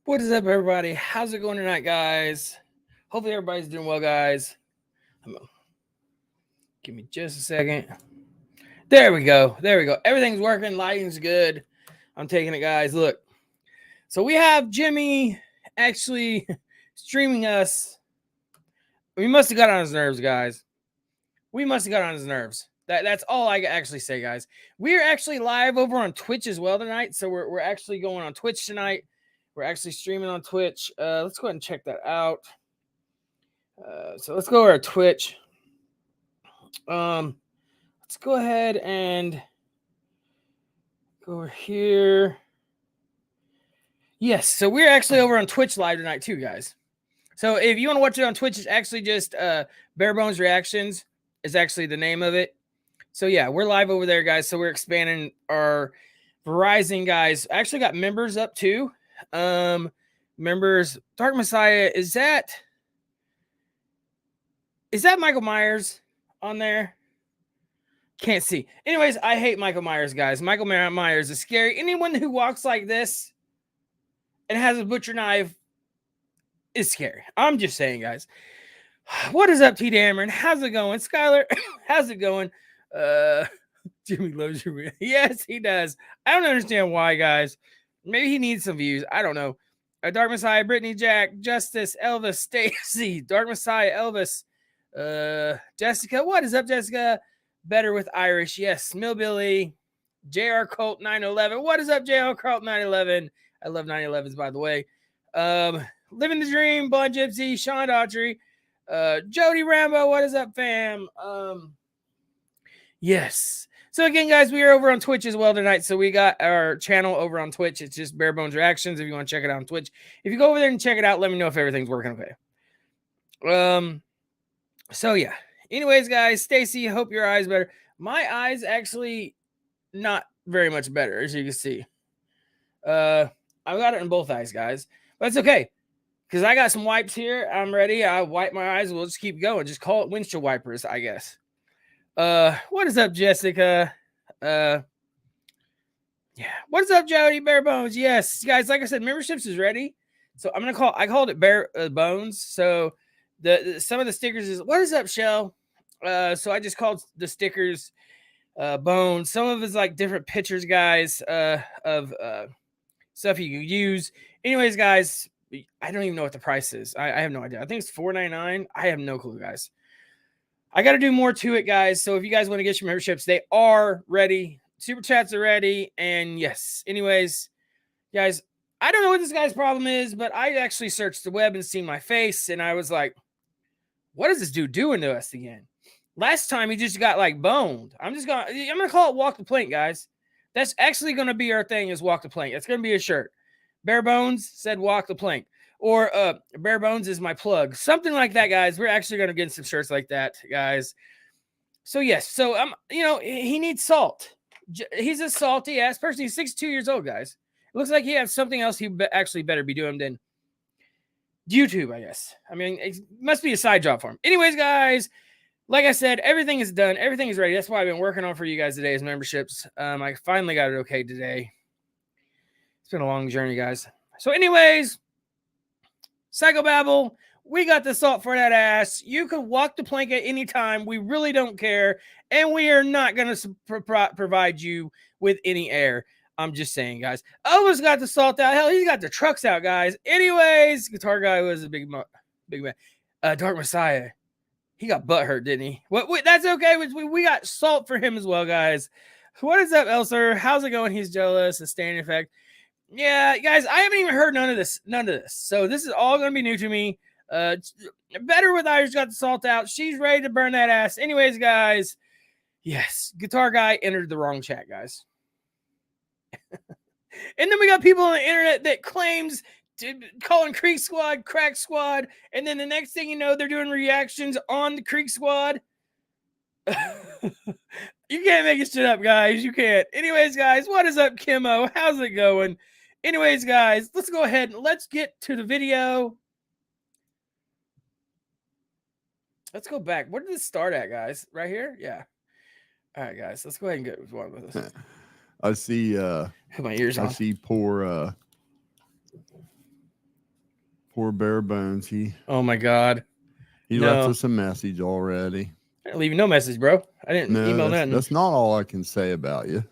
What is up, everybody? How's it going tonight, guys? Hopefully, everybody's doing well, guys. Give me just a second. There we go. There we go. Everything's working. Lighting's good. I'm taking it, guys. Look. So we have Jimmy actually streaming us. We must have got on his nerves, guys. We must have got on his nerves. That's all I actually say, guys. We are actually live over on Twitch as well tonight. So we're actually going on Twitch tonight. We're actually streaming on Twitch. Let's go ahead and check that out. So let's go over our Twitch. Let's go ahead and go over here. Yes, so we're actually over on Twitch live tonight too, guys. So if you want to watch it on Twitch, it's actually just Barebones Reactions is actually the name of it. So yeah, we're live over there, guys. So we're expanding our Verizon, guys. I actually got members up too. Members, Dark Messiah, is that Michael Myers on there? Can't see. Anyways, I hate Michael Myers, guys. Michael Myers is scary. Anyone who walks like this and has a butcher knife is scary. I'm just saying, guys. What is up, T. Dameron? How's it going? Skylar, how's it going? Jimmy loves you. Yes, he does. I don't understand why, guys. Maybe he needs some views. I don't know. Dark Messiah, Brittany, Jack, Justice, Elvis, Stacy, Dark Messiah, Elvis, Jessica. What is up, Jessica? Better with Irish. Yes. Millbilly. JR Colt 911. What is up, JR Colt 911? I love 911s, by the way. Living the Dream. Bond Gypsy. Sean Daughtry. Jody Rambo. What is up, fam? Yes. So again, guys, we are over on Twitch as well tonight. So we got our channel over on Twitch. It's just Barebones Reactions if you want to check it out on Twitch. If you go over there and check it out, let me know if everything's working okay. So yeah. Anyways, guys, Stacy, hope your eyes better. My eyes actually not very much better, as you can see. I've got it in both eyes, guys. But it's okay. Because I got some wipes here. I'm ready. I wipe my eyes. We'll just keep going. Just call it windshield wipers, I guess. What is up, Jessica? Yeah. What is up, Jody? Bare Bones. Yes, guys, like I said, memberships is ready. So I'm gonna I called it Bare Bones. So the some of the stickers is what is up, Shell? So I just called the stickers Bones. Some of it's like different pictures, guys, of stuff you can use. Anyways, guys, I don't even know what the price is. I have no idea. I think it's $4.99. I have no clue, guys. I got to do more to it, guys. So if you guys want to get your memberships, they are ready. Super chats are ready. And yes, anyways, guys, I don't know what this guy's problem is, but I actually searched the web and seen my face. And I was like, what is this dude doing to us again? Last time he just got like boned. I'm going to call it Walk the Plank, guys. That's actually going to be our thing is Walk the Plank. It's going to be a shirt. Bare Bones said Walk the Plank. Or Bare Bones is my plug. Something like that, guys. We're actually going to get some shirts like that, guys. So, yes. So, he needs salt. He's a salty-ass person. He's 62 years old, guys. It looks like he has something else he actually better be doing than YouTube, I guess. I mean, it must be a side job for him. Anyways, guys, like I said, everything is done. Everything is ready. That's why I've been working on for you guys today is memberships. I finally got it okay today. It's been a long journey, guys. So, anyways, Psychobabble, we got the salt for that ass. You can walk the plank at any time. We really don't care. And we are not going to provide you with any air. I'm just saying, guys. Elvis got the salt out. Hell, he's got the trucks out, guys. Anyways, Guitar Guy was a big man. Dark Messiah. He got butt hurt, didn't he? That's okay. We got salt for him as well, guys. What is up, Elser? How's it going? He's jealous. The standing effect. Yeah, guys, I haven't even heard none of this. So this is all going to be new to me. Better with Irish got the salt out. She's ready to burn that ass. Anyways, guys, yes, Guitar Guy entered the wrong chat, guys. And then we got people on the internet that claims calling Creek Squad Crack Squad. And then the next thing you know, they're doing reactions on the Creek Squad. You can't make it shit up, guys. You can't. Anyways, guys, what is up, Kimmo? How's it going? Anyways, guys, let's go ahead and let's get to the video. Let's go back. Where did this start at, guys? Right here? Yeah. All right, guys. Let's go ahead and get one with us. I see Put my ears on. I see poor Poor Barebones. Oh my God. He left us a message already. I didn't leave no message, bro. I didn't email nothing. That's not all I can say about you.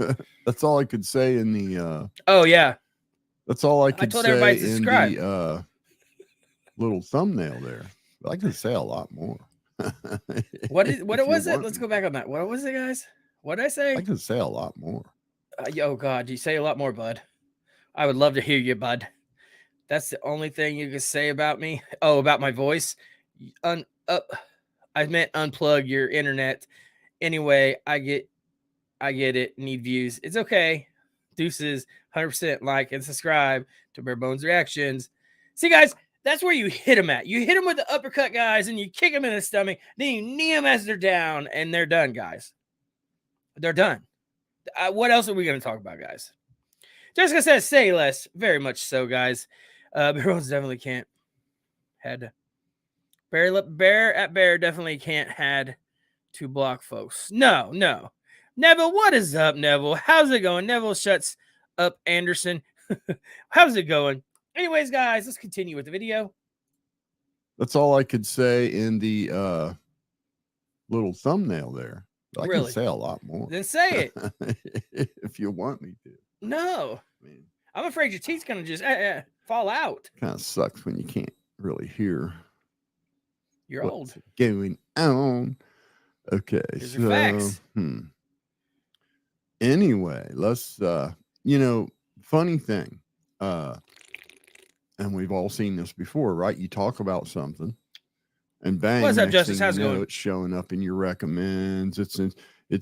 That's all I could say in the oh yeah. That's all I could say in subscribe. the little thumbnail there. But I could say a lot more. What was it? Let's go back on that. What was it, guys? What did I say? I could say a lot more. Oh God, you say a lot more, bud. I would love to hear you, bud. That's the only thing you can say about me. Oh, about my voice. I meant unplug your internet. Anyway, I get it. Need views. It's okay. Deuces. 100% like and subscribe to Barebones Reactions. See, guys, that's where you hit them at. You hit them with the uppercut, guys, and you kick them in the stomach. Then you knee them as they're down, and they're done, guys. They're done. What else are we going to talk about, guys? Jessica says, say less. Very much so, guys. Barebones definitely can't. Bear definitely can't had to block folks. No. Neville, what is up, Neville? How's it going? Neville shuts up Anderson. How's it going? Anyways, guys, let's continue with the video. That's all I could say in the little thumbnail there. I can say a lot more. Then say it. If you want me to. No. I'm afraid your teeth's going to just fall out. Kind of sucks when you can't really hear. You're old. Going on. Okay. Here's your facts. Anyway, let's funny thing. And we've all seen this before, right? You talk about something and bang. What's up, Justice? How's it going? It's showing up in your recommends. It's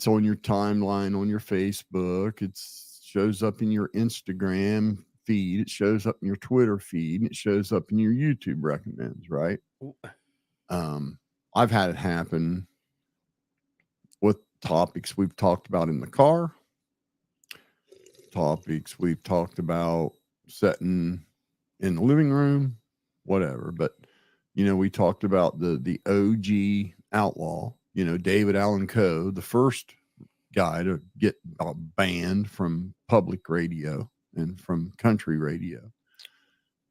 on your timeline on your Facebook. It shows up in your Instagram feed. It shows up in your Twitter feed. And it shows up in your YouTube recommends, right? I've had it happen with topics we've talked about in the car, topics we've talked about setting in the living room, whatever. But, we talked about the OG outlaw, David Allan Coe, the first guy to get banned from public radio and from country radio,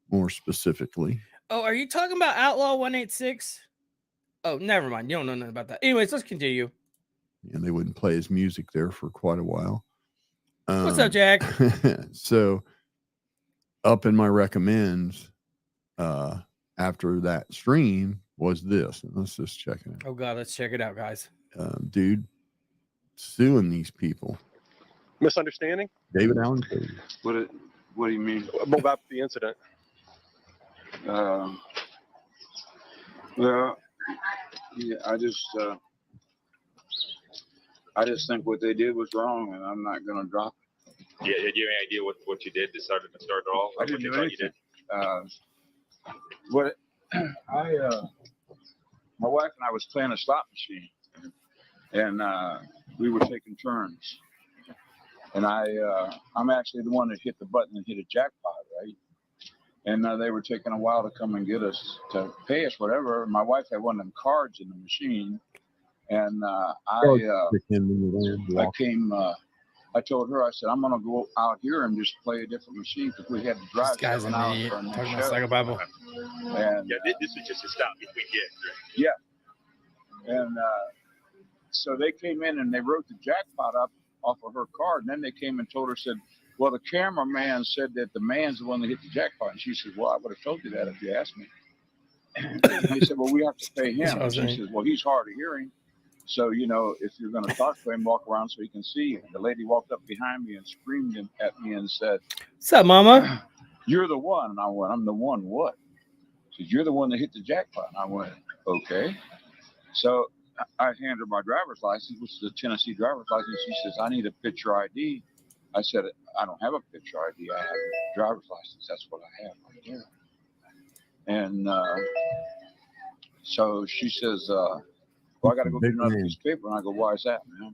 more specifically. Oh, are you talking about Outlaw 186? Oh, never mind. You don't know nothing about that. Anyways, let's continue. And they wouldn't play his music there for quite a while. What's up, Jack? So up in my recommends after that stream was this. And let's just check it out. Oh, God, let's check it out, guys. Dude, suing these people. Misunderstanding? David Allan Coe. What do you mean? About the incident. Well, yeah, I just think what they did was wrong, and I'm not going to drop it. Yeah, do you have any idea what you did to start it off? I didn't do anything. My wife and I was playing a slot machine, and we were taking turns. And I'm actually the one that hit the button and hit a jackpot, right? And they were taking a while to come and get us to pay us, whatever. My wife had one of them cards in the machine, and I told her, I said, I'm going to go out here and just play a different machine because we had to drive. This guy's an idiot. Talking about psychobabble. And this was just a stop between gigs. Yeah. And so they came in and they wrote the jackpot up off of her card, and then they came and told her, said, well, the cameraman said that the man's the one that hit the jackpot. And she said, well, I would have told you that if you asked me. And they said, well, we have to pay him. And she says, well, he's hard of hearing. So, if you're going to talk to him, walk around so he can see. And the lady walked up behind me and screamed at me and said, what's up, Mama? You're the one. And I went, I'm the one what? She said, you're the one that hit the jackpot. And I went, okay. So I handed her my driver's license, which is a Tennessee driver's license. She says, I need a picture ID. I said, I don't have a picture ID. I have a driver's license. That's what I have right there. And so she says, well, I got to go get another piece of paper. And I go, why is that, man?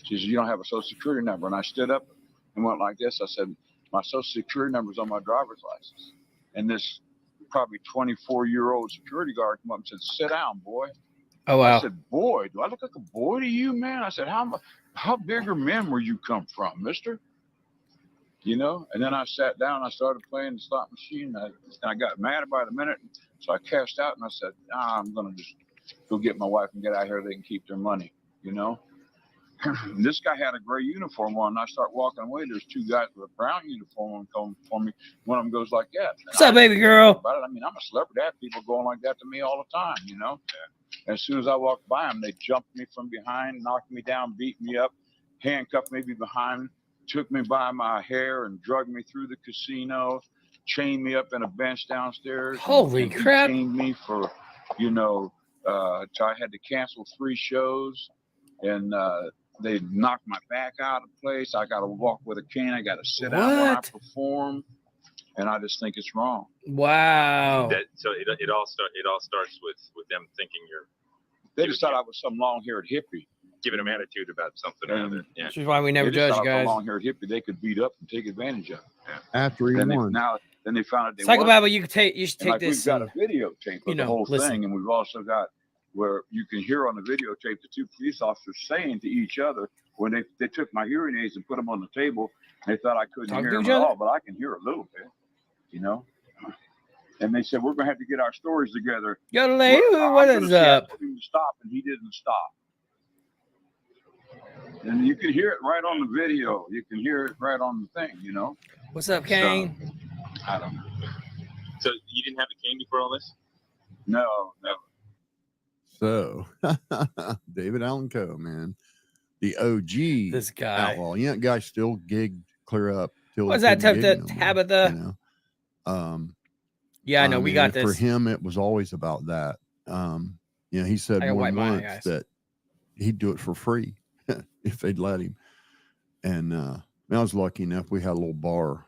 She says, you don't have a social security number. And I stood up and went like this. I said, my social security number is on my driver's license. And this probably 24-year-old security guard came up and said, sit down, boy. Oh, wow. I said, boy, do I look like a boy to you, man? I said, how big or men where you come from, mister? you know. And then I sat down, I started playing the slot machine, and I got mad about a minute, so I cashed out and I said, I'm gonna just go get my wife and get out of here. They can keep their money, you know. This guy had a gray uniform on, and I start walking away. There's two guys with a brown uniform on coming for me. One of them goes like that. What's up, baby girl? About it. I mean, I'm a celebrity. I have people going like that to me all the time, you know. Yeah. As soon as I walked by them, they jumped me from behind, knocked me down, beat me up, handcuffed me behind, took me by my hair and dragged me through the casino, chained me up in a bench downstairs. Holy crap! Chained me for, you know, till I had to cancel 3 shows, and they knocked my back out of place. I got to walk with a cane. I got to sit down when I perform, and I just think it's wrong. Wow. So it all starts with them thinking you're. They just thought I was some long-haired hippie, giving them attitude about something or other. Yeah. Which is why we never judge, guys. Long-haired hippie they could beat up and take advantage of. Yeah. After he won. Then they found out they Psychobabble, you should take like this. We've got a videotape of the whole thing, and we've also got where you can hear on the videotape the 2 police officers saying to each other when they took my hearing aids and put them on the table. They thought I couldn't hear them at all, but I can hear a little bit, you know. And they said, we're going to have to get our stories together. Yodelay, what is up? I told him to stop, and he didn't stop. And you can hear it right on the video. You can hear it right on the thing, you know. What's up, Kane? So, I don't know. So you didn't have a cane before all this? No, never. So, David Allen Coe, man, the OG, this guy, outlaw. Yeah, guy still gigged clear up. Was that tough to Tabitha? You know? Yeah, I know. We got this. For him, it was always about that. You know, he said more than once that he'd do it for free if they'd let him. And I was lucky enough. We had a little bar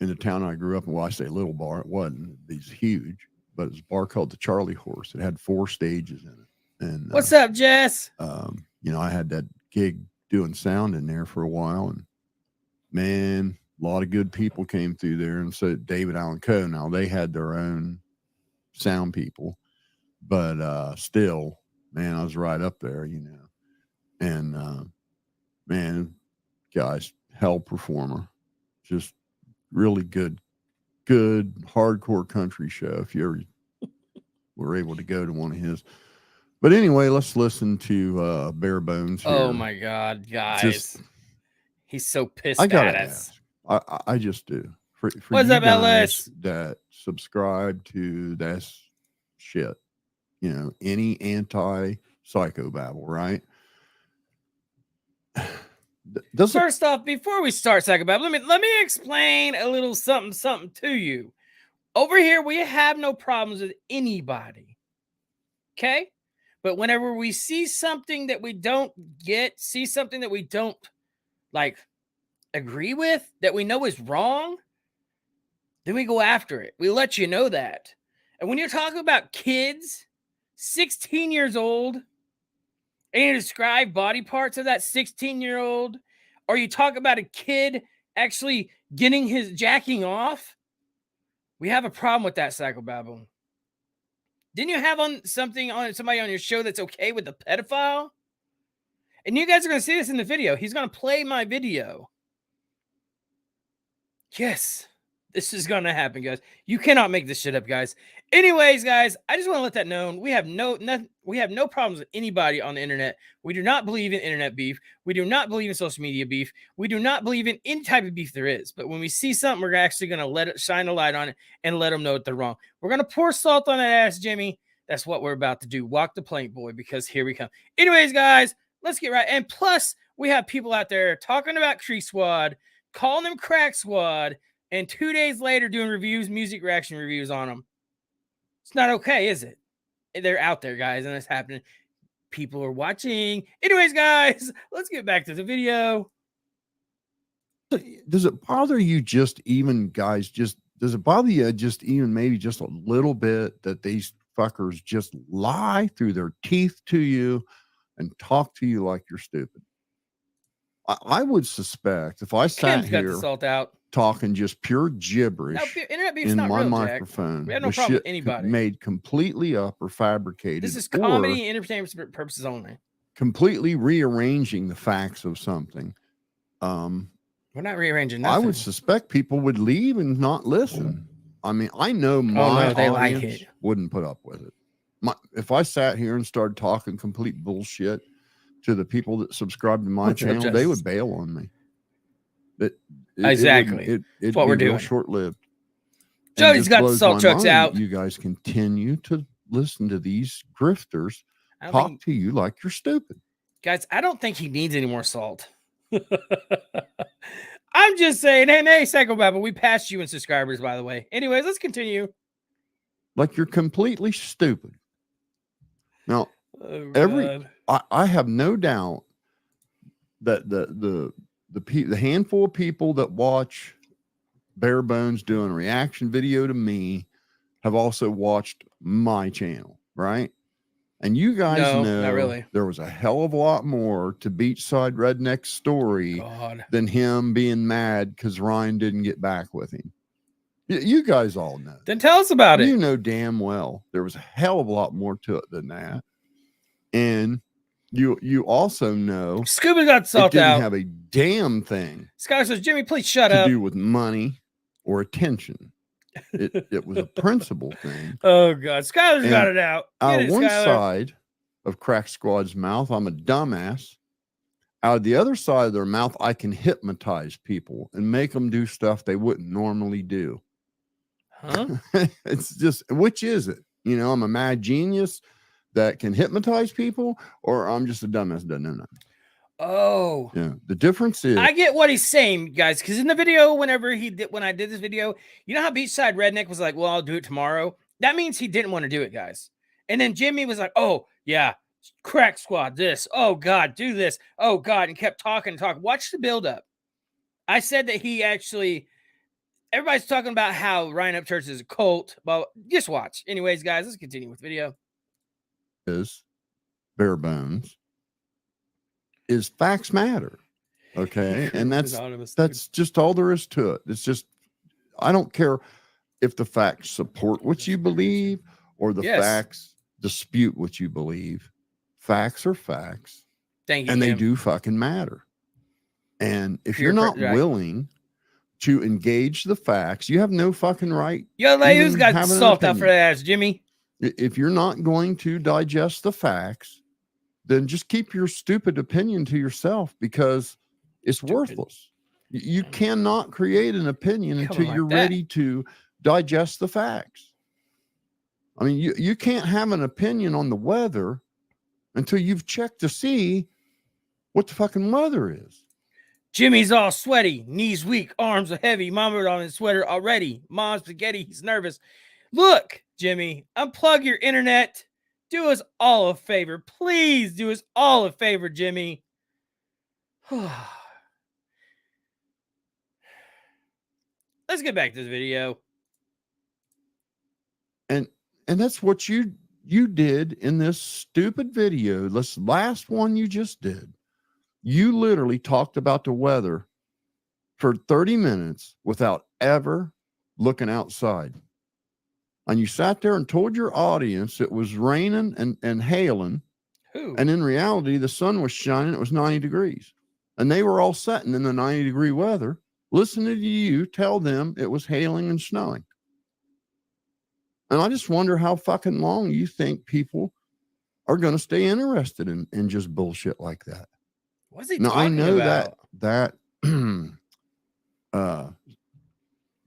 in the town I grew up in. Well, I say little bar. It wasn't. It's huge. But it was a bar called the Charlie Horse. It had 4 stages in it. And what's up, Jess? You know, I had that gig doing sound in there for a while, and man, a lot of good people came through there. And so David Allen Coe, now they had their own sound people, but still, man, I was right up there, you know. And man, guys, hell performer, just really good hardcore country show if you ever were able to go to one of his. But anyway, let's listen to Barebones here. Oh my God, guys. He's so pissed at us. I just do. For what's up, Ellis? That subscribe to that shit. You know, any anti-psychobabble, right? First off, before we start psychobabble, let me explain a little something to you. Over here, we have no problems with anybody. Okay? But whenever we see something that we don't get, see something that we don't like agree with, that we know is wrong, then we go after it. We let you know that. And when you're talking about kids, 16 years old, and you describe body parts of that 16-year-old, or you talk about a kid actually getting his jacking off, we have a problem with that, Psychobabble. Didn't you have somebody on your show that's okay with the pedophile? And you guys are going to see this in the video. He's going to play my video. Yes, this is going to happen, guys. You cannot make this shit up, guys. Anyways, guys, I just want to let that known. We have no problems with anybody on the internet. We do not believe in internet beef. We do not believe in social media beef. We do not believe in any type of beef there is. But when we see something, we're actually going to let it shine a light on it and let them know that they're wrong. We're going to pour salt on that ass, Jimmy. That's what we're about to do. Walk the plank, boy, because here we come. Anyways, guys, let's get right. And plus, we have people out there talking about Cree Squad, calling them Crack Squad, and 2 days later doing reviews, music reaction reviews on them. It's not okay, is it? They're out there, guys, and it's happening. People are watching. Anyways, guys, let's get back to the video. Does it bother you just even, guys, does it bother you just even maybe just a little bit that these fuckers just lie through their teeth to you and talk to you like you're stupid? I would suspect if I sat Kim's got here the salt out, talking just pure gibberish in my microphone, we have no problem with anybody, made completely up or fabricated. This is comedy and entertainment purposes only. Completely rearranging the facts of something. Well, We're not rearranging I nothing. would suspect people would leave and not listen. I mean, I know my no, they like audience it. wouldn't put up with it. If I sat here and started talking complete bullshit to the people that subscribe to my channel, they would bail on me. Exactly. It'd what be we're real doing. short-lived. Jody's got the salt trucks out. You guys continue to listen to these grifters talk to you like you're stupid. Guys, I don't think he needs any more salt. I'm just saying, hey, Psychobabble, we passed you in subscribers, by the way. Anyways, let's continue. Like you're completely stupid. Now, I have no doubt that the handful of people that watch Barebones doing a reaction video to me have also watched my channel, right? And you guys know not really. There was a hell of a lot more to Beachside Redneck's story than him being mad because Ryan didn't get back with him. You guys all know. Then tell us about it. You know damn well there was a hell of a lot more to it than that. And you also know Scuba got salt it didn't out. have a damn thing Skylar says, Jimmy, please shut to up. do with money or attention. It was a principle thing. Oh God, Skylar's got it out. Out of one Skylar. side of Crack Squad's mouth, I'm a dumbass. Out of the other side of their mouth, I can hypnotize people and make them do stuff they wouldn't normally do. Huh? It's just, which is it? You know, I'm a mad genius that can hypnotize people, or I'm just a dumbass that doesn't know nothing. Oh, yeah. The difference is, I get what he's saying, guys. Because in the video, when I did this video, you know how Beachside Redneck was like, "Well, I'll do it tomorrow." That means he didn't want to do it, guys. And then Jimmy was like, "Oh yeah, Crack Squad, this. Oh God, do this. Oh God," and kept talking and talking. Watch the build up. I said that he actually. Everybody's talking about how Ryan Upchurch is a cult. Well, just watch. Anyways, guys, let's continue with the video. Is Barebones is facts matter. Okay. And that's just all there is to it. It's just, I don't care if the facts support what you believe or the facts dispute what you believe. Facts are facts. Thank you. And they do fucking matter. And if you're not willing to engage the facts, you have no fucking right. Yo, who's got salt out for that ass, Jimmy? If you're not going to digest the facts, then just keep your stupid opinion to yourself, because it's worthless. You cannot create an opinion until you're ready to digest the facts. I mean, you can't have an opinion on the weather until you've checked to see what the fucking weather is. Jimmy's all sweaty, knees weak, arms are heavy. Mama on his sweater already. Mom's spaghetti, he's nervous. Look, Jimmy, unplug your internet. Do us all a favor. Please do us all a favor, Jimmy. Let's get back to the video. And that's what you did in this stupid video. This last one you just did. You literally talked about the weather for 30 minutes without ever looking outside. And you sat there and told your audience it was raining and hailing. And in reality, the sun was shining. It was 90 degrees. And they were all sitting in the 90-degree weather, listening to you tell them it was hailing and snowing. And I just wonder how fucking long you think people are going to stay interested in just bullshit like that. What's he now, talking I know about? that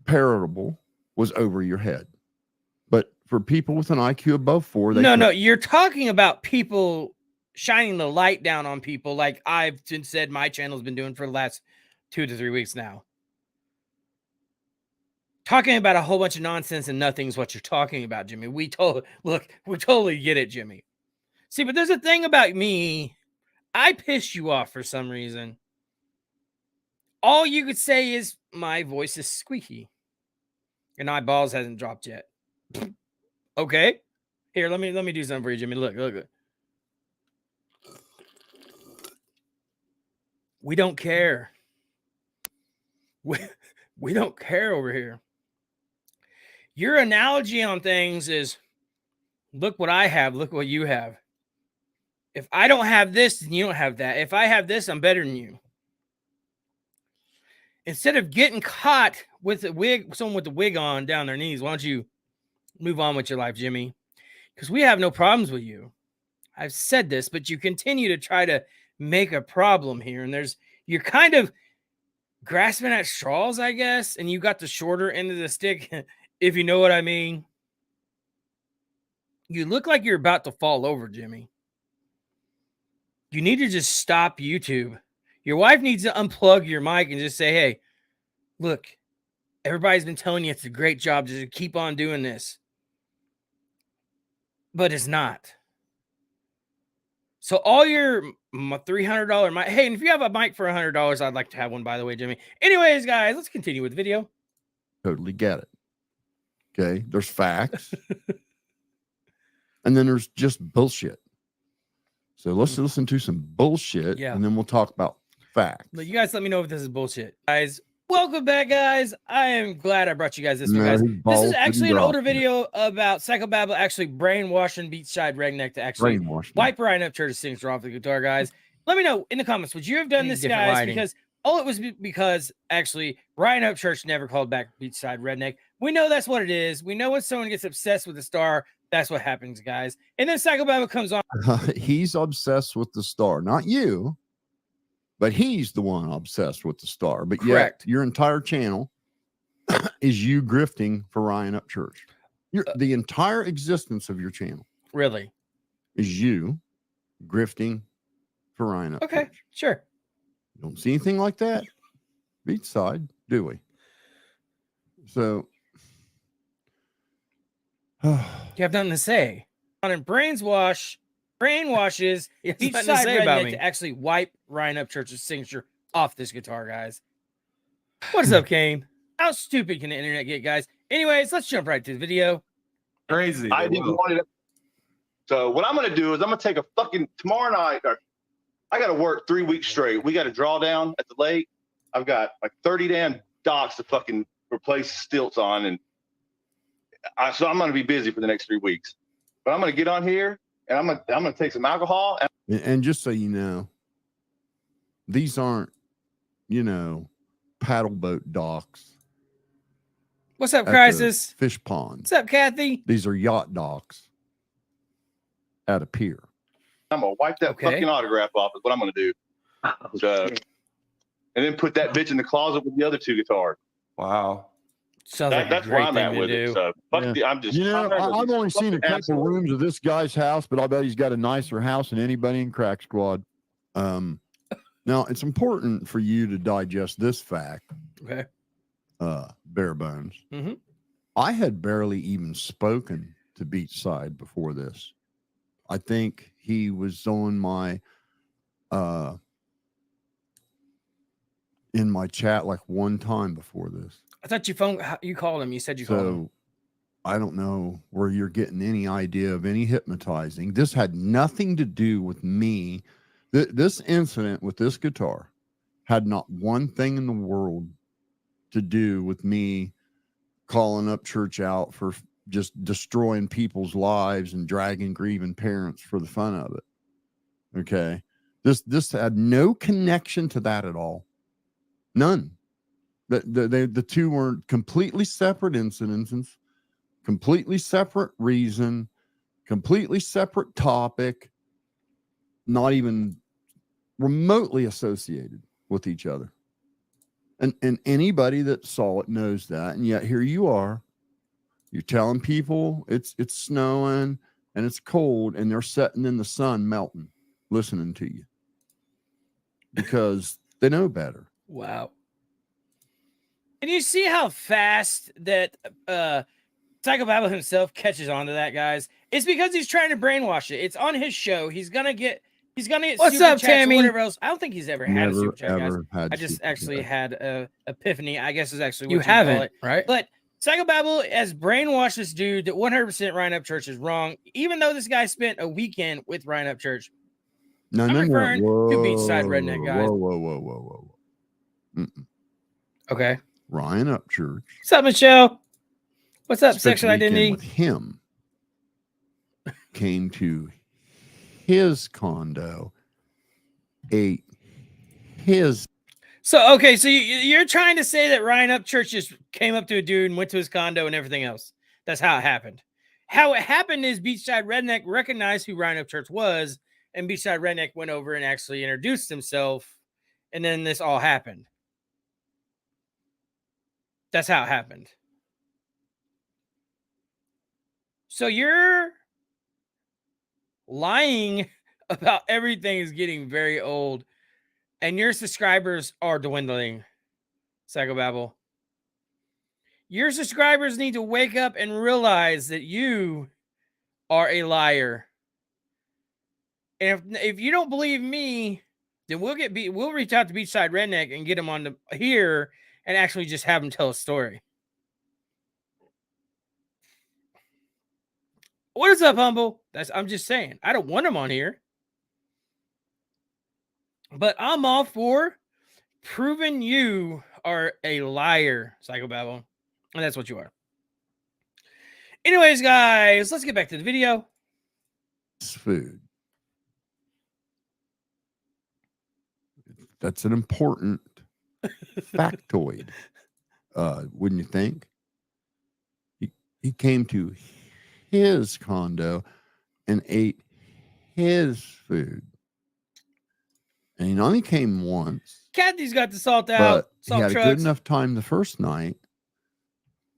parable was over your head. But for people with an IQ above 4, No, you're talking about people shining the light down on people like I've said my channel's been doing for the last 2 to 3 weeks now. Talking about a whole bunch of nonsense and nothing's what you're talking about, Jimmy. We totally get it, Jimmy. See, but there's a thing about me. I piss you off for some reason. All you could say is my voice is squeaky. And my balls hasn't dropped yet. Okay. Here, let me do something for you, Jimmy. Look. We don't care. We don't care over here. Your analogy on things is, look what I have, look what you have. If I don't have this, then you don't have that. If I have this, I'm better than you. instead of getting caught with a wig, someone with a wig on down their knees, why don't you move on with your life, Jimmy? Because we have no problems with you. I've said this, but you continue to try to make a problem here, and you're kind of grasping at straws, I guess, and you got the shorter end of the stick, if you know what I mean. You look like you're about to fall over, Jimmy. You need to just stop YouTube. Your wife needs to unplug your mic and just say, hey, look, everybody's been telling you it's a great job. Just keep on doing this. But it's not. So all your $300 mic. Hey, and if you have a mic for $100, I'd like to have one, by the way, Jimmy. Anyways, guys, let's continue with the video. Totally get it. Okay. There's facts. And then there's just bullshit. So let's listen to some bullshit, and then we'll talk about facts. But you guys let me know if this is bullshit. Guys, welcome back, guys. I am glad I brought you guys this one, guys. This is actually an older video about Psychobabble actually brainwashing Beachside Redneck to actually wipe Ryan Upchurch's signature off the guitar, guys. Let me know in the comments, would you have done this, guys? Lighting. Because it was because actually Ryan Upchurch never called back Beachside Redneck. We know that's what it is. We know when someone gets obsessed with a star, that's what happens, guys. And then Psychobabble comes on. He's obsessed with the star, not you, but he's the one obsessed with the star. But yet your entire channel is you grifting for Ryan Upchurch. The entire existence of your channel really is you grifting for Ryan Upchurch. Okay, sure. You don't see anything like that Beachside, do we? So you have nothing to say. On and brainwashes Beachside Redneck to actually wipe Ryan Upchurch's signature off this guitar, guys. What's up, Kane? How stupid can the internet get, guys? Anyways, let's jump right to the video. Crazy. I didn't want it. So what I'm gonna do is I'm gonna take a fucking tomorrow night. I got to work 3 weeks straight. We got a drawdown at the lake. I've got like 30 damn docks to fucking replace stilts on, and so I'm gonna be busy for the next 3 weeks. But I'm gonna get on here and I'm gonna take some alcohol. And just so you know, these aren't, paddle boat docks. What's up, Crisis? Fish ponds. What's up, Kathy? These are yacht docks at a pier. I'm gonna wipe that fucking autograph off. Is what I'm gonna do. And then put that bitch in the closet with the other two guitars. Wow. That's where I'm at with it. So I'm just. I've only seen a couple rooms of this guy's house, but I bet he's got a nicer house than anybody in Crack Squad. Now it's important for you to digest this fact. Okay. Barebones. Mm-hmm. I had barely even spoken to Beachside before this. I think he was on my in my chat like one time before this. I thought you called him. You said you called him. I don't know where you're getting any idea of any hypnotizing. This had nothing to do with me. This incident with this guitar had not one thing in the world to do with me calling Upchurch out for just destroying people's lives and dragging grieving parents for the fun of it. Okay. This had no connection to that at all. None. The two were completely separate incidents, completely separate reason, completely separate topic, not even remotely associated with each other. And anybody that saw it knows that. And yet here you are, you're telling people it's snowing and it's cold and they're sitting in the sun melting, listening to you because they know better. Wow. And you see how fast that Psychobabble himself catches on to that, guys? It's because he's trying to brainwash it. It's on his show. He's gonna get What's super up, Tammy? Whatever else. I don't think he's ever had a super chat, guys. I just actually had a epiphany. I guess is actually what you haven't, call it. Right? But Psychobabble has brainwashed this dude that 100% Ryan Upchurch is wrong, even though this guy spent a weekend with Ryan Upchurch. No. To Beachside Redneck, guys. Whoa. Okay. Ryan Upchurch. What's up, Michelle? What's up, Sexual Identity? With him came to his condo, ate his. So, okay, so you're trying to say that Ryan Upchurch just came up to a dude and went to his condo and everything else. That's how it happened. How it happened is Beachside Redneck recognized who Ryan Upchurch was, and Beachside Redneck went over and actually introduced himself, and then this all happened. That's how it happened. So you're lying about everything is getting very old, and your subscribers are dwindling. Psychobabble. Your subscribers need to wake up and realize that you are a liar. And if you don't believe me, then we'll reach out to Beachside Redneck and get him on here and actually just have him tell a story. What is up, Humble? I'm just saying. I don't want him on here. But I'm all for proving you are a liar, Psychobabble. And that's what you are. Anyways, guys, let's get back to the video. Food. That's an important factoid, wouldn't you think? He came to his condo and ate his food. And he only came once. Kathy's got the salt out. But Salt he had trucks. a good enough time the first night.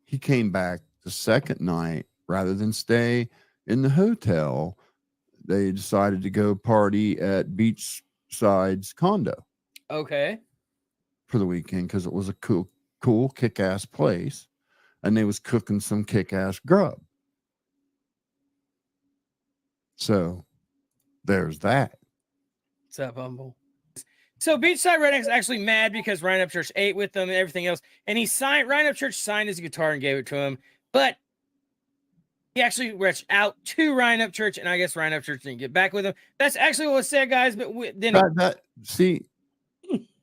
He came back the second night rather than stay in the hotel. They decided to go party at Beachside's condo. Okay. For the weekend because it was a cool kick-ass place, and they was cooking some kick-ass grub. So there's that. What's up, Humble? So Beachside Redneck's actually mad because Ryan Upchurch ate with them and everything else, and Ryan Upchurch signed his guitar and gave it to him, but he actually reached out to Ryan Upchurch, and I guess Ryan Upchurch didn't get back with him. That's actually what was said, guys. But then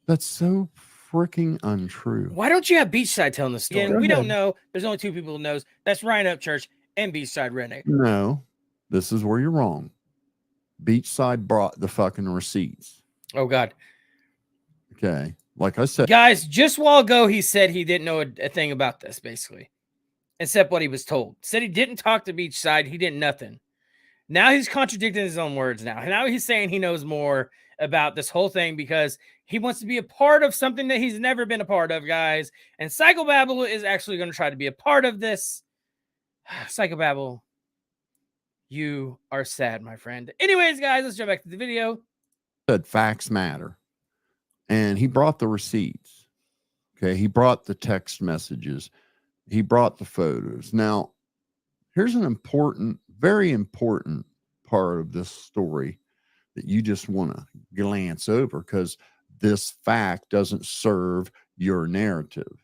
that's so freaking untrue. Why don't you have Beachside telling the story? Go We ahead. don't know. There's only two people who knows. That's Ryan Upchurch and Beachside Redneck. No, this is where you're wrong. Beachside brought the fucking receipts. Oh, God. Okay. Like I said. Guys, just a while ago, he said he didn't know a thing about this, basically. Except what he was told. Said he didn't talk to Beachside. He didn't nothing. Now he's contradicting his own words now. Now he's saying he knows more about this whole thing because he wants to be a part of something that he's never been a part of, guys. And Psychobabble is actually going to try to be a part of this. Psychobabble, you are sad, my friend. Anyways, guys, let's jump back to the video. Said facts matter. And he brought the receipts. Okay. He brought the text messages. He brought the photos. Now, here's an important, very important part of this story that you just want to glance over because this fact doesn't serve your narrative.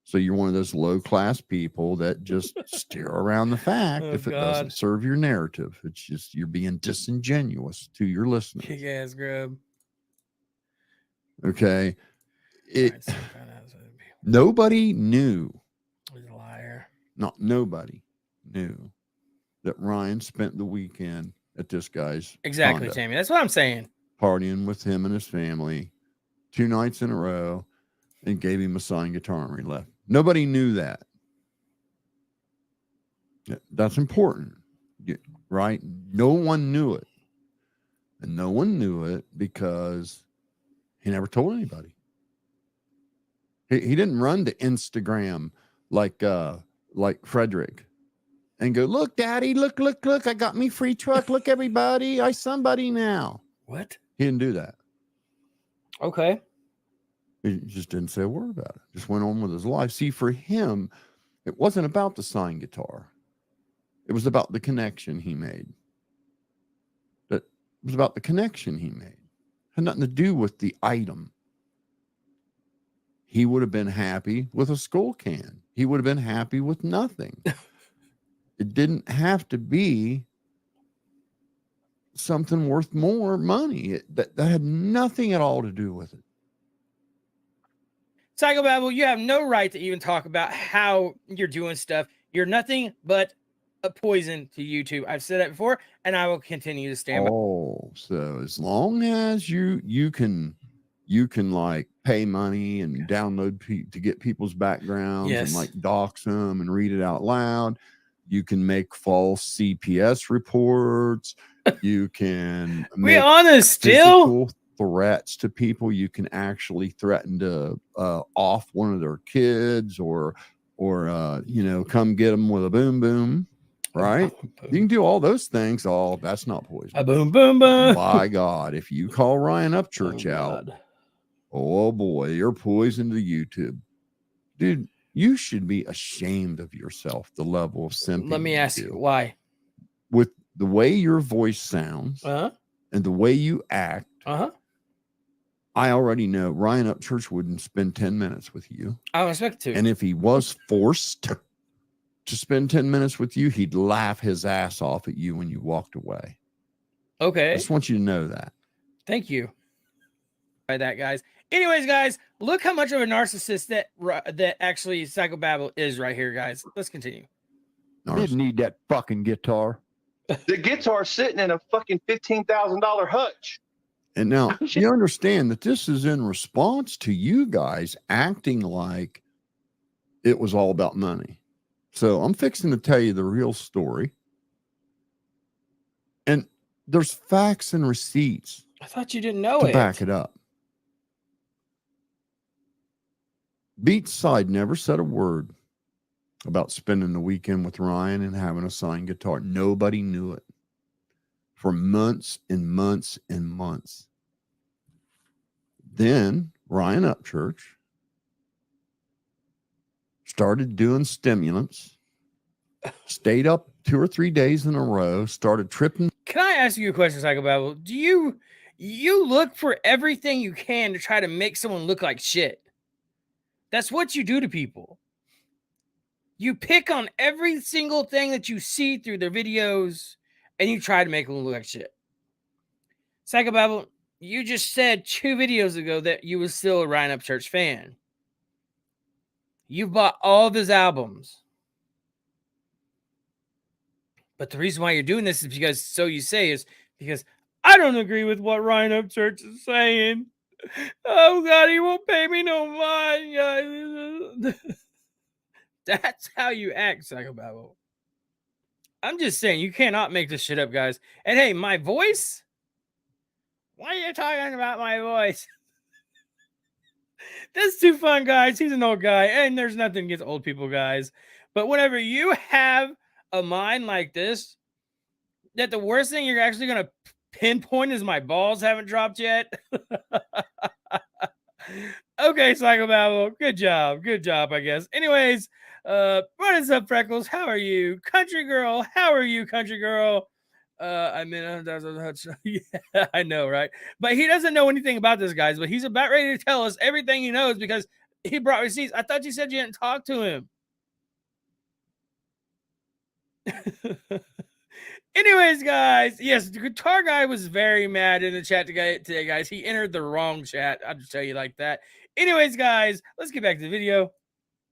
So you're one of those low-class people that just steer around the fact if it doesn't serve your narrative. It's just you're being disingenuous to your listeners. Kick-ass grub. Okay. Nobody knew. He's a liar. Nobody knew that Ryan spent the weekend at this guy's exactly, condo, Tammy. That's what I'm saying. Partying with him and his family 2 nights in a row and gave him a signed guitar and he left. Nobody knew that. That's important, right? No one knew it. And no one knew it because he never told anybody. He didn't run to Instagram like Frederick and go, look, Daddy, look, I got me free truck. Look, everybody, I somebody now. What? He didn't do that. Okay. He just didn't say a word about it. Just went on with his life. See, for him, it wasn't about the signed guitar. It was about the connection he made. It was about the connection he made. It had nothing to do with the item. He would have been happy with a skull can. He would have been happy with nothing. It didn't have to be something worth more money. That had nothing at all to do with it. Psychobabble, you have no right to even talk about how you're doing stuff. You're nothing but a poison to YouTube. I've said that before, and I will continue to stand by. Oh, so as long as you can you can like pay money and download to get people's backgrounds and Yes. like dox them and read it out loud. You can make false CPS reports. You can We make honest still? physical threats to people. You can actually threaten to off one of their kids or you know, come get them with a boom boom, right? You can do all those things. Oh, that's not poison. A boom boom boom. By God, if you call Ryan Upchurch out, God. oh boy, you're poison to YouTube. Dude, you should be ashamed of yourself, the level of simping. Let me ask you why. With the way your voice sounds Uh-huh. and the way you act, Uh-huh. I already know Ryan Upchurch wouldn't spend 10 minutes with you. I would expect to. And if he was forced to spend 10 minutes with you, he'd laugh his ass off at you when you walked away. Okay. I just want you to know that. Thank you. By that, guys. Anyways, guys, look how much of a narcissist that actually Psychobabble is right here, guys. Let's continue. Didn't need that fucking guitar. The guitar's sitting in a fucking $15,000 hutch. And now you understand that this is in response to you guys acting like it was all about money. So I'm fixing to tell you the real story. And there's facts and receipts I thought you didn't know to it. back it up. Beats side never said a word about spending the weekend with Ryan and having a signed guitar. Nobody knew it for months and months and months. Then Ryan Upchurch started doing stimulants, stayed up 2 or 3 days in a row, started tripping. Can I ask you a question, Psychobabble? Do you look for everything you can to try to make someone look like shit? That's what you do to people. You pick on every single thing that you see through their videos and you try to make them look like shit. Psychobabble, you just said 2 videos ago that you were still a Ryan Upchurch fan. You've bought all of his albums. But the reason why you're doing this is because, so you say, is because I don't agree with what Ryan Upchurch is saying. Oh, God, he won't pay me no mind. That's how you act, Psychobabble. I'm just saying, you cannot make this shit up, guys. And hey, my voice? Why are you talking about my voice? That's too fun, guys. He's an old guy, and there's nothing against old people, guys. But whenever you have a mind like this, that the worst thing you're actually going to pinpoint is my balls haven't dropped yet. Okay, Psychobabble. Good job, I guess. Anyways, what is up, Freckles? How are you? Country girl, how are you, country girl? I mean, yeah, I know, right? But he doesn't know anything about this, guys. But he's about ready to tell us everything he knows because he brought receipts. I thought you said you didn't talk to him. Anyways, guys, yes, the guitar guy was very mad in the chat today, guys. He entered the wrong chat. I'll just tell you like that. Anyways, guys, let's get back to the video.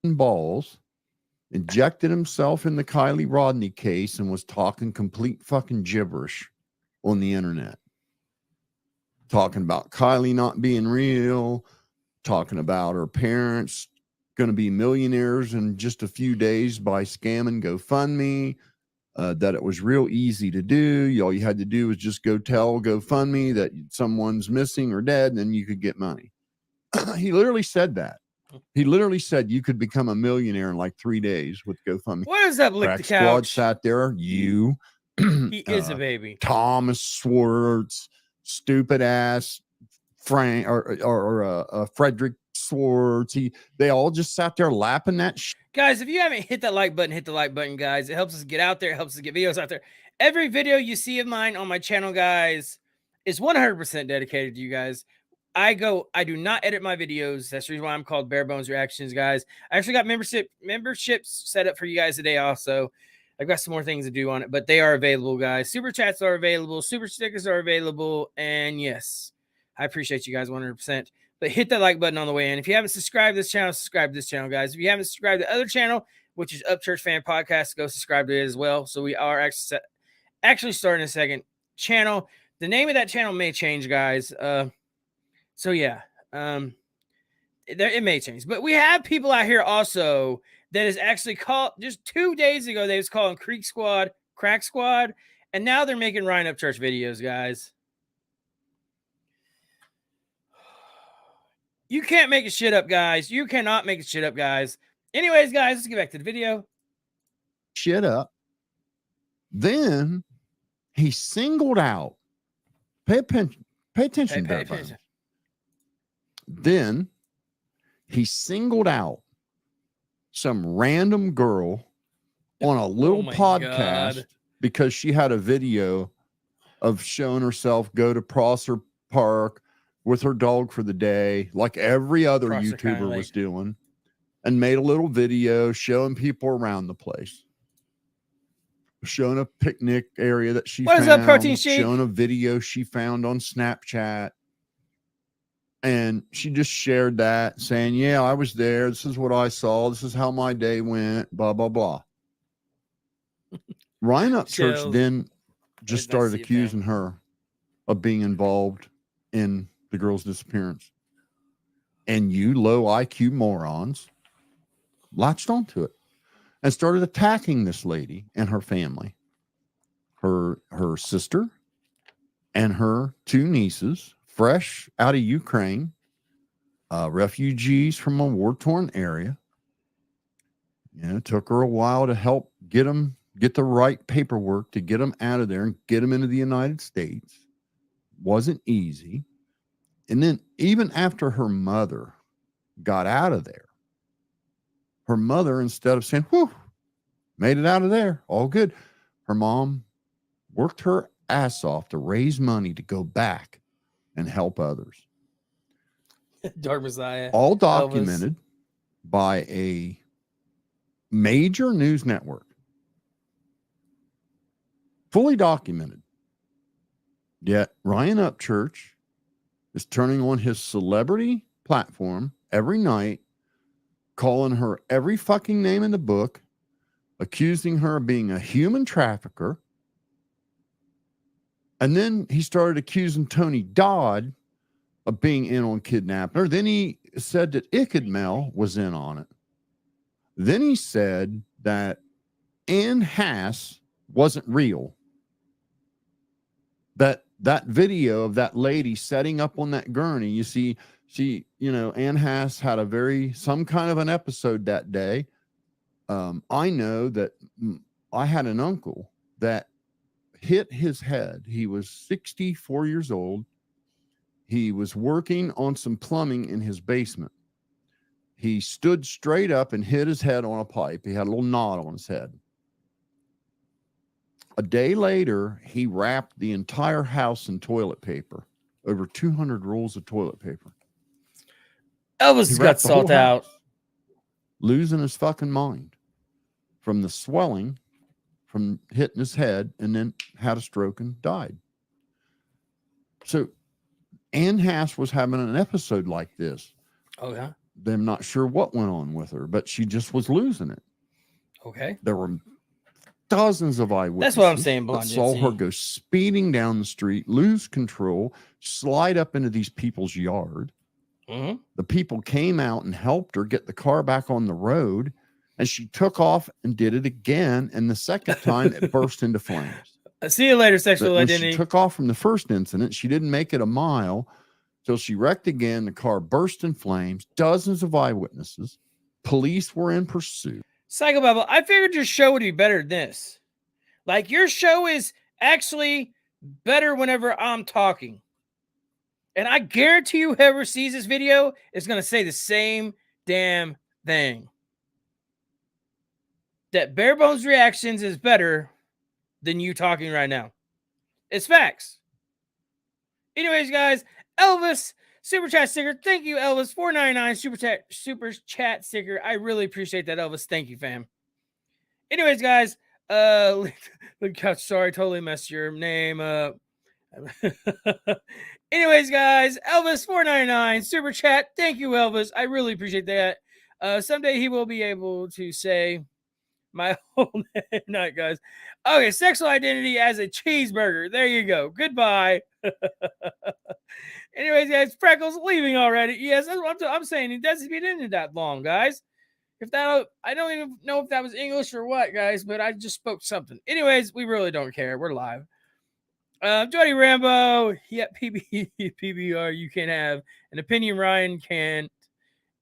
Balls, injected himself in the Kylie Rodney case and was talking complete fucking gibberish on the internet. Talking about Kylie not being real, talking about her parents going to be millionaires in just a few days by scamming GoFundMe. That it was real easy to do. All you had to do was just go tell GoFundMe that someone's missing or dead, and then you could get money. He literally said that. He literally said you could become a millionaire in like 3 days with GoFundMe. What is up, Lick Crack the Squad Couch? sat there. You, He is a baby. Thomas Swartz, stupid ass Frank or Frederick Swartz. They all just sat there lapping that shit. Guys, if you haven't hit that like button, hit the like button, guys. It helps us get out there. It helps us get videos out there. Every video you see of mine on my channel, guys, is 100% dedicated to you guys. I do not edit my videos. That's the reason why I'm called Barebones Reactions, guys. I actually got memberships set up for you guys today also. I've got some more things to do on it, but they are available, guys. Super chats are available. Super stickers are available. And yes, I appreciate you guys 100%. But hit that like button on the way in. If you haven't subscribed to this channel, subscribe to this channel, guys. If you haven't subscribed to the other channel, which is Upchurch Fan Podcast, go subscribe to it as well. So we are actually starting a second channel. The name of that channel may change, guys. So yeah, It may change, but we have people out here also that is actually called just 2 days ago. They was calling Creek Squad, Crack Squad, and now they're making Ryan Upchurch videos, guys. You can't make a shit up, guys. You cannot make a shit up, guys. Anyways, guys, let's get back to the video. Shit up. Then he singled out. Pay attention. Pay attention. Pay attention. Then he singled out some random girl on a little podcast God. because she had a video of showing herself go to Prosser Park with her dog for the day, like every other Prosser YouTuber was doing, and made a little video showing people around the place. Showing a picnic area that she What found, is up, Protein Shake? showing a video she found on Snapchat. And she just shared that, saying, yeah, I was there. This is what I saw. This is how my day went, blah, blah, blah. Ryan Upchurch then just started accusing her of being involved in the girl's disappearance. And you low IQ morons latched onto it and started attacking this lady and her family, her sister and her 2 nieces, fresh out of Ukraine, refugees from a war-torn area. You know, it took her a while to help get the right paperwork to get them out of there and get them into the United States. Wasn't easy. And then even after her mother got out of there, her mother, instead of saying, whew, made it out of there, all good, her mom worked her ass off to raise money to go back and help others. Dark Messiah. All documented by a major news network. Fully documented. Yet Ryan Upchurch is turning on his celebrity platform every night, calling her every fucking name in the book, accusing her of being a human trafficker. And then he started accusing Tony Dodd of being in on kidnapping her. Then he said that Icked Mel was in on it. Then he said that Ann Hass wasn't real. That video of that lady setting up on that gurney, you see, Ann Hass had some kind of an episode that day. I know that I had an uncle that hit his head. He was 64 years old. He was working on some plumbing in his basement. He stood straight up and hit his head on a pipe. He had a little knot on his head. A day later, he wrapped the entire house in toilet paper, over 200 rolls of toilet paper. Elvis got salt out. Losing his fucking mind from the swelling from hitting his head, and then had a stroke and died. So Ann Hass was having an episode like this. Oh, yeah? I'm not sure what went on with her, but she just was losing it. Okay. There were dozens of eyewitnesses. That's what I'm saying, that saw her go speeding down the street, lose control, slide up into these people's yard. Mm-hmm. The people came out and helped her get the car back on the road, and she took off and did it again. And the second time, it burst into flames. See you later, sexual when identity. She took off from the first incident. She didn't make it a mile till she wrecked again. The car burst in flames. Dozens of eyewitnesses. Police were in pursuit. Psycho Bubble, I figured your show would be better than this. Like, your show is actually better whenever I'm talking. And I guarantee you, whoever sees this video is going to say the same damn thing. That Barebones Reactions is better than you talking right now. It's facts. Anyways, guys, Elvis super chat sticker. Thank you, Elvis. $4.99 super chat sticker. I really appreciate that, Elvis. Thank you, fam. Anyways, guys, sorry, totally messed your name up. Anyways, guys, Elvis $4.99 super chat. Thank you, Elvis. I really appreciate that. Someday he will be able to say my whole name. Night, guys. Okay, sexual identity as a cheeseburger. There you go. Goodbye. Anyways, guys, Freckles leaving already. Yes, that's what I'm saying. He doesn't be in it that long, guys. If that, I don't even know if that was English or what, guys, but I just spoke something. Anyways, we really don't care. We're live. Jody Rambo, yeah, PBR, you can have an opinion. Ryan can.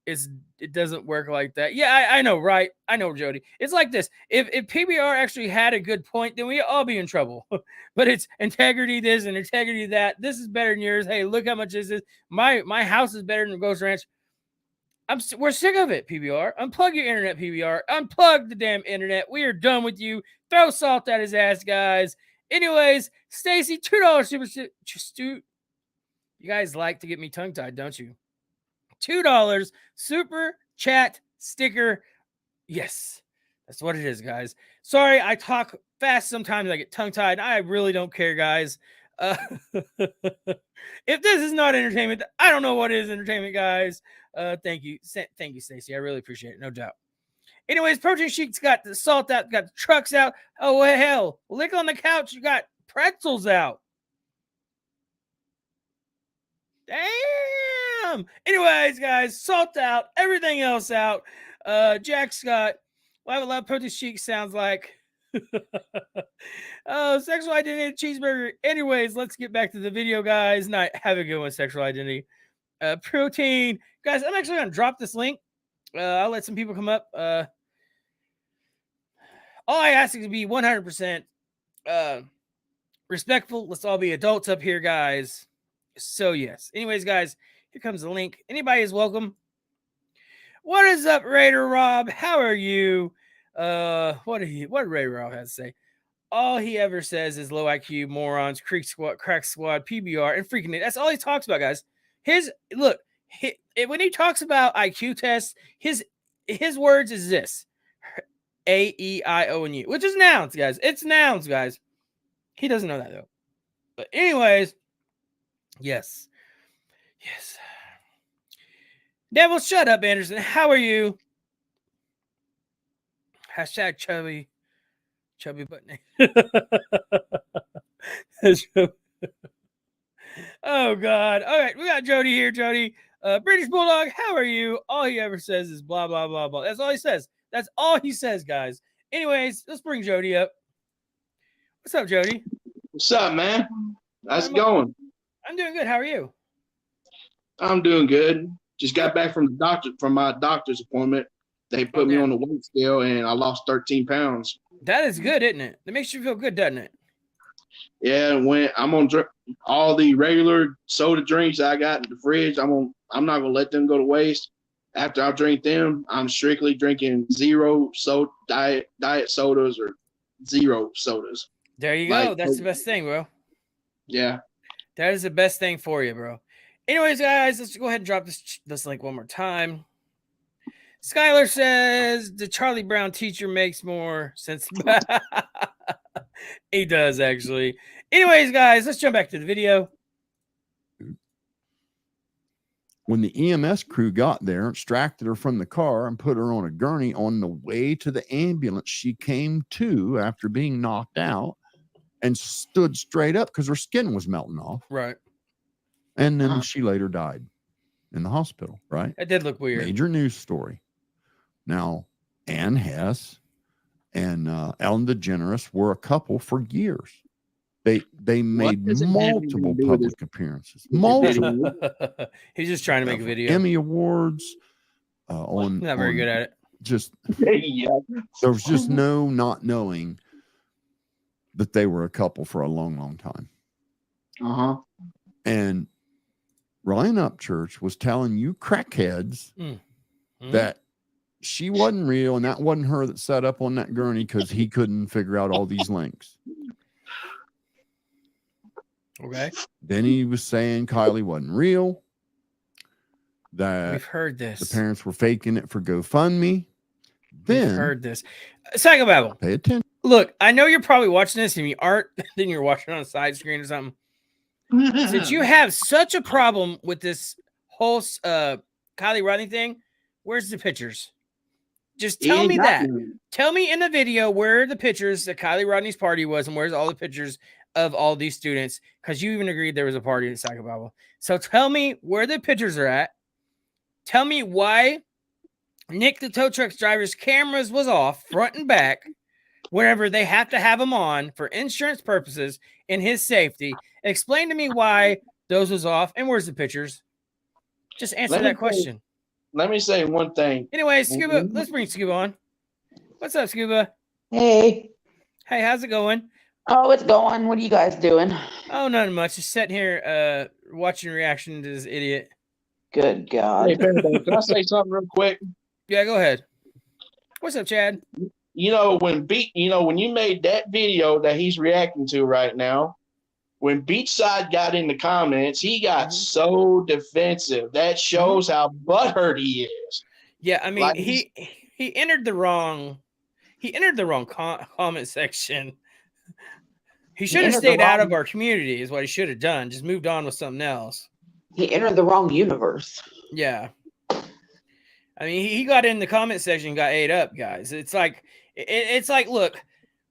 It doesn't work like that. Yeah, I know, right? I know, Jody. It's like this. If PBR actually had a good point, then we'd all be in trouble. But it's integrity this and integrity that. This is better than yours. Hey, look how much is this. My house is better than Ghost Ranch. We're sick of it, PBR. Unplug your internet, PBR. Unplug the damn internet. We are done with you. Throw salt at his ass, guys. Anyways, Stacy, $2 super. You guys like to get me tongue-tied, don't you? $2 super chat sticker. Yes, that's what it is, guys. Sorry, I talk fast sometimes. I get tongue-tied. I really don't care, guys. If this is not entertainment, I don't know what is entertainment, guys. Thank you, Stacy. I really appreciate it, no doubt. Anyways, Protein Sheik's got the salt out, got the trucks out. Oh hell, lick on the couch. You got pretzels out. Damn. Anyways, guys, salt out, everything else out. Jack Scott, Live Love Protein Chic sounds like oh, sexual identity cheeseburger. Anyways, let's get back to the video, guys. Not have a good one, sexual identity. Protein. Guys, I'm actually gonna drop this link. I'll let some people come up. All I ask is to be 100% respectful. Let's all be adults up here, guys. So yes. Anyways, guys, here comes the link. Anybody is welcome. What is up, Raider Rob? How are you? What did Raider Rob have to say? All he ever says is low IQ, morons, crack squad, PBR, and freaking it. That's all he talks about, guys. When he talks about IQ tests, his words is this: A, E, I, O, and U, which is nouns, guys. It's nouns, guys. He doesn't know that though. But anyways. Yes. Devil, shut up, Anderson. How are you? Hashtag chubby butt name. Oh God. All right, we got Jody here. Jody, British Bulldog. How are you? All he ever says is blah blah blah blah. That's all he says. That's all he says, guys. Anyways, let's bring Jody up. What's up, Jody? What's up, man? How's it going? I'm doing good. How are you? I'm doing good. Just got back from my doctor's appointment. They put me on the weight scale and I lost 13 pounds. That is good, isn't it? That makes you feel good, doesn't it? Yeah, when I'm on all the regular soda drinks I got in the fridge, I'm not gonna let them go to waste. After I drink them, I'm strictly drinking zero diet sodas or zero sodas. There you go. That's the best thing, bro. Yeah. That is the best thing for you, bro. Anyways, guys, let's go ahead and drop this link one more time. Skylar says the Charlie Brown teacher makes more sense. He does, actually. Anyways, guys, let's jump back to the video. When the EMS crew got there, extracted her from the car and put her on a gurney, on the way to the ambulance, she came to after being knocked out and stood straight up because her skin was melting off. Right. And then she later died in the hospital, right? That did look weird. Major news story. Now, Ann Hess and Ellen DeGeneres were a couple for years. They made multiple public appearances. Multiple. He's just trying to make a video. Emmy Awards. Not very good at it. Just there was just no not knowing that they were a couple for a long, long time. And Ryan Upchurch was telling you crackheads that she wasn't real and that wasn't her that sat up on that gurney because he couldn't figure out all these links. Okay. Then he was saying Kylie wasn't real. That we've heard this. The parents were faking it for GoFundMe. Then we've heard this. Psychobabble. Pay attention. Look, I know you're probably watching this and you aren't. Then you're watching it on a side screen or something. Since you have such a problem with this whole Kylie Rodney thing, where's the pictures? Just tell me that. Tell me in the video where the pictures that Kylie Rodney's party was and where's all the pictures of all these students because you even agreed there was a party at Psychobabble. So tell me where the pictures are at. Tell me why Nick the tow truck driver's cameras was off front and back wherever they have to have them on for insurance purposes and his safety. Explain to me why those was off and where's the pictures. Just answer that question. Let me say one thing. Anyway, Scuba, let's bring Scuba on. What's up, Scuba? Hey. Hey, how's it going? Oh, it's going. What are you guys doing? Oh, nothing much. Just sitting here watching reaction to this idiot. Good God. Hey, Barebones, can I say something real quick? Yeah, go ahead. What's up, Chad? When you made that video that he's reacting to right now, when Beachside got in the comments, he got so defensive. That shows how butthurt he is. Yeah, I mean, Like, he entered the wrong comment section. He should have stayed out of our community is what he should have done. Just moved on with something else. He entered the wrong universe. Yeah. I mean, he got in the comment section and got ate up, guys. It's like, look,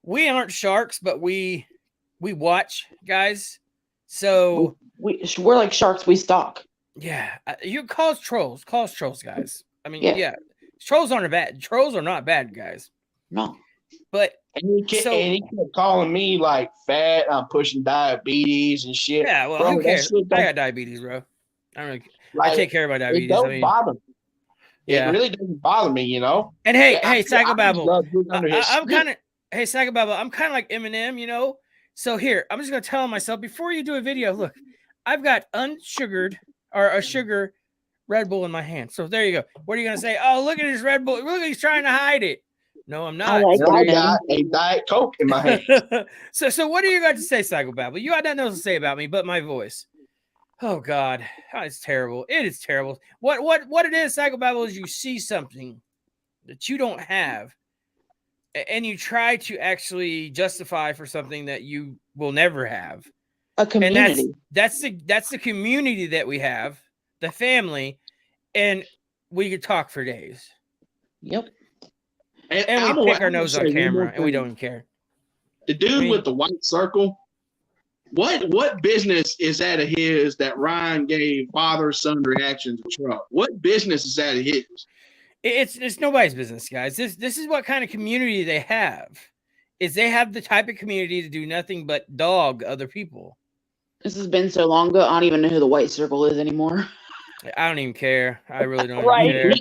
we aren't sharks, but we watch, guys. So we're like sharks. We stalk. Yeah, you call us trolls. Call us trolls, guys. I mean, yeah. Trolls aren't bad. Trolls are not bad, guys. No. But he kept calling me like fat. I'm pushing diabetes and shit. Yeah, well, bro, who cares? I got diabetes, bro. I take care of my diabetes. It don't bother me. Yeah. It really doesn't bother me, you know. And hey, Psychobabble, I'm kind of Psychobabble, I'm kind of like Eminem, you know. So here, I'm just gonna tell myself before you do a video. Look, I've got unsugared or a sugar Red Bull in my hand. So there you go. What are you gonna say? Oh, look at his Red Bull. Look, he's trying to hide it. No, I'm not. I got a Diet Coke in my hand. So what do you got to say, Psychobabble? You got nothing else to say about me but my voice. Oh God, it's terrible. It is terrible. What it is, Psychobabble, is you see something that you don't have, and you try to actually justify for something that you will never have. A community. And that's the community that we have, the family, and we could talk for days. Yep. And we pick our nose on camera, and we don't even care. The dude with the white circle. What business is that of his that Ryan gave father-son reaction to Trump? What business is that of his? It's nobody's business, guys. This is what kind of community they have. Is they have the type of community to do nothing but dog other people. This has been so long ago, I don't even know who the white circle is anymore. I don't even care. I really don't even care.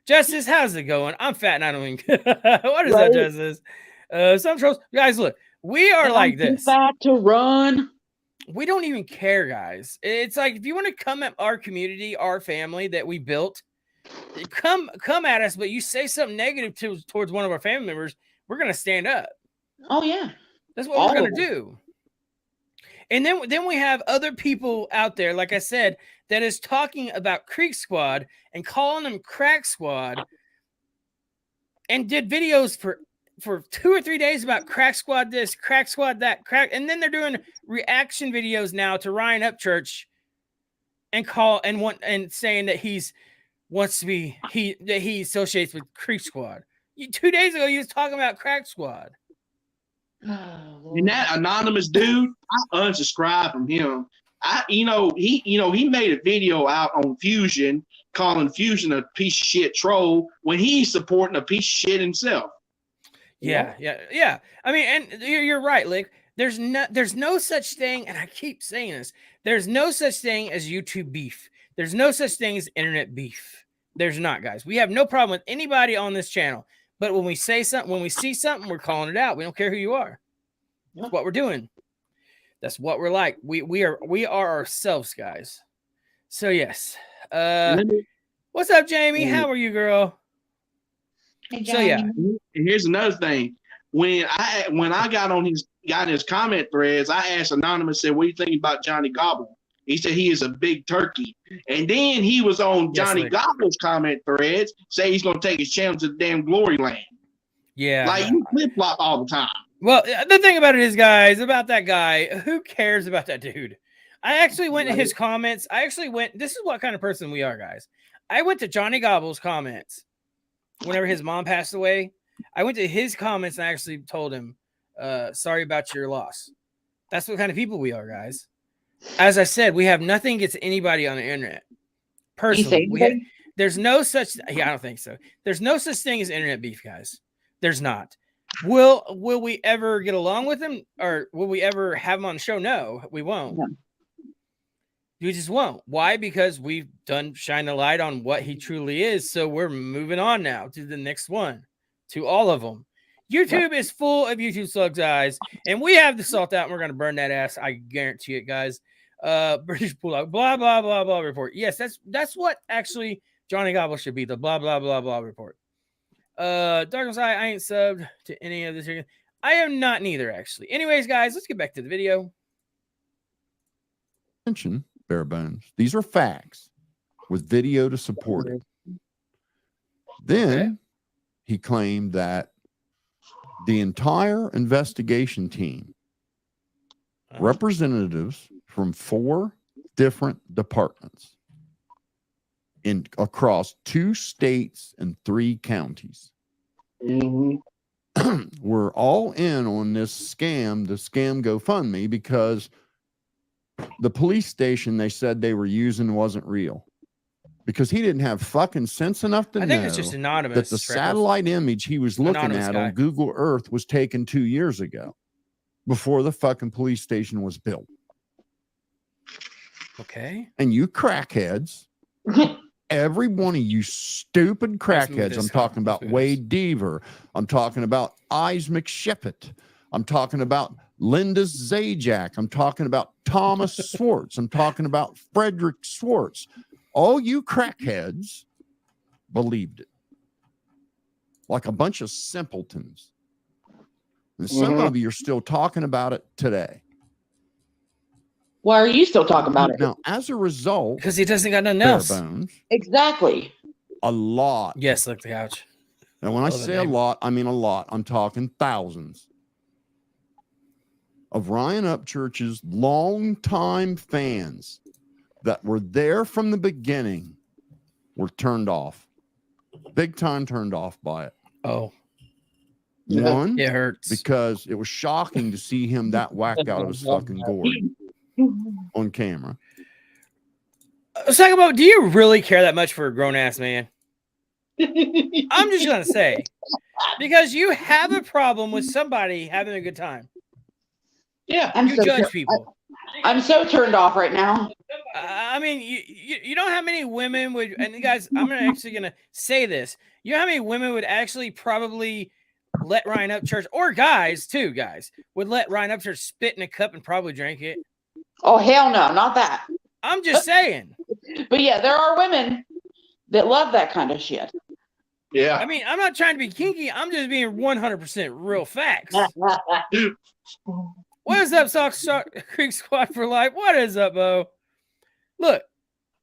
Justice, how's it going? I'm fat and I don't even care. What is that, Justice? Some trolls. Guys, look, we are like this. Too fat to run. We don't even care, guys. It's like if you want to come at our community, our family that we built, come at us, but you say something negative towards one of our family members, we're gonna stand up. Oh yeah. That's what we're gonna do. And then we have other people out there, like I said, that is talking about Creek Squad and calling them Crack Squad, and did videos for 2 or 3 days about Crack Squad this, Crack Squad that, and then they're doing reaction videos now to Ryan Upchurch and saying that he associates with Creek Squad. 2 days ago, he was talking about Crack Squad. And that anonymous dude, I unsubscribed from him. He made a video out on Fusion calling Fusion a piece of shit troll when he's supporting a piece of shit himself. Yeah. I mean, and you're right, Lick. There's no such thing, and I keep saying this. There's no such thing as YouTube beef. There's no such thing as internet beef. There's not, guys. We have no problem with anybody on this channel. But when we say something, when we see something, we're calling it out. We don't care who you are. That's what we're doing. That's what we're like. We are ourselves, guys. So yes. What's up, Jamie? How are you, girl? Hey, so yeah. And here's another thing. When I got in his comment threads, I asked Anonymous, said, "What do you think about Johnny Gobble?" He said he is a big turkey. And then he was on Johnny Gobble's comment threads, say he's gonna take his channel to the damn glory land. Yeah. Like you flip-flop all the time. Well, the thing about it is, guys, about that guy, who cares about that dude? I actually went to his comments. This is what kind of person we are, guys. I went to Johnny Gobble's comments whenever his mom passed away. I went to his comments and I actually told him, sorry about your loss. That's what kind of people we are, guys. As I said, we have nothing against anybody on the internet. Personally, there's no such. Yeah, I don't think so. There's no such thing as internet beef, guys. There's not. Will we ever get along with him, or will we ever have him on the show? No, we won't. No. We just won't. Why? Because we've done shine a light on what he truly is. So we're moving on now to the next one, to all of them. YouTube is full of YouTube slugs, guys, and we have the salt out, and we're gonna burn that ass. I guarantee it, guys. British Bulldog, blah blah blah blah report. Yes, that's what actually Johnny Gobble should be, the blah blah blah blah report. Darkness I ain't subbed to any of this. I am not neither, actually. Anyways, guys, let's get back to the video. Mention Barebones. These are facts with video to support it. Then he claimed that the entire investigation team, representatives from 4 different departments across 2 states and 3 counties, were all in on this scam, the scam GoFundMe, because the police station they said they were using wasn't real, because he didn't have fucking sense enough to know it's just anonymous, that the satellite image he was looking at on Google Earth was taken 2 years ago, before the fucking police station was built. Okay. And you crackheads, every one of you stupid crackheads, I'm talking about Wade Deaver, I'm talking about Eyes McShippet, I'm talking about Linda Zajac, I'm talking about Thomas Swartz, I'm talking about Frederick Swartz. All you crackheads believed it like a bunch of simpletons. And some of you are still talking about it today. Why are you still talking about it? Now, as a result, because he doesn't got nothing else. Barebones, exactly. A lot. Yes, look, the couch. And when I say a lot, I mean a lot. I'm talking thousands of Ryan Upchurch's longtime fans that were there from the beginning were turned off. Big time turned off by it. Oh. One, it hurts. Because it was shocking to see him that whacked out of his fucking gourd on camera. Let's talk about, do you really care that much for a grown-ass man? I'm just going to say, because you have a problem with somebody having a good time. Yeah. You judge people. I'm so turned off right now. I mean, you know how many women would, and guys, I'm actually going to say this. You know how many women would actually probably let Ryan Upchurch, or guys too, would let Ryan Upchurch spit in a cup and probably drink it? Oh, hell no, not that. I'm just saying. But yeah, there are women that love that kind of shit. Yeah. I mean, I'm not trying to be kinky. I'm just being 100% real facts. What is up, Creek Squad for life? What is up, Bo? Look,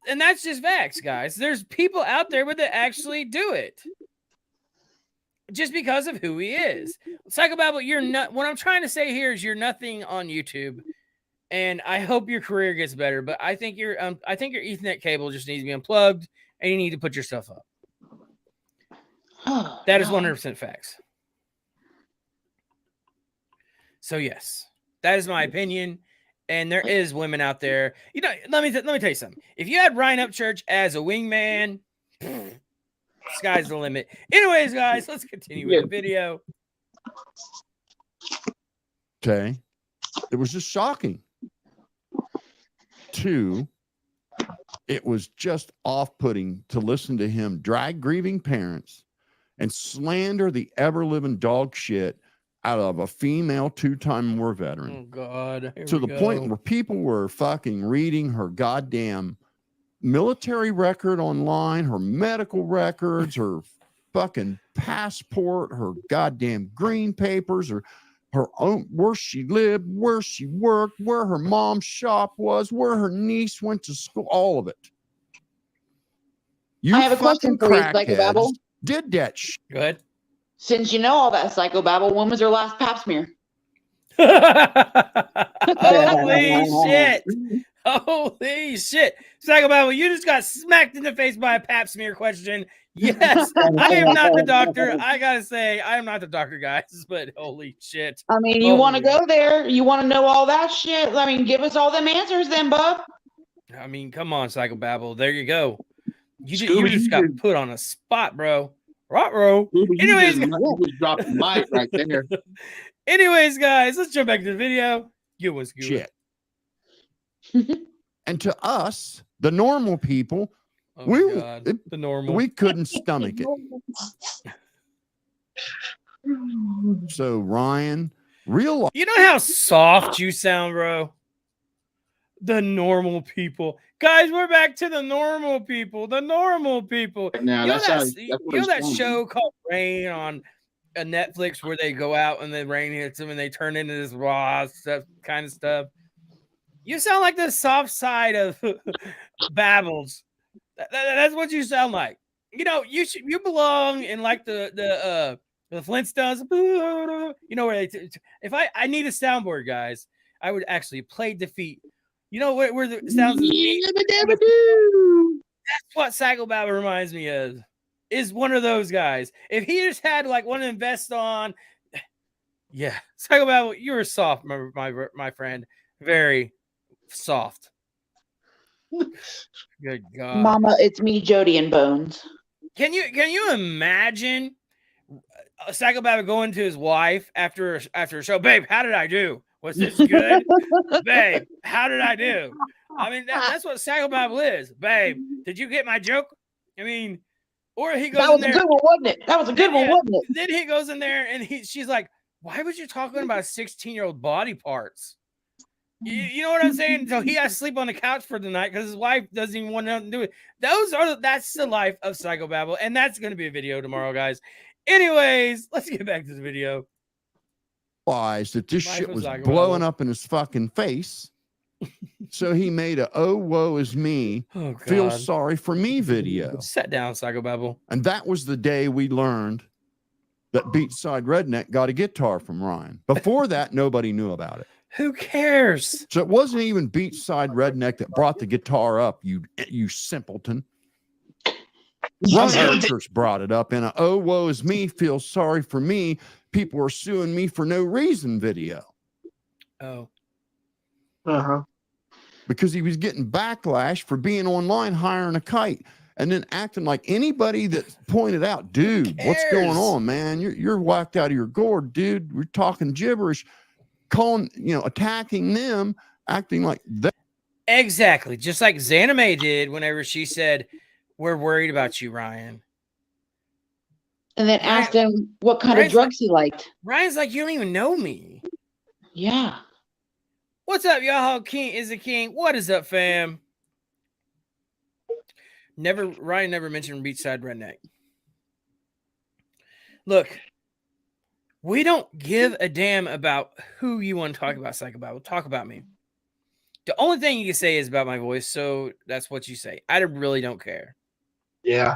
and that's just facts, guys. There's people out there that actually do it just because of who he is. Psychobabble, you're not. What I'm trying to say here is you're nothing on YouTube, and I hope your career gets better. But I think your Ethernet cable just needs to be unplugged, and you need to put yourself up. Oh, that is 100% facts. So yes, that is my opinion. And there is women out there. You know, let me tell you something. If you had Ryan Upchurch as a wingman, sky's the limit. Anyways, guys, let's continue with the video. Okay. It was just shocking. 2, it was just off-putting to listen to him drag grieving parents and slander the ever-living dog shit out of a female 2-time war veteran. Oh, God. To the point where people were fucking reading her goddamn military record online, her medical records, her fucking passport, her goddamn green papers, or her own, where she lived, where she worked, where her mom's shop was, where her niece went to school, all of it. You I have a question for you, Psychobabble. Did that shit. Go ahead. Since you know all that, Psychobabble, when was your last pap smear? Holy shit. Holy shit. Psycho Babble, you just got smacked in the face by a pap smear question. Yes, I am not the doctor. I gotta say, I am not the doctor, guys, but holy shit. I mean, you want to go there? You want to know all that shit? I mean, give us all them answers then, bub. I mean, come on, Psycho Babble. There you go. You just got put on a spot, bro. Right, bro. Anyways, just dropped the mic right there. Anyways, guys, let's jump back to the video. You was good. Shit. And to us, the normal people, the normal, we couldn't stomach it. So Ryan, real. You know how soft you sound, bro. The normal people, guys. We're back to the normal people. The normal people. Now, you know that show called Rain on Netflix where they go out and the rain hits them and they turn into this raw stuff, kind of stuff. You sound like the soft side of Babbles. That's what you sound like. You know, you belong in like the Flintstones. You know where if I need a soundboard, guys, I would actually play Defeat. You know where the sounds of that's what Psycho Babble reminds me of. Is one of those guys. If he just had like one to invest on, yeah, Psycho Babble, you were soft, my friend, very soft. Good God, Mama, it's me, Jody and Bones. Can you imagine Psycho Babble going to his wife after a show? Babe, how did I do? Was this good? Babe, how did I do? I mean, that's what Psycho Babble is. Babe, did you get my joke? I mean, or he goes in there. That was a good one, wasn't it? That was a good one, wasn't it? Then he goes in there and she's like, why was you talking about 16-year-old body parts? You know what I'm saying? So he has to sleep on the couch for the night because his wife doesn't even want nothing to do it. That's the life of Psycho Babble, and that's going to be a video tomorrow, guys. Anyways, let's get back to the video. That this shit was blowing up in his fucking face. So he made a "Oh woe is me, feel sorry for me" video. Sit down, Psycho Babble. And that was the day we learned that Beachside Redneck got a guitar from Ryan. Before that, nobody knew about it. Who cares? So it wasn't even Beachside Redneck that brought the guitar up. You simpleton. Ryan Church brought it up in a "Oh woe is me, feel sorry for me. People are suing me for no reason" video. Oh. Because he was getting backlash for being online hiring a kite and then acting like anybody that pointed out, dude, what's going on, man? You're whacked out of your gourd, dude. We're talking gibberish, calling, attacking them, acting like that. Exactly. Just like Zanime did whenever she said, "We're worried about you, Ryan." And then asked him what kind of drugs he liked. Ryan's like, you don't even know me. Yeah. What's up, y'all? King is the king. What is up, fam? Ryan never mentioned Beachside Redneck. Look, we don't give a damn about who you want to talk about, Psycho Babble. Talk about me. The only thing you can say is about my voice, so that's what you say. I really don't care. Yeah.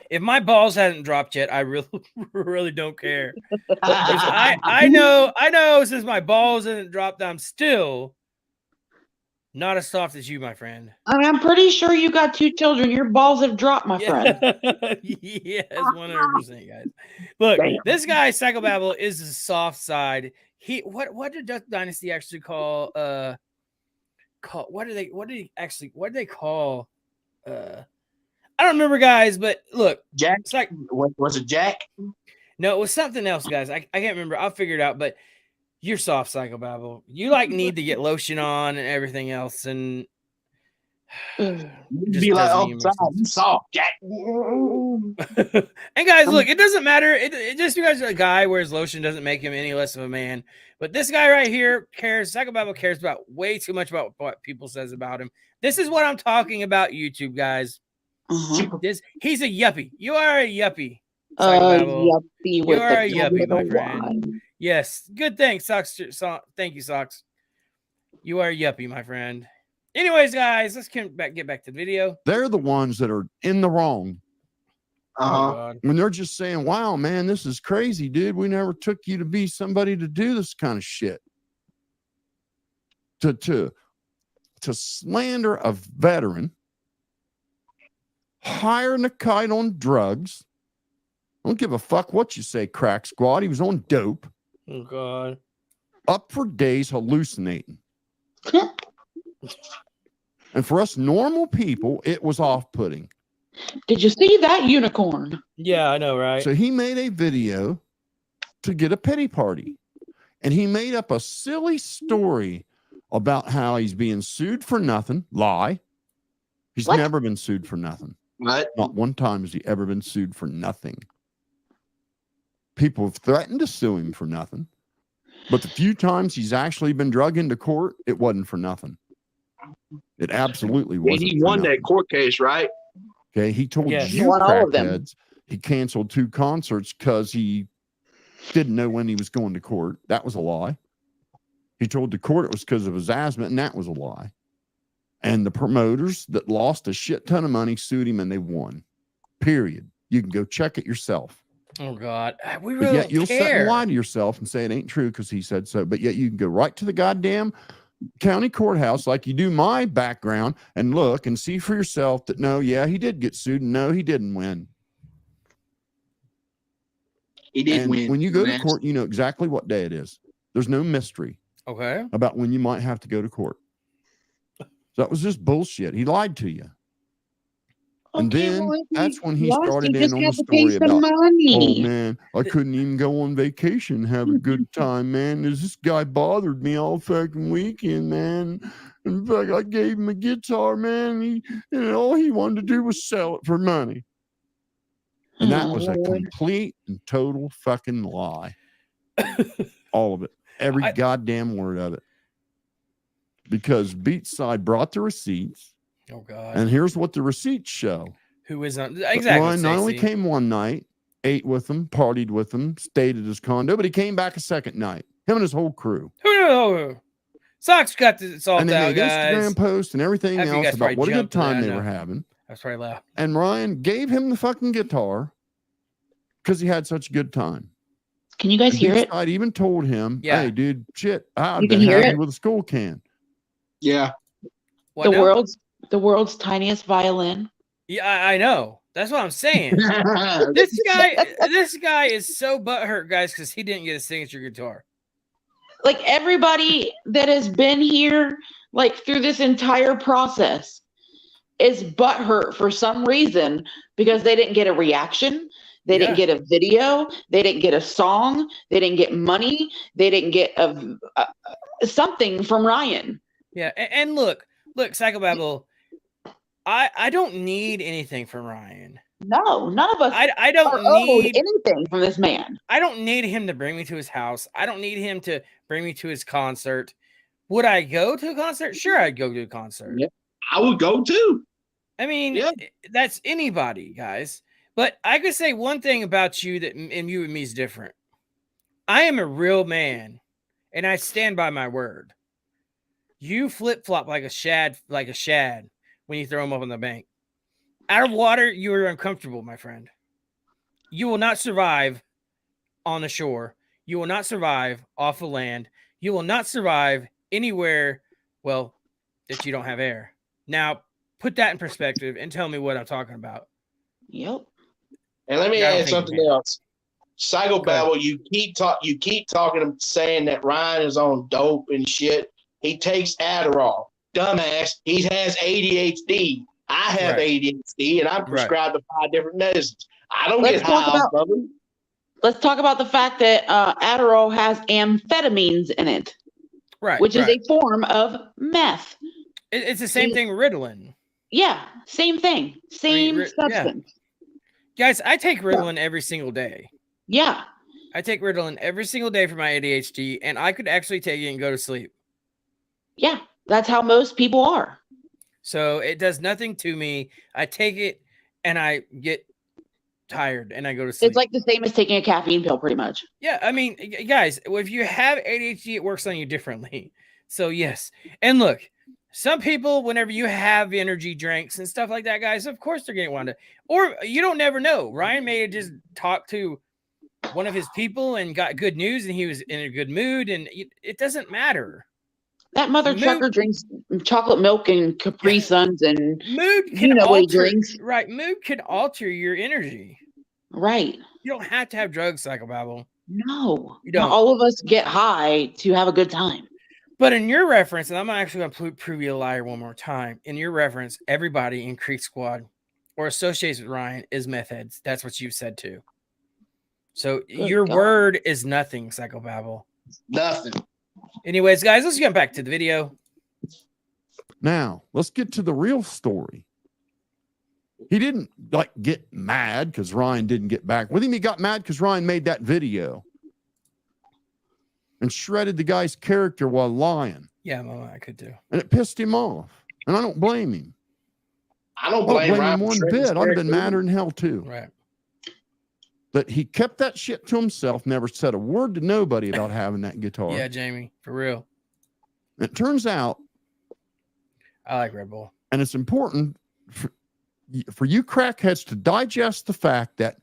If my balls hadn't dropped yet, I really don't care. I know since my balls haven't dropped, I'm still not as soft as you, my friend. I mean, I'm pretty sure you got 2 children. Your balls have dropped, my friend. Yes, 100%, guys. Look, this guy, Psycho Babble, is the soft side. What did Duck Dynasty actually call? What did they call? I don't remember, guys, but look, Jack. It's like, was it Jack? No, it was something else, guys. I can't remember. I'll figure it out. But you're soft, Psycho Babble. You need to get lotion on and everything else, and be like, "Oh, you soft, Jack." And guys, look, it doesn't matter. It just because a guy wears lotion doesn't make him any less of a man. But this guy right here cares. Psycho Babble cares about way too much about what people says about him. This is what I'm talking about, YouTube guys. He's a yuppie. You are a yuppie. Yuppie. You are a yuppie, my friend. Yes. Good thing, Socks. Thank you, Socks. You are a yuppie, my friend. Anyways, guys, let's get back to the video. They're the ones that are in the wrong. Oh, when they're just saying, "Wow, man, this is crazy, dude. We never took you to be somebody to do this kind of shit." To to slander a veteran, hiring a kite on drugs. I don't give a fuck what you say, crack squad. He was on dope. Oh God. Up for days hallucinating. And for us normal people, it was off-putting. Did you see that unicorn? Yeah, I know, right? So he made a video to get a pity party. And he made up a silly story about how he's being sued for nothing. Lie. He's What? never been sued for nothing. What? Not one time has he ever been sued for nothing. People have threatened to sue him for nothing. But the few times he's actually been drug into court, it wasn't for nothing. It absolutely Yeah, wasn't. he for won nothing. that court case, right? Okay, he told Yes. He you won all of them. crackheads he canceled 2 concerts because he didn't know when he was going to court. That was a lie. He told the court it was because of his asthma, and that was a lie. And the promoters that lost a shit ton of money sued him, and they won. Period. You can go check it yourself. Oh God, we But really yet don't you'll sit and care. lie to yourself and say it ain't true because he said so. But yet you can go right to the goddamn county courthouse like you do my background and look and see for yourself that no, yeah, he did get sued. And no, he didn't win. He did And win. when you go to man. court, you know exactly what day it is. There's no mystery Okay. about when you might have to go to court. So that was just bullshit. He lied to you. And Okay, then well, if that's when he lost, started you in just on the had to pay story some about, oh money. man, I couldn't even go on vacation and have a good time, man. This guy bothered me all fucking weekend, man. In fact, I gave him a guitar, man. And all he wanted to do was sell it for money. And that Oh, was a Lord. complete and total fucking lie. All of it. Every goddamn word of it. Because Beachside brought the receipts. Oh God. And here's what the receipts show. Who is on But exactly? Ryan not only Stacey. came one night, ate with them, partied with them, stayed at his condo, but he came back a second night. Him and his whole crew. Who? Sox got the salt And they out, made guys. Instagram posts and everything Half of you else guys about probably what a good jumped to that, time I they know. were having. That's probably loud. And Ryan gave him the fucking guitar because he had such a good time. Can you guys And hear it? Beachside even told him, Yeah. hey, dude, shit, I'd You been can hear happy it? with a school can. Yeah. What now? The world's tiniest violin. Yeah, I know. That's what I'm saying. This guy is so butthurt, guys, because he didn't get a signature guitar. Like everybody that has been here, like through this entire process, is butthurt for some reason because they didn't get a reaction. They didn't get a video. They didn't get a song. They didn't get money. They didn't get something from Ryan. Yeah, and look, Psychobabble, I don't need anything from Ryan. No, none of us I don't are owed need anything from this man. I don't need him to bring me to his house. I don't need him to bring me to his concert. Would I go to a concert? Sure, I'd go to a concert. Yeah, I would go too. I mean, Yeah. that's anybody, guys. But I could say one thing about you that and you and me is different. I am a real man, and I stand by my word. You flip flop like a shad when you throw them up on the bank. Out of water, you are uncomfortable, my friend. You will not survive on the shore. You will not survive off the land. You will not survive anywhere, well, that you don't have air. Now, put that in perspective and tell me what I'm talking about. Yep. And let me I don't add think something you can. else. Psychobabble, you keep talking, saying that Ryan is on dope and shit. He takes Adderall. Dumbass. He has ADHD. I have ADHD, and I'm prescribed to 5 different medicines. I don't get high off of them. Let's talk about the fact that Adderall has amphetamines in it, which is a form of meth. It's the same thing with Ritalin. Yeah, same thing. Same substance. Yeah. Guys, I take Ritalin every single day. Yeah. I take Ritalin every single day for my ADHD, and I could actually take it and go to sleep. Yeah, that's how most people are. So it does nothing to me. I take it, and I get tired, and I go to sleep. It's like the same as taking a caffeine pill, pretty much. Yeah, I mean, guys, if you have ADHD, it works on you differently. So, yes. And look, some people, whenever you have energy drinks and stuff like that, guys, of course they're getting wanted. Or you don't never know. Ryan may have just talked to one of his people and got good news, and he was in a good mood, and it doesn't matter. That mother trucker drinks chocolate milk and Capri Suns, and mood can you know what he alter. drinks. Right, mood can alter your energy. Right. You don't have to have drugs, Psychobabble. No, you don't. Not all of us get high to have a good time. But in your reference, and I'm actually going to prove you a liar one more time. In your reference, everybody in Creek Squad or associates with Ryan is meth heads. That's what you said too. So your word is nothing, Psychobabble. Nothing. Anyways, guys, let's get back to the video. Now, let's get to the real story. He didn't like get mad because Ryan didn't get back with him. He got mad because Ryan made that video and shredded the guy's character while lying. Yeah, Mama, I could do. And it pissed him off. And I don't blame him. I don't blame him one bit. I'd have been madder than hell too. Right. But he kept that shit to himself, never said a word to nobody about having that guitar. Yeah, Jamie, for real. It turns out I like Red Bull. And it's important for you crackheads to digest the fact that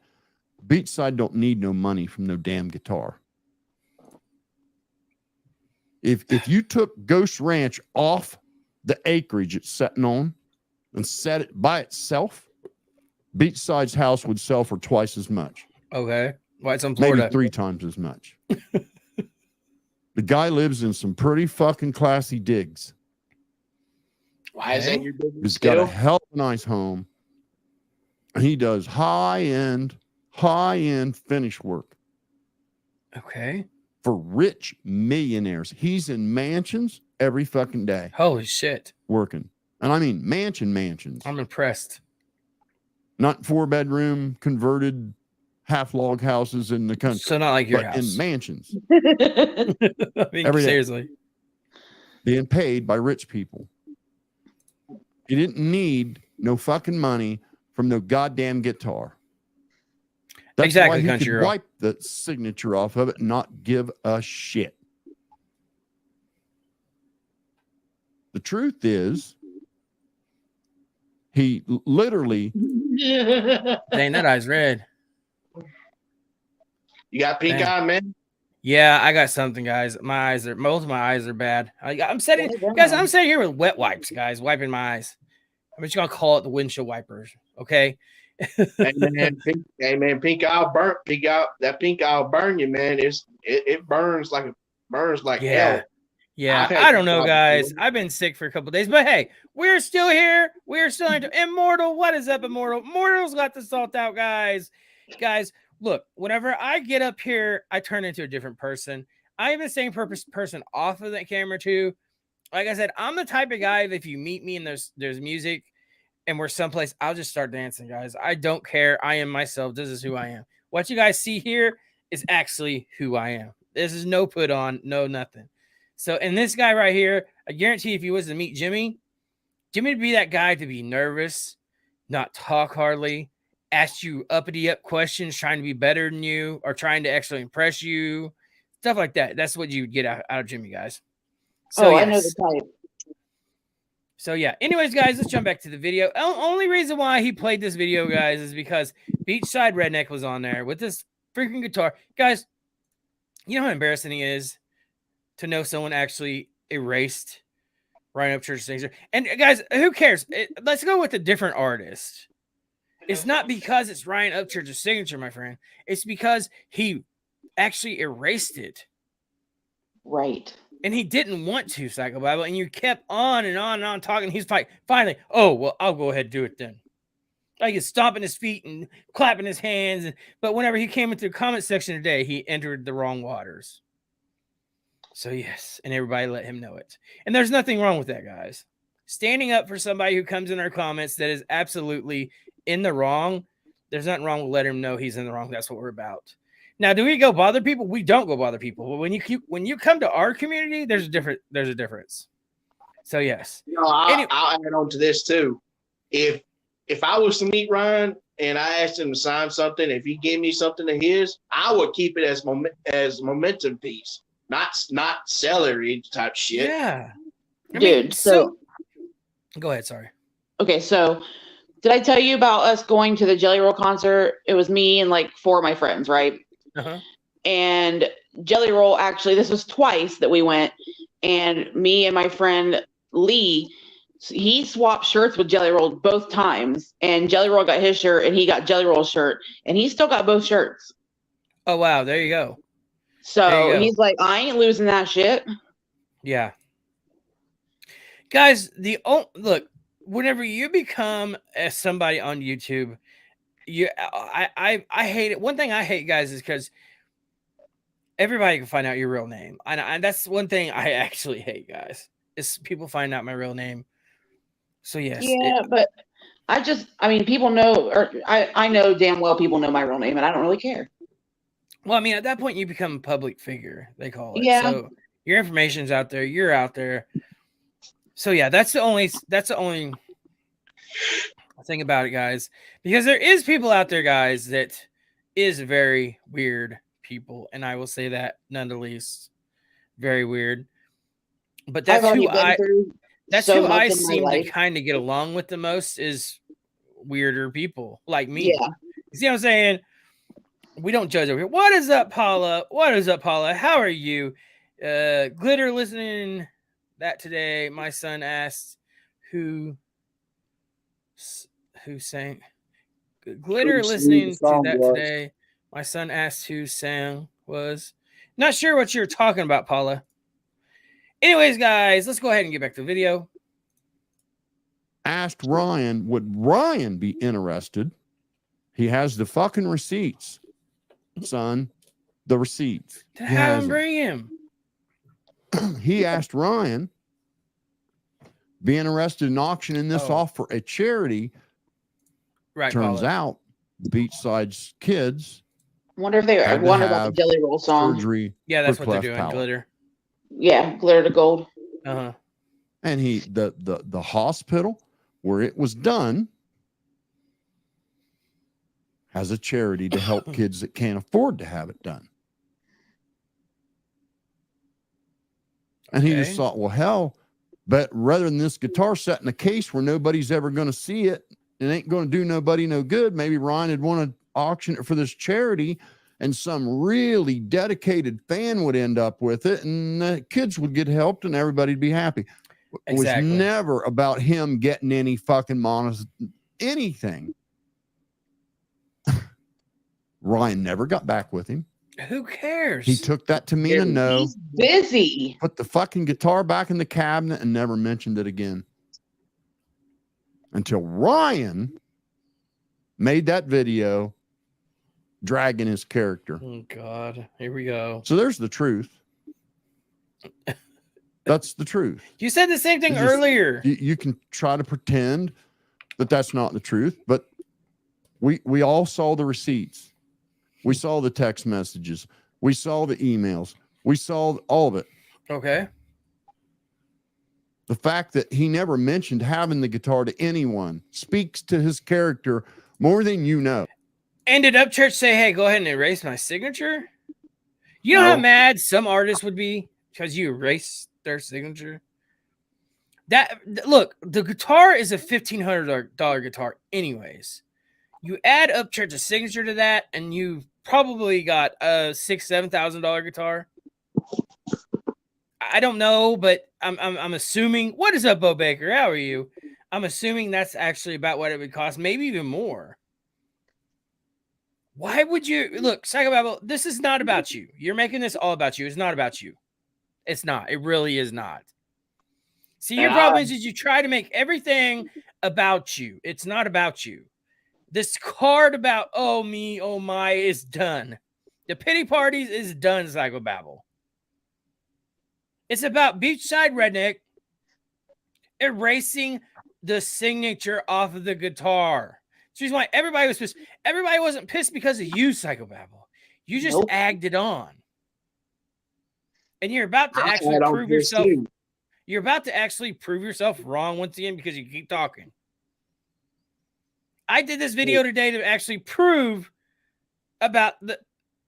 Beachside don't need no money from no damn guitar. If you took Ghost Ranch off the acreage it's sitting on and set it by itself, Beachside's house would sell for twice as much. Okay. Why it's on Florida? Maybe 3 times as much. The guy lives in some pretty fucking classy digs. Why is that your business? He's got a hell of a nice home. And he does high-end finish work. Okay. For rich millionaires. He's in mansions every fucking day. Holy shit. Working. And I mean mansions. I'm impressed. Not 4-bedroom converted half log houses in the country. So not like your but house. In mansions. I mean, every day. seriously. Being paid by rich people. He didn't need no fucking money from no goddamn guitar. That's exactly, why he could wipe the signature off of it and not give a shit. The truth is, he literally... Dang, that eye's red. You got pink eye, man? Yeah, I got something, guys. Most of my eyes are bad. I'm sitting here with wet wipes, guys, wiping my eyes. I'm just gonna call it the windshield wipers, okay? Hey man, pink eye burn. That pink eye will burn you, man. It burns like hell. Yeah, I don't know, guys. I've been sick for a couple of days, but hey, we're still here. We're still Immortal. What is up, Immortal? Immortal's got the salt out, guys. Guys, look, whenever I get up here, I turn into a different person. I am the same person off of that camera too. Like I said, I'm the type of guy that if you meet me and there's music and we're someplace, I'll just start dancing, guys. I don't care. I am myself. This is who I am. What you guys see here is actually who I am. This is no put on, no nothing. So, and this guy right here, I guarantee if you was to meet Jimmy would be that guy to be nervous, not talk hardly, ask you uppity up questions, trying to be better than you or trying to actually impress you, stuff like that. That's what you get out of Jimmy, guys. So, I know the type. So, yeah. Anyways, guys, let's jump back to the video. Only reason why he played this video, guys, is because Beachside Redneck was on there with this freaking guitar. Guys, you know how embarrassing it is to know someone actually erased Ryan Upchurch's signature? And, guys, who cares? Let's go with a different artist. It's not because it's Ryan Upchurch's signature, my friend. It's because he actually erased it. Right. And he didn't want to, Psychobabble, and you kept on and on and on talking. He's like, finally, oh, well, I'll go ahead and do it then. Like he's stomping his feet and clapping his hands. But whenever he came into the comment section today, he entered the wrong waters. So, yes, and everybody let him know it. And there's nothing wrong with that, guys. Standing up for somebody who comes in our comments that is absolutely in the wrong, there's nothing wrong with letting him know he's in the wrong. That's what we're about. Now, do we go bother people? We don't go bother people. But when you come to our community, there's a difference. So yes. I'll add on to this too. If I was to meet Ryan and I asked him to sign something, if he gave me something of his, I would keep it as momentum piece, not celery type shit. Yeah. Dude, so go ahead. Sorry. Okay, so did I tell you about us going to the Jelly Roll concert? It was me and like 4 of my friends, right? Uh-huh. And Jelly Roll, actually, this was twice that we went. and me and my friend Lee, he swapped shirts with Jelly Roll both times, and Jelly Roll got his shirt, and he got Jelly Roll's shirt, and he still got both shirts. Oh wow, there you go. So he's like, I ain't losing that shit. Yeah, guys. Look, whenever you become somebody on YouTube, I hate it. One thing I hate, guys, is because everybody can find out your real name, and that's one thing I actually hate, guys. Is people find out my real name. So yes, but I mean, people know, or I know damn well people know my real name, and I don't really care. Well, I mean, at that point, you become a public figure, they call it. Yeah. So your information's out there. You're out there. So yeah, that's the only thing about it, guys. Because there is people out there, guys, that is very weird people, and I will say that none the least, very weird. But that's who I seem to kind of get along with the most is weirder people like me. Yeah. You see what I'm saying? We don't judge over here. What is up, Paula? What is up, Paula? How are you? Glitter listening that today. My son asked who sang. Glitter listening to that today. My son asked who sang was. Not sure what you're talking about, Paula. Anyways, guys, let's go ahead and get back to the video. Asked Ryan, would Ryan be interested? He has the fucking receipts. Son, the receipts. To have him bring him. He asked Ryan, be interested in auctioning this off for a charity. Right. Turns out, Beachside's kids. Wonder if they wonder about the Jelly Roll song. Surgery. Yeah, that's what they're doing. Palate. Glitter. Yeah, glitter to gold. Uh-huh. And the hospital where it was done has a charity to help kids that can't afford to have it done. And he just thought, well, hell, but rather than this guitar set in a case where nobody's ever going to see it, it ain't going to do nobody no good. Maybe Ryan would want to auction it for this charity, and some really dedicated fan would end up with it, and the kids would get helped, and everybody'd be happy. It was never about him getting any fucking anything. Ryan never got back with him. Who cares? He took that to mean a no. He's busy. Put the fucking guitar back in the cabinet and never mentioned it again. Until Ryan made that video dragging his character. Oh, God. Here we go. So there's the truth. That's the truth. You said the same thing earlier. You can try to pretend that that's not the truth, but we all saw the receipts. We saw the text messages. We saw the emails. We saw all of it. Okay. The fact that he never mentioned having the guitar to anyone speaks to his character more than you know. And did Upchurch say, hey, go ahead and erase my signature? You know how mad some artists would be because you erased their signature? Look, the guitar is a $1,500 guitar anyways. You add Upchurch's signature to that, and you probably got a $6,000-$7,000 guitar. I don't know, but I'm assuming. What is up, Bo Baker? How are you? I'm assuming that's actually about what it would cost, maybe even more. Why would you look, Psychobabble? This is not about you. You're making this all about you. It's not about you. It's not. It really is not. See, your problem is you try to make everything about you. It's not about you. This card about oh me, oh my is done. The pity parties is done, Psychobabble. It's about Beachside Redneck erasing the signature off of the guitar. That's the reason why everybody was pissed. Everybody wasn't pissed because of you, Psychobabble. You just agged it on. And you're about to actually prove yourself. You're about to actually prove yourself wrong once again because you keep talking. I did this video today to actually prove about the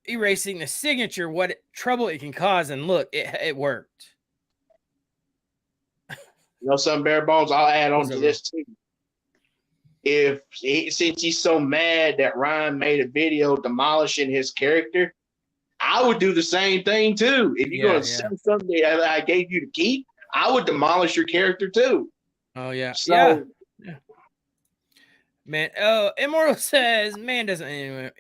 erasing the signature, what trouble it can cause. And look, it worked. You know, some Barebones, I'll add on to this too. Since he's so mad that Ryan made a video demolishing his character, I would do the same thing too. If you're going to sell something that I gave you to keep, I would demolish your character too. Oh yeah. So, yeah. Man, Immortal says, man, doesn't anyone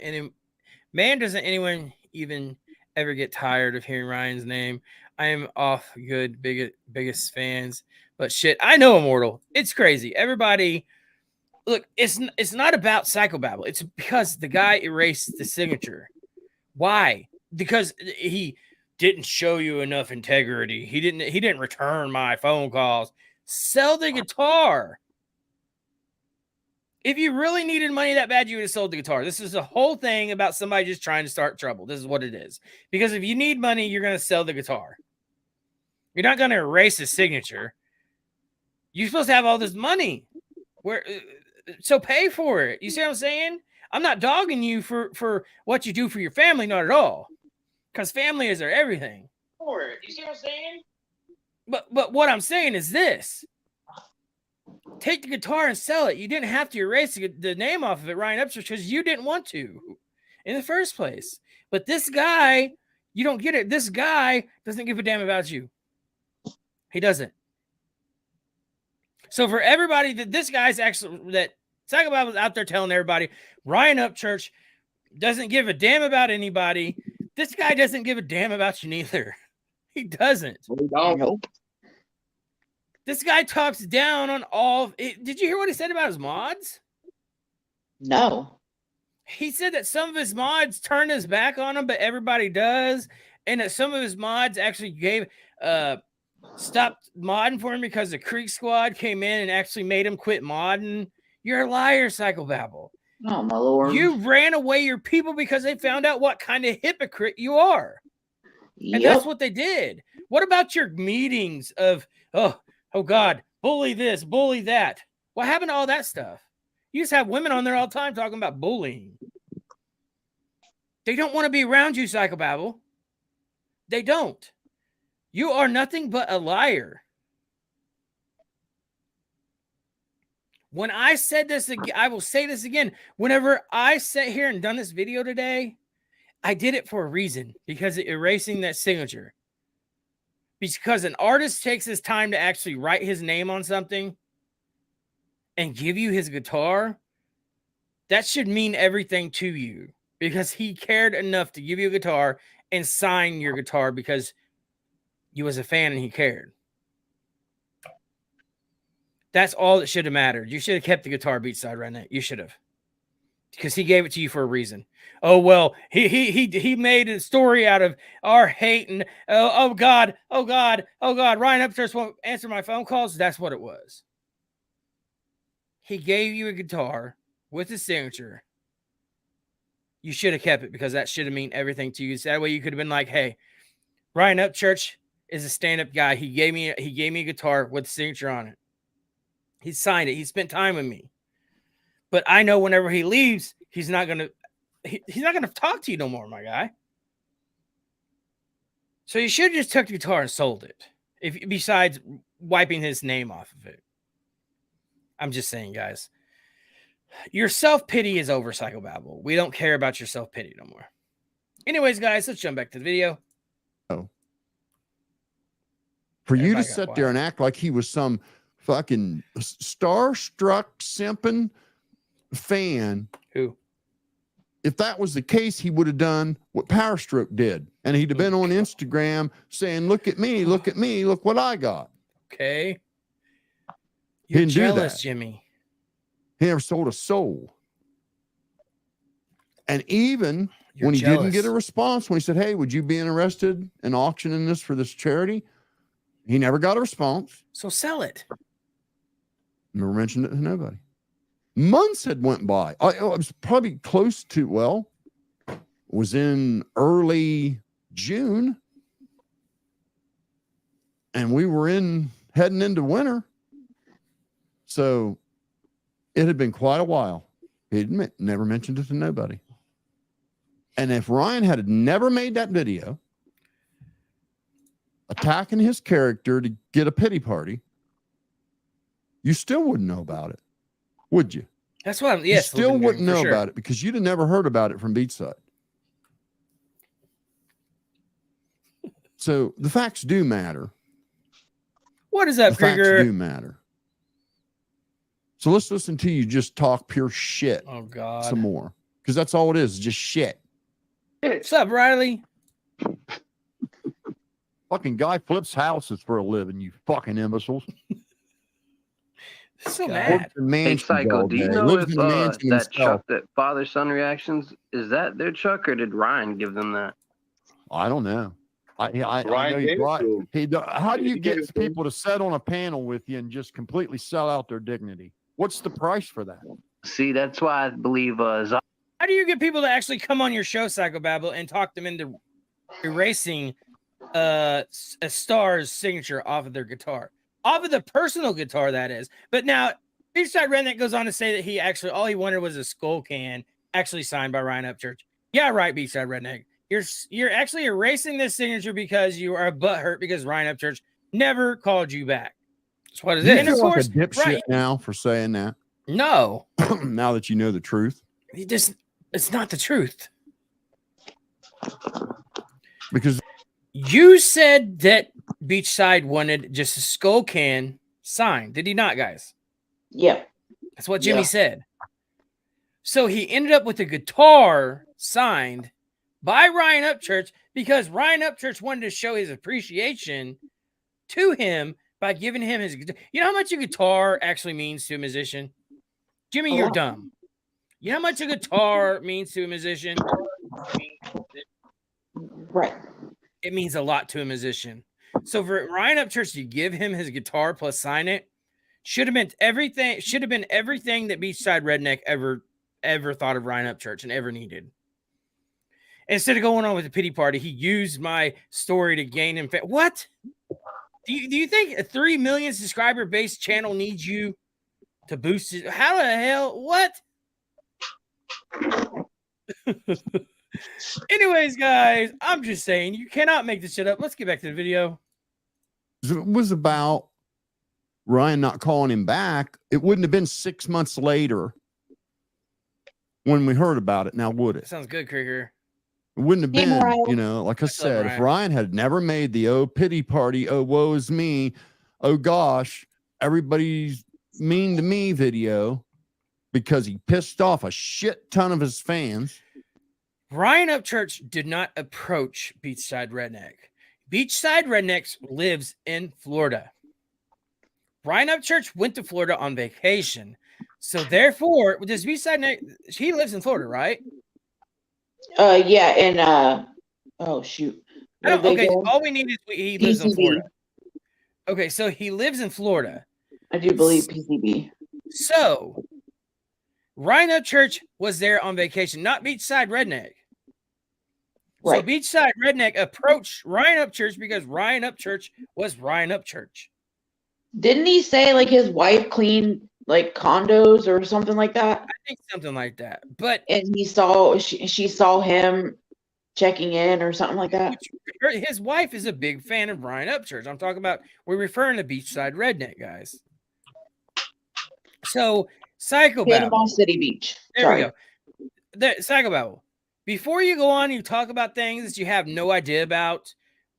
even ever get tired of hearing Ryan's name? I am off good, biggest fans, but shit, I know Immortal. It's crazy. Everybody, look, it's not about Psychobabble. It's because the guy erased the signature. Why? Because he didn't show you enough integrity. He didn't return my phone calls. Sell the guitar. If you really needed money that bad, you would have sold the guitar. This is a whole thing about somebody just trying to start trouble. This is what it is. Because if you need money, you're going to sell the guitar. You're not going to erase his signature. You're supposed to have all this money. So pay for it. You see what I'm saying? I'm not dogging you for what you do for your family, not at all. Because family is their everything. For it. You see what I'm saying? But what I'm saying is this. Take the guitar and sell it. You didn't have to erase the name off of it, Ryan Upchurch, because you didn't want to in the first place. But this guy, you don't get it. This guy doesn't give a damn about you. He doesn't. So for everybody that this guy's actually, that Psychobabble's out there telling everybody, Ryan Upchurch doesn't give a damn about anybody. This guy doesn't give a damn about you neither. He doesn't. Nope. This guy talks down on all. Did you hear what he said about his mods? No. He said that some of his mods turned his back on him, but everybody does. And that some of his mods actually stopped modding for him because the Creek Squad came in and actually made him quit modding. You're a liar, Psychobabble. Oh, my Lord. You ran away your people because they found out what kind of hypocrite you are. Yep. And that's what they did. What about your meetings of, oh God, bully this, bully that? What happened to all that stuff? You just have women on there all the time talking about bullying. They don't want to be around you, Psychobabble. They don't. You are nothing but a liar. When I said this again, I will say this again. Whenever I sat here and done this video today, I did it for a reason, because of erasing that signature. Because an artist takes his time to actually write his name on something and give you his guitar, that should mean everything to you, because he cared enough to give you a guitar and sign your guitar because you was a fan and he cared. That's all that should have mattered. You should have kept the guitar beat side right now. You should have. Because he gave it to you for a reason. Oh, well, he made a story out of our hate and oh God, Ryan Upchurch won't answer my phone calls. That's what it was. He gave you a guitar with his signature. You should have kept it, because that should have meant everything to you. So that way you could have been like, hey, Ryan Upchurch is a stand-up guy. He gave me a guitar with a signature on it. He signed it. He spent time with me. But I know whenever he leaves, he's not gonna talk to you no more, my guy. So you should have just took the guitar and sold it. Besides wiping his name off of it. I'm just saying, guys. Your self-pity is over, Psychobabble. We don't care about your self-pity no more. Anyways, guys, let's jump back to the video. Oh. For you to sit there and act like he was some fucking starstruck simping fan. Who? If that was the case, he would have done what Power Stroke did. And he'd have been on Instagram saying, look at me, look what I got. Okay. You're jealous, Jimmy. He never sold a soul. And even when he didn't get a response, when he said, hey, would you be interested in auctioning this for this charity? He never got a response. So sell it. Never mentioned it to nobody. Months had went by. I was probably close to, well, was in early June. And we were heading into winter. So it had been quite a while. He never mentioned it to nobody. And if Ryan had never made that video attacking his character to get a pity party, you still wouldn't know about it, would you? That's what I'm. Yes, you still wouldn't know about it, because you'd have never heard about it from Beatside. So the facts do matter. What is up, The facts Krieger? do matter. So let's listen to you just talk pure shit Oh God. some more, because that's all it is, just shit. What's up, Riley? Fucking guy flips houses for a living, you fucking imbeciles. So God. mad. Hey, Psycho, do you know if that himself. truck that father-son reactions, is that their truck, or did Ryan give them that? I don't know. I Ryan know gave it to him. how do you He gave get it to him. people to sit on a panel with you and just completely sell out their dignity? What's the price for that? See, that's why I believe How do you get people to actually come on your show, Psychobabble, and talk them into erasing a star's signature off of their guitar? Off of the personal guitar, that is. But now, Beachside Redneck goes on to say that he actually, all he wanted was a skull can actually signed by Ryan Upchurch. Yeah, right, Beachside Redneck. You're actually erasing this signature because you are butthurt because Ryan Upchurch never called you back. That's what it is. You And of feel like course, a dipshit now for saying that. No. Now that you know the truth. It's not the truth. Because you said that Beachside wanted just a skull can signed. Did he not, guys? Yeah. That's what Jimmy said. So he ended up with a guitar signed by Ryan Upchurch because Ryan Upchurch wanted to show his appreciation to him by giving him his guitar. You know how much a guitar actually means to a musician? Jimmy, you're dumb. You know how much a guitar means to a musician? Right. It means a lot to a musician. So for Ryan Upchurch to give him his guitar plus sign it should have been everything that Beachside Redneck ever thought of Ryan Upchurch and ever needed. Instead of going on with the pity party, he used my story to gain him. What? Do you think a 3 million subscriber based channel needs you to boost it? How the hell? What? Anyways, guys, I'm just saying you cannot make this shit up. Let's get back to the video. it was about Ryan not calling him back, it wouldn't have been 6 months later when we heard about it. Now, would it? Sounds good, Krieger. It wouldn't have been, Ryan. you know, like I What's up, said, if Ryan had never made the oh pity party, oh woe is me, oh gosh, everybody's mean to me video because he pissed off a shit ton of his fans. Ryan Upchurch did not approach Beachside Redneck. Beachside Redneck lives in Florida. Ryan Upchurch went to Florida on vacation. So therefore, does Beachside Redneck, he lives in Florida, right? Yeah, and oh shoot. Okay, all we need is he lives in Florida. Okay, so he lives in Florida. I do believe PCB. So Ryan Upchurch was there on vacation, not Beachside Redneck. Right. So Beachside Redneck approached Ryan Upchurch because Ryan Upchurch was Ryan Upchurch. Didn't he say like his wife cleaned like condos or something like that? I think something like that. But and she saw him checking in or something like that. His wife is a big fan of Ryan Upchurch. I'm talking about, we're referring to Beachside Redneck, guys. So Psychobabble. Panama City Beach. There we go. Psychobabble. Before you go on, you talk about things that you have no idea about.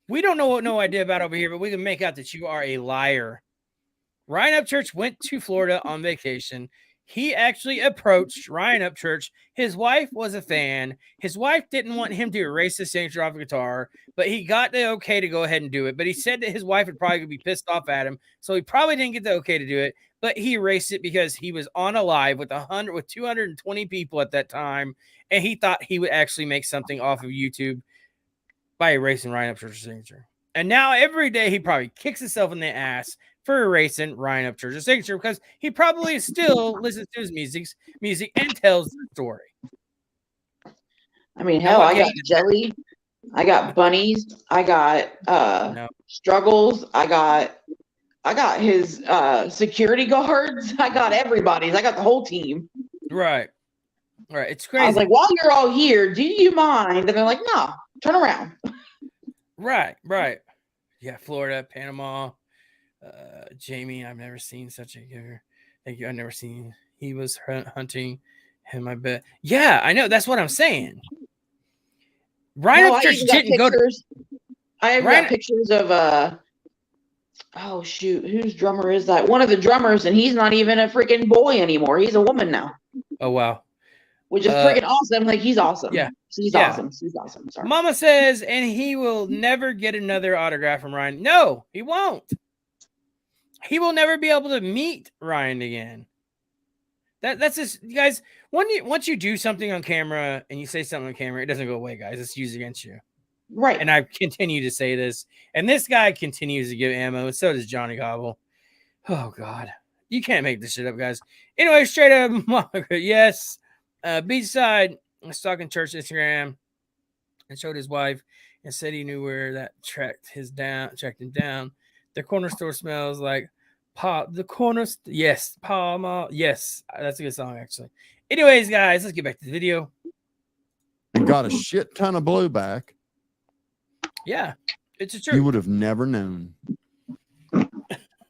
We don't know what no idea about over here, but we can make out that you are a liar. Ryan Upchurch went to Florida on vacation. He actually approached Ryan Upchurch. His wife was a fan. His wife didn't want him to erase the signature off a guitar, but he got the okay to go ahead and do it. But he said that his wife would probably be pissed off at him, so he probably didn't get the okay to do it. But he erased it because he was on a live with 220 people at that time, and he thought he would actually make something off of YouTube by erasing Ryan Upchurch's signature. And now every day he probably kicks himself in the ass for erasing Ryan Upchurch's signature because he probably still listens to his music and tells the story. I mean, hell, I got jelly, I got bunnies, I got struggles, I got his security guards, I got everybody's, I got the whole team. Right. It's crazy. I was like, while you're all here, do you mind? And they're like, no, turn around. Right. Yeah, Florida, Panama. Jamie, I've never seen such a giver. Thank you. I've never seen. He was hunting him, I bet. Yeah, I know. That's what I'm saying. Ryan Upchurch didn't go to. I've Ryan- got pictures of oh shoot, whose drummer is that? One of the drummers, and he's not even a freaking boy anymore. He's a woman now, Oh wow. which is freaking awesome. Like he's awesome. Yeah. She's Yeah. awesome. She's awesome. Sorry. Mama says, and he will never get another autograph from Ryan. No, he won't. He will never be able to meet Ryan again. That's just, you guys. Once you do something on camera and you say something on camera, it doesn't go away, guys. It's used against you. Right. And I continue to say this, and this guy continues to give ammo, and so does Johnny Gobble. Oh God, you can't make this shit up, guys. Anyway, straight up, yes. Beachside was talking church Instagram and showed his wife and said he knew where that tracked him down. The corner store smells like yes, Palma. Yes, that's a good song, actually. Anyways, guys, let's get back to the video. And got a shit ton of blowback. Yeah, it's a truth. You would have never known.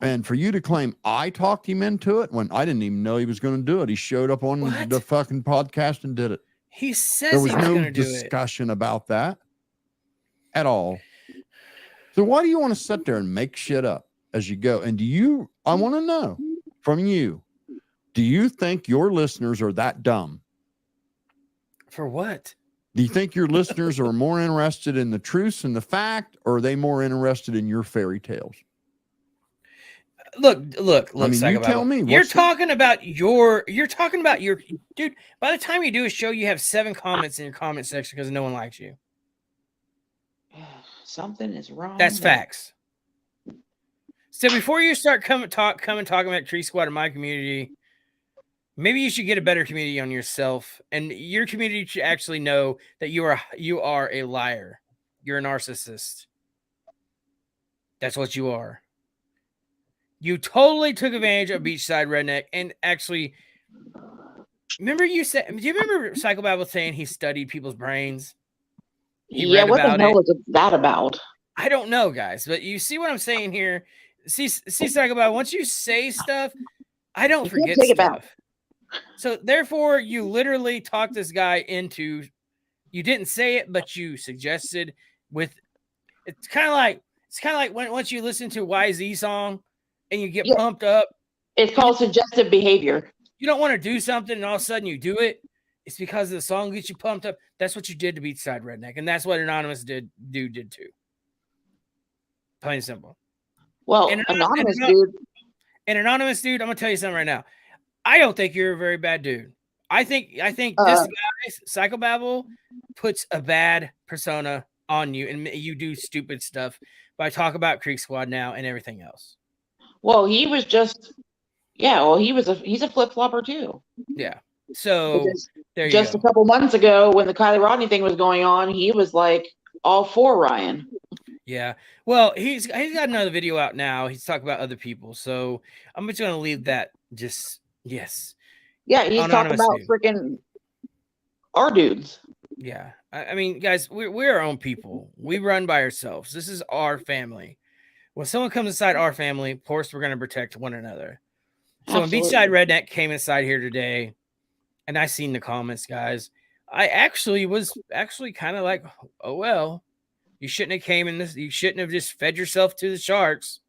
And for you to claim I talked him into it when I didn't even know he was going to do it. He showed up on the fucking podcast and did it. He says there was he was no going to do it. discussion about that at all. So why do you want to sit there and make shit up as you go? And I want to know from you, do you think your listeners are that dumb? For what? Do you think your listeners are more interested in the truth and the fact, or are they more interested in your fairy tales? Look, I mean, you tell me. You're talking about your dude. By the time you do a show, you have 7 comments in your comment section because no one likes you. Something is wrong. That's facts. So before you start talking about Tree Squad in my community, maybe you should get a better community on yourself, and your community should actually know that you are a liar. You're a narcissist. That's what you are. You totally took advantage of Beachside Redneck, and actually, do you remember Psychobabble saying he studied people's brains? Yeah, what the hell was that about? I don't know, guys, but you see what I'm saying here? See, Psychobabble, once you say stuff, I don't forget stuff. So therefore, you literally talked this guy into, you didn't say it, but you suggested with, it's kind of like once you listen to YZ song and you get pumped up. It's called suggestive behavior. You don't want to do something and all of a sudden you do it. It's because the song gets you pumped up. That's what you did to Beachside Redneck, and that's what Anonymous did too. Plain and simple. Well, Anonymous dude, I'm gonna tell you something right now. I don't think you're a very bad dude. I think this guy, Psychobabble, puts a bad persona on you, and you do stupid stuff by talking about Creek Squad now and everything else. Well, he was just, he's a flip flopper too. Yeah. So there you just go. A couple months ago, when the Kylie Rodney thing was going on, he was like all for Ryan. Yeah. Well, he's got another video out now. He's talking about other people. So I'm just gonna leave that. Yes. Yeah, he's talking about freaking our dudes. Yeah. I mean, guys, we're our own people. We run by ourselves. This is our family. When someone comes inside our family, of course, we're going to protect one another. So when Beachside Redneck came inside here today, and I seen the comments, guys, I actually was kind of like, oh, well, you shouldn't have came in this. You shouldn't have just fed yourself to the sharks.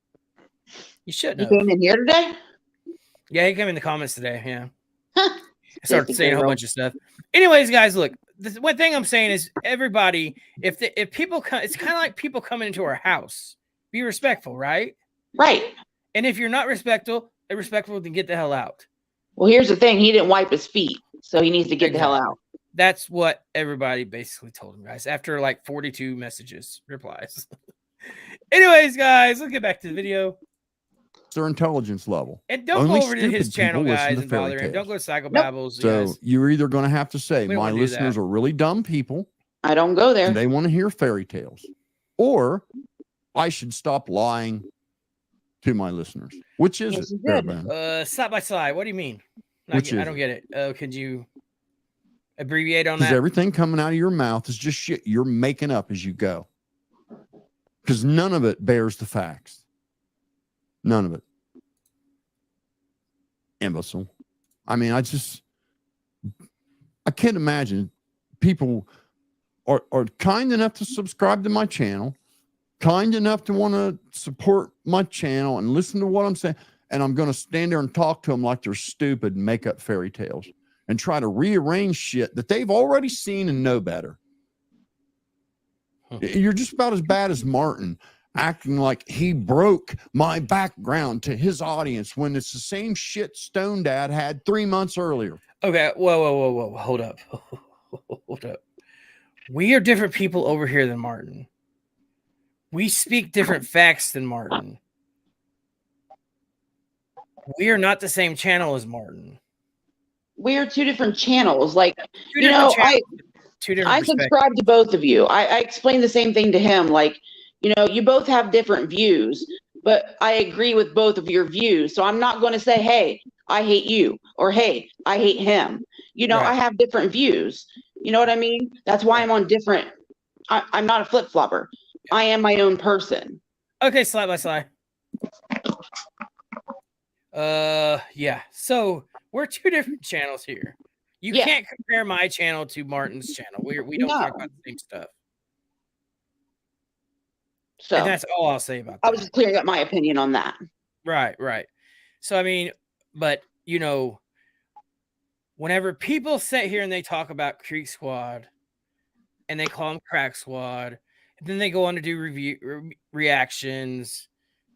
You shouldn't have. He came in here today? Yeah, he came in the comments today. Yeah. I started saying a whole bunch of stuff. Anyways, guys, look, the one thing I'm saying is everybody, if people come, it's kind of like people coming into our house. Be respectful, right? Right. And if you're not respectful, then get the hell out. Well, here's the thing. He didn't wipe his feet, so he needs to get the hell out. That's what everybody basically told him, guys, after like 42 replies. Anyways, guys, let's get back to the video. It's their intelligence level. And don't go over to his channel, guys, and bother him. Don't go to Psychobabbles. So guys. you're either going to have to say, my listeners are really dumb people. I don't go there. And they want to hear fairy tales. Or I should stop lying to my listeners. Which is it? Side by side. What do you mean? I don't get it. Could you abbreviate on that? Because everything coming out of your mouth is just shit you're making up as you go. Because none of it bears the facts. None of it. Imbecile. I mean, I can't imagine people are kind enough to subscribe to my channel, kind enough to want to support my channel and listen to what I'm saying, and I'm going to stand there and talk to them like they're stupid and make up fairy tales and try to rearrange shit that they've already seen and know better. You're just about as bad as Martin, acting like he broke my background to his audience when it's the same shit Stone Dad had 3 months earlier. Okay, whoa. Hold up. Hold up. We are different people over here than Martin. We speak different facts than Martin. We are not the same channel as Martin. We are two different channels. Like, Two different channels, two different I subscribe to both of you. I explained the same thing to him. Like, you both have different views, but I agree with both of your views. So I'm not going to say, hey, I hate you, or hey, I hate him. Right. I have different views. You know what I mean? That's why I'm on different. I'm not a flip-flopper. I am my own person. Okay, slide by slide. Yeah. So we're two different channels here. You can't compare my channel to Martin's channel. We don't talk about the same stuff. So and that's all I'll say about that. I was just clearing up my opinion on that. Right. So I mean, but whenever people sit here and they talk about Creek Squad and they call them Crack Squad, and then they go on to do reactions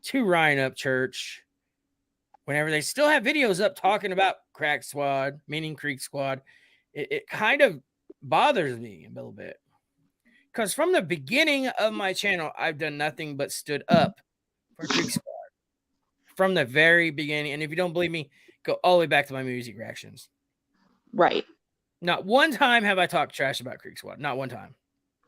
to Ryan Upchurch, whenever they still have videos up talking about Crack Squad, meaning Creek Squad, it kind of bothers me a little bit. Because from the beginning of my channel, I've done nothing but stood up for Creek Squad. From the very beginning. And if you don't believe me, go all the way back to my music reactions. Right. Not one time have I talked trash about Creek Squad. Not one time.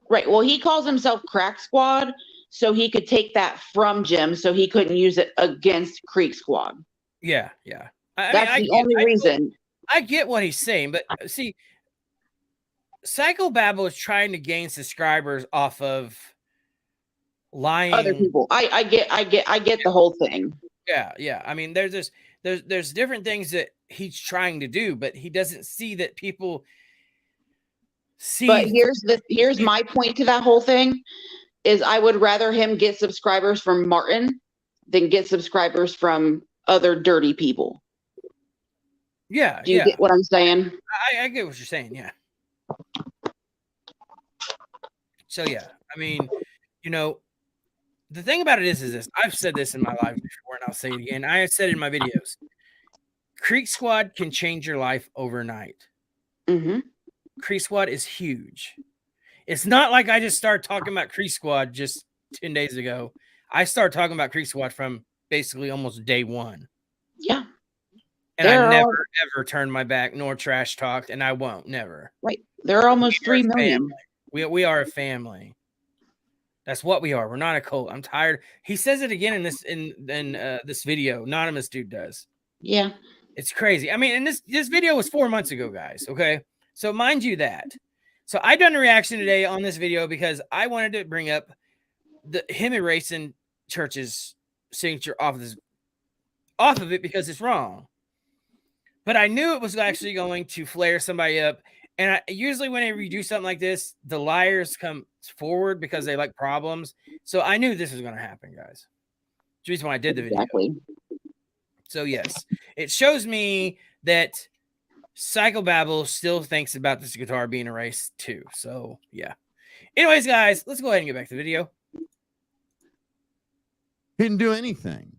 Right. Well, he calls himself Crack Squad, so he could take that from Jim, so he couldn't use it against Creek Squad. Yeah. That's the only reason. I get what he's saying, but see, Psychobabble is trying to gain subscribers off of lying other people. I get the whole thing. Yeah. I mean, there's different things that he's trying to do, but he doesn't see that people see. But here's my point to that whole thing is I would rather him get subscribers from Martin than get subscribers from other dirty people. Yeah. Do you get what I'm saying? I get what you're saying. Yeah. So yeah, I mean, the thing about it is this. I've said this in my life before, and I'll say it again. I have said it in my videos. Creek Squad can change your life overnight. Mm-hmm. Creek Squad is huge. It's not like I just started talking about Creek Squad just 10 days ago. I started talking about Creek Squad from basically almost day one. Yeah. And I never, ever turned my back nor trash talked, and I won't, never. Right. There are almost 3 million. We are a family. That's what we are. We're not a cult. I'm tired. He says it again in this video. Anonymous dude does. Yeah. It's crazy. I mean, and this video was 4 months ago, guys. Okay. So mind you that. So I done a reaction today on this video because I wanted to bring up him erasing Church's signature off of it because it's wrong. But I knew it was actually going to flare somebody up. And usually whenever you do something like this, the liars come forward because they like problems. So I knew this was going to happen, guys. That's the reason why I did the video. Exactly. So yes, it shows me that Psychobabble still thinks about this guitar being erased too. So yeah. Anyways, guys, let's go ahead and get back to the video. He didn't do anything.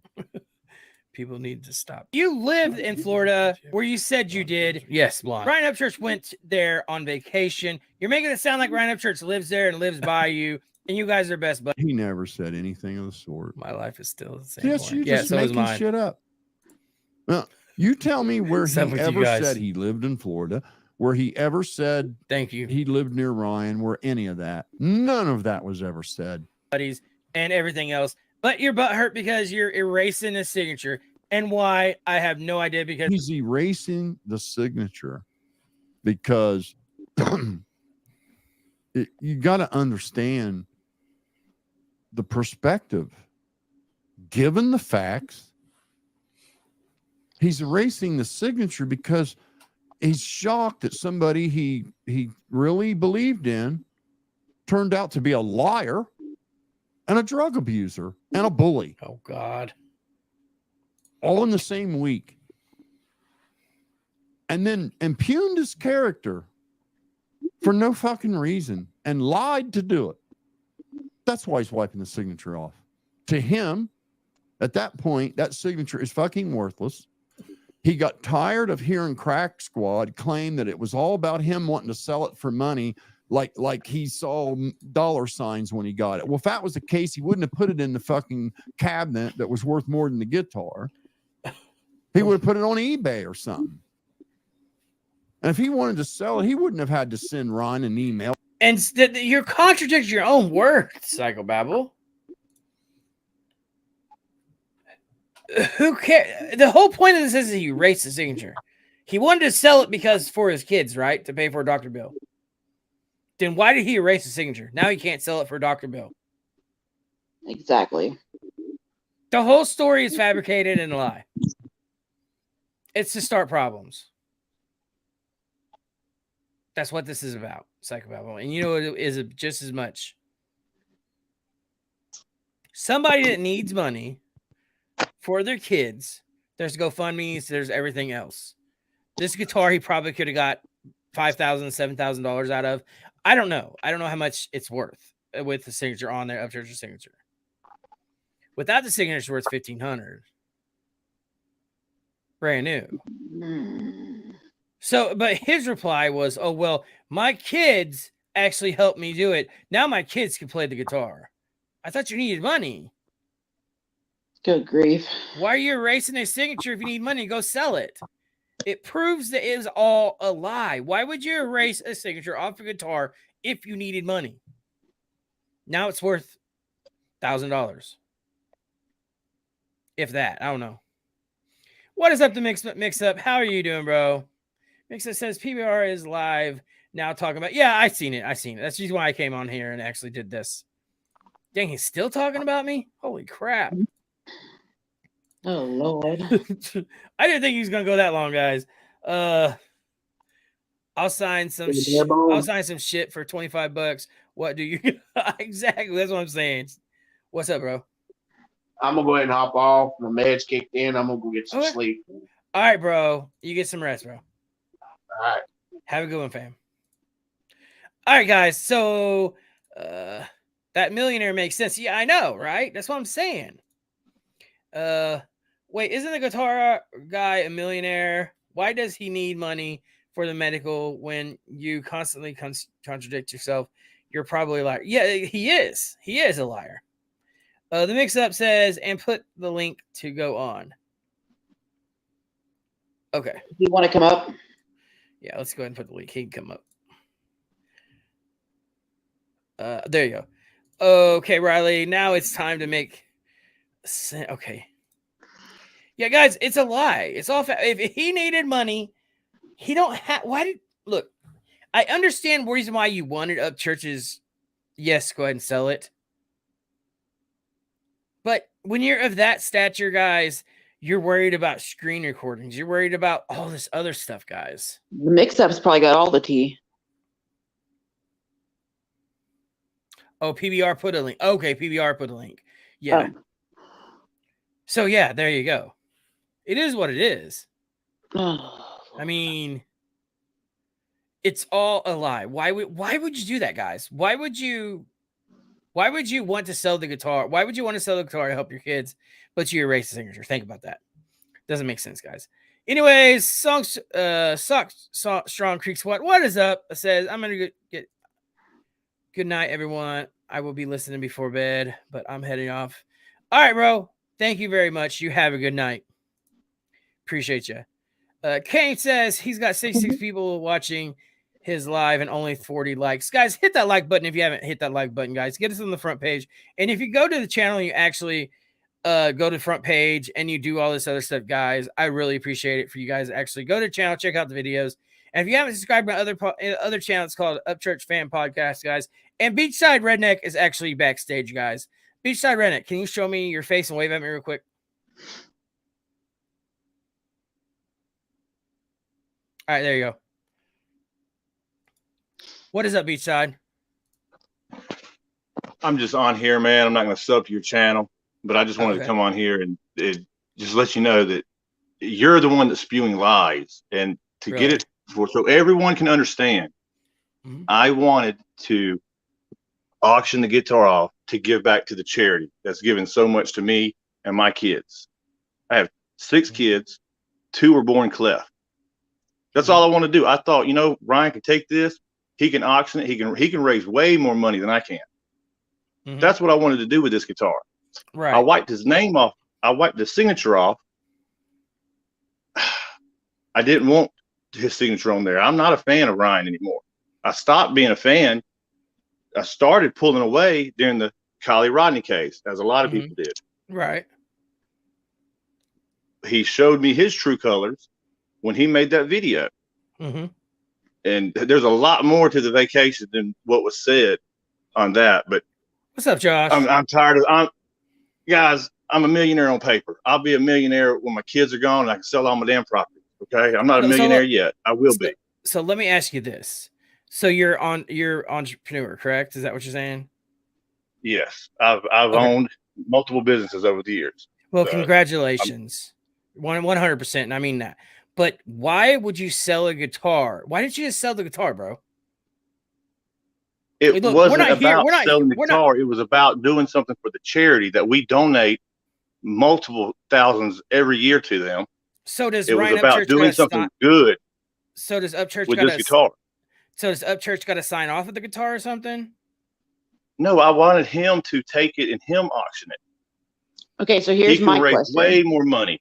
People need to stop. You lived in Florida where you said you did. Yes, Blonde. Ryan Upchurch went there on vacation. You're making it sound like Ryan Upchurch lives there and lives by you, and you guys are best buddies. He never said anything of the sort. My life is still the same. Yes, you're just making shit up. Now, you tell me where he ever said he lived in Florida, where he ever said thank you he lived near Ryan, where any of that. None of that was ever said. Buddies and everything else. But your butt hurt because you're erasing his signature. And why, I have no idea. Because he's erasing the signature because you got to understand the perspective. Given the facts, he's erasing the signature because he's shocked that somebody he really believed in turned out to be a liar. and a drug abuser and a bully. Oh God. All in the same week. And then impugned his character for no fucking reason and lied to do it. That's why he's wiping the signature off. To him, at that point, that signature is fucking worthless. He got tired of hearing Crack Squad claim that it was all about him wanting to sell it for money, like he saw dollar signs when he got it. Well, if that was the case, he wouldn't have put it in the fucking cabinet that was worth more than the guitar. He would have put it on eBay or something. And if he wanted to sell it, he wouldn't have had to send Ron an email. And you're contradicting your own words, Psychobabble. Who cares? The whole point of this is he erased the signature. He wanted to sell it because for his kids, right? To pay for a doctor bill. Then why did he erase the signature? Now he can't sell it for a doctor bill. Exactly. The whole story is fabricated and a lie. It's to start problems. That's what this is about, Psychobabble. And you know it is just as much. Somebody that needs money for their kids, there's GoFundMe's, there's everything else. This guitar he probably could have got $5,000, $7,000 out of. I don't know. I don't know how much it's worth with the signature on there, Upchurch's signature. Without the signature, it's worth $1,500. Brand new. So, but his reply was, oh, well, my kids actually helped me do it. Now my kids can play the guitar. I thought you needed money. Good grief. Why are you erasing a signature if you need money? Go sell it. It proves that it is all a lie. Why would you erase a signature off a guitar if you needed money? Now it's worth $1,000. If that. I don't know. What is up to Mix Up? How are you doing, bro? Mix Up says PBR is live now talking about. Yeah, I seen it. That's just why I came on here and actually did this. Dang, he's still talking about me? Holy crap. Oh, Lord. I didn't think he was going to go that long, guys. I'll sign some shit for $25. What do you exactly? That's what I'm saying. What's up, bro? I'm gonna go ahead and hop off. My meds kicked in. I'm gonna go get some sleep. All right, bro. You get some rest, bro. All right. Have a good one, fam. All right, guys. So that millionaire makes sense. Yeah, I know, right? That's what I'm saying. Wait, isn't the guitar guy a millionaire? Why does he need money for the medical when you constantly contradict yourself? You're probably a liar. Yeah, he is. He is a liar. The Mix-Up says, and put the link to go on. Okay. Do you want to come up? Yeah, let's go ahead and put the link. He can come up. There you go. Okay, Riley. Now it's time to make. Okay. Yeah, guys, it's a lie. It's all. If he needed money, he don't have. Why did look? I understand the reason why you wanted Upchurch's. Yes, go ahead and sell it. But when you're of that stature, guys, you're worried about screen recordings. You're worried about all this other stuff, guys. The Mix-Up's probably got all the tea. Oh, PBR put a link. Okay, PBR put a link. Yeah. Oh. So, yeah, there you go. It is what it is. I mean, it's all a lie. Why would you do that, guys? Why would you want to sell the guitar? Why would you want to sell the guitar to help your kids, but you erase the signature? Think about that. Doesn't make sense, guys. Anyways, Strong Creek Squad. What is up? It says, I'm going to get good night, everyone. I will be listening before bed, but I'm heading off. All right, bro. Thank you very much. You have a good night. Appreciate you. Kane says he's got 66 people watching his live and only 40 likes. Guys, hit that like button if you haven't hit that like button, guys. Get us on the front page. And if you go to the channel and you actually go to the front page and you do all this other stuff, guys, I really appreciate it for you guys to actually go to the channel, check out the videos. And if you haven't subscribed to my other channel, it's called Upchurch Fan Podcast, guys. And Beachside Redneck is actually backstage, guys. Beachside Redneck, can you show me your face and wave at me real quick? All right, there you go. What is up, Beachside? I'm just on here, man. I'm not going to sub to your channel, but I just wanted to Okay. come on here and just let you know that you're the one that's spewing lies, and to get Really? it so everyone can understand. Mhm. I wanted to auction the guitar off to give back to the charity that's given so much to me and my kids. I have 6 kids, 2 were born cleft. That's all I want to do. I thought, you know, Ryan can take this, he can auction it, he can raise way more money than I can. That's what I wanted to do with this guitar. Right. I wiped his name off. I wiped the signature off. I didn't want his signature on there. I'm not a fan of Ryan anymore. I stopped being a fan. I started pulling away during the Kylie Rodney case, as a lot of people did. Right. He showed me his true colors when he made that video. And there's a lot more to the vacation than what was said on that. But what's up, Josh? I'm tired of guys. I'm a millionaire on paper. I'll be a millionaire when my kids are gone and I can sell all my damn property. Okay, I'm not a millionaire yet. I will be. So let me ask you this. So you're entrepreneur, correct? Is that what you're saying? Yes, I've owned multiple businesses over the years. Well, congratulations, 100%, and I mean that. But why would you sell a guitar? Why didn't you just sell the guitar, bro? It wasn't about selling the guitar. It was about doing something for the charity that we donate multiple thousands every year to them. So does it Ryan was about Upchurch doing something good. So does Upchurch with this guitar? So does Upchurch got to sign off of the guitar or something? No, I wanted him to take it and him auction it. Okay, so here's my question. He can raise way more money.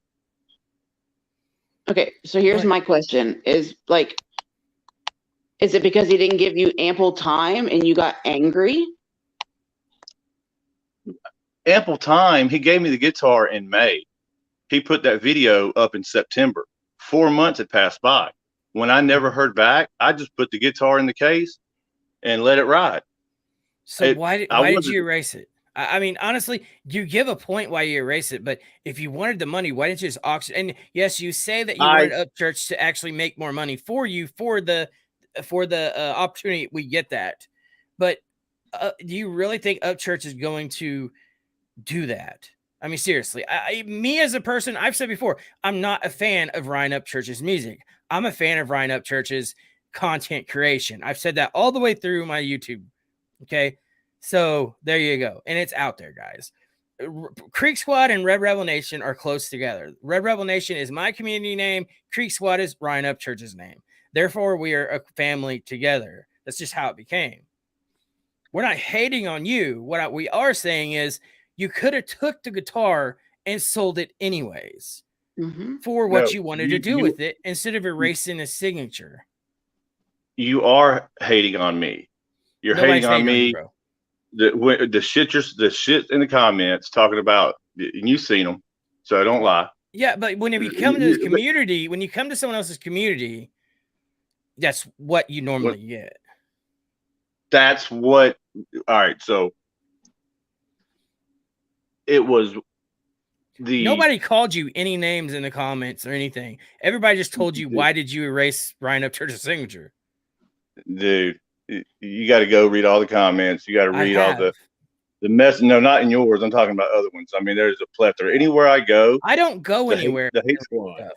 Okay, so here's my question: is it because he didn't give you ample time and you got angry? Ample time. He gave me the guitar in May. He put that video up in September. 4 months had passed by. When I never heard back, I just put the guitar in the case and let it ride. So why did you erase it? I mean, honestly, you give a point why you erase it, but if you wanted the money, why didn't you just auction? And yes, you say that you wanted Upchurch to actually make more money for you for the opportunity. We get that, but do you really think Upchurch is going to do that? I mean, seriously, me as a person, I've said before, I'm not a fan of Ryan Upchurch's music. I'm a fan of Ryan Upchurch's content creation. I've said that all the way through my YouTube. Okay. So there you go. And it's out there, guys. Creek Squad and Red Rebel Nation are close together. Red Rebel Nation is my community name. Creek Squad is Ryan Upchurch's name. Therefore, we are a family together. That's just how it became. We're not hating on you. What we are saying is you could have took the guitar and sold it anyways for what you wanted to do with it instead of erasing the signature. You are hating on me. You're hating on me. Bro. The shit in the comments talking about, and you've seen them, so don't lie. Yeah, but whenever you come to this community, when you come to someone else's community, that's what you normally get. That's what. All right, so it was nobody called you any names in the comments or anything. Everybody just told you, why did you erase Ryan Upchurch's signature? Dude, you got to go read all the comments. You got to read all the mess. No, not in yours. I'm talking about other ones. I mean, there's a plethora. Anywhere I go, I don't go anywhere. The hate squad.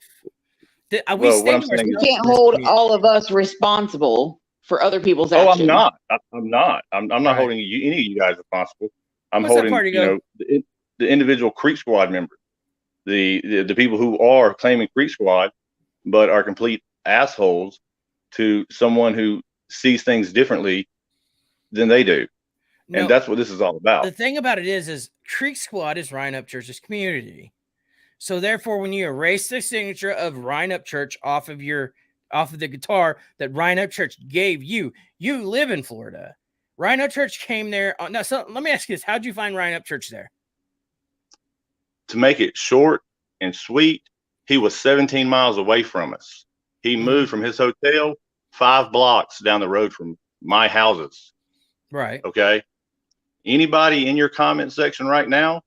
You can't hold all of us responsible for other people's actions. I'm not. I'm not holding any of you guys responsible. I'm holding the individual Creek Squad members, the people who are claiming Creek Squad, but are complete assholes to someone who sees things differently than they do. No, and that's what this is all about. The thing about it is Creek Squad is Ryan Upchurch's community. So therefore, when you erase the signature of Ryan Upchurch off of the guitar that Ryan Upchurch gave you, you live in Florida. Ryan Upchurch came there. So let me ask you this. How'd you find Ryan Upchurch there? To make it short and sweet, he was 17 miles away from us. He moved from his hotel 5 blocks down the road from my houses. Right. Okay. Anybody in your comment section right now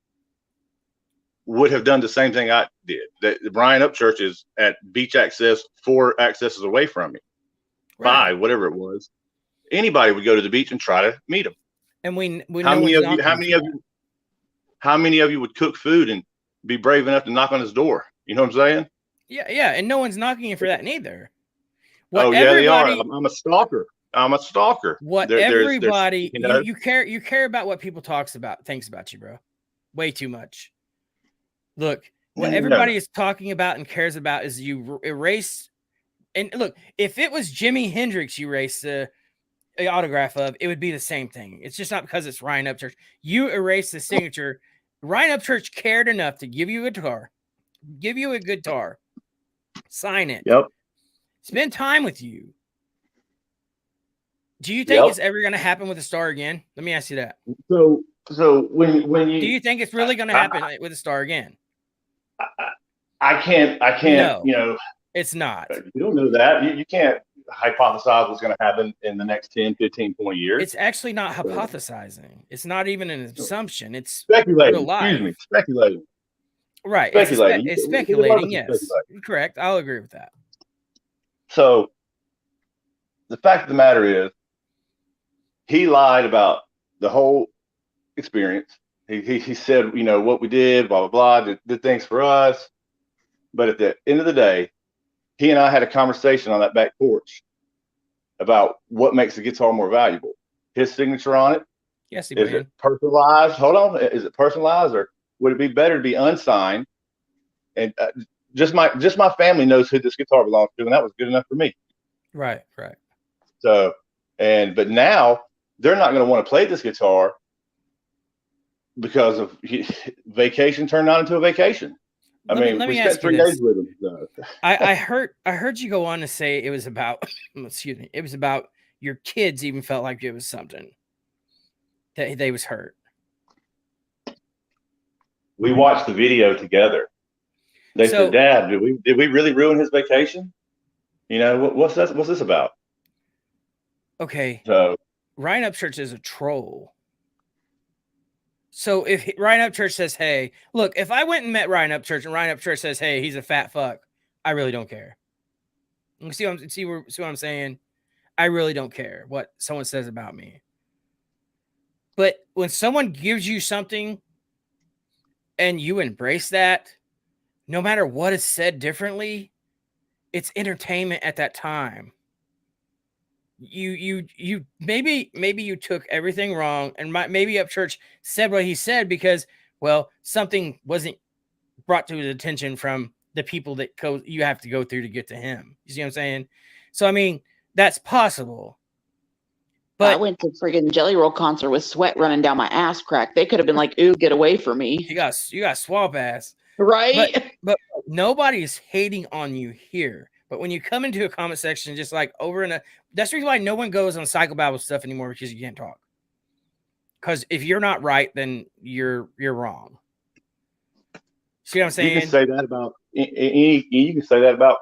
would have done the same thing I did. That Ryan Upchurch is at beach access 4 accesses away from me. Right. 5, whatever it was. Anybody would go to the beach and try to meet him. And we How know many one's of you? How knocking many for of that. you? How many of you would cook food and be brave enough to knock on his door? You know what I'm saying? Yeah, and no one's knocking for that neither. What Oh yeah, they are. everybody, I'm a stalker. I'm a stalker. what There's everybody, you know. you care about what people thinks about you, bro. Way too much. Look, what No. everybody is talking about and cares about is you erase. And look, if it was Jimi Hendrix you erased a autograph of, it would be the same thing. It's just not because it's Ryan Upchurch. You erase the signature. Ryan Upchurch cared enough to give you a guitar, sign it, Yep. spend time with you. Do you think Yep. it's ever going to happen with a star again? Let me ask you that. So when you Do you think it's really going to happen with a star again? I can't. No. You know, It's not. you don't know that. You can't hypothesize what's going to happen in the next 10, 15, 20 years. It's actually not hypothesizing. It's not even an assumption. It's speculating. real life. Excuse me, speculating. Right. Speculating. It's speculating. Yes. Speculating. Correct. I'll agree with that. So the fact of the matter is, he lied about the whole experience. He said, you know, what we did, blah, blah, blah, did things for us. But at the end of the day, he and I had a conversation on that back porch about what makes the guitar more valuable. His signature on it. Yes, is it personalized? Hold on. Is it personalized, or would it be better to be unsigned? And just my family knows who this guitar belongs to, and that was good enough for me. Right. So, but now they're not going to want to play this guitar because of vacation turned out into a vacation. We spent 3 days with him. So. I heard you go on to say it was about excuse me, it was about your kids even felt like it was something that they was hurt. We watched the video together. They said, "Dad, did we really ruin his vacation? You know, what's this about?" Okay. So Ryan Upchurch is a troll. So if Ryan Upchurch says, "Hey, look," if I went and met Ryan Upchurch and Ryan Upchurch says, "Hey, he's a fat fuck," I really don't care. You see what I'm saying? I really don't care what someone says about me. But when someone gives you something and you embrace that, no matter what is said differently, it's entertainment at that time. You maybe you took everything wrong, and maybe Upchurch said what he said because, well, something wasn't brought to his attention from the people that you have to go through to get to him. You see what I'm saying? So I mean, that's possible. But I went to friggin' Jelly Roll concert with sweat running down my ass crack. They could have been like, "Ooh, get away from me." You got swamp ass, right? But nobody is hating on you here. But when you come into a comment section, just like that's the reason why no one goes on psychobabble stuff anymore, because you can't talk. Because if you're not right, then you're wrong. See what I'm saying? You can say that about you can say that about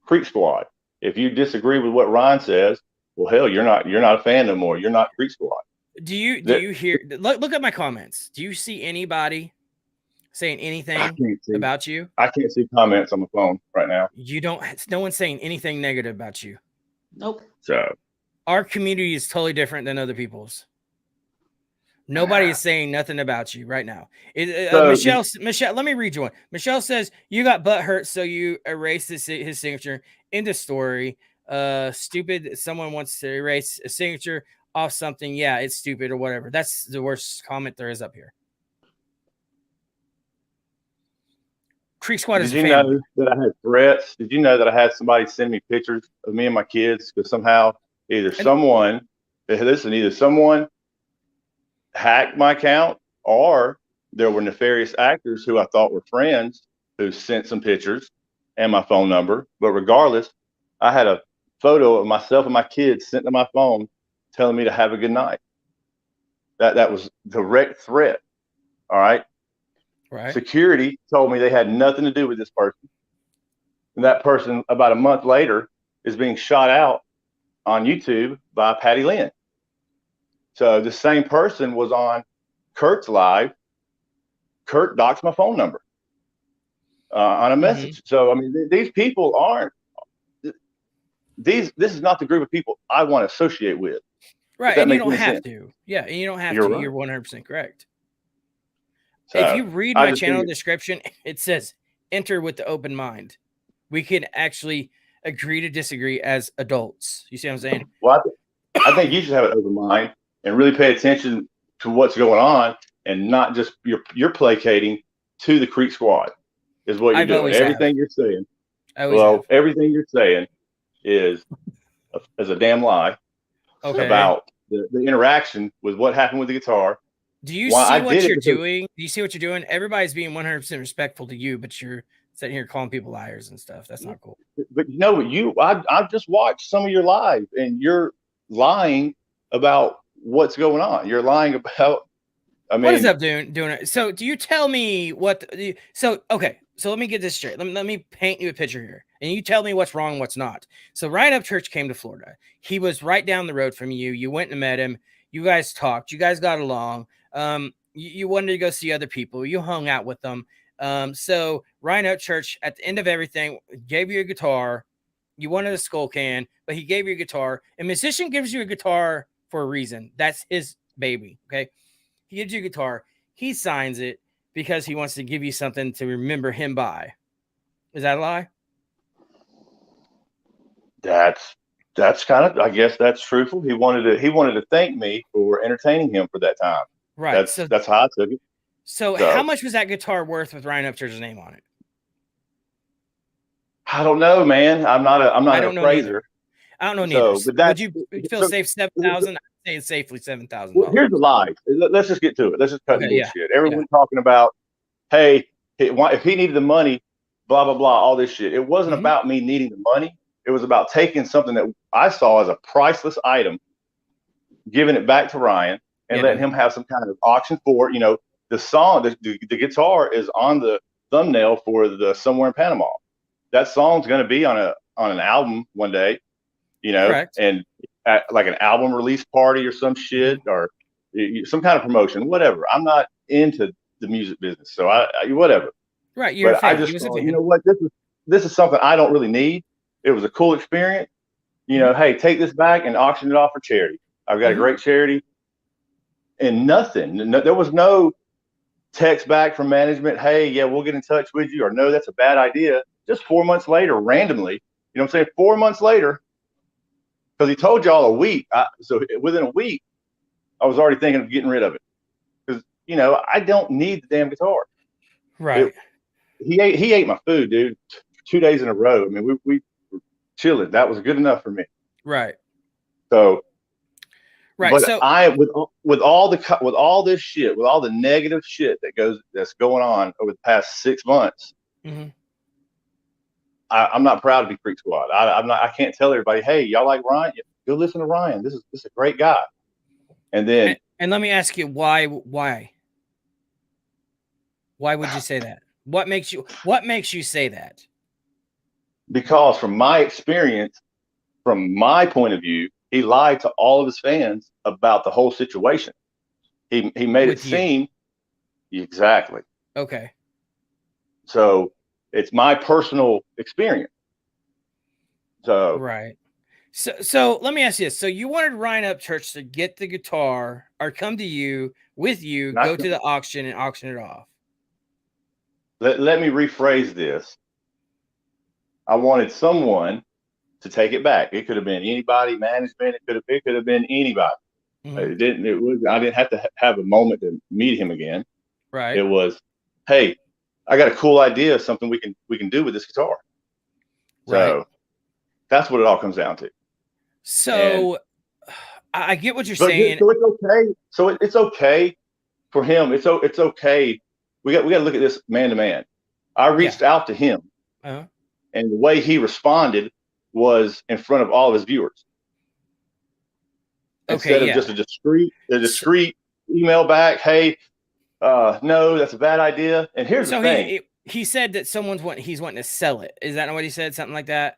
Creek Squad. If you disagree with what Ryan says, well, hell, you're not a fan no more. You're not Creek Squad. Do you hear? Look at my comments. Do you see anybody saying anything about you? I can't see comments on the phone right now. You don't. No one's saying anything negative about you. Nope. So our community is totally different than other people's. Nobody is saying nothing about you right now. Michelle, let me read you one. Michelle says you got butt hurt, so you erased his signature. End of story. Stupid. Someone wants to erase a signature off something. Yeah, it's stupid or whatever. That's the worst comment there is up here. Creek Squad is Did you know that I had threats? Did you know that I had somebody send me pictures of me and my kids because somehow either someone hacked my account, or there were nefarious actors who I thought were friends who sent some pictures and my phone number. But regardless, I had a photo of myself and my kids sent to my phone telling me to have a good night. That was direct threat. All right. Right. Security told me they had nothing to do with this person. And that person, about a month later, is being shot out on YouTube by Patty Lynn. So the same person was on Kurt's live. Kurt doxed my phone number on a message. So, I mean, these people this is not the group of people I want to associate with. Right, that and you makes don't any have sense. to. Yeah, and you don't have You're to. right. You're 100% correct. So, If you read I my just channel figured- description, it says enter with the open mind. We can actually agree to disagree as adults. You see what I'm saying? well, I think you should have an open mind and really pay attention to what's going on, and not just you're placating to the Creek Squad is what you're I've doing. always have. Everything you're saying, I always have. everything you're saying is a damn lie Okay. about the interaction with what happened with the guitar. Do you Why I see did what it you're because- doing? Do you see what you're doing? Everybody's being 100% respectful to you, but you're sitting here calling people liars and stuff. That's not cool. But I've just watched some of your live, and you're lying about what's going on. You're lying about. I mean, What is up doing it? So do you tell me what? Okay. So let me get this straight. Let me paint you a picture here, and you tell me what's wrong, what's not. So Ryan Upchurch came to Florida. He was right down the road from you. You went and met him. You guys talked. You guys got along. You wanted to go see other people. You hung out with them. So Ryan Upchurch, at the end of everything, gave you a guitar. You wanted a skull can, but he gave you a guitar. A musician gives you a guitar for a reason. That's his baby. Okay. He gives you a guitar. He signs it because he wants to give you something to remember him by. Is that a lie? That's kind of, I guess that's truthful. He wanted to thank me for entertaining him for that time. Right. That's how I took it. So how much was that guitar worth with Ryan Upchurch's name on it? I don't know, man. I'm not an appraiser. I don't know neither. So, but Would you feel safe $7,000? I'd say it's safely $7,000. Here's the lie. Let's just get to it. Let's just cut the Okay, yeah, bullshit. Everyone talking about, hey, if he needed the money, blah blah blah, all this shit. It wasn't about me needing the money. It was about taking something that I saw as a priceless item, giving it back to Ryan, and letting him have some kind of auction for it. You know, the song, the guitar is on the thumbnail for the Somewhere in Panama. That song's going to be on an album one day, you know. Correct. And at like an album release party or some shit, or some kind of promotion, whatever. I'm not into the music business, so I whatever. Right, you're but a fan. I just thought, you know what, this is something I don't really need. It was a cool experience. You know, hey, take this back and auction it off for charity. I've got a great charity. And nothing. There was no text back from management. Hey, yeah, we'll get in touch with you. Or no, that's a bad idea. Just 4 months later, randomly, you know what I'm saying? 4 months later, because he told y'all a week. So within a week, I was already thinking of getting rid of it. Because, you know, I don't need the damn guitar. Right. He ate my food, dude, 2 days in a row. I mean, we were chilling. That was good enough for me. Right. So, right. But so with all this shit, with all the negative shit that's going on over the past 6 months, I'm not proud to be Creek Squad. I can't tell everybody, hey, y'all like Ryan? Go listen to Ryan. This is a great guy. And then and let me ask you why would you say that? What makes you say that? Because from my experience, from my point of view, he lied to all of his fans about the whole situation. He made it seem exactly. Okay. So it's my personal experience. So right. So let me ask you this. So you wanted Ryan Upchurch to get the guitar or come to you with you, go to the auction and auction it off. Let me rephrase this. I wanted someone to take it back. It could have been anybody, management. It could have been anybody. It didn't. It was. I didn't have to have a moment to meet him again. Right. It was, hey, I got a cool idea of something we can do with this guitar. So that's what it all comes down to. So I get what you're saying. So it's okay. So it's okay for him. It's okay. We got to look at this man to man. I reached out to him, and the way he responded was in front of all of his viewers. Instead of just a discreet email back, hey, no, that's a bad idea. And here's the thing. He said that he's wanting to sell it. Is that not what he said? Something like that?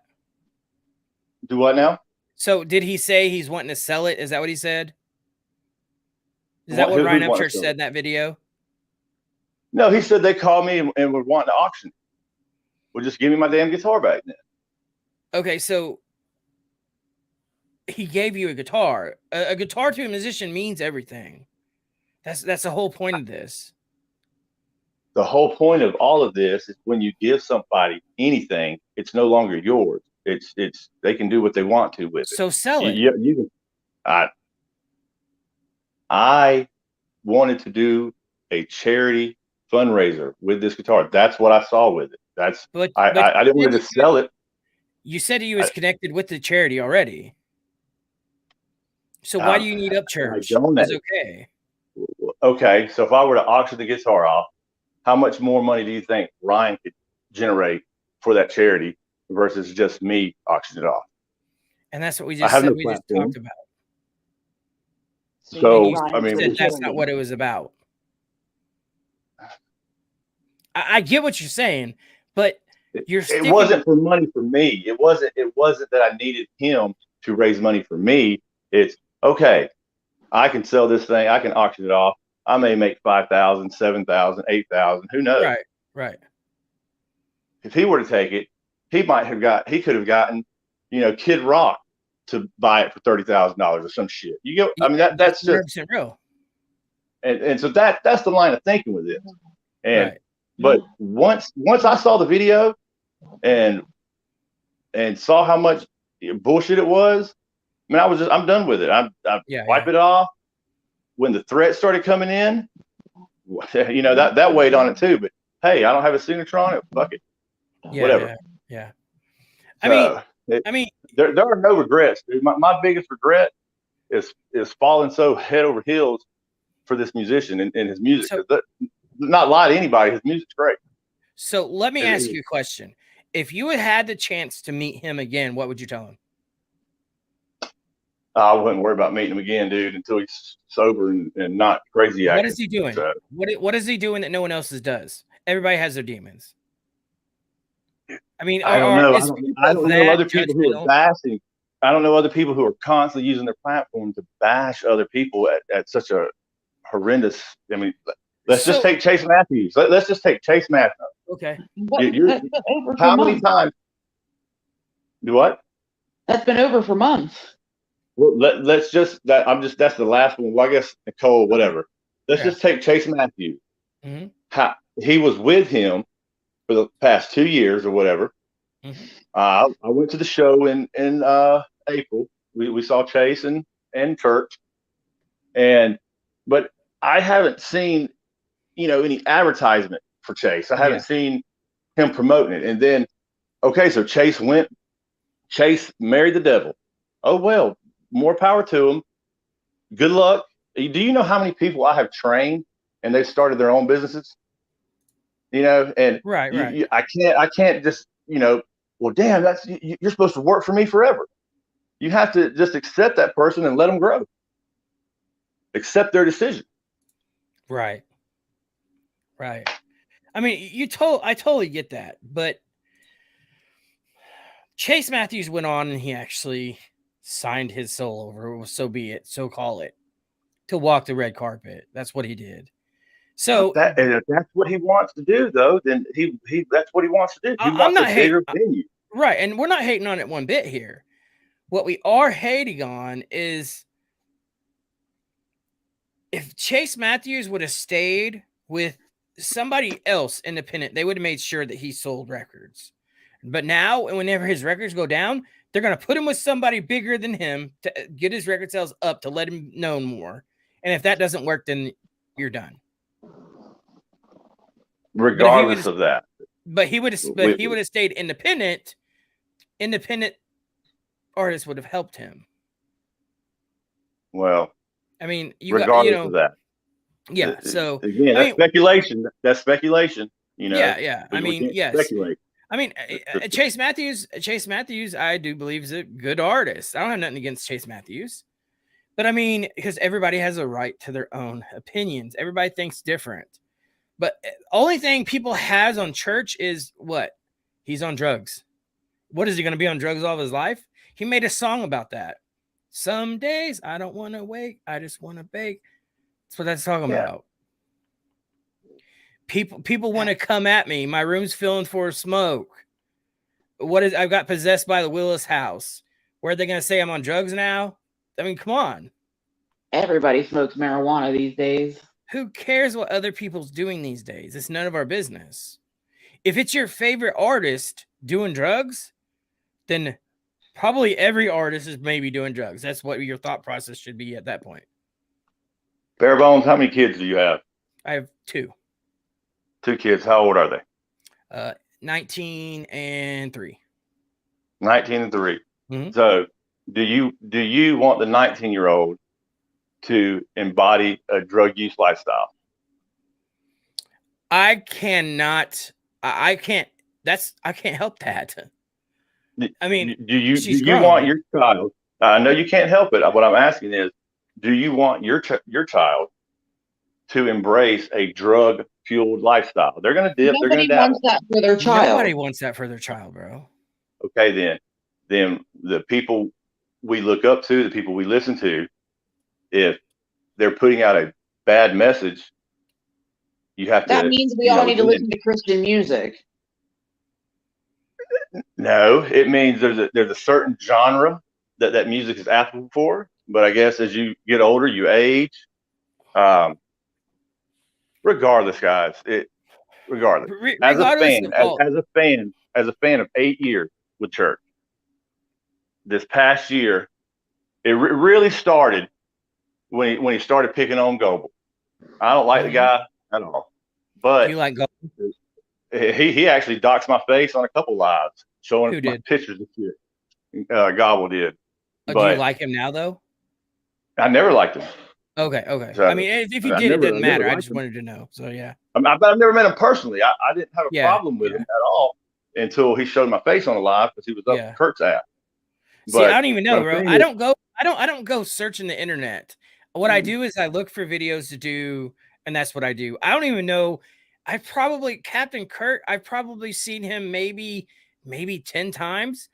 Do what now? So did he say he's wanting to sell it? Is that what he said? Is that what Ryan Upchurch said in that video? No, he said they called me and would want to auction it. Well, just give me my damn guitar back then. Okay, so he gave you a guitar. A guitar to a musician means everything. That's the whole point of this. The whole point of all of this is when you give somebody anything, it's no longer yours. It's they can do what they want to with it. So sell it. You I wanted to do a charity fundraiser with this guitar. That's what I saw with it. I didn't want to just sell it. You said he was connected with the charity already. So why do you need Upchurch? It's okay. Okay, so if I were to auction the guitar off, how much more money do you think Ryan could generate for that charity versus just me auctioning it off? And that's what we just said. We just talked about. So I mean, that's not what it was about. I get what you're saying, but it wasn't for money for me. It wasn't that I needed him to raise money for me. It's okay. I can sell this thing. I can auction it off. I may make 5,000, 7,000, 8,000. Who knows? Right. If he were to take it, he could have gotten, Kid Rock to buy it for $30,000 or some shit. You get, I mean, that's just 100% real. And so that's the line of thinking with it. And but once I saw the video and saw how much bullshit it was, I mean, I'm done with it. I wipe it off. When the threats started coming in, that weighed on it too. But hey, I don't have a signature on it. Fuck it. Whatever. Yeah. I mean, there are no regrets, dude. My biggest regret is falling so head over heels for this musician and his music. Not lie to anybody, his music's great. So let me ask you a question. If you had the chance to meet him again, what would you tell him? I wouldn't worry about meeting him again, dude, until he's sober and not crazy acting. What is he doing? So, what is he doing that no one else does? Everybody has their demons. I mean, I don't know. I don't know other people who are bashing. I don't know other people who are constantly using their platform to bash other people at such a horrendous. I mean, let's just take Chase Matthews. Let's just take Chase Matthews. Okay. How many times? Do what? That's been over for months. Well, let's just that's the last one. Well, I guess Nicole, whatever. Let's just take Chase Matthews. Mm-hmm. He was with him for the past 2 years or whatever. Mm-hmm. I went to the show in April. We saw Chase and Church, but I haven't seen any advertisement for Chase. I haven't seen him promoting it. And then so Chase married the devil. Oh well, more power to him. Good luck. Do you know how many people I have trained and they've started their own businesses? And right. I can't just well, damn, you're supposed to work for me forever. You have to just accept that person and let them grow. Accept their decision. Right. I mean, I totally get that, but Chase Matthews went on and he actually signed his soul over. So be it. So call it. To walk the red carpet. That's what he did. So if that's what he wants to do, though, then he that's what he wants to do. I'm not hating. Right, and we're not hating on it one bit here. What we are hating on is if Chase Matthews would have stayed with somebody else independent, they would have made sure that he sold records. But now, whenever his records go down, they're going to put him with somebody bigger than him to get his record sales up, to let him know more. And if that doesn't work, then you're done. Regardless of that. But he would have stayed independent. Independent artists would have helped him. Well, I mean, regardless of that. Yeah. So again, that's speculation. That's speculation. Yeah. I mean, yes. Speculate. I mean, Chase Matthews, I do believe is a good artist. I don't have nothing against Chase Matthews, but I mean, because everybody has a right to their own opinions. Everybody thinks different. But only thing people has on Church is what? He's on drugs. What is he going to be on drugs all of his life? He made a song about that. Some days I don't want to wake, I just want to bake. That's what that's talking about. People want to come at me. My room's filling for smoke. I've got possessed by the Willis house. Where are they going to say I'm on drugs now? I mean, come on. Everybody smokes marijuana these days. Who cares what other people's doing these days? It's none of our business. If it's your favorite artist doing drugs, then probably every artist is maybe doing drugs. That's what your thought process should be at that point. Barebones, how many kids do you have? I have 2. 2 kids. How old are they? 19 and 3. 19 and 3. Mhm. So do you want the 19-year-old to embody a drug use lifestyle? I cannot. I can't. I can't help that. I mean, do you grown. want your child? I know you can't help it. What I'm asking is, do you want your child to embrace a drug-fueled lifestyle? They're going to dip. Nobody they're going to wants that for their child. Nobody wants that for their child, bro. Okay, then the people we look up to, the people we listen to, if they're putting out a bad message, you have to. That means we all need to listen to Christian music. No, it means there's a certain genre that music is applicable for. But I guess as you get older, you age. Regardless, guys, regardless. As a fan of 8 years with church, this past year, it really started when he started picking on Goebel. I don't like the guy at all, but you like Goebel? He actually doxed my face on a couple lives, showing Who my did? pictures of shit. Gobble did. Oh, But do you like him now, though? I never liked him. Okay. So, I mean, if you did, it doesn't matter. I just wanted to know. So, yeah. I've never met him personally. I didn't have a problem with him at all until he showed my face on the live because he was up Kurt's ass. See, I don't even know, bro. I don't go searching the internet. What I do is I look for videos to do, and that's what I do. I don't even know. Captain Kurt, I've probably seen him maybe 10 times.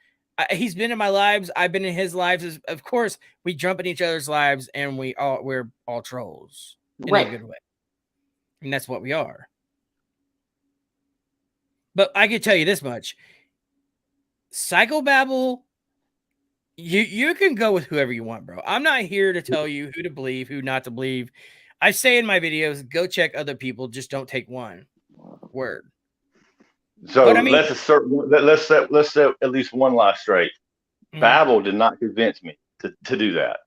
He's been in my lives. I've been in his lives. Of course, we jump in each other's lives, and we're all trolls in a good way, and that's what we are. But I can tell you this much: Psychobabble, you can go with whoever you want, bro. I'm not here to tell you who to believe, who not to believe. I say in my videos, go check other people. Just don't take one word. So let's set at least one lie straight. Babel did not convince me to do that.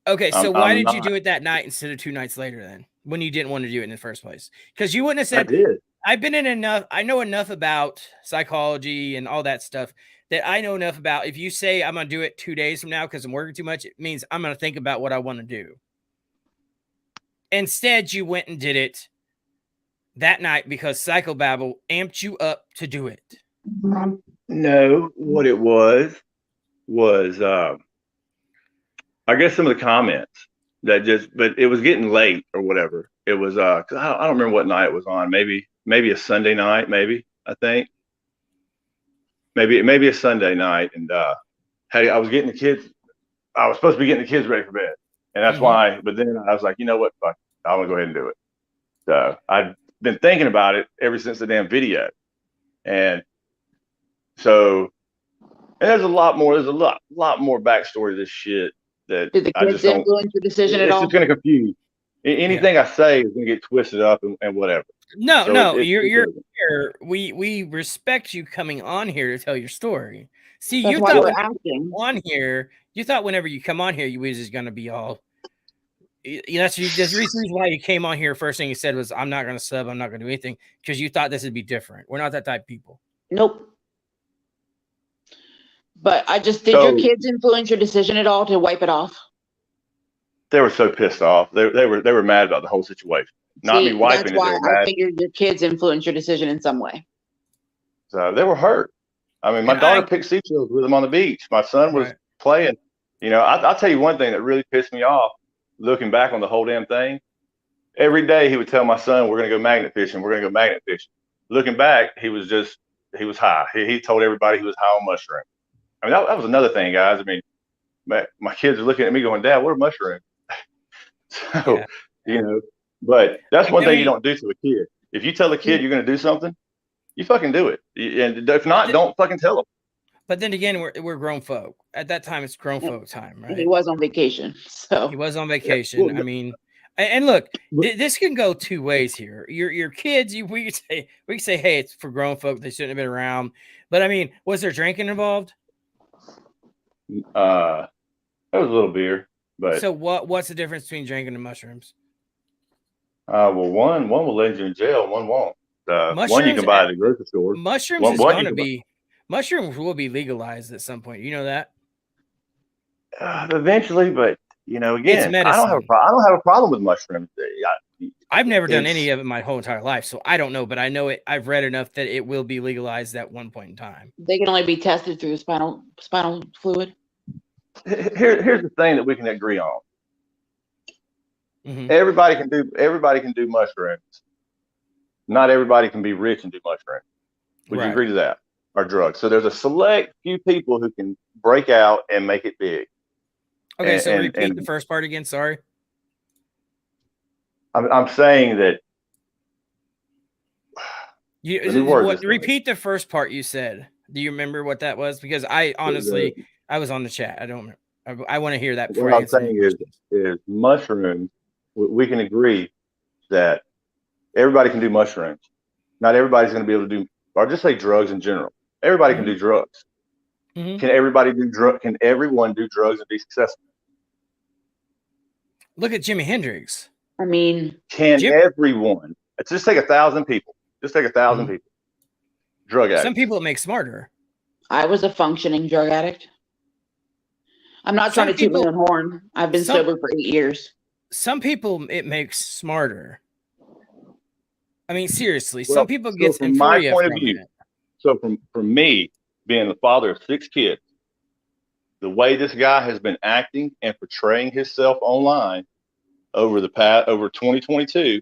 Okay, so why did you do it that night instead of 2 nights later then, when you didn't want to do it in the first place? Because you wouldn't have said, I did. I've been in enough. I know enough about psychology and all that stuff that I know enough about. If you say I'm going to do it 2 days from now because I'm working too much, it means I'm going to think about what I want to do. Instead, you went and did it that night because Psychobabble amped you up to do it. No, what it was I guess some of the comments but it was getting late or whatever. It was I don't remember what night it was on. Maybe a Sunday night, I think. Maybe a Sunday night, and I was getting the kids. I was supposed to be getting the kids ready for bed, and that's why. But then I was like, you know what? Fuck, I'm gonna go ahead and do it. So I've been thinking about it ever since the damn video, and so there's a lot more. There's a lot more backstory to this shit that did the kids influence your decision at all? It's just gonna confuse. Anything I say is gonna get twisted up and whatever. No, you're here. We respect you coming on here to tell your story. See, you thought on here, you thought whenever you come on here, you was just gonna be all. That's the reason why you came on here. First thing you said was, "I'm not gonna sub. I'm not gonna do anything," because you thought this would be different. We're not that type of people. Nope. But did your kids influence your decision at all to wipe it off? They were so pissed off. They were mad about the whole situation. Not me wiping it. That's why I figured your kids influenced your decision in some way. So they were hurt. I mean, my daughter picked seashells with them on the beach. My son was playing. You know, I'll tell you one thing that really pissed me off. Looking back on the whole damn thing, every day he would tell my son, "We're gonna go magnet fishing. We're gonna go magnet fishing." Looking back, he was high. He told everybody he was high on mushroom. I mean, that was another thing, guys. I mean, my kids are looking at me going, "Dad, what are mushrooms?" So, you know, but that's one thing you don't do to a kid. If you tell a kid you're going to do something, you fucking do it. And if not, don't fucking tell them. But then again, we're grown folk. At that time, it's grown folk time, right? He was on vacation, so He was on vacation. Well, I mean, and look, this can go two ways here. Your kids, we could say, hey, it's for grown folk. They shouldn't have been around. But I mean, was there drinking involved? There was a little beer, but So what's the difference between drinking and mushrooms? well, one will land you in jail, one won't. One you can buy at the grocery store. Mushrooms One- is one going you to can be mushrooms will be legalized at some point. You know that? Eventually, but again, I medicine. don't have a problem with mushrooms. I've never done It's- any of it my whole entire life, so I don't know. But I know it. I've read enough that it will be legalized at one point in time. they can only be tested through spinal fluid. Here's the thing that we can agree on. Mhm. Everybody can do mushrooms. Not everybody can be rich and do mushrooms. Would you Right. agree to that? Or drugs. So there's a select few people who can break out and make it big. Okay, And- so and- repeat and- the first part again. Sorry. I'm saying that You Let me word what, this repeat the first part you said. Do you remember what that was? Because I honestly, I was on the chat. I don't. I want to hear that before what I I'm answer any saying questions. is mushrooms. We can agree that everybody can do mushrooms. Not everybody's going to be able to do, or just say drugs in general. Everybody can do drugs. Mhm. Can everybody do drug? Can everyone do drugs and be successful? Look at Jimi Hendrix. I mean, Can everyone? Let's just take 1,000 people. Just take 1,000 Mhm. people. Drug addicts. Some people it makes smarter. I was a functioning drug addict. I'm not Some trying to toot my people- own horn. I've been some- sober for 8 years. Some people it makes smarter. I mean, seriously, Well, some people so get from my euphoria point of from view, it. so from me being the father of 6 kids, the way this guy has been acting and portraying himself online over 2022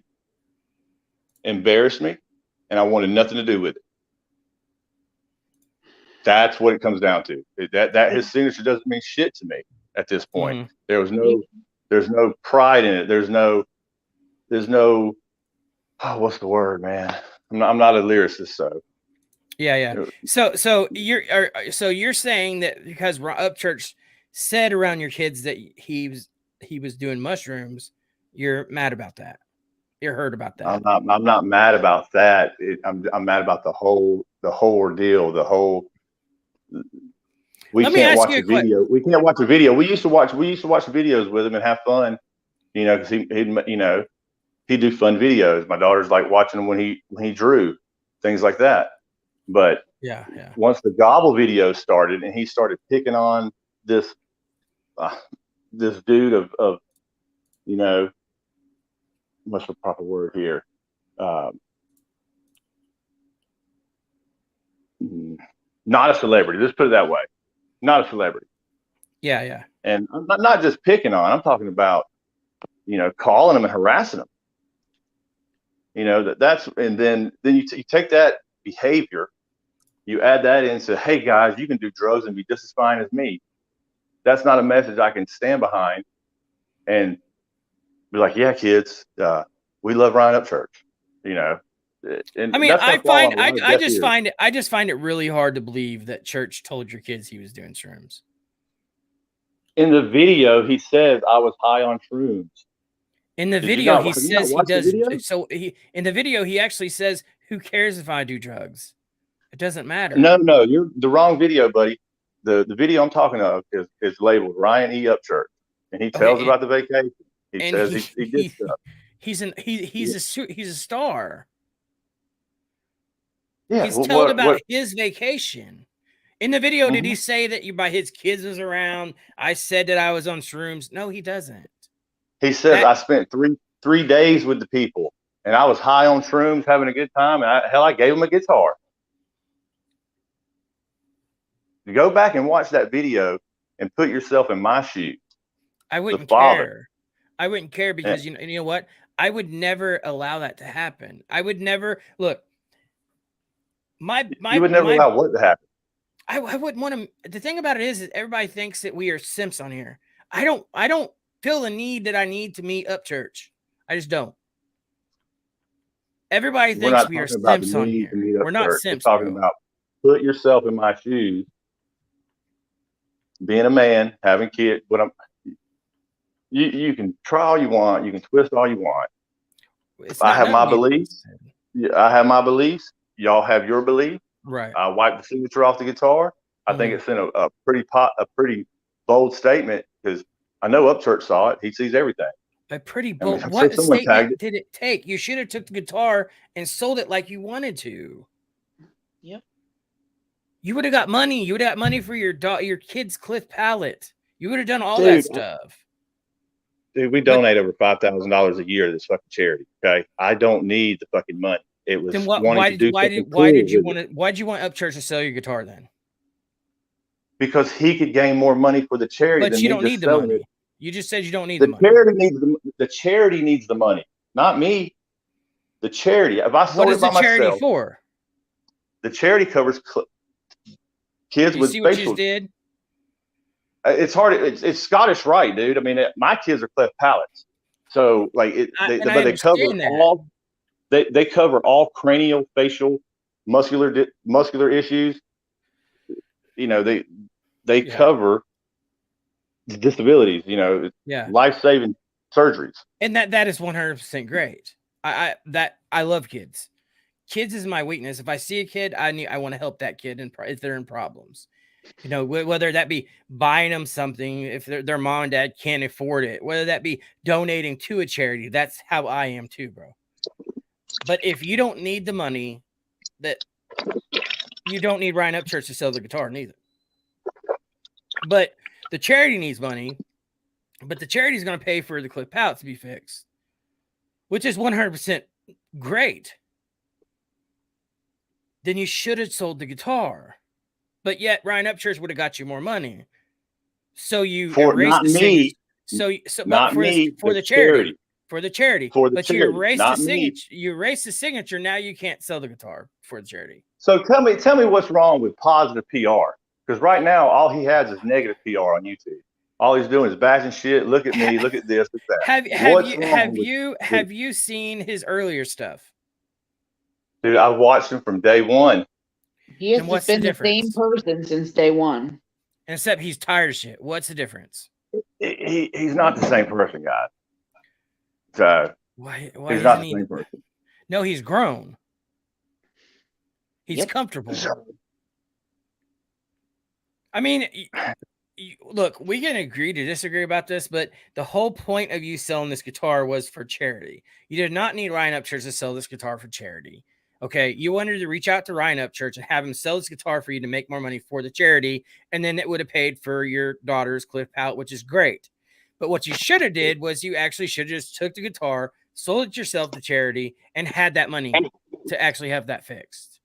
embarrassed me, and I wanted nothing to do with it. That's what it comes down to. That his signature doesn't mean shit to me at this point. There's no pride in it. There's no what's the word, man? I'm not a lyricist, so Yeah. So you're saying that because Upchurch said around your kids that he was doing mushrooms, you're mad about that. You're hurt about that. I'm not mad about that. I'm mad about the whole ordeal. We Let me can't ask watch you a video. We can't watch a video. We used to watch videos with him and have fun, because he'd do fun videos. My daughter's like watching him when he drew, things like that. But yeah. Once the gobble video started and he started picking on this dude of what's the proper word here? Not a celebrity. Let's put it that way. Not a celebrity. Yeah. And I'm not just picking on. I'm talking about, calling him and harassing him. That's and then you take that behavior, you add that in and say, hey guys, you can do drugs and be just as fine as me. That's not a message I can stand behind and be like, yeah, kids, we love Ryan Upchurch. And I mean, that's gonna fall on a lot of deaf ears. I just find it really hard to believe that Church told your kids he was doing shrooms. In the video, he says I was high on shrooms. In the Did you video, not- he have you not says he watched the does. video? So in the video, he actually says, "Who cares if I do drugs? It doesn't matter." No, you're the wrong video, buddy. The video I'm talking of is labeled Ryan E. Upchurch, and he tells about the vacation. He says he did stuff. He's a star. Yeah, He's told about his vacation. In the video, did he say that by his kids was around? I said that I was on shrooms. No, he doesn't. He says I spent three days with the people, and I was high on shrooms, having a good time, and I gave him a guitar. You go back and watch that video and put yourself in my shoes. I wouldn't care. I wouldn't care because you know what? I would never allow that to happen. I would never look. You would never allow what to happen. I wouldn't want to. The thing about it is everybody thinks that we are simps on here. I don't feel the need that I need to meet Upchurch. I just don't. Everybody thinks we are simps on here. We're not simps. We're talking about put yourself in my shoes being a man, having kids. You can try all you want, you can twist all you want. I have my beliefs. I have my beliefs. Y'all have your belief. Right. I wipe the signature off the guitar. I think it's in a pretty bold statement, because I know Upchurch saw it. He sees everything. A pretty bold. I mean, what sure someone tagged statement it. did it take? You should have took the guitar and sold it like you wanted to. Yep. You would have got money. You would have got money for your kid's Cliff palette. You would have done all that stuff. Dude, we donate over $5,000 a year to this fucking charity. Okay, I don't need the fucking money. It was Then why did you want Upchurch to sell your guitar then? Because he could gain more money for the charity. But than you don't me need just the selling money. it. You just said you don't need The the money. charity needs the money, not me. The charity. If I sold What it is by the charity myself, for? the charity covers kids You with see what you facial. just did? It's hard. It's Scottish right, dude. I mean, my kids are cleft palates, so like they cover all. They cover all cranial, facial, muscular issues. You know, they cover disabilities. You know, life-saving surgeries. And that is 100% great. I love kids. Kids is my weakness. If I see a kid, I want to help that kid if they're in problems. You know, whether that be buying them something if their mom and dad can't afford it, whether that be donating to a charity. That's how I am too, bro. But if you don't need the money, that you don't need Ryan Upchurch to sell the guitar neither. But the charity needs money, but the charity is going to pay for the clip palette to be fixed, which is 100% great. Then you should have sold the guitar. But yet Ryan Upchurch would have got you more money. So you erased the signature. For the charity. But you erased the signature. You erased the signature. Now you can't sell the guitar for the charity. So tell me what's wrong with positive PR? Because right now all he has is negative PR on YouTube. All he's doing is bashing shit. Look at me. Look at this. Look at that. Have you seen his earlier stuff? Dude, I've watched him from day one. He has just been the same person since day one. Except he's tired of shit. What's the difference? He's not the same person, guys. So why he's not the same person. No, he's grown. He's comfortable. I mean, look, we can agree to disagree about this, but the whole point of you selling this guitar was for charity. You did not need Ryan Upchurch to sell this guitar for charity. Okay, you wanted to reach out to Ryan Upchurch and have him sell this guitar for you to make more money for the charity, and then it would have paid for your daughter's cliff palette, which is great. But what you should have did was you actually should have just took the guitar, sold it yourself to charity, and had that money to actually have that fixed.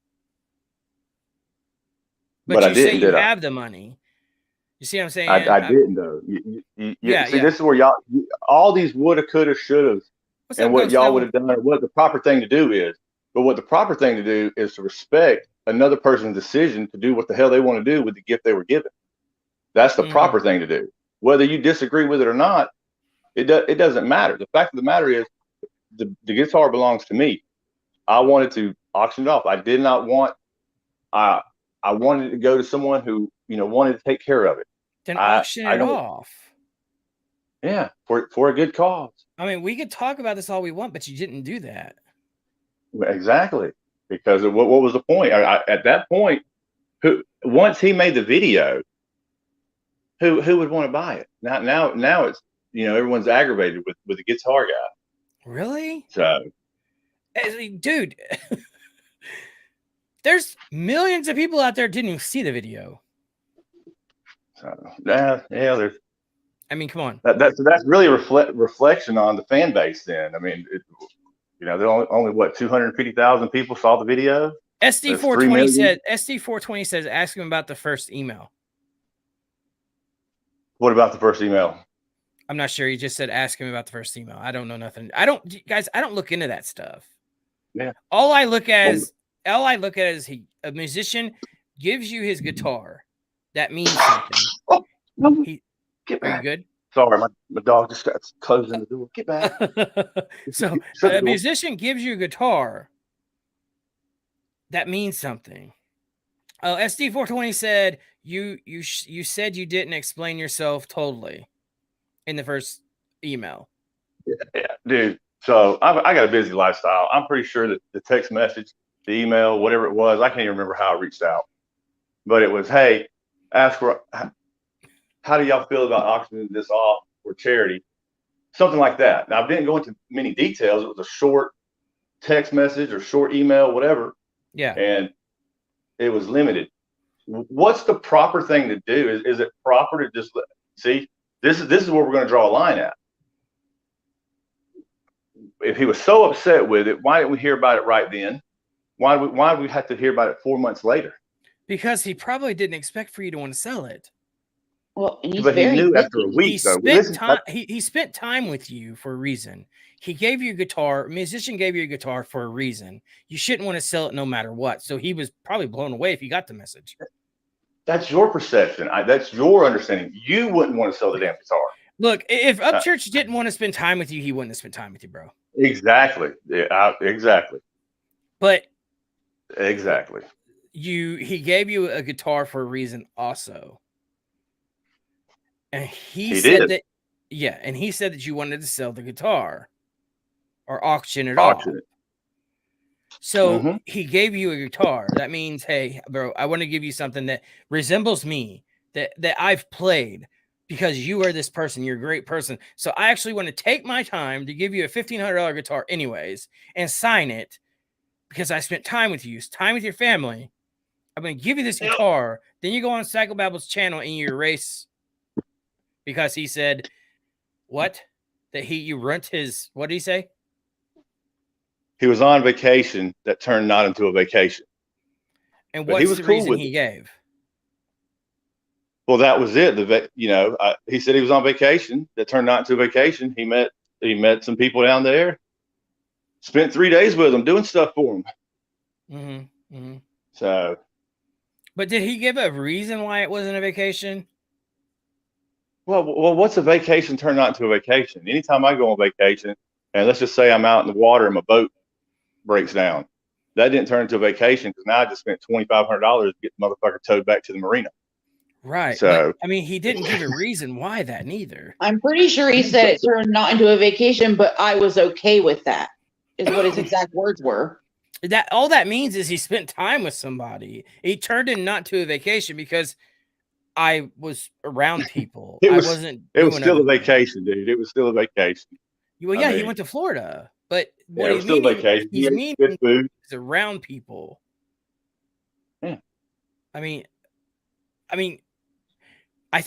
But you say you have the money. You see what I'm saying? I didn't though. See, this is where all these woulda, coulda, shouldas, and what y'all would have done, or what the proper thing to do is. But what the proper thing to do is to respect another person's decision to do what the hell they want to do with the gift they were given. That's the proper thing to do. Whether you disagree with it or not, it doesn't matter. The fact of the matter is the guitar belongs to me. I wanted to auction it off. I did not want, I wanted it to go to someone who, wanted to take care of it. Then auction it off. Yeah, for a good cause. I mean, we could talk about this all we want, but you didn't do that. Exactly, because what was the point? At that point, once he made the video, who would want to buy it? Now it's everyone's aggravated with the guitar guy. Really? So, dude, there's millions of people out there didn't even see the video. So there's. I mean, come on. That's really a reflection on the fan base. Then I mean. There only what 250,000 people saw the video. SD420 says ask him about the first email. What about the first email? I'm not sure. He just said ask him about the first email. I don't know nothing. I don't look into that stuff. Yeah. All I look at is a musician gives you his guitar. That means something. Get back. Are you good? Sorry, my dog just got closing the door. Get back. So a musician gives you a guitar. That means something. SD420 said you said you didn't explain yourself totally in the first email. Yeah, dude. So I got a busy lifestyle. I'm pretty sure that the text message, the email, whatever it was, I can't even remember how I reached out, but it was, hey, ask for, how do y'all feel about auctioning this off for charity? Something like that. Now, I didn't go into many details. It was a short text message or short email, whatever. Yeah. And it was limited. What's the proper thing to do? Is it proper to just see? This is where we're going to draw a line at. If he was so upset with it, why didn't we hear about it right then? Why did we have to hear about it 4 months later? Because he probably didn't expect for you to want to sell it. Well, But he knew after a week, though. He spent time with you for a reason. He gave you a guitar. A musician gave you a guitar for a reason. You shouldn't want to sell it no matter what. So he was probably blown away if he got the message. That's your perception. That's your understanding. You wouldn't want to sell the damn guitar. Look, if Upchurch didn't want to spend time with you, he wouldn't have spent time with you, bro. Exactly. Yeah, exactly. But exactly. He gave you a guitar for a reason also. And he said that, yeah, and he said that you wanted to sell the guitar or auction it off. So he gave you a guitar. That means, hey, bro, I want to give you something that resembles me, that I've played, because you are this person. You're a great person. So I actually want to take my time to give you a $1,500 guitar anyways and sign it because I spent time with you, time with your family. I'm going to give you this guitar. Then you go on Psychobabble's channel and you erase because he said, what? That you runt his, what did he say? He was on vacation that turned not into a vacation. And what's the reason he gave? Well, that was it. He said he was on vacation that turned not into a vacation. He met some people down there, spent 3 days with them doing stuff for them. So, but did he give a reason why it wasn't a vacation? Well, what's a vacation turned not into a vacation? Anytime I go on vacation, and let's just say I'm out in the water and my boat breaks down, that didn't turn into a vacation because now I just spent $2,500 to get the motherfucker towed back to the marina. Right. So, but, I mean, he didn't give a reason why that neither. I'm pretty sure he said it turned not into a vacation, but I was okay with that, is what his exact words were. That all that means is he spent time with somebody. He turned in not to a vacation because I was around people. It was still a vacation, dude. It was still a vacation. Well, yeah, he went to Florida, but what it was still a vacation. He's meaning good food. He's around people. Yeah. I mean, I think.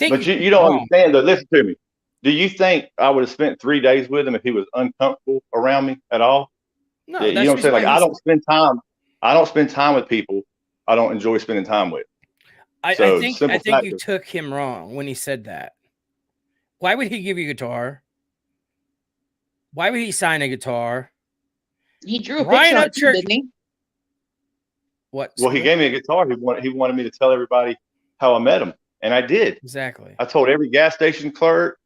But you don't understand though. Listen to me. Do you think I would have spent 3 days with him if he was uncomfortable around me at all? No, you know what I'm saying? Like I don't spend time with people I don't enjoy spending time with. I think you took him wrong when he said that. Why would he give you a guitar? Why would he sign a guitar? He drew a picture of it, didn't he? What? Well, he gave me a guitar. He wanted me to tell everybody how I met him, and I did. Exactly. I told every gas station clerk,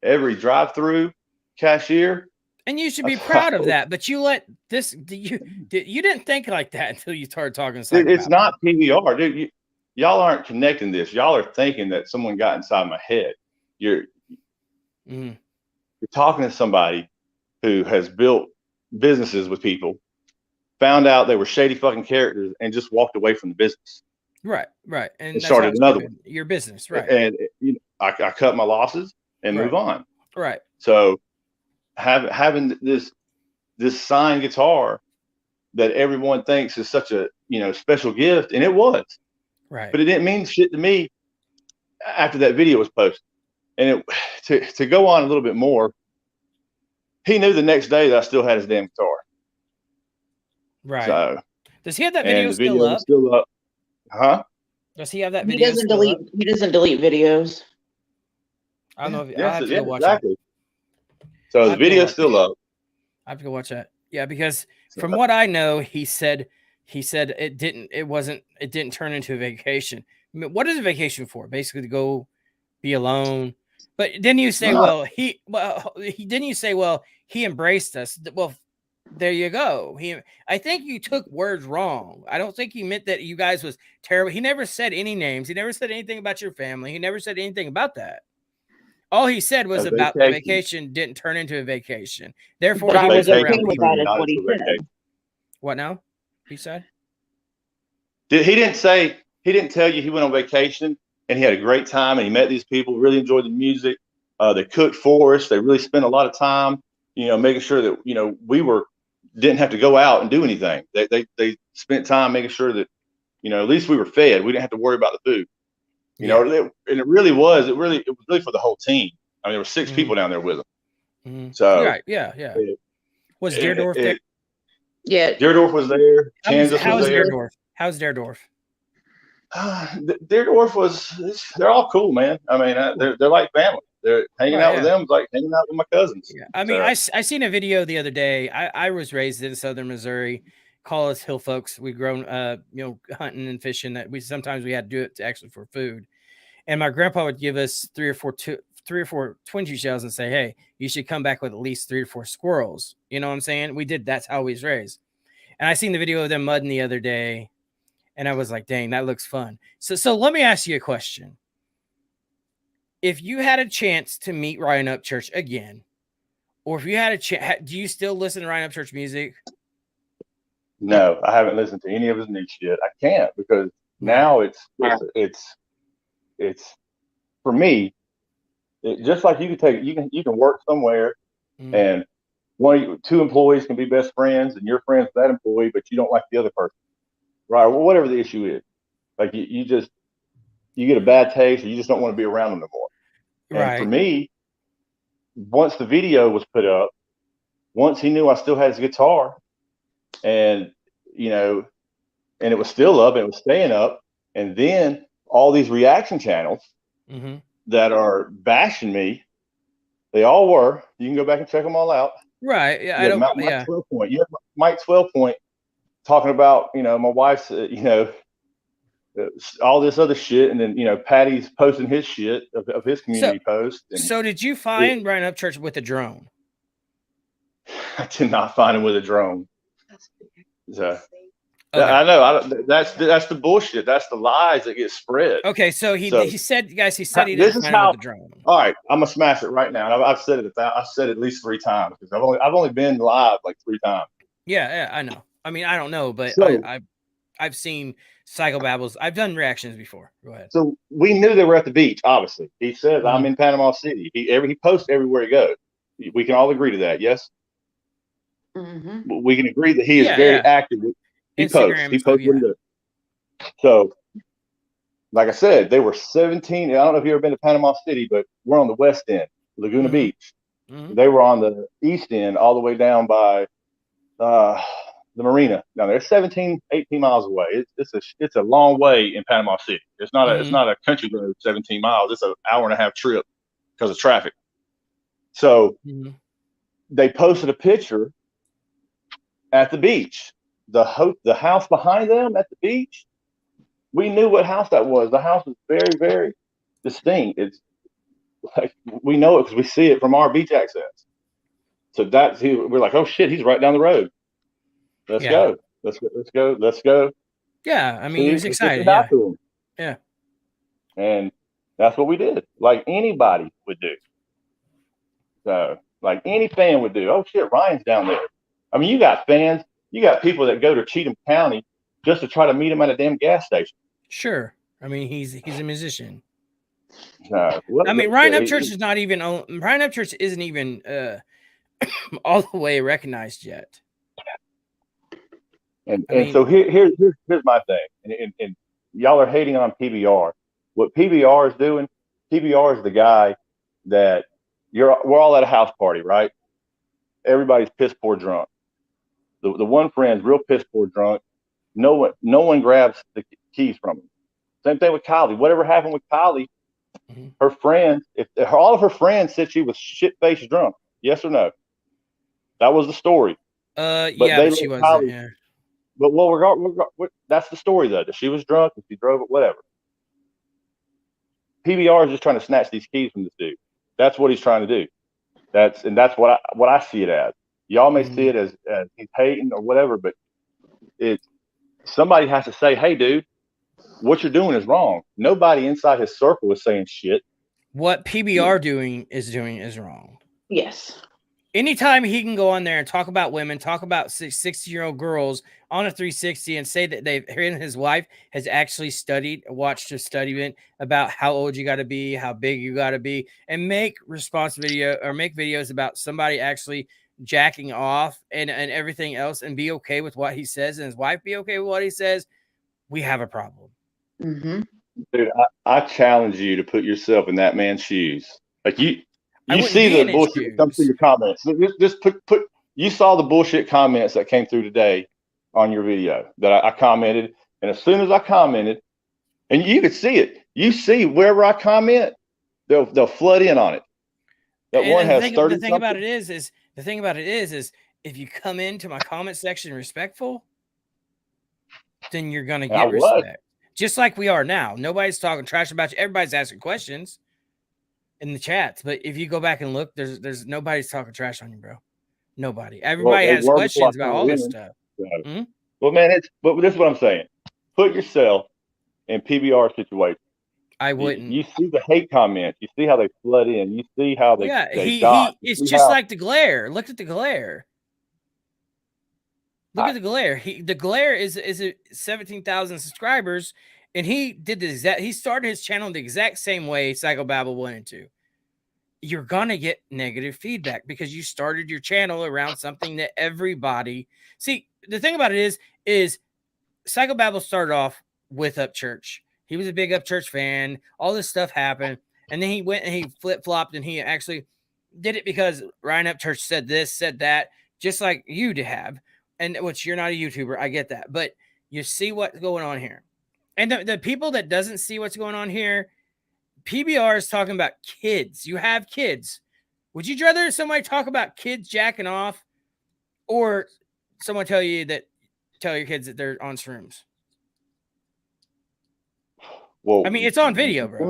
every drive-through cashier. And you should be proud of that. But you let this. You didn't think like that until you started talking. It's not PVR, dude. Y'all aren't connecting this. Y'all are thinking that someone got inside my head. You're talking to somebody who has built businesses with people, found out they were shady fucking characters, and just walked away from the business. Right. And started another one. Your business, right? And I cut my losses and move on. Right. So having this signed guitar that everyone thinks is such a special gift, and it was. Right. But it didn't mean shit to me after that video was posted. And to go on a little bit more, he knew the next day that I still had his damn guitar. Right. So does he have that video still up? Still up? Huh? Does he have that video? He doesn't delete videos. I don't know if I have to go watch exactly. It. So the video's still up. I have to go watch that. Yeah, because from what I know, he said it didn't turn into a vacation. I mean, what is a vacation for? Basically to go be alone. But then you say, he embraced us. Well, There you go. I think you took words wrong. I don't think he meant that you guys was terrible. He never said any names. He never said anything about your family. He never said anything about that. All he said was about the vacation didn't turn into a vacation. Therefore, But he I was wasn't okay around with people. that, is what he said. What now? He said? He didn't tell you he went on vacation and he had a great time and he met these people, really enjoyed the music. They cooked for us. They really spent a lot of time, making sure that, we didn't have to go out and do anything. They spent time making sure that, at least we were fed. We didn't have to worry about the food. And it was really for the whole team. I mean, there were 6 people down there with them. So right, yeah. Was Deerdorf there? Yeah, Deerdorf was there. Kansas was there. How's Deerdorf? Deerdorf they're all cool, man. I mean, they're like family. They're hanging out with them like hanging out with my cousins. Yeah. I mean, I seen a video the other day. I was raised in southern Missouri. Call us hill folks. We grown hunting and fishing. That sometimes we had to do it actually for food. And my grandpa would give us 3 or 4 twin shells and say, "Hey, you should come back with at least 3 or 4 squirrels." You know what I'm saying? That's how we was raised. And I seen the video of them mudding the other day, and I was like, "Dang, that looks fun." So let me ask you a question. If you had a chance to meet Ryan Upchurch again, or if you had a chance, do you still listen to Ryan Upchurch music? No, I haven't listened to any of his new shit. I can't because now it's for me. Just like you can work somewhere, and 2 employees can be best friends, and you're friends with that employee, but you don't like the other person, right? Well, whatever the issue is, like you get a bad taste, or you just don't want to be around them no more. And for me, once the video was put up, once he knew I still had his guitar, and and it was still up, and it was staying up, and then all these reaction channels that are bashing me, they all were. You can go back and check them all out. Right. Yeah. Mike 12 Point. You have Mike 12 Point talking about my wife's all this other shit, and then Patty's posting his shit of his community post. So did you find Ryan Upchurch with a drone? I did not find him with a drone. So I know that's the bullshit. That's the lies that get spread. Okay, so he said, guys, he said he didn't find him with a drone. All right, I'm gonna smash it right now. And I've said it. I've said it at least 3 times because I've only been live like 3 times. Yeah, I know. I mean, I don't know, but I've seen psychobabbles. I've done reactions before. Go ahead. So we knew they were at the beach. Obviously, he says I'm in Panama City. He posts everywhere he goes. We can all agree to that. Yes. We can agree that he is very active. He posts. He posts what he does. So, like I said, there were 17. I don't know if you've ever been to Panama City, but we're on the west end, Laguna Beach. They were on the east end, all the way down by the marina. Now they're 17, 18 miles away. It's a long way in Panama City. It's not a country road, 17 miles. It's an hour-and-a-half trip because of traffic. So they posted a picture at the beach. The house behind them at the beach, we knew what house that was. The house was very, very distinct. It's like we know it because we see it from our beach access. So we're like, oh shit, he's right down the road. Let's go. Let's go. Yeah, I mean, he was excited. Yeah. And that's what we did. Like anybody would do. So, like any fan would do. Oh shit, Ryan's down there. I mean, you got fans. You got people that go to Cheatham County just to try to meet him at a damn gas station. Sure. I mean, he's a musician. I mean, Ryan Upchurch is not even. Ryan Upchurch isn't even all the way recognized yet. And so here's my thing. And y'all are hating on PBR. What PBR is doing? PBR is the guy that we're all at a house party, right? Everybody's piss poor drunk. The one friend's real piss poor drunk. No one grabs the keys from him. Same thing with Kylie. Whatever happened with Kylie, her friends, if all of her friends said she was shit-faced drunk, yes or no? That was the story. But she wasn't. Kylie, yeah. But that's the story though. That she was drunk and she drove it. Whatever. PBR is just trying to snatch these keys from this dude. That's what he's trying to do. That's what I see it as. Y'all may see it as he's hating or whatever, but somebody has to say, hey, dude, what you're doing is wrong. Nobody inside his circle is saying shit. What PBR doing is wrong. Yes. Anytime he can go on there and talk about women, talk about 60-year-old girls on a 360 and say that him and his wife has actually watched a study about how old you got to be, how big you got to be, and make videos about somebody actually jacking off and everything else, and be okay with what he says, and his wife be okay with what he says, we have a problem. Mm-hmm. Dude, I challenge you to put yourself in that man's shoes. Like you see the bullshit that comes through your comments. Just put. You saw the bullshit comments that came through today on your video that I commented, and as soon as I commented, and you could see it. You see wherever I comment, they'll flood in on it. That and one has 30. The thing about it is if you come into my comment section respectful, then you're gonna get respect. Just like we are now. Nobody's talking trash about you. Everybody's asking questions in the chats. But if you go back and look, there's nobody's talking trash on you, bro. Nobody. Everybody has questions about all this stuff. Mm-hmm. Well, man, but this is what I'm saying. Put yourself in PBR situation. I wouldn't. You see the hate comments. You see how they flood in. You see how they it's just like the glare. Look at the glare. Look at the glare. The glare is 17,000 subscribers, and he did he started his channel the exact same way Psychobabble went into. You're gonna get negative feedback because you started your channel around something that everybody see. The thing about it is Psychobabble started off with Upchurch. He was a big Upchurch fan. All this stuff happened, and then he went and he flip-flopped, and he actually did it because Ryan Upchurch said this, said that, just like you have. And which you're not a YouTuber, I get that, but you see what's going on here. And the people that doesn't see what's going on here, PBR is talking about kids. You have kids. Would you rather somebody talk about kids jacking off, or someone tell your kids that they're on shrooms? Well, I mean, it's on video, bro.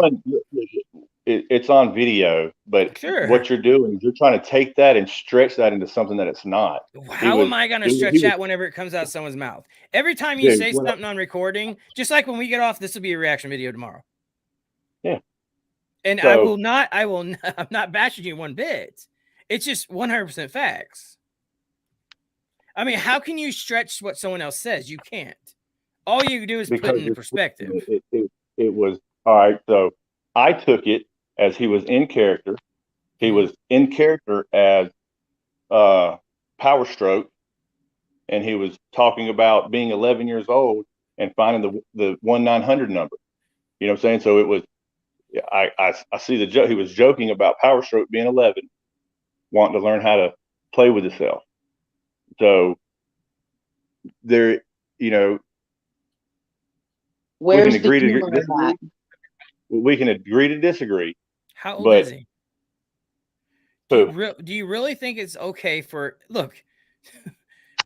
It's on video, but what you're doing is you're trying to take that and stretch that into something that it's not. How am I going to stretch that whenever it comes out of someone's mouth? Every time you say something on recording, just like when we get off, this will be a reaction video tomorrow. Yeah. And I'm not bashing you one bit. It's just 100% facts. I mean, how can you stretch what someone else says? You can't. All you do is put it in perspective. It was, all right, so I took it as he was in character. He was in character as Power Stroke, and he was talking about being 11 years old and finding the 1-900 number. You know what I'm saying? So it was, I see the joke. He was joking about Power Stroke being 11, wanting to learn how to play with himself. So there, you know, where's we can agree the to humor in disagree. that? We can agree to disagree. How old is he? Do you really think it's okay for... Look,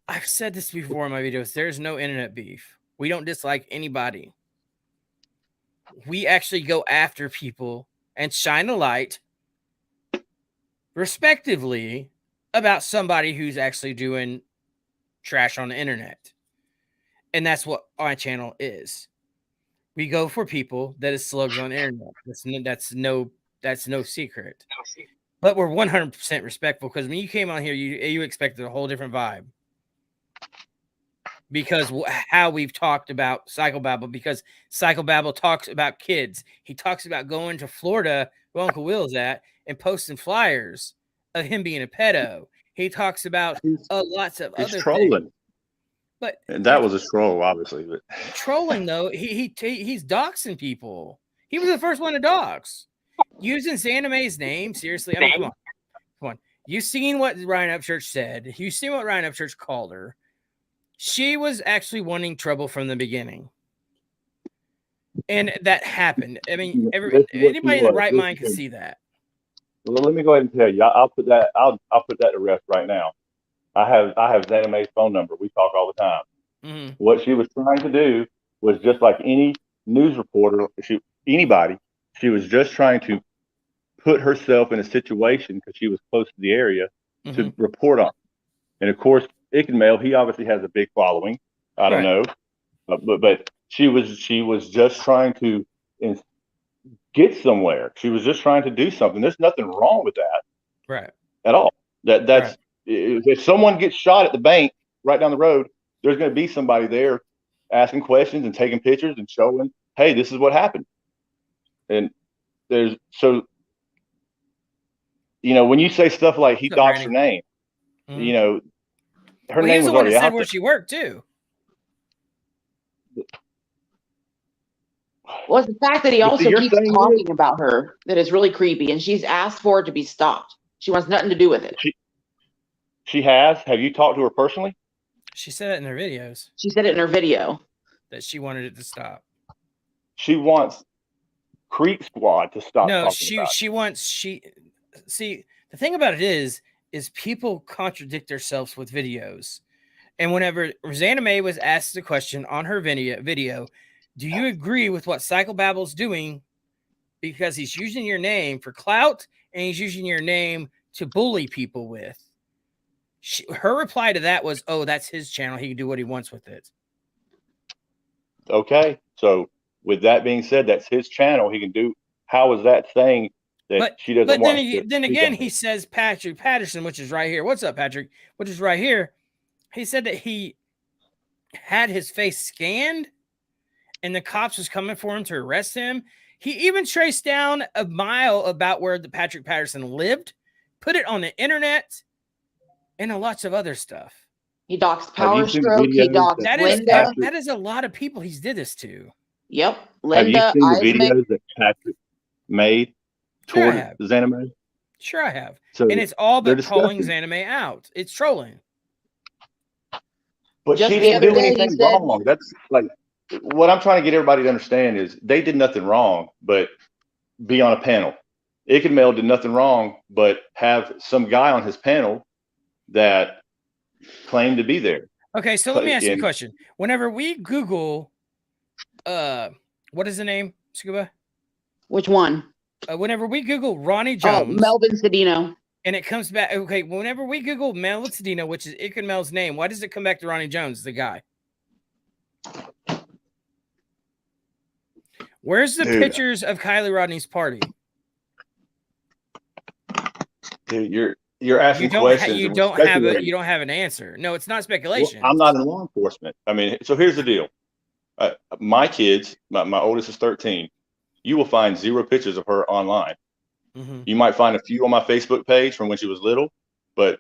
I've said this before in my videos. There's no internet beef. We don't dislike anybody. We actually go after people and shine a light, respectively, about somebody who's actually doing trash on the internet. And that's what our channel is. We go for people that is slugs on the internet. That's no secret. But we're 100% respectful, because when you came on here, you expected a whole different vibe. Because how we've talked about Psychobabble, because Psychobabble talks about kids. He talks about going to Florida, where Uncle Will's at, and posting flyers of him being a pedo. He talks about lots of other trolling. things. And that was a troll, obviously. But trolling, though, he's doxing people. He was the first one to dox. Using Xaname's name, seriously. I mean, come on. You've seen what Ryan Upchurch said. You've seen what Ryan Upchurch called her. She was actually wanting trouble from the beginning. And that happened. I mean, anybody in the right mind can see that. Well, let me go ahead and tell you. I'll put that to rest right now. I have Xaname's phone number. We talk all the time. Mm-hmm. What she was trying to do was just like any news reporter, anybody. She was just trying to put herself in a situation, because she was close to the area, to report on. And of course, Ickmail, he obviously has a big following. I don't know, but she was just trying to get somewhere. She was just trying to do something. There's nothing wrong with that, right? At all. That's if someone gets shot at the bank right down the road, there's going to be somebody there asking questions and taking pictures and showing, hey, this is what happened. And there's when you say stuff like he doxed her name, her name was was the one that already said out where there. she worked too. Well, it's the fact that he also keeps talking about her that is really creepy, and she's asked for it to be stopped. She wants nothing to do with it. She has. Have you talked to her personally? She said it in her videos. She said it in her video that she wanted it to stop. She wants Creek Squad to stop. No, talking about she wants See, the thing about it is people contradict themselves with videos. And whenever Rosanna May was asked the question on her video, do you agree with what Psychobabble's doing? Because he's using your name for clout and he's using your name to bully people with. Her reply to that was, oh, that's his channel. He can do what he wants with it. Okay. So with that being said, that's his channel. He can do. How is that saying that she doesn't want? But then again, he says Patrick Patterson, which is right here. What's up, Patrick? Which is right here. He said that he had his face scanned and the cops was coming for him to arrest him. He even traced down a mile about where the Patrick Patterson lived, put it on the internet, and lots of other stuff. He doxed Power Stroke. He doxed Linda. That is a lot of people he's did this to. Yep. Linda. Have you seen the videos that Patrick made toward Zanime? Sure I have. So and it's all but calling Zanime out. It's trolling. But she didn't do anything wrong. That's like what I'm trying to get everybody to understand is they did nothing wrong, but be on a panel. Ickmail did nothing wrong, but have some guy on his panel that claimed to be there. Okay, so let me ask you a question. Whenever we Google, what is the name, Scuba? Which one? Whenever we Google Ronnie Jones. Melvin Cedino. And it comes back, okay, whenever we Google Melvin Cedino, which is Ickmail's name, why does it come back to Ronnie Jones, the guy? Where's the pictures of Kylie Rodney's party? Dude, you're asking questions. You don't have an answer. No, it's not speculation. Well, I'm not in law enforcement. I mean, so here's the deal. My kids, my oldest is 13. You will find 0 pictures of her online. Mm-hmm. You might find a few on my Facebook page from when she was little, but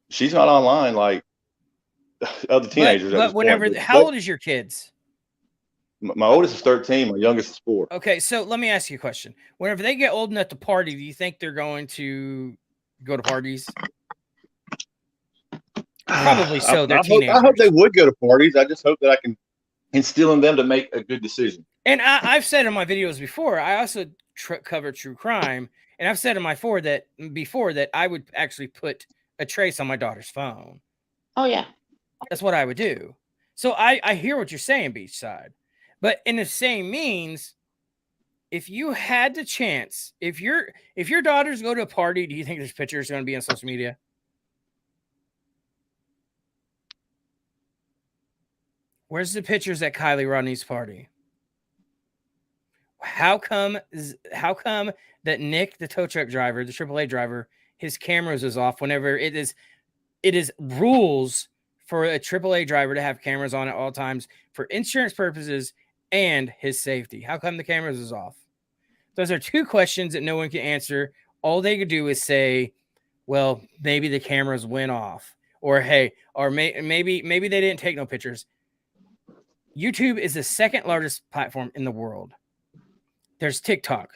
she's not online like other teenagers. But whenever, how old is your kids? My oldest is 13. My youngest is 4. Okay, so let me ask you a question. Whenever they get old enough to party, do you think they're going to go to parties? Probably so. They're teenagers. I hope they would go to parties. I just hope that I can instill in them to make a good decision. And I've said in my videos before, I also cover true crime, and I've said in my before that I would actually put a trace on my daughter's phone. Oh yeah, that's what I would do. So I hear what you're saying, Beachside, but in the same means, if you had the chance, if your daughters go to a party, do you think there's pictures going to be on social media? Where's the pictures at Kylie Rodney's party? How come that Nick, the tow truck driver, the AAA driver, his cameras is off whenever it is rules for a AAA driver to have cameras on at all times for insurance purposes and his safety? How come the cameras is off? Those are 2 questions that no one can answer. All they could do is say, well, maybe the cameras went off, or hey, or maybe they didn't take no pictures. YouTube is the 2nd largest platform in the world. There's TikTok.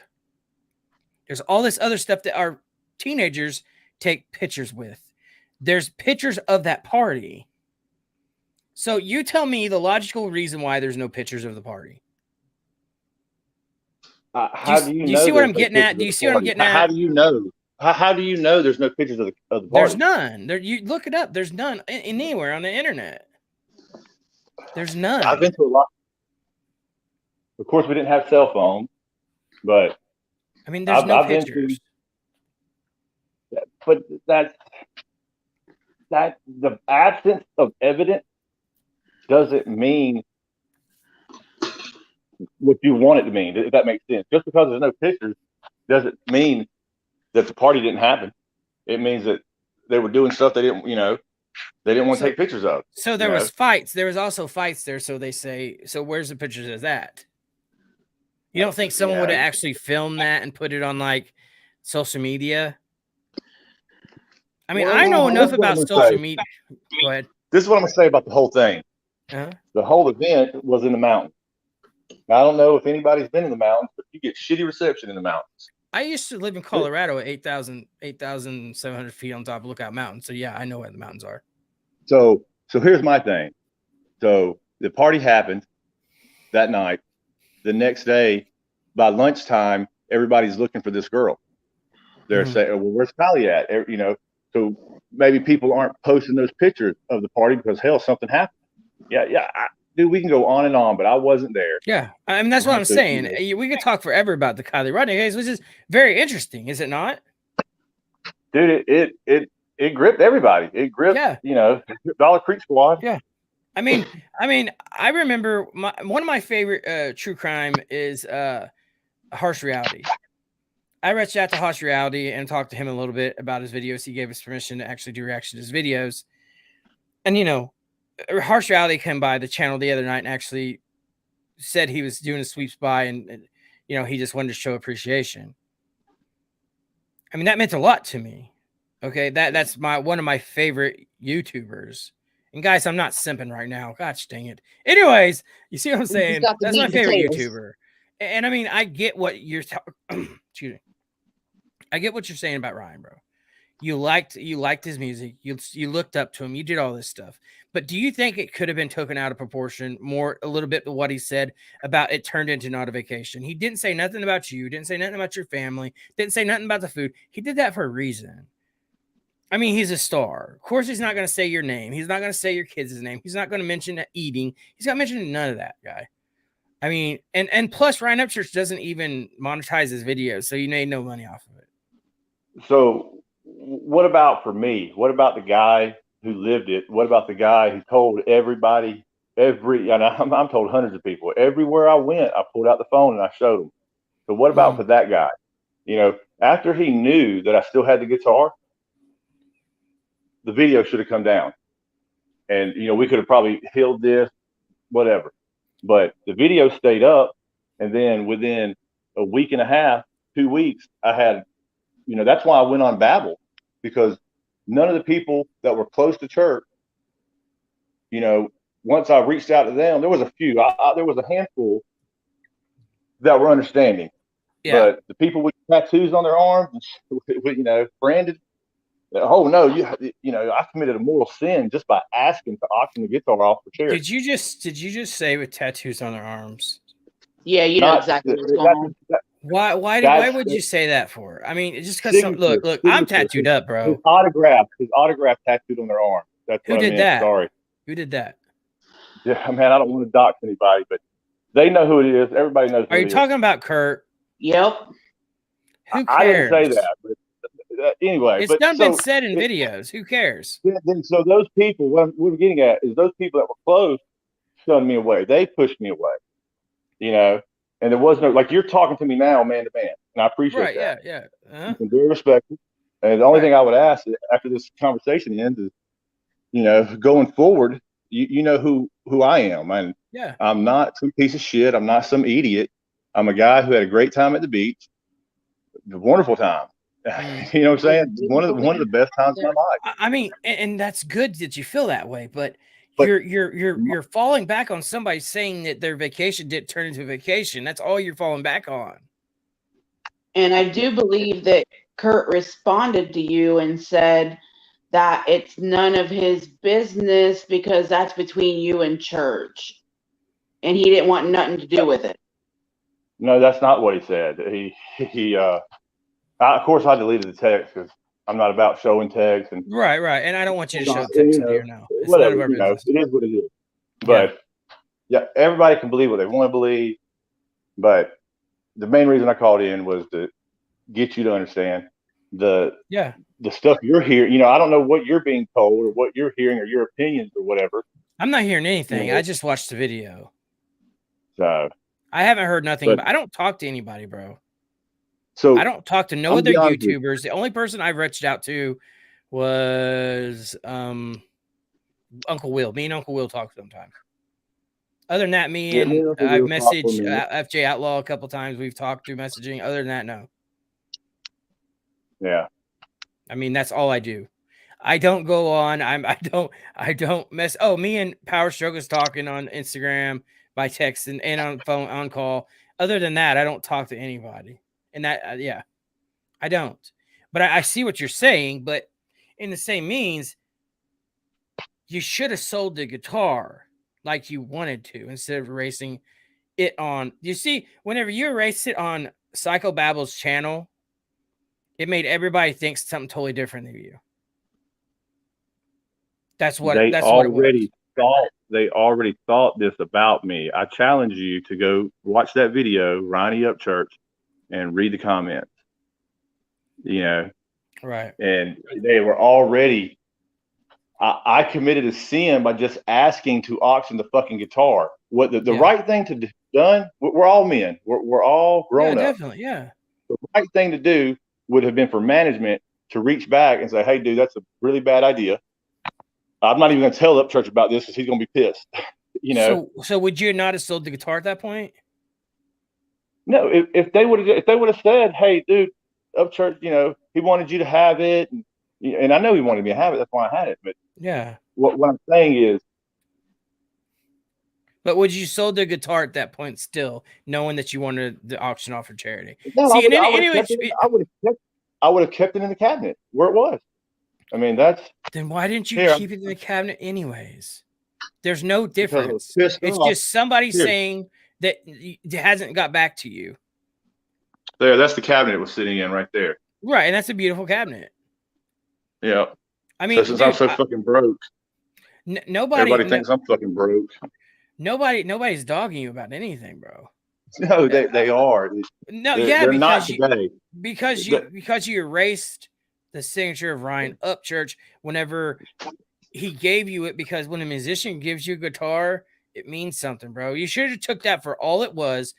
There's all this other stuff that our teenagers take pictures with. There's pictures of that party. So you tell me the logical reason why there's no pictures of the party. How do you know? Do you see what I'm getting at? Do you see what I'm getting at? How do you know? How do you know there's no pictures of the party? There's none. You look it up. There's none anywhere on the internet. There's none. I've been to a lot. Of course, we didn't have cell phones, but I mean, there's no pictures. But that's that the absence of evidence doesn't mean what you want it to mean, if that makes sense. Just because there's no pictures doesn't mean that the party didn't happen. It means that they were doing stuff they didn't want to take pictures of. So there was fights. There was also fights there. So they say, so where's the pictures of that? You don't think someone would have actually filmed that and put it on like social media? I mean, I know enough about social media. Go ahead. This is what I'm going to say about the whole thing. Uh-huh. The whole event was in the mountains. Now, I don't know if anybody's been in the mountains, but you get shitty reception in the mountains. I used to live in Colorado at 8,700 feet on top of Lookout Mountain. So yeah, I know where the mountains are. So here's my thing. So the party happened that night. The next day, by lunchtime, everybody's looking for this girl. They're saying, well, where's Kylie at? So maybe people aren't posting those pictures of the party because, hell, something happened. Yeah. Dude, we can go on and on, but I wasn't there. Yeah. I mean, that's what I'm saying. We could talk forever about the Kylie Rodney case, which is very interesting, is it not? Dude, it gripped everybody. It gripped, Dollar Creek Squad. Yeah. I mean, I remember one of my favorite true crime is Harsh Reality. I reached out to Harsh Reality and talked to him a little bit about his videos. He gave us permission to actually do reaction to his videos. And, Harsh Reality came by the channel the other night and actually said he was doing a sweeps by and he just wanted to show appreciation. I mean, that meant a lot to me. Okay, that's one of my favorite YouTubers. And guys, I'm not simping right now. Gosh dang it. Anyways, you see what I'm saying? That's my favorite YouTuber. And I mean, I get what you're excuse me. I get what you're saying about Ryan, bro. You liked his music. You looked up to him. You did all this stuff. But do you think it could have been taken out of proportion a little bit to what he said about it turned into not a vacation? He didn't say nothing about you. Didn't say nothing about your family. Didn't say nothing about the food. He did that for a reason. I mean, he's a star. Of course, he's not going to say your name. He's not going to say your kids' name. He's not going to mention eating. He's not mentioning none of that, guy. I mean, and plus, Ryan Upchurch doesn't even monetize his videos, so you made no money off of it. So what about for me? What about the guy who lived it? What about the guy who told everybody, and I'm told hundreds of people, everywhere I went, I pulled out the phone and I showed them. So what about for that guy? After he knew that I still had the guitar, the video should have come down. And, we could have probably healed this, whatever. But the video stayed up. And then within a week and a half, 2 weeks, I had, that's why I went on Babbel, because none of the people that were close to church, once I reached out to them, there was a few, there was a handful that were understanding. Yeah. But the people with tattoos on their arms, branded, oh no, I committed a mortal sin just by asking to auction the guitar off for charity. Did you just say with tattoos on their arms? Yeah, you know exactly what's going on. Why would you say that for? I mean, just because look, I'm tattooed up, bro. His autograph tattooed on their arm. That's who did that? Sorry. Who did that? Yeah, man, I don't want to dox anybody, but they know who it is. Everybody knows who it is. Are you talking about Kurt? Yep. Who cares? I didn't say that, but anyway, it's been said in videos. Who cares? So those people, what we're getting at is those people that were close shunned me away. They pushed me away, and there was no, like, you're talking to me now, man to man, and I appreciate that. Yeah. You can be respectful. And the only thing I would ask after this conversation ends is, going forward, you know who I am, and I'm not some piece of shit. I'm not some idiot. I'm a guy who had a great time at the beach, a wonderful time. You know what I'm saying? One of the best times of my life. I mean, and that's good that you feel that way, but you're falling back on somebody saying that their vacation didn't turn into a vacation. That's all you're falling back on. And I do believe that Kurt responded to you and said that it's none of his business because that's between you and church, and he didn't want nothing to do with it. No, that's not what he said. Of course, I deleted the text because I'm not about showing text. And right. And I don't want you to show text in here now. It's whatever, none of our business. It is what it is. But everybody can believe what they want to believe. But the main reason I called in was to get you to understand the Yeah. the stuff you're hearing. You know, I don't know what you're being told or what you're hearing or your opinions or whatever. I'm not hearing anything. You know, I just watched the video. so, I haven't heard nothing, but but I don't talk to anybody, bro. so I don't talk to no I'm other be honest with you. YouTubers. The only person I've reached out to was Uncle Will. Me and Uncle Will talk sometimes. Other than that, me Yeah, and me and Uncle I've Will talk for a messaged minute. FJ Outlaw a couple times. We've talked through messaging. Other than that, no. Yeah. I mean, that's all I do. I don't go on. I don't mess. Oh, me and Power Stroke is talking on Instagram by text and on phone on call. Other than that, I don't talk to anybody. And that, yeah, I don't. But I see what you're saying. But in the same means, you should have sold the guitar like you wanted to instead of erasing it on. You see, whenever you erase it on Psychobabble's channel, it made everybody think something totally different than you. That's what it was. They already thought this about me. I challenge you to go watch that video, Ronnie Upchurch, and read the comments. You know, right? And they were already. I committed a sin by just asking to auction the fucking guitar. What the right thing to do done? We're all men. We're all grown up. Definitely, yeah. The right thing to do would have been for management to reach back and say, "Hey, dude, that's a really bad idea. I'm not even going to tell Upchurch about this because he's going to be pissed." You know. So would you not have sold the guitar at that point? No, if they would have said, "Hey, dude, Upchurch, you know, he wanted you to have it," and I know he wanted me to have it. That's why I had it. But yeah, what I'm saying is. But would you sold the guitar at that point still, knowing that you wanted the auction off for charity? No, See, I would have kept it in the cabinet where it was. I mean, that's. Then why didn't you keep it in the cabinet anyways? There's no difference. It's just somebody saying that it hasn't got back to you. There, that's the cabinet it was sitting in right there. Right, and that's a beautiful cabinet. Yeah. I mean, since I'm so fucking broke, everybody thinks I'm fucking broke. Nobody's dogging you about anything, bro. No, they are. No, they're not today. Because you erased the signature of Ryan Upchurch whenever he gave you it, because when a musician gives you a guitar, it means something, bro. You should have took that for all it was.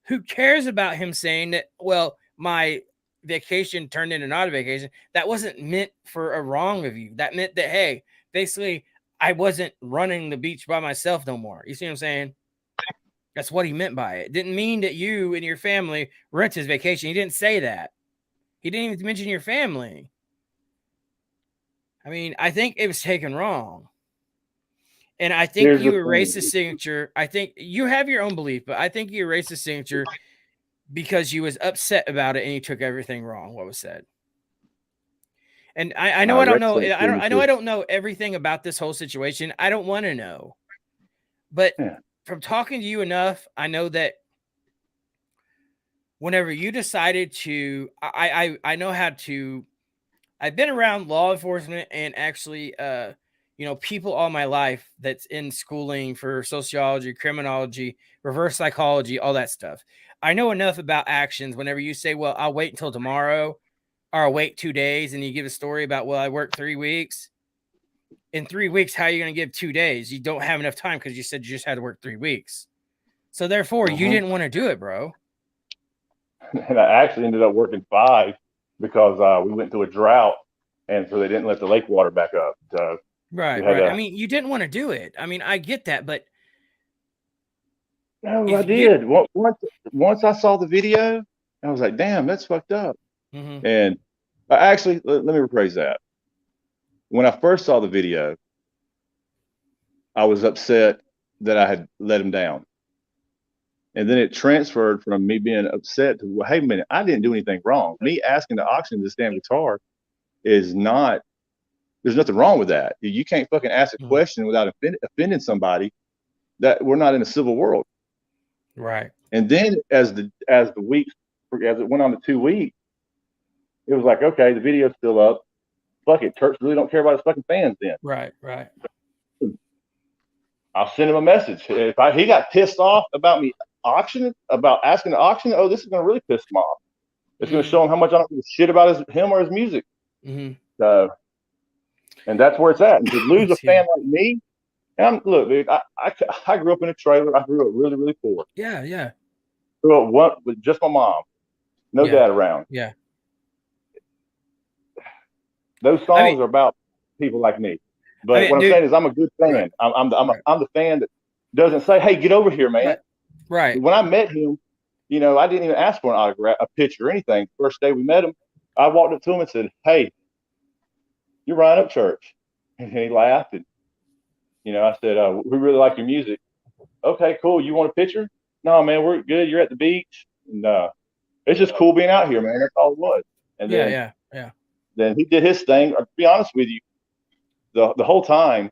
Who cares about him saying that, well, my vacation turned into not a vacation? That wasn't meant for a wrong of you. That meant that, hey, basically, I wasn't running the beach by myself no more. You see what I'm saying? That's what he meant by it. It didn't mean that you and your family rent his vacation. He didn't say that. He didn't even mention your family. I mean, I think it was taken wrong. And I think you erased the signature. I think you have your own belief, but I think you erased the signature because you was upset about it and you took everything wrong, what was said. And I know I don't know. I know I don't know everything about this whole situation. I don't want to know. But from talking to you enough, I know that whenever you decided to, I know how to. I've been around law enforcement and actually, people all my life that's in schooling for sociology, criminology, reverse psychology, all that stuff. I know enough about actions. Whenever you say, well, I'll wait until tomorrow, or I'll wait 2 days, and you give a story about, well, I worked 3 weeks. In 3 weeks, how are you going to give 2 days? You don't have enough time because you said you just had to work 3 weeks. So therefore, you didn't want to do it, bro. And I actually ended up working 5 because we went through a drought, and so they didn't let the lake water back up. So right. I mean, you didn't want to do it. I mean, I get that, but no, I did. Once I saw the video, I was like, "Damn, that's fucked up." Mm-hmm. And actually, let me rephrase that. When I first saw the video, I was upset that I had let him down. And then it transferred from me being upset to, well, hey, a minute, I didn't do anything wrong. Me asking to auction this damn guitar is not, there's nothing wrong with that. You can't fucking ask a question without offending somebody. That we're not in a civil world. Right. And then as it went on to 2 weeks, it was like, okay, the video's still up. Fuck it. Church really don't care about his fucking fans then. Right. I'll send him a message. If he got pissed off about me asking to auction, oh, this is going to really piss him off. It's going to show him how much I don't give a shit about him or his music. Mm-hmm. And that's where it's at. And to lose a fan like me, and look, dude, I grew up in a trailer. I grew up really, really poor. Yeah, yeah. Grew up with just my mom, no dad around. Yeah. Those songs are about people like me. But what I'm saying is, I'm a good fan. Right. I'm the fan that doesn't say, "Hey, get over here, man." Right. When I met him, you know, I didn't even ask for an autograph, a picture, or anything. First day we met him, I walked up to him and said, "Hey, you're Ryan Upchurch," and he laughed. And you know, I said, "We really like your music." Okay, cool. You want a picture? No, man, we're good. You're at the beach, and it's just cool being out here, man. That's all it was. And then, then he did his thing. To be honest with you, the whole time,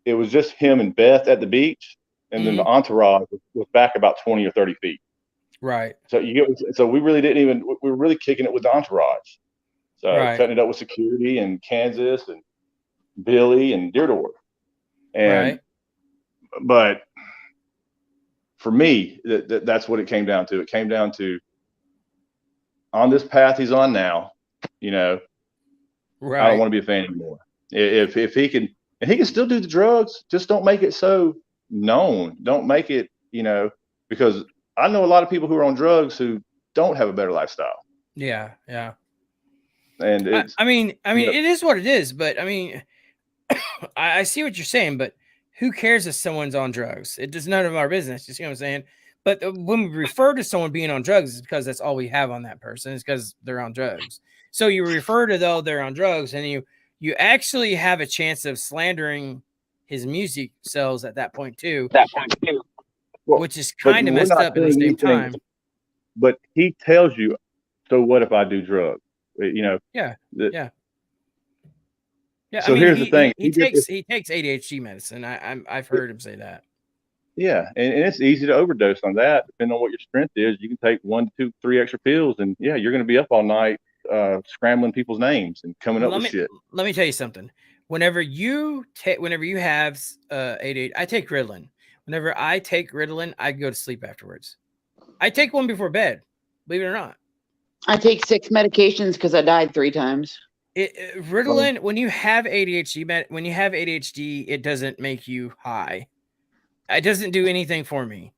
it was just him and Beth at the beach, and then the entourage was back about 20 or 30 feet. Right. So we really didn't even. We were really kicking it with the entourage. So cutting it up with security and Kansas and Billy and Deardor. And but for me, that's what it came down to. It came down to, on this path he's on now, you know, I don't want to be a fan anymore. If he can, and he can still do the drugs, just don't make it so known. Don't make it, you know, because I know a lot of people who are on drugs who don't have a better lifestyle. Yeah, yeah. And it's, I mean, it is what it is. But I mean, I see what you're saying. But who cares if someone's on drugs? It does none of our business. You see what I'm saying? But when we refer to someone being on drugs, it's because that's all we have on that person. It's because they're on drugs. So you refer to they're on drugs, and you actually have a chance of slandering his music sales at that point too. Well, which is kind of messed up at the same time. But he tells you, so what if I do drugs? You know? Yeah. So here's the thing. He takes ADHD medicine. I've heard him say that. Yeah, and it's easy to overdose on that. Depending on what your strength is, you can take 1, 2, 3 extra pills, and you're going to be up all night scrambling people's names and coming up with shit. Let me tell you something. Whenever you have ADHD, I take Ritalin. Whenever I take Ritalin, I go to sleep afterwards. I take one before bed, believe it or not. I take 6 medications because I died 3 times. Ritalin, when you have ADHD, it doesn't make you high. It doesn't do anything for me.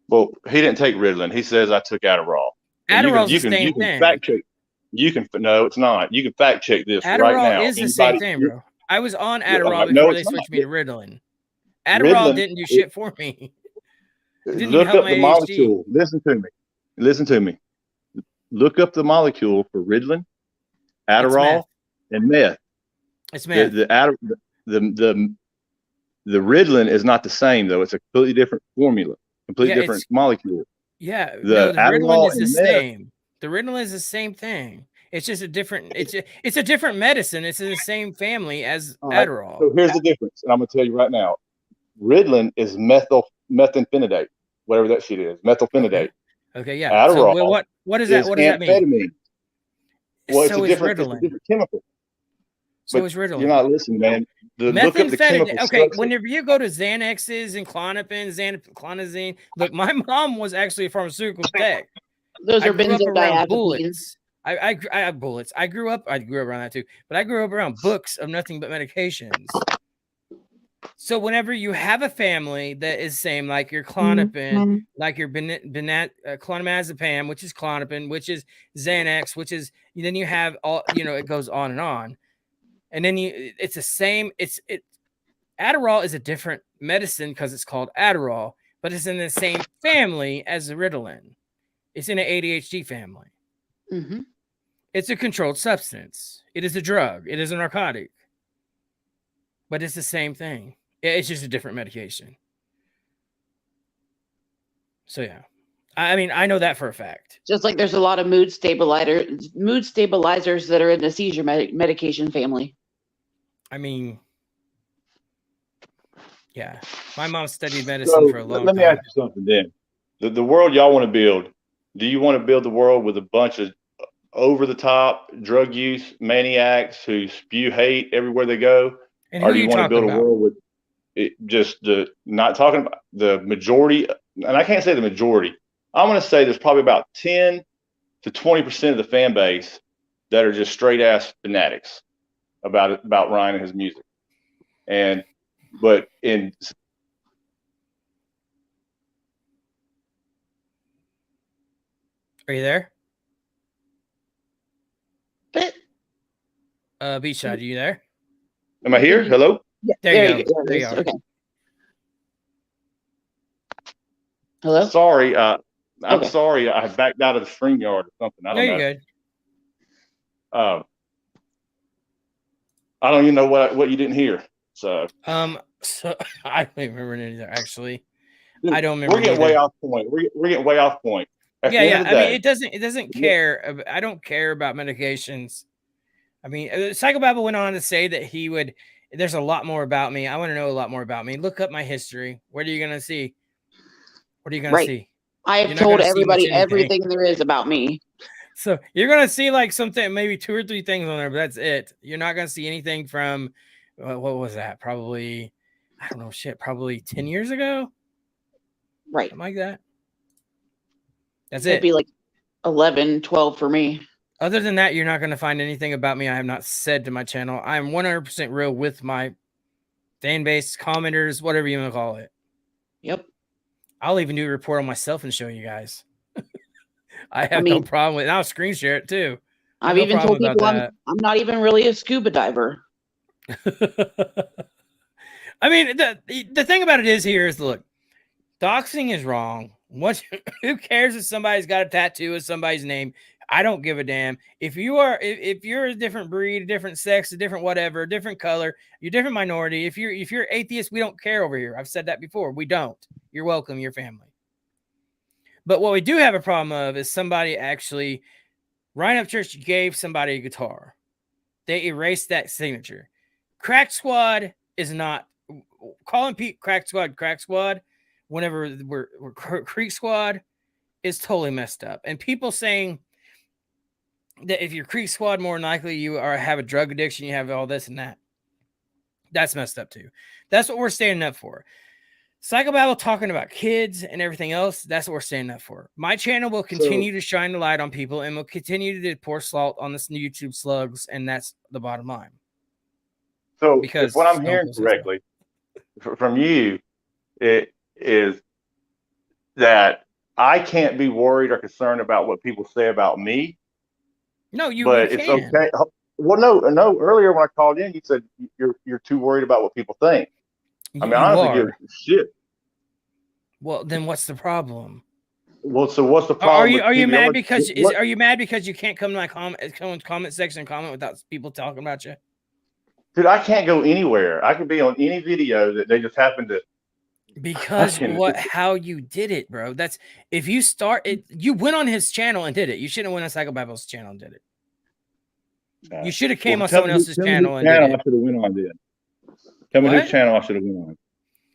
Well, he didn't take Ritalin. He says I took Adderall. Adderall's the same thing. Fact check. No, it's not. You can fact check this right now. Adderall is the same thing, bro. I was on Adderall before they switched me to Ritalin. Adderall didn't do shit for me. Look up the molecule. Listen to me. Look up the molecule for Ritalin, Adderall, and meth. It's meth. The Ritalin is not the same though. It's a completely different formula, completely different molecule. Yeah, the Ritalin is the same. The Ritalin is the same thing. It's just a different. It's a different medicine. It's in the same family as Adderall. So here's the difference, and I'm gonna tell you right now. Ritalin is methamphetamine, whatever that shit is, methylphenidate. Okay, yeah. Adderall. So what is that? What does that mean? Well, it's a different chemical. So is Ritalin. You're not listening, man. Look up the chemical structure. Whenever you go to Xanaxes and clonazine, look, my mom was actually a pharmaceutical tech. Those are benzodiazepines. Bullets. I have bullets. I grew up around that too, but I grew up around books of nothing but medications. So whenever you have a family that is same, like your Klonopin, like your clonazepam, which is Klonopin, which is Xanax, which is, then you have all, it goes on. And then it's the same. Adderall is a different medicine because it's called Adderall, but it's in the same family as the Ritalin. It's in an ADHD family. Mm-hmm. It's a controlled substance. It is a drug. It is a narcotic. But it's the same thing. It's just a different medication. So yeah, I mean, I know that for a fact. Just like there's a lot of mood stabilizers that are in the seizure medication family. I mean, yeah, my mom studied medicine for a long time. Let me ask you something then. The world y'all want to build, do you want to build the world with a bunch of over-the-top drug use maniacs who spew hate everywhere they go? And or do you want to build a world with not talking about the majority? And I can't say the majority. I'm going to say there's probably about 10 to 20% of the fan base that are just straight ass fanatics about Ryan and his music. But Are you there? But B-Shot, are you there? am I here? Hello? yeah, There you go. There There it you is. are. Okay. Hello? Sorry, I'm Okay. sorry. I backed out of the StreamYard or something. I No, don't you're know. good. I don't even know what you didn't hear. So I don't even remember it either, actually. dude, I don't remember we're getting either. way off point. We're getting way off point. At the end of the I mean, day, it doesn't care. I don't care about medications. I mean, Psychobabble went on to say that he would. There's a lot more about me. I want to know a lot more about me. Look up my history. What are you gonna see? What are you gonna Right. see? I have You're not told gonna see much everybody anything. everything there is about me. So you're gonna see like something, maybe 2 or 3 things on there, but that's it. You're not gonna see anything from what was that? Probably, I don't know, shit. Probably 10 years ago, Right. something like that. That's It'd it. be like 11, 12 for me. Other than that, you're not going to find anything about me I have not said to my channel. I'm 100% real with my fan base, commenters, whatever you want to call it. Yep. I'll even do a report on myself and show you guys. I have no problem with it. I'll screen share it too. I've no even told problem people about I'm not even really a scuba diver. I mean, the thing about it is here is, look, doxing is wrong. Who cares if somebody's got a tattoo with somebody's name? I don't give a damn. If you're a different breed, a different sex, a different whatever, a different color, you're a different minority. If you're atheist, we don't care over here. I've said that before. We don't. You're welcome, your family. But what we do have a problem of is somebody actually, Ryan Upchurch gave somebody a guitar. They erased that signature. Crack Squad is not calling Pete Crack Squad whenever we're Creek Squad is totally messed up. And people saying that if you're Creek Squad, more than likely you have a drug addiction, you have all this and that. That's messed up too. That's what we're standing up for. Psychobabble talking about kids and everything else, that's what we're standing up for. My channel will continue to shine the light on people and will continue to pour salt on this YouTube slugs, and that's the bottom line. So because if what I'm hearing correctly from you, it is that I can't be worried or concerned about what people say about me. No, but it's okay. Well, no. Earlier when I called in, you said you're too worried about what people think. I mean, I honestly give a shit. Well, then what's the problem? Well, so what's the problem? Are you mad because are you mad because you can't come to my comment section and comment without people talking about you? Dude, I can't go anywhere. I could be on any video that they just happen to. Because how you did it, bro. That's if you start it, you went on his channel and did it. You shouldn't have went on Psychobabble's channel and did it. You should have came on someone else's channel and did it. I should have went on then. Tell me whose channel I should have went on.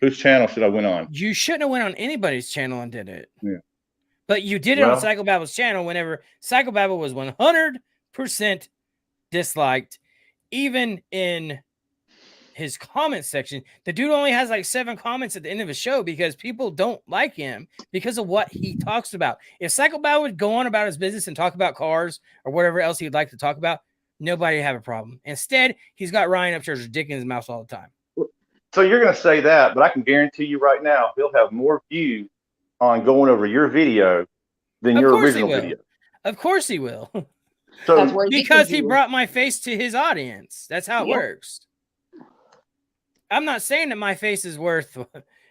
Whose channel should I went on? You shouldn't have went on anybody's channel and did it. Yeah. But you did it on Psychobabble's channel whenever Psychobabble was 100% disliked, even in his comment section. The dude only has like 7 comments at the end of his show because people don't like him because of what he talks about. If Psychobabble would go on about his business and talk about cars or whatever else he would like to talk about, nobody would have a problem. Instead, he's got Ryan Upchurch's dick in his mouth all the time. So you're going to say that, but I can guarantee you right now, he'll have more views on going over your video than your original video. Of course he will. So because he brought my face to his audience. That's how it works. I'm not saying that my face is worth.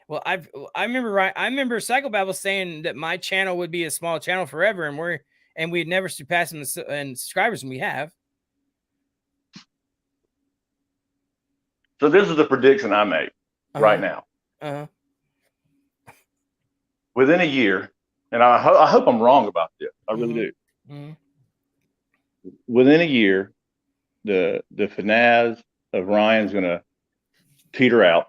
Well, I remember Psychobabble saying that my channel would be a small channel forever, and we'd never surpass him in subscribers, and we have. So this is the prediction I make right now. Within a year, and I hope I'm wrong about this. I really do. Within a year, the finaz of Ryan's going to peter out.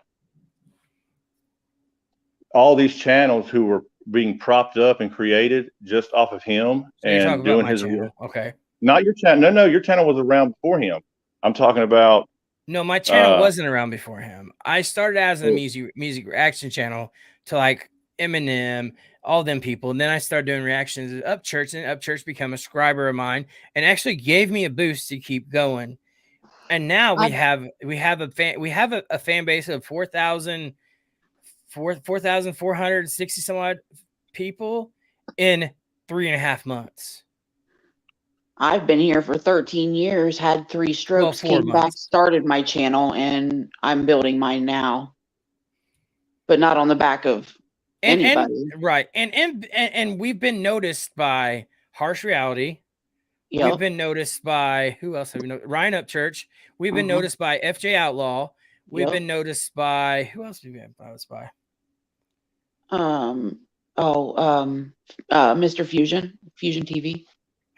All these channels who were being propped up and created just off of him and doing his channel. Okay. Not your channel. No, your channel was around before him. I'm talking about. No, my channel wasn't around before him. I started as a music reaction channel to like Eminem, all them people. And then I started doing reactions at Upchurch, and Upchurch became a subscriber of mine and actually gave me a boost to keep going. And now we have a fan base of 4,460 some odd people in 3.5 months. I've been here for 13 years, had 3 strokes, 4 came back, months. started my channel, and I'm building mine now. But not on the back of anybody. Right. And we've been noticed by Harsh Reality. Yep. We've been noticed by, who else have we noticed? Ryan Upchurch. We've been noticed by FJ Outlaw. We've been noticed by, who else have we been noticed by? Mr. Fusion TV.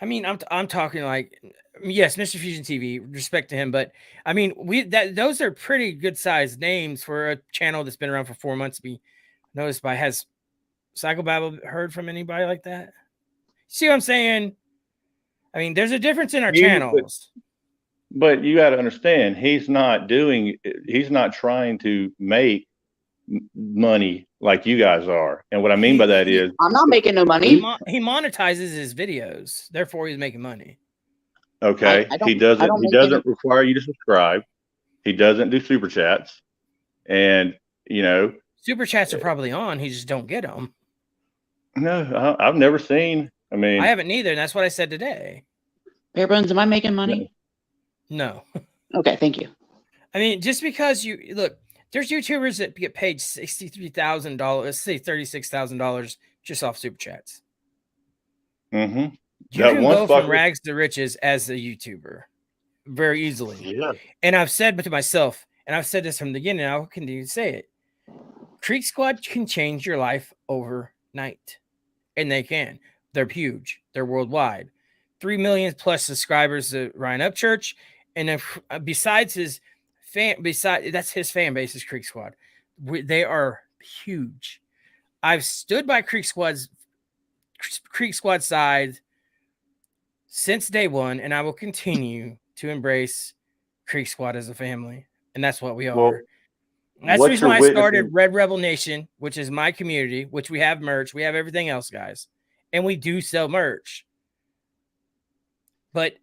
I mean, I'm talking like, yes, Mr. Fusion TV, respect to him, but I mean, those are pretty good sized names for a channel that's been around for 4 months to be noticed by. Has Psychobabble heard from anybody like that? See what I'm saying? I mean, there's a difference in our channels. But you got to understand, he's not trying to make money like you guys are. And what I mean by that is, I'm not making no money. He monetizes his videos, therefore he's making money. Okay. He doesn't require you to subscribe. He doesn't do super chats. And, you know, super chats are probably on. He just don't get them. No, I've never seen. I mean, I haven't either. And that's what I said today. Barebones, am I making money? No. Okay, thank you. I mean, just because you look, there's YouTubers that get paid $63,000, let's say $36,000 just off super chats. Mm-hmm. You can go from rags to riches as a YouTuber very easily. Yeah. And I've said to myself, and I've said this from the beginning, and I'll continue to say it. Creek Squad can change your life overnight. And they can. They're huge. They're worldwide. 3 million plus subscribers to Ryan Upchurch. And if, besides his that's his fan base is Creek Squad. They are huge. I've stood by Creek Squad side since day one, and I will continue to embrace Creek Squad as a family. And that's what we are. Well, that's the reason why I started Red Rebel Nation, which is my community, which we have merch. We have everything else, guys. And we do sell merch. But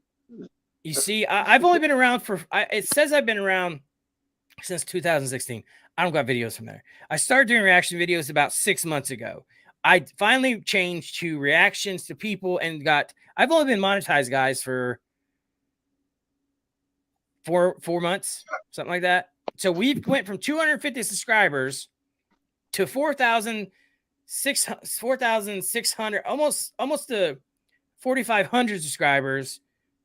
you see, I've only been around it says I've been around since 2016. I don't got videos from there. I started doing reaction videos about 6 months ago. I finally changed to reactions to people and I've only been monetized, guys, for four months, something like that. So we went from 250 subscribers to 4,600, almost to 4,500 subscribers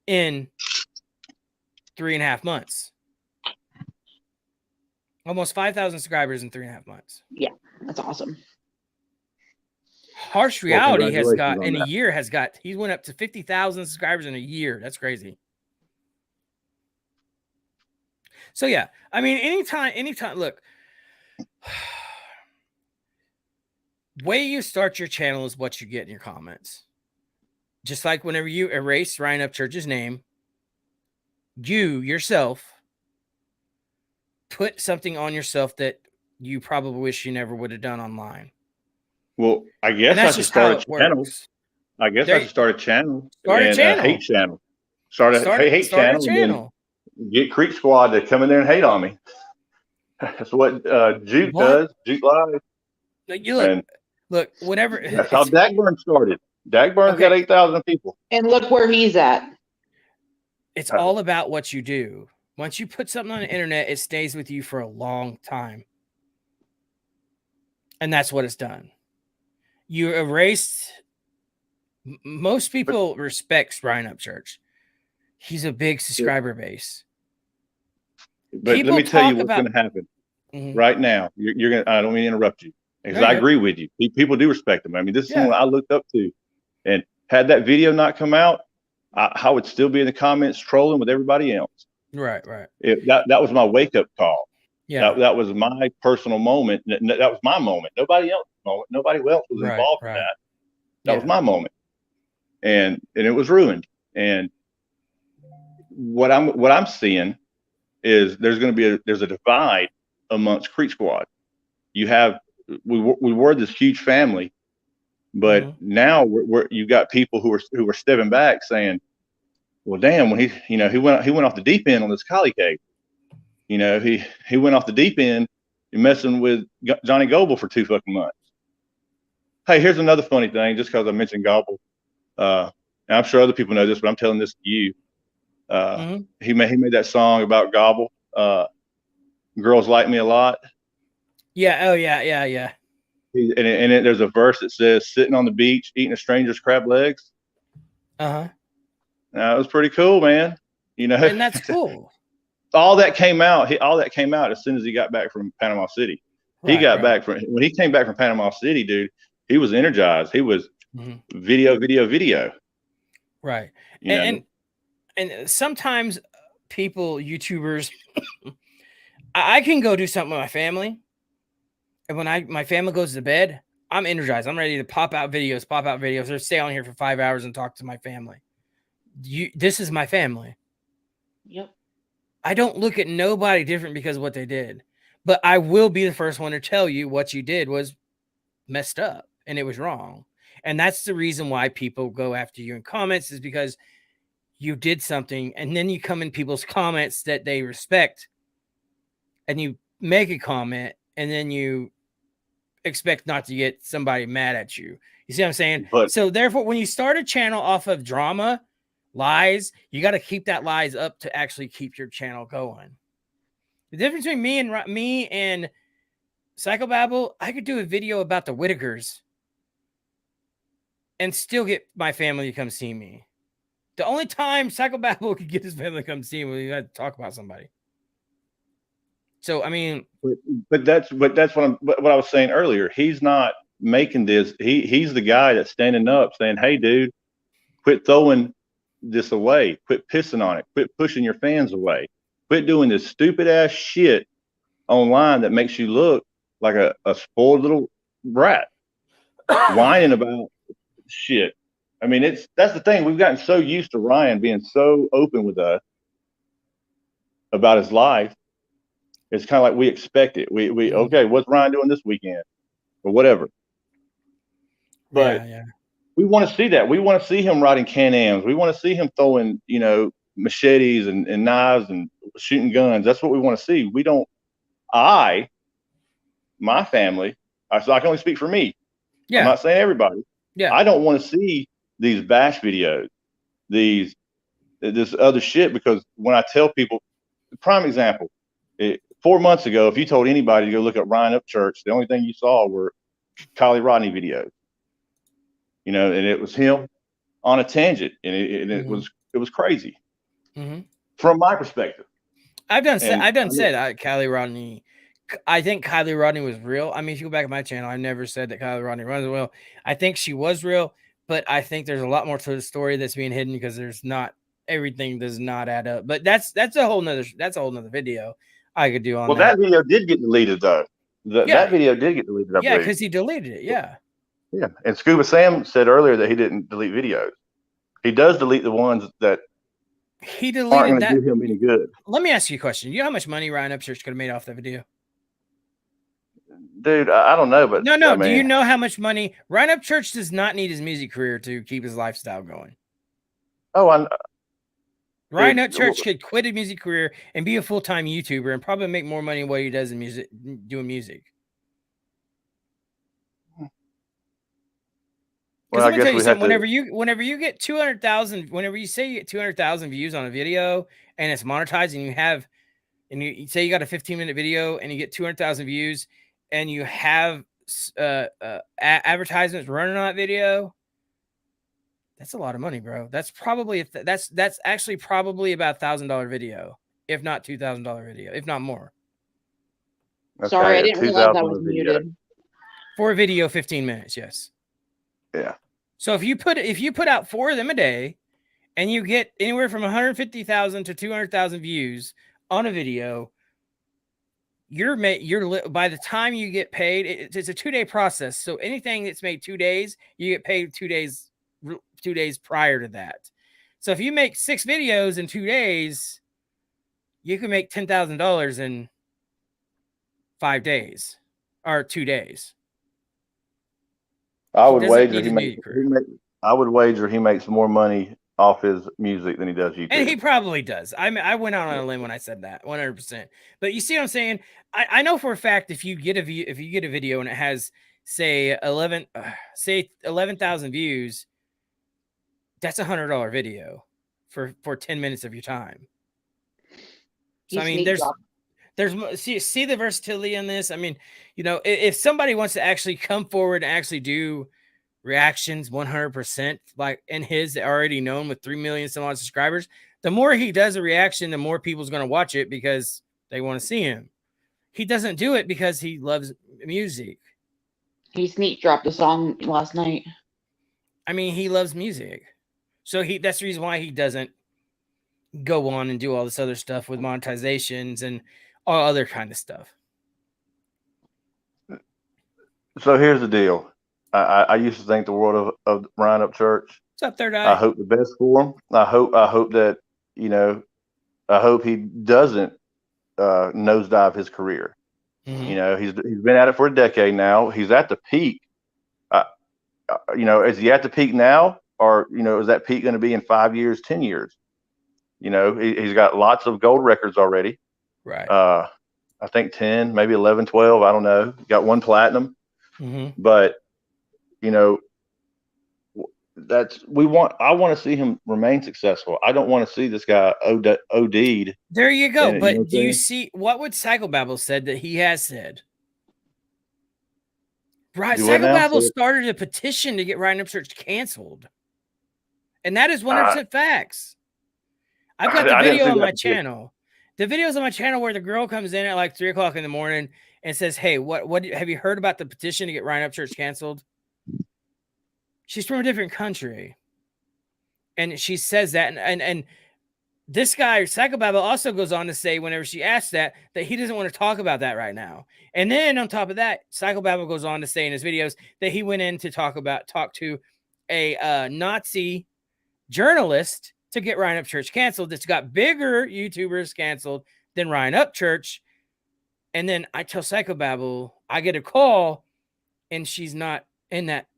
in 3.5 months. Almost 5,000 subscribers in 3.5 months. Yeah, that's awesome. Harsh Reality he went up to 50,000 subscribers in a year. That's crazy. So yeah, I mean, anytime, look, way you start your channel is what you get in your comments. Just like whenever you erase Ryan Upchurch's name, you yourself put something on yourself that you probably wish you never would have done online. Well, I guess I should start a channel. I guess I should start a channel. Start a channel. A hate channel. Start a hate channel. Get Creek Squad to come in there and hate on me. That's what Juke does. Juke Live. Look, whenever that's how Dagburn started. Dagburn's got 8,000 people. And look where he's at. It's all about what you do. Once you put something on the internet, it stays with you for a long time. And that's what it's done. You erased. Most people respect Ryan Upchurch. He's a big subscriber base. But let me tell you what's going to happen right now. You're going to, I don't mean to interrupt you, because I agree with you. People do respect him. I mean, this is someone I looked up to. And had that video not come out, I would still be in the comments trolling with everybody else. Right. That was my wake-up call. Yeah. That was my personal moment. That was my moment. Nobody else's moment. Nobody else was involved in that. That was my moment. And it was ruined. And what I'm seeing is there's a divide amongst Creek Squad. You have we were this huge family, but now you got people who are stepping back saying, well, damn, when he went off the deep end on this collie cake. He went off the deep end messing with Johnny Goble for 2 fucking months. Hey, here's another funny thing, just because I mentioned Goble. And I'm sure other people know this, but I'm telling this to you. He made that song about Gobble. Girls Like Me a Lot. Yeah. Oh yeah. There's a verse that says, "Sitting on the beach eating a stranger's crab legs." That was pretty cool, man. And that's cool. All that came out as soon as he got back from Panama City. When he came back from Panama City, dude, he was energized. He was video. Right. And sometimes people, YouTubers, I can go do something with my family. And when my family goes to bed, I'm energized. I'm ready to pop out videos or stay on here for 5 hours and talk to my family. This is my family. Yep. I don't look at nobody different because of what they did, but I will be the first one to tell you what you did was messed up and it was wrong. And that's the reason why people go after you in comments, is because you did something and then you come in people's comments that they respect and you make a comment and then you expect not to get somebody mad at you. You see what I'm saying? So therefore, when you start a channel off of drama, lies, you got to keep that lies up to actually keep your channel going. The difference between me and Psychobabble, I could do a video about the Whitakers and still get my family to come see me. The only time Psychobabble could get his family to come see me was he had to talk about somebody. So I mean, but that's what I was saying earlier. He's not making this. He's the guy that's standing up, saying, "Hey, dude, quit throwing this away. Quit pissing on it. Quit pushing your fans away. Quit doing this stupid ass shit online that makes you look like a spoiled little brat, whining about shit." I mean, that's the thing. We've gotten so used to Ryan being so open with us about his life. It's kind of like we expect it. We okay, what's Ryan doing this weekend or whatever? But we want to see that. We want to see him riding Can-Ams. We want to see him throwing, machetes and knives and shooting guns. That's what we want to see. We don't. My family. So I can only speak for me. Yeah. I'm not saying everybody. Yeah. I don't want to see these bash videos, this other shit, because when I tell people, prime example. 4 months ago, if you told anybody to go look at Ryan Upchurch, the only thing you saw were Kylie Rodney videos, and it was him on a tangent, and it was crazy from my perspective. I've done said Kylie Rodney. I think Kylie Rodney was real. I mean, if you go back to my channel, I never said that Kylie Rodney runs well. I think she was real, but I think there's a lot more to the story that's being hidden because everything does not add up. But that's a whole nother video I could do on that. Well, that video did get deleted though. That video did get deleted. Yeah, because he deleted it. Yeah. Yeah. And Scuba Sam said earlier that he didn't delete videos. He does delete the ones that he deleted aren't going to do him any good. Let me ask you a question. You know how much money Ryan Upchurch could have made off that video? Dude, I don't know, but no. I mean, do you know how much money Ryan Upchurch does not need his music career to keep his lifestyle going? Oh, Ryan Upchurch could quit his music career and be a full-time YouTuber and probably make more money than what he does in music, doing music. Well, let me tell you something. Whenever you get 200,000, whenever you say you get 200,000 views on a video and it's monetized, and you say you got a 15-minute video and you get 200,000 views and you have advertisements running on that video, that's a lot of money, bro. That's actually probably about $1,000 video, if not $2,000 video, if not more. Okay, sorry, I didn't realize I was muted. For a video, 15 minutes, yes. Yeah. So if you put out 4 of them a day, and you get anywhere from 150,000 to 200,000 views on a video, by the time you get paid, it's a 2-day process. So anything that's made 2 days, you get paid 2 days prior to that. So if you make 6 videos in 2 days, you can make $10,000 in 5 days. or 2 days. I He would doesn't wager need he his makes. music career. I would wager he makes more money off his music than he does YouTube. And he probably does. I went out on a limb when I said that, 100%. But you see what I'm saying? I know for a fact if you get a video and it has say 11,000 views, that's $100 video for 10 minutes of your time. So I mean, there's see the versatility in this. I mean, you know, if somebody wants to actually come forward and actually do reactions 100%, like in his already known with 3 million some odd subscribers, the more he does a reaction, the more people's going to watch it because they want to see him. He doesn't do it because he loves music. He sneak dropped a song last night. I mean, he loves music. So that's the reason why he doesn't go on and do all this other stuff with monetizations and all other kind of stuff. So here's the deal. I used to think the world of Ryan Upchurch. What's up, Third Eye? I hope the best for him. I hope that, you know, I hope he doesn't nosedive his career. Mm-hmm. You know, he's been at it for a decade now. He's at the peak. You know, is he at the peak now, or you know, is that peak going to be in 5 years, 10 years? You know, he's got lots of gold records already. Right. I think 10, maybe 11, 12. I don't know. Got 1 platinum. Mm-hmm. But you know, I want to see him remain successful. I don't want to see this guy OD'd. There you go. And, but you know do you see what would Psychobabble said that he has said? Right. Psychobabble started a petition to get Ryan Upchurch canceled. And that is 100% facts. I've got the video on my channel. The video's on my channel where the girl comes in at like 3 o'clock in the morning and says, "Hey, what have you heard about the petition to get Ryan Upchurch canceled?" She's from a different country. And she says that. And this guy, Psychobabble, also goes on to say, whenever she asks that he doesn't want to talk about that right now. And then on top of that, Psychobabble goes on to say in his videos that he went in to talk to a Nazi journalist to get Ryan Upchurch canceled. That's got bigger YouTubers canceled than Ryan Upchurch. And then I tell Psychobabble, I get a call and she's not in that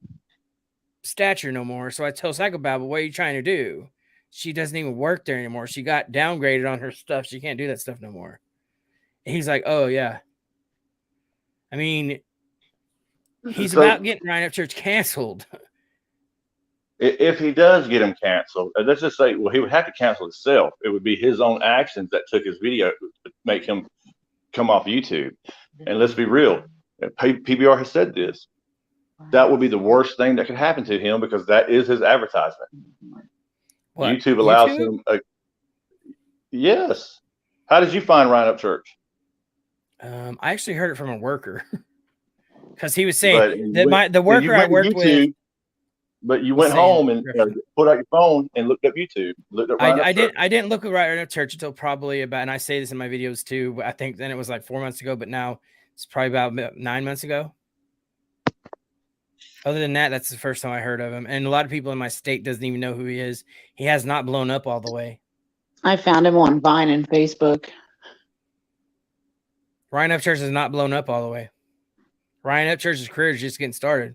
stature no more. So I tell Psychobabble, what are you trying to do? She doesn't even work there anymore. She got downgraded on her stuff. She can't do that stuff no more. And he's like, oh yeah. I mean, he's about getting Ryan Upchurch canceled. If he does get him canceled, let's just say, well, he would have to cancel himself. It would be his own actions that took his video to make him come off YouTube. And let's be real, PBR has said this. That would be the worst thing that could happen to him because that is his advertisement. What? YouTube allows him. Yes. How did you find Ryan Upchurch? I actually heard it from a worker because he was saying that the worker I worked with. But you went home and put out your phone and looked up YouTube. I didn't look at Ryan Upchurch until probably about, and I say this in my videos too, but I think then it was like 4 months ago, but now it's probably about 9 months ago. Other than that, that's the first time I heard of him. And a lot of people in my state doesn't even know who he is. He has not blown up all the way. I found him on Vine and Facebook. Ryan Upchurch has not blown up all the way. Ryan Upchurch's career is just getting started.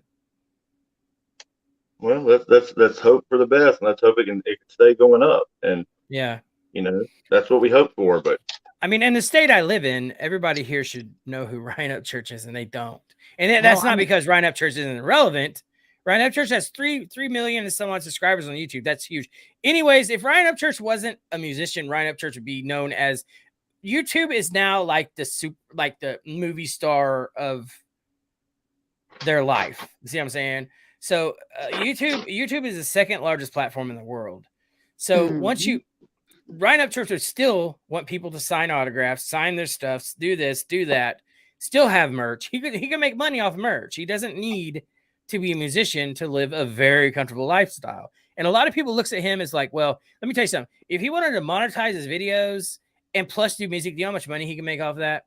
Well, let's hope for the best, and let's hope it can stay going up. And yeah, you know, that's what we hope for. But I mean, in the state I live in, everybody here should know who Ryan Upchurch is, and they don't. And that's not because Ryan Upchurch isn't irrelevant. Ryan Upchurch has 3 million and some odd subscribers on YouTube. That's huge. Anyways, if Ryan Upchurch wasn't a musician, Ryan Upchurch would be known as YouTube is now like the movie star of their life. You see what I'm saying? So YouTube is the second largest platform in the world. So once Ryan Upchurch would still want people to sign autographs, sign their stuff, do this, do that, still have merch. He can make money off merch. He doesn't need to be a musician to live a very comfortable lifestyle. And a lot of people looks at him as like, well, let me tell you something. If he wanted to monetize his videos and plus do music, do you know how much money he can make off that?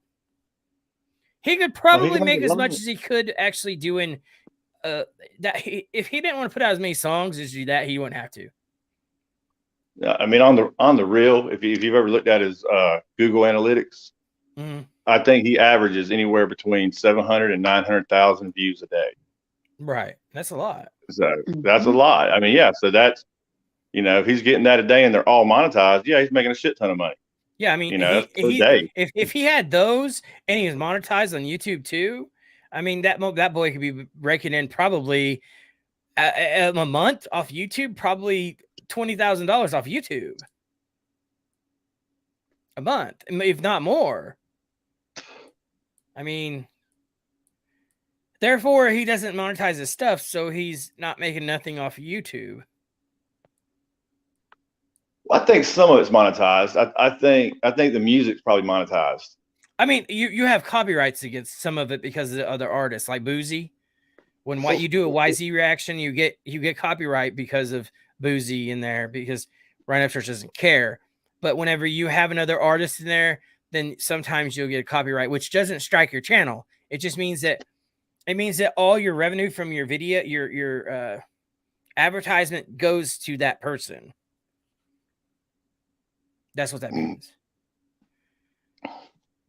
He could probably make as much as he could actually doing if he didn't want to put out as many songs as do that, he wouldn't have to. Yeah, I mean, on the real, if you've ever looked at his Google Analytics, I think he averages anywhere between 700 and 900,000 views a day. Right. That's a lot. So that's a lot. I mean, yeah. So that's, if he's getting that a day and they're all monetized, yeah, he's making a shit ton of money. Yeah, I mean, That's per day. if he had those and he was monetized on YouTube too, I mean that boy could be raking in probably a month off YouTube, probably $20,000 off YouTube a month, if not more. I mean, therefore he doesn't monetize his stuff, so he's not making nothing off of YouTube. Well, I think some of it's monetized. I think the music's probably monetized. I mean, you have copyrights against some of it because of the other artists, like Boozy. When you do a YZ reaction, you get copyright because of Boozy in there, because Ryan Upchurch doesn't care. But whenever you have another artist in there, then sometimes you'll get a copyright, which doesn't strike your channel. It just means that all your revenue from your video, your advertisement goes to that person. That's what that means.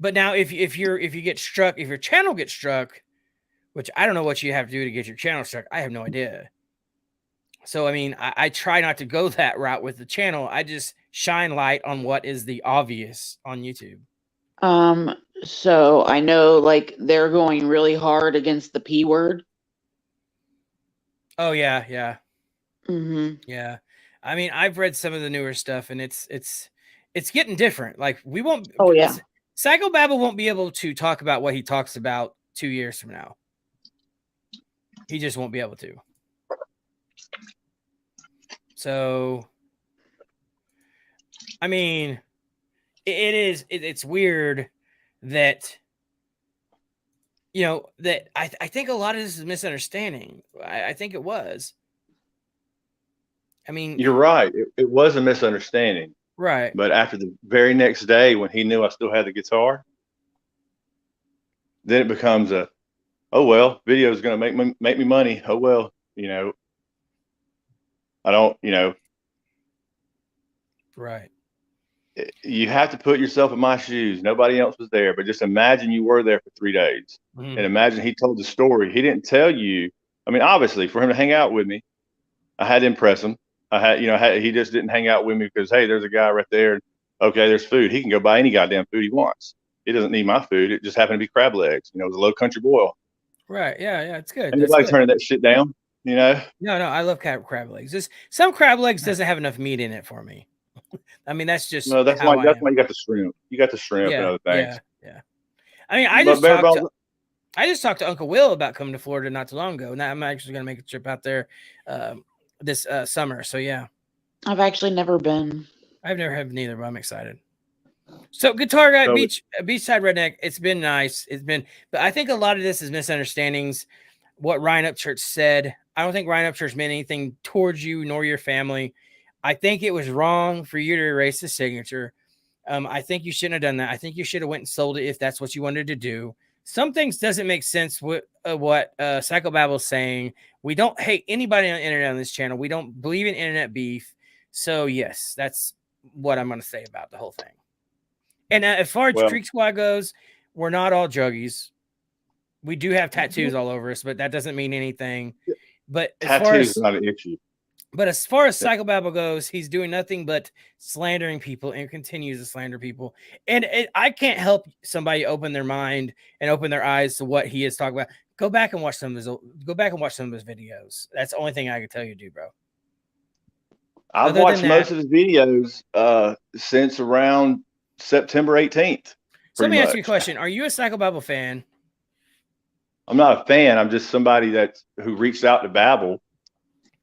But now if you get struck, if your channel gets struck, which I don't know what you have to do to get your channel struck. I have no idea. So, I mean, I try not to go that route with the channel. I just shine light on what is the obvious on YouTube. So I know like they're going really hard against the P word. Oh yeah, yeah. Mm-hmm. Yeah. I mean, I've read some of the newer stuff and it's getting different. Like we won't Psychobabble won't be able to talk about what he talks about 2 years from now. He just won't be able to. So, I mean, it's weird that, that I think a lot of this is misunderstanding. I think it was. I mean, you're right. It was a misunderstanding. Right. But after the very next day, when he knew I still had the guitar, then it becomes oh, well, video is going to make me money. Oh, well, I don't, Right. You have to put yourself in my shoes. Nobody else was there, but just imagine you were there for 3 days and imagine he told the story. He didn't tell you. I mean, obviously for him to hang out with me, I had to impress him. He just didn't hang out with me because, hey, there's a guy right there. Okay, there's food. He can go buy any goddamn food he wants. He doesn't need my food. It just happened to be crab legs. It was a low country boil. Right. Yeah. Yeah. It's good. Anybody turning that shit down, No, I love crab legs. Some crab legs doesn't have enough meat in it for me. I mean, that's just that's why you got the shrimp. You got the shrimp and other things. Yeah. I mean, I just talked to Uncle Will about coming to Florida not too long ago. Now I'm actually going to make a trip out there this summer. So yeah. I've actually never been. I've never had neither, but I'm excited. So Guitar Guy, Beachside Redneck, it's been nice. But I think a lot of this is misunderstandings. What Ryan Upchurch said. I don't think Ryan Upchurch meant anything towards you nor your family. I think it was wrong for you to erase the signature. I think you shouldn't have done that. I think you should have went and sold it if that's what you wanted to do. Some things doesn't make sense with what Psychobabble is saying. We don't hate anybody on the internet on this channel. We don't believe in internet beef. So yes, that's what I'm going to say about the whole thing. And as far as Creek Squad goes, we're not all druggies. We do have tattoos all over us, but that doesn't mean anything. But tattoos is not an issue. But as far as Psychobabble goes, he's doing nothing but slandering people and continues to slander people. And I can't help somebody open their mind and open their eyes to what he is talking about. Go back and watch some of his videos. That's the only thing I can tell you to do, bro. I've watched most of his videos since around September 18th. So let me ask you a question. Are you a Psychobabble fan? I'm not a fan. I'm just somebody who reached out to Babble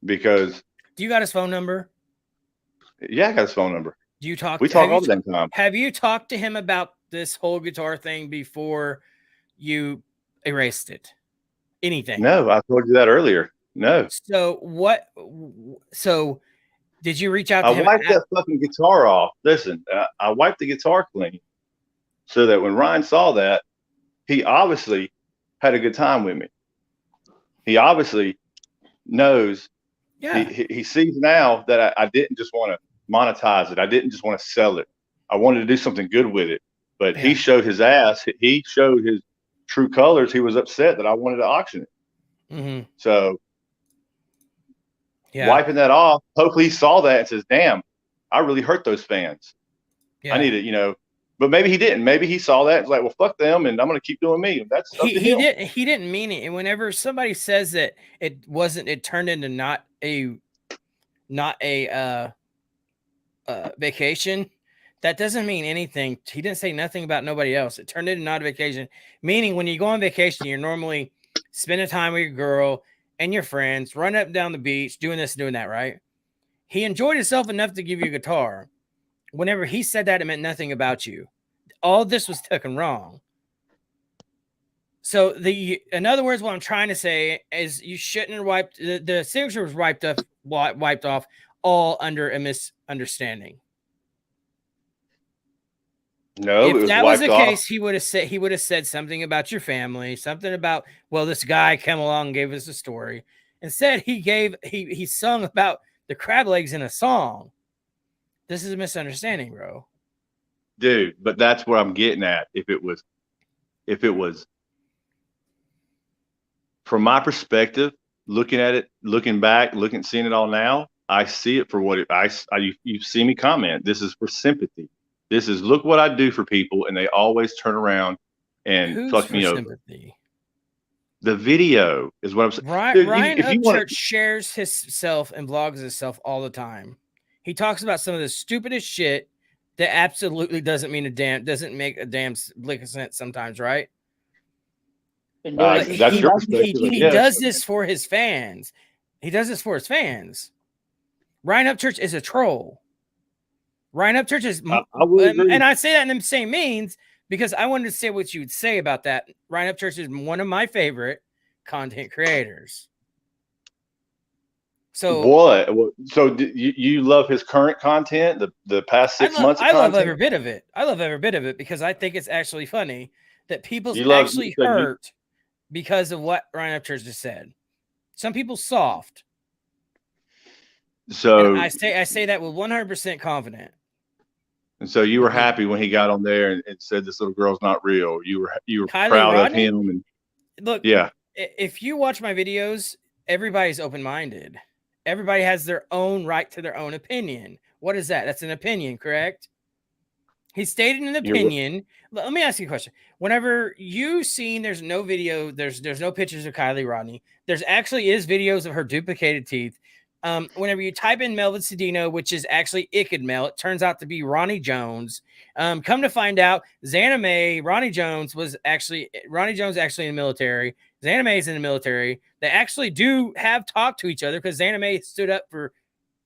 because. Do you got his phone number? Yeah, I got his phone number. Do you talk? We talk all the damn time. Have you talked to him about this whole guitar thing before you erased it? Anything? No, I told you that earlier. No. So what? So did you reach out to him? I wiped that fucking guitar off. Listen, I wiped the guitar clean so that when Ryan saw that, he obviously had a good time with me. He obviously knows. Yeah. He sees now that I didn't just want to monetize it. I didn't just want to sell it. I wanted to do something good with it. But Yeah. he showed his ass. He showed his true colors. He was upset that I wanted to auction it. Mm-hmm. So Yeah. wiping that off, hopefully he saw that and says, damn, I really hurt those fans. Yeah. I need to, but maybe he didn't. Maybe he saw that and was like, well, fuck them, and I'm going to keep doing me. That's up to him. He didn't mean it. And whenever somebody says that it turned into not a vacation, that doesn't mean anything. He didn't say nothing about nobody else. It turned into not a vacation, meaning when you go on vacation, you're normally spending time with your girl and your friends, running up and down the beach, doing this and doing that, right? He enjoyed himself enough to give you a guitar. Whenever he said that, it meant nothing about you. All this was taken wrong. So in other words, what I'm trying to say is you shouldn't have wiped the signature was wiped off all under a misunderstanding. No, if it was that was wiped the off. case, he would have said something about your family, something about, well, this guy came along and gave us a story. Instead, he sung about the crab legs in a song. This is a misunderstanding, bro. Dude, but that's what I'm getting at. If it was from my perspective, looking at it, looking back, seeing it all now, I see it for what you see me comment. This is for sympathy. This is look what I do for people, and they always turn around and fuck me over. Sympathy? The video is what I'm saying. Ryan Upchurch shares himself and blogs himself all the time. He talks about some of the stupidest shit that absolutely doesn't make a damn lick of sense sometimes, right? That's your perspective. He does this for his fans. Ryan Upchurch is a troll. Ryan Upchurch is, and I say that in the same means because I wanted to say what you would say about that. Ryan Upchurch is one of my favorite content creators. So what? So you love his current content, the past 6 months? I love every bit of it. I love every bit of it because I think it's actually funny that people's actually hurt because of what Ryan Upchurch just said. Some people soft. So and I say that with 100% confident. And so you were happy when he got on there and said this little girl's not real. You were Kylie proud Rodney? of him. And look, yeah. If you watch my videos, everybody's open-minded. Everybody has their own right to their own opinion. What is that? That's an opinion, correct? He stated an opinion. Let me ask you a question. Whenever you seen there's no video, there's no pictures of Kylie Rodney. There's actually is videos of her duplicated teeth. Whenever you type in Melvin Cedino, which is actually Icked Mel, it turns out to be Ronnie Jones. Come to find out, Ronnie Jones actually in the military. Xana Mae's in the military. They actually do have talked to each other because Xana Mae stood up for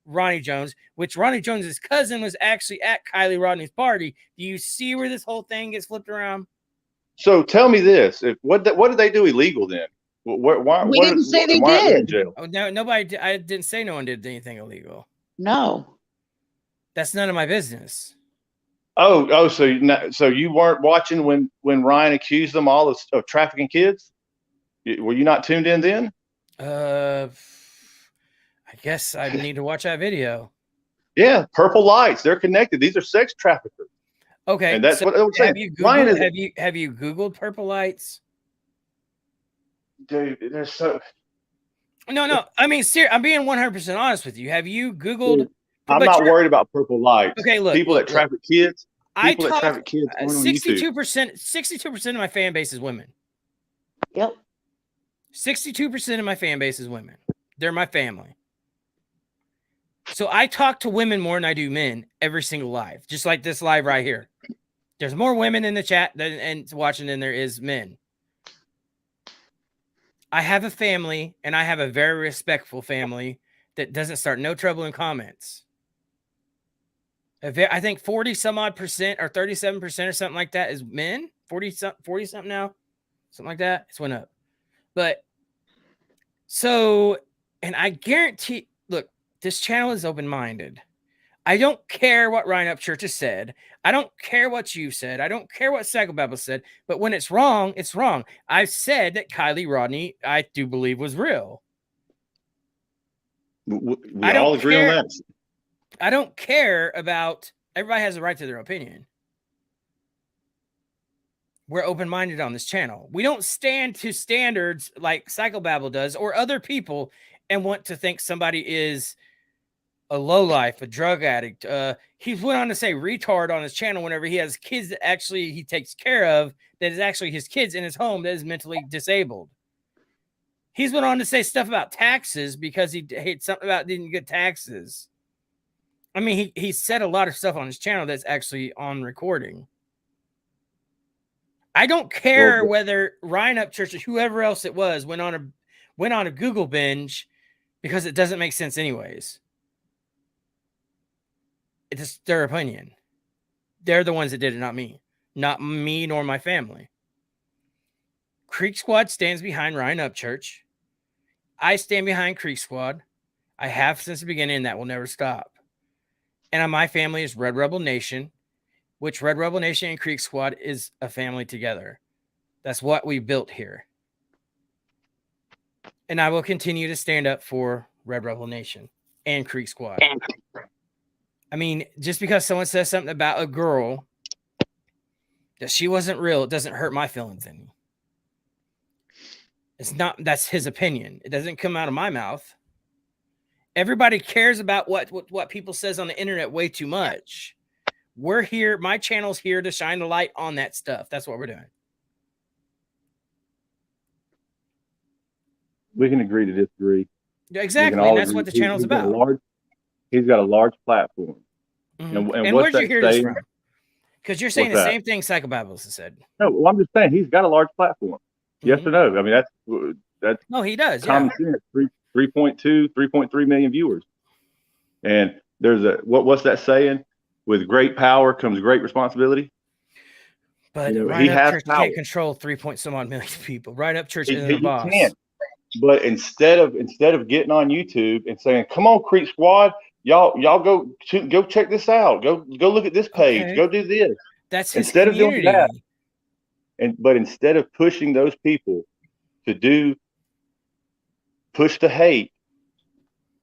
Ronnie Jones, which Ronnie Jones's cousin was actually at Kylie Rodney's party. Do you see where this whole thing gets flipped around? So tell me this: what did they do illegal then? We didn't say they did. Oh no, nobody. I didn't say no one did anything illegal. No, that's none of my business. Oh, so you weren't watching when Ryan accused them all of trafficking kids? Were you not tuned in then? I guess I need to watch that video. Yeah, purple lights. They're connected. These are sex traffickers. Okay, and that's what I was saying. Have you Googled purple lights? Dude, there's so. No. I mean, I'm being 100% honest with you. Have you Googled? Dude, I'm not worried about purple lights. Okay, look. People that traffic kids. People that traffic kids. 62% of my fan base is women. Yep. 62% of my fan base is women. They're my family. So I talk to women more than I do men every single live, just like this live right here. There's more women in the chat and watching than there is men. I have a family, and I have a very respectful family that doesn't start no trouble in comments. I think 40 some odd percent or 37% or something like that is men. 40 something now, something like that. It's went up. But so, and I guarantee, look, this channel is open-minded. I don't care what Ryan Upchurch has said. I don't care what you said. I don't care what Psychobabble said. But when it's wrong, it's wrong. I've said that Kylie Rodney, I do believe, was real. We all agree on that. I don't care about, everybody has a right to their opinion. We're open-minded on this channel. We don't stand to standards like Psychobabble does or other people and want to think somebody is a lowlife, a drug addict. He went on to say retard on his channel whenever he has kids that actually he takes care of, that is actually his kids in his home that is mentally disabled. He's went on to say stuff about taxes because he hates something about didn't get taxes. I mean, he said a lot of stuff on his channel that's actually on recording. I don't care whether Ryan Upchurch or whoever else it was went on a Google binge because it doesn't make sense anyways. It's their opinion. They're the ones that did it, not me. Not me nor my family. Creek Squad stands behind Ryan Upchurch. I stand behind Creek Squad. I have since the beginning, and that will never stop. And my family is Red Rebel Nation, which Red Rebel Nation and Creek Squad is a family together. That's what we built here. And I will continue to stand up for Red Rebel Nation and Creek Squad. I mean, just because someone says something about a girl that she wasn't real, it doesn't hurt my feelings any. It's not, that's his opinion. It doesn't come out of my mouth. Everybody cares about what people says on the internet way too much. We're here. My channel's here to shine the light on that stuff. That's what we're doing. We can agree to disagree. Exactly. And that's what the channel's about. He's got a large platform. Mm-hmm. And where'd what's you hear that this saying? from? Because you're saying the same thing Psychobabbles has said. No, well, I'm just saying he's got a large platform. Yes or no? I mean, that's no, he does. Common sense. 3.2, 3.3 million viewers. And there's what's that saying? With great power comes great responsibility. But Ryan Upchurch can't control 3-point-some-odd million people. Ryan Upchurch isn't the boss. Can. But instead of getting on YouTube and saying, "Come on, Creek Squad, y'all go check this out. Go look at this page. Okay. Go do this." That's his instead community. of doing that. But instead of pushing those people to push the hate,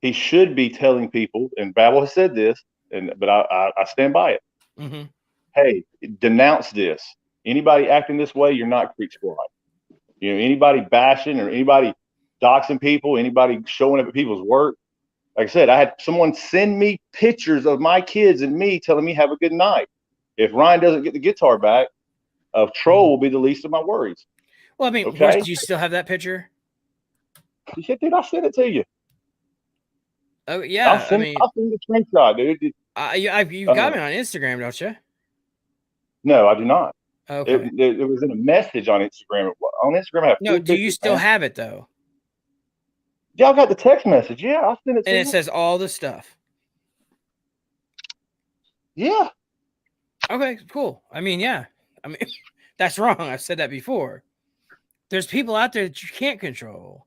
he should be telling people. And Babel has said this, but I stand by it. Mm-hmm. Hey, denounce this. Anybody acting this way, you're not Creek Squad. You know, anybody bashing or anybody doxing people, anybody showing up at people's work. Like I said, I had someone send me pictures of my kids and me telling me have a good night. If Ryan doesn't get the guitar back, a troll will be the least of my worries. Well, I mean, okay? Do you still have that picture? Yeah, dude, I sent it to you. Oh yeah, I'll send the screenshot, dude. You've got me on Instagram, don't you? No, I do not. Okay. It was in a message on Instagram. On Instagram, I have no. Do you still have it though? Y'all got the text message? Yeah, I'll send it to you. And it says all the stuff. Yeah. Okay, cool. I mean, yeah. I mean, that's wrong. I've said that before. There's people out there that you can't control.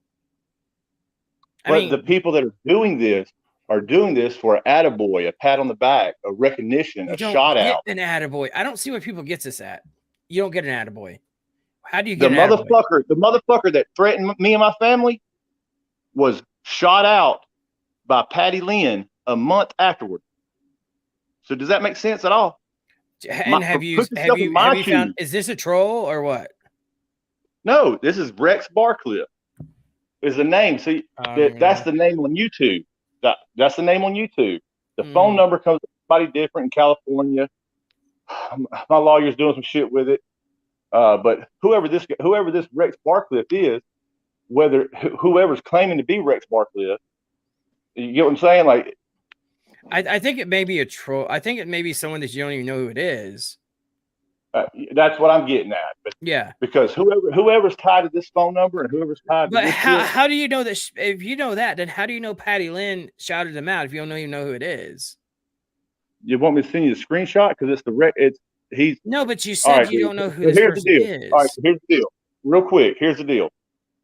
But the people that are doing this for an attaboy, a pat on the back, a recognition, a shout out. An attaboy. I don't see where people get this at. You don't get an attaboy. How do you get the motherfucker that threatened me and my family was shot out by Patty Lynn a month afterward. So does that make sense at all? And have you found, is this a troll or what? No, this is Rex Barcliffe. Is the name. See, that's the name on YouTube. That's the name on YouTube. The phone number comes from somebody different in California. My lawyer's doing some shit with it. But whoever this Rex Barcliffe is, whoever's claiming to be Rex Barcliffe, you get what I'm saying? Like, I think it may be a troll. I think it may be someone that you don't even know who it is. That's what I'm getting at. But yeah, because whoever's tied to this phone number and whoever's tied to this how do you know that? If you know that, then how do you know Patty Lynn shouted him out if you don't even know who it is? You want me to send you the screenshot? Because he's no, but you said you don't know who this person is. All right, so here's the deal. Real quick, here's the deal.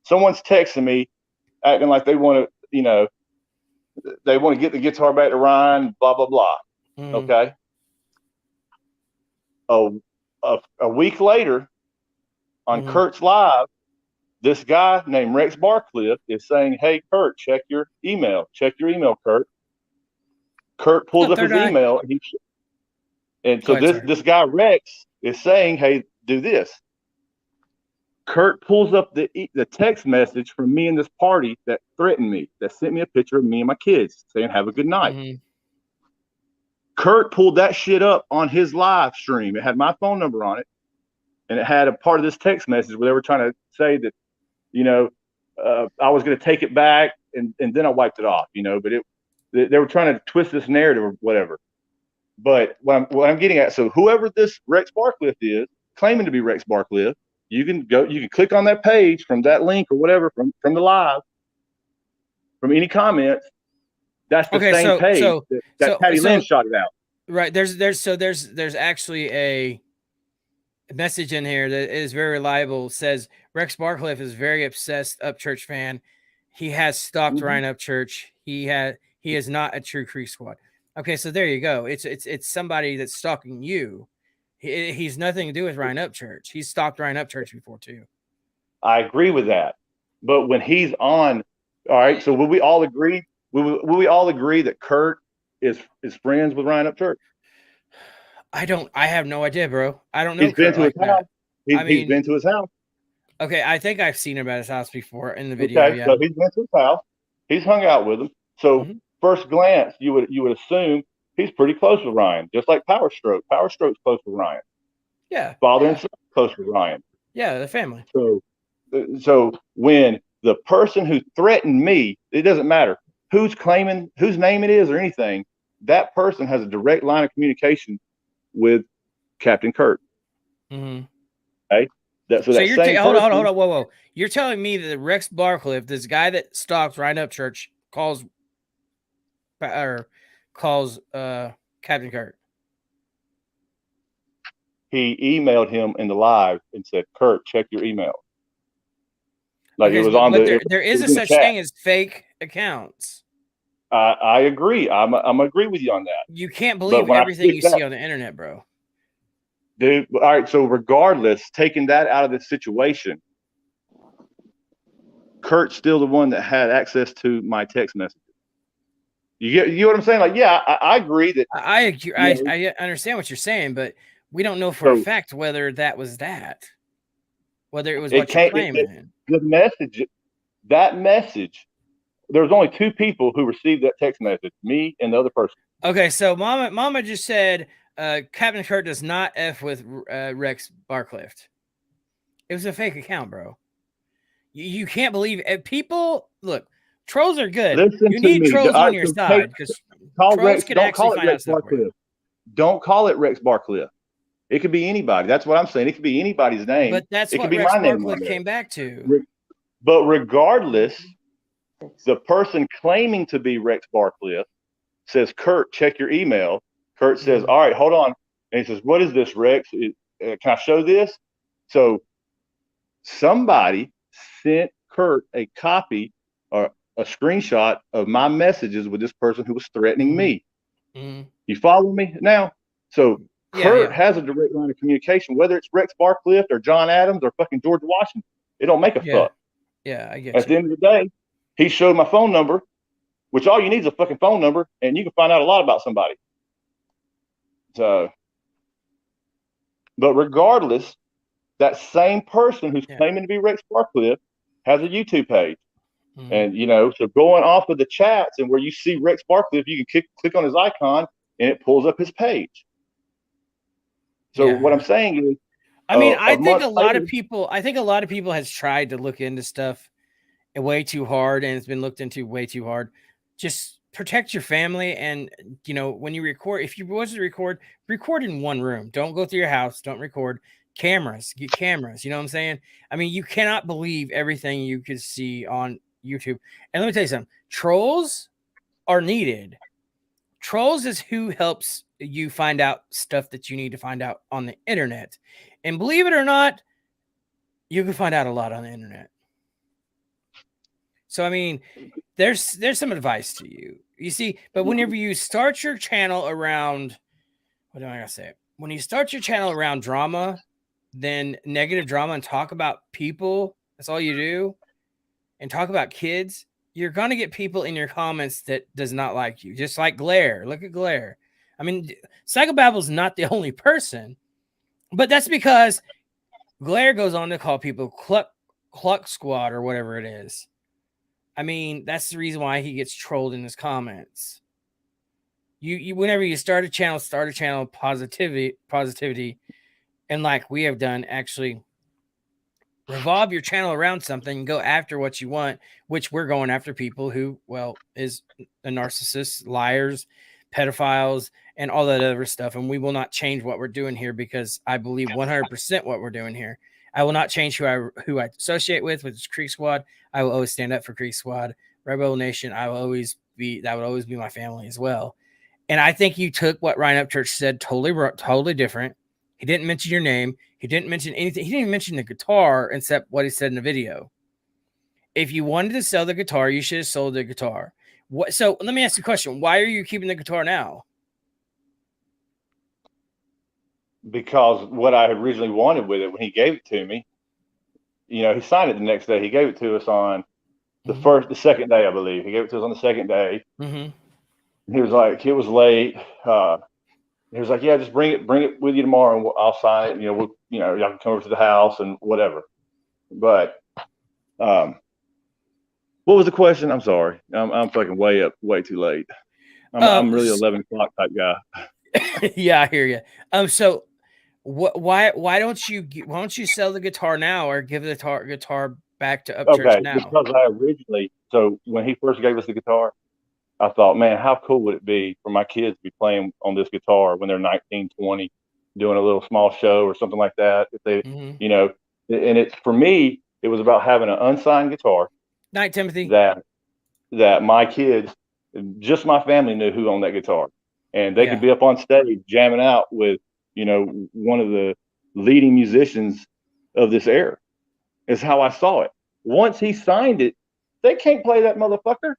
Someone's texting me, acting like they want to, they want to get the guitar back to Ryan. Blah blah blah. Okay. A week later, on Kurt's Live, this guy named Rex Barcliffe is saying, "Hey, Kurt, check your email. Check your email, Kurt." Kurt pulls up his email, and so this guy Rex is saying, "Hey, do this." Kurt pulls up the text message from me and this party that threatened me, that sent me a picture of me and my kids saying, have a good night. Mm-hmm. Kurt pulled that shit up on his live stream. It had my phone number on it. And it had a part of this text message where they were trying to say that, you know, I was going to take it back and then I wiped it off, you know, but they were trying to twist this narrative or whatever. But what I'm getting at, so whoever this Rex Barcliffe is, claiming to be Rex Barcliffe, you can click on that page from that link or whatever from the live, from any comments. That's the same page that Patty Lynn shot it out. Right. There's actually a message in here that is very reliable. It says Rex Barcliffe is very obsessed Upchurch fan. He has stalked Ryan Upchurch. He is not a true Creek Squad. Okay, so there you go. It's somebody that's stalking you. He's nothing to do with Ryan Upchurch. He's stalked Ryan Upchurch before too. I agree with that. But when he's on, all right, so will we all agree? Will we all agree that Kurt is friends with Ryan Upchurch? I have no idea, bro. I don't know. He's been to his house. He's been to his house. Okay, I think I've seen him at his house before in the video. Okay, so he's been to his house. He's hung out with him. So first glance, you would assume he's pretty close with Ryan, just like Power Stroke. Power Stroke's close with Ryan. Yeah. Father and son close with Ryan. Yeah, the family. So when the person who threatened me, it doesn't matter who's claiming, whose name it is or anything, that person has a direct line of communication with Captain Kurt. Mm-hmm. Okay. So you're hold on, whoa. You're telling me that Rex Barcliffe, this guy that stalks Ryan Upchurch, calls Captain Kurt. He emailed him in the live and said, "Kurt, check your email." Like it was on the. There is a such thing as fake accounts. I agree. I'm agree with you on that. You can't believe everything you see on the internet, bro. Dude, all right. So regardless, taking that out of this situation, Kurt's still the one that had access to my text messages. You know what I'm saying? Like, yeah, I agree that I understand what you're saying, but we don't know for a fact whether that was that. Whether it was what you're claiming. That message, there was only two people who received that text message, me and the other person. Okay, so Mama just said Captain Kurt does not F with Rex Barcliffe. It was a fake account, bro. You can't believe people. Look, trolls are good. You need trolls on your side because trolls can actually find out stuff. Don't call it Rex Barcliffe. It could be anybody. That's what I'm saying. It could be anybody's name. But that's what Rex Barcliffe came back to. But regardless, the person claiming to be Rex Barcliffe says, "Kurt, check your email." Kurt says, "All right, hold on." And he says, "What is this, Rex? Can I show this?" So somebody sent Kurt a copy or a screenshot of my messages with this person who was threatening me. You follow me now? So Kurt has a direct line of communication, whether it's Rex Barcliffe or John Adams or fucking George Washington. It don't make a fuck. Yeah, I get At the end of the day, he showed my phone number, which all you need is a fucking phone number, and you can find out a lot about somebody. So, but regardless, that same person who's claiming to be Rex Barcliffe has a YouTube page. And, you know, so going off of the chats and where you see Rex Barcliffe, you can click on his icon and it pulls up his page. So what I'm saying is, I mean, I think a lot of people has tried to look into stuff way too hard, and it's been looked into way too hard. Just protect your family. And, you know, when you record, if you was to record in one room, don't go through your house. Don't record. Get cameras. You know what I'm saying? I mean, you cannot believe everything you could see on YouTube. And let me tell you something. Trolls are needed. Trolls is who helps you find out stuff that you need to find out on the internet. And believe it or not, you can find out a lot on the internet. So, I mean, there's some advice to you. You see, but whenever you start your channel around, what am I going to say? When you start your channel around drama, then negative drama, and talk about people, that's all you do, and talk about kids, you're going to get people in your comments that does not like you. Just like Glare. Look at Glare. I mean, Psychobabble's not the only person, but that's because Glare goes on to call people cluck squad or whatever it is. I mean, that's the reason why he gets trolled in his comments. You whenever you start a channel positivity, and like we have done, actually revolve your channel around something, go after what you want, which we're going after people who, well, is a narcissist, liars, pedophiles, and all that other stuff. And we will not change what we're doing here because I believe 100% what we're doing here. I will not change who I associate with, which is Creek Squad. I will always stand up for Creek Squad. Rebel Nation, that would always be my family as well. And I think you took what Ryan Upchurch said totally different. He didn't mention your name. He didn't mention anything. He didn't even mention the guitar except what he said in the video. If you wanted to sell the guitar, you should have sold the guitar. So let me ask you a question. Why are you keeping the guitar now? Because what I originally wanted with it when he gave it to me, he signed it the next day. He gave it to us on the second day, I believe. He gave it to us on the second day. Mm-hmm. He was like, it was late. He was like, yeah, just bring it with you tomorrow, and I'll sign it. And, y'all can come over to the house and whatever. But, what was the question? I'm sorry. I'm fucking way too late. I'm really 11 o'clock type guy. Yeah, I hear you. So why don't you sell the guitar now or give the guitar back to Upchurch now? Because so when he first gave us the guitar, I thought, man, how cool would it be for my kids to be playing on this guitar when they're 19, 20, doing a little small show or something like that. If they, and it's, for me, it was about having an unsigned guitar. Night, Timothy. That my kids, just my family knew who owned that guitar. And they could be up on stage jamming out with, one of the leading musicians of this era. Is how I saw it. Once he signed it, they can't play that motherfucker.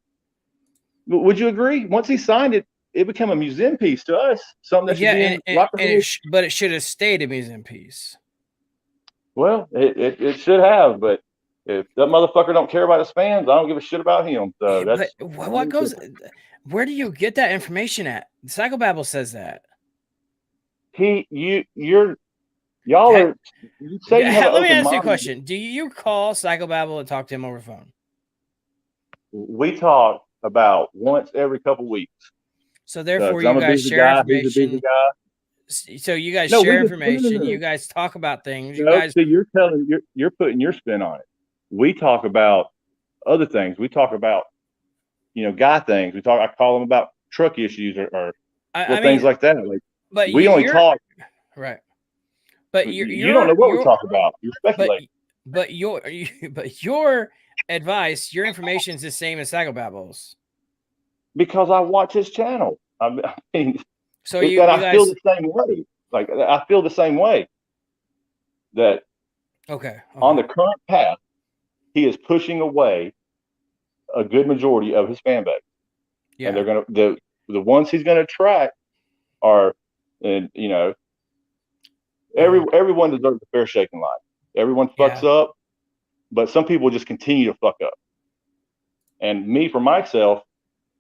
Would you agree? Once he signed it, it became a museum piece to us. Something that should be but it should have stayed a museum piece. Well, it should have, but if that motherfucker don't care about his fans, I don't give a shit about him. So that's what goes. Where do you get that information at? Psychobabble says that. Y'all are. You say let me ask you a question. Do you call Psychobabble and talk to him over the phone? We talk about once every couple weeks. So therefore, you guys share information. He's a busy guy. So you guys share information. No. You guys talk about things. You guys. So you're putting your spin on it. We talk about other things. We talk about guy things. I call them about truck issues or things like that. Like, but we only talk. Right. But you don't know what we talk about. You speculate. But your advice, your information is the same as Psychobabble's. Because I watch his channel. I mean, so I feel the same way. Like, I feel the same way. That on the current path, he is pushing away a good majority of his fan base. Yeah. And they're gonna the ones he's gonna attract are, everyone deserves a fair shake in life. Everyone fucks up, but some people just continue to fuck up. And me, for myself,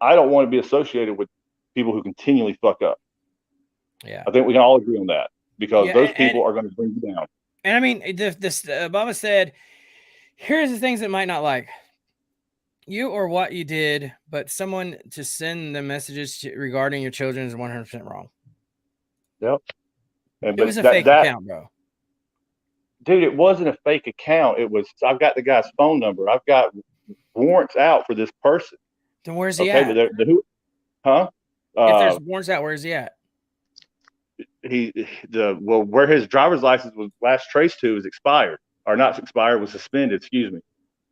I don't want to be associated with people who continually fuck up. Yeah, I think we can all agree on that, because those people are going to bring you down. And I mean, this Obama said, here's the things that might not like you or what you did, but someone to send the messages regarding your children is 100% wrong. Yep. It was a fake account, bro. Dude, it wasn't a fake account. I've got the guy's phone number. I've got warrants out for this person. Then where's he at? Huh? If there's warrants out, where's he at? Where his driver's license was last traced to is expired. Or not expired, was suspended, excuse me.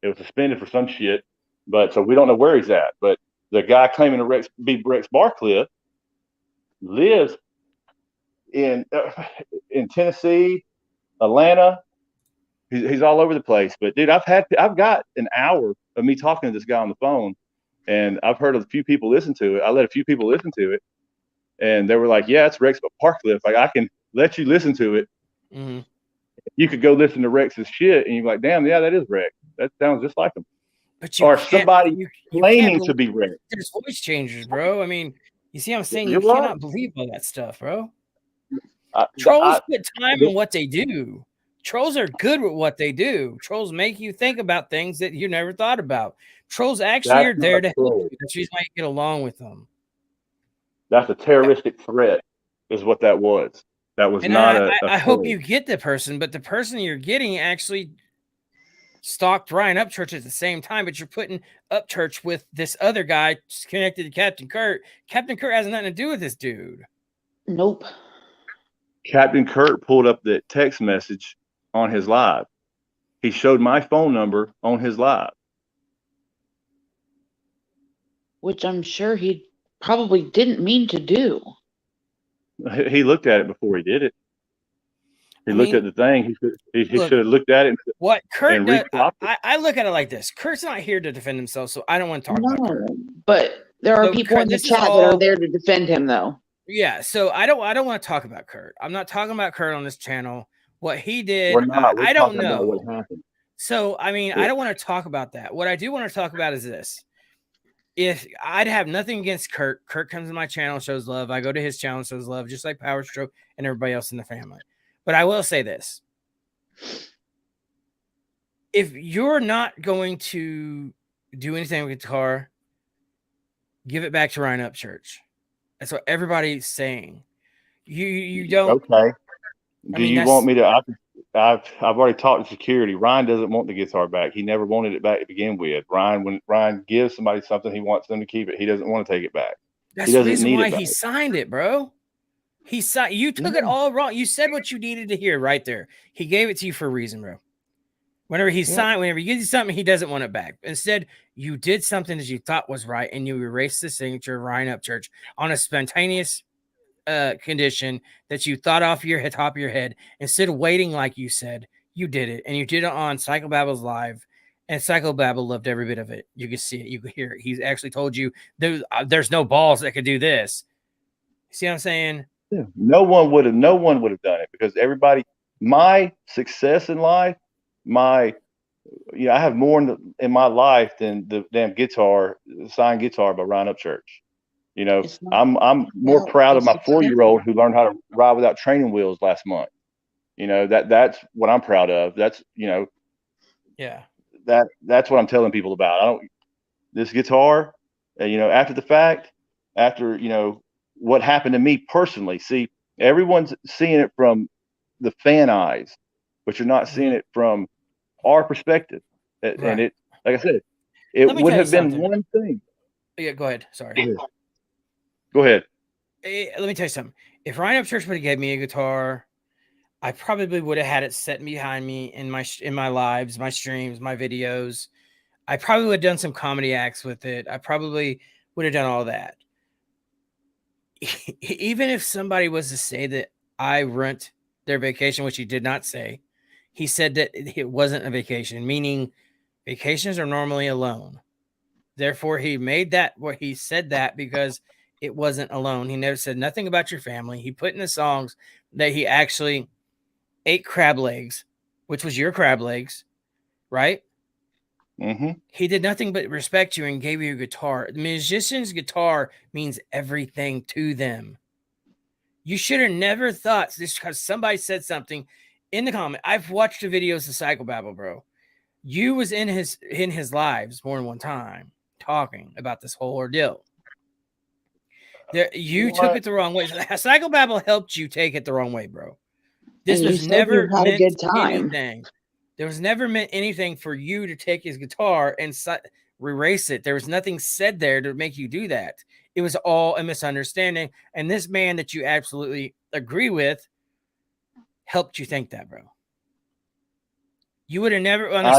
It was suspended for some shit. But so we don't know where he's at. But the guy claiming to be Rex Barclay lives in Tennessee, Atlanta. He's all over the place. But dude, I've got an hour of me talking to this guy on the phone, and I've heard a few people listen to it. I let a few people listen to it, and they were like, "Yeah, it's Rex Barclay. Like, I can let you listen to it. Mm-hmm. You could go listen to Rex's shit, and you're like, damn, yeah, that is Rex. That sounds just like him." But or somebody claiming to be Rex. There's voice changers, bro. I mean, you see what I'm saying? You cannot believe all that stuff, bro. Trolls put time in what they do. Trolls are good with what they do. Trolls make you think about things that you never thought about. Trolls actually are there to help you. That's the reason why you get along with them. That's a terroristic threat, is what that was. That was And not I hope you get the person, but the person you're getting actually stalked Ryan Upchurch at the same time, but you're putting Upchurch with this other guy connected to Captain Kurt. Captain Kurt has nothing to do with this dude. Nope. Captain Kurt pulled up that text message on his live. He showed my phone number on his live. Which I'm sure he probably didn't mean to do. He looked at it before he did it. He looked at the thing. He should have looked at it. What Kurt does, it. I look at it like this. Kurt's not here to defend himself, so I don't want to talk about Kurt. But there are people in the chat that are there to defend him, though. Yeah, so I don't want to talk about Kurt. I'm not talking about Kurt on this channel. What he did, We're not. We're I don't talking about know. what happened. So, I mean, I don't want to talk about that. What I do want to talk about is this. If I'd have nothing against Kurt, Kurt comes to my channel, shows love. I go to his channel, shows love, just like Power Stroke and everybody else in the family. But I will say this. If you're not going to do anything with guitar, give it back to Ryan Upchurch. That's what everybody's saying. You don't. Okay. Do you want me to? I've already talked to security. Ryan doesn't want the guitar back. He never wanted it back to begin with. When Ryan gives somebody something, he wants them to keep it. He doesn't want to take it back. That's the reason why he signed it, bro. He signed. You took it all wrong. You said what you needed to hear right there. He gave it to you for a reason, bro. Whenever he signed, whenever he gives you something, he doesn't want it back. Instead, you did something that you thought was right, and you erased the signature of Ryan Upchurch on a spontaneous condition that you thought off your top of your head. Instead of waiting, like you said, you did it, and you did it on Psychobabble's live, and Psychobabble loved every bit of it. You could see it, you could hear it. He's actually told you there's no balls that could do this. See what I'm saying? Yeah. No one would have done it because everybody. My success in life, I have more in my life than the damn signed guitar by Ryan Upchurch. I'm more proud of my 4-year-old who learned how to ride without training wheels last month. That's what I'm proud of. That's that's what I'm telling people about. This guitar, after the fact, after what happened to me personally. See, everyone's seeing it from the fan eyes, but you're not seeing it from our perspective. And it, like I said, it would have been one thing. Yeah, go ahead. Sorry. Go ahead. Let me tell you something. If Ryan Upchurch would have gave me a guitar, I probably would have had it set behind me in my lives, my streams, my videos. I probably would have done some comedy acts with it. I probably would have done all that. Even if somebody was to say that I ruined their vacation, which he did not say, he said that it wasn't a vacation, meaning vacations are normally alone. Therefore, he made that where he said that because it wasn't alone. He never said nothing about your family. He put in the songs that he actually ate crab legs, which was your crab legs, right? Mm-hmm. He did nothing but respect you and gave you a guitar. The musician's guitar means everything to them. You should have never thought this because somebody said something in the comment. I've watched the videos of Psychobabble, bro. You was in his lives more than one time talking about this whole ordeal. You took it the wrong way. Psychobabble helped you take it the wrong way, bro. This was never meant anything. There was never meant anything for you to take his guitar and erase it. There was nothing said there to make you do that. It was all a misunderstanding. And this man that you absolutely agree with helped you think that, bro. You would have never on a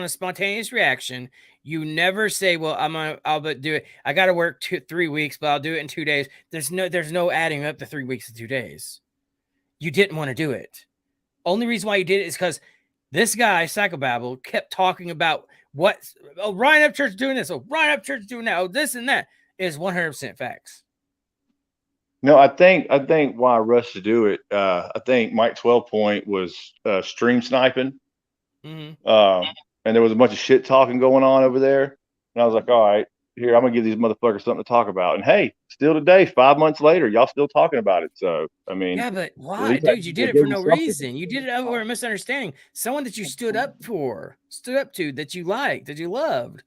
spontaneous reaction. You never say, "Well, I'll do it. I got to work 3 weeks, but I'll do it in 2 days." There's no adding up to 3 weeks and 2 days. You didn't want to do it. Only reason why you did it is because this guy, Psychobabble, kept talking about Ryan Upchurch doing this, Ryan Upchurch doing that, this and that is 100% facts. No, I think why I rushed to do it. I think Mike 12 Point was stream sniping, and there was a bunch of shit talking going on over there. And I was like, all right, here, I'm gonna give these motherfuckers something to talk about. And hey, still today, 5 months later, y'all still talking about it. So I mean, Yeah, but at why, least dude? You I did it gave for you no something. reason. You did it over a misunderstanding. Someone that you stood up to, that you liked, that you loved.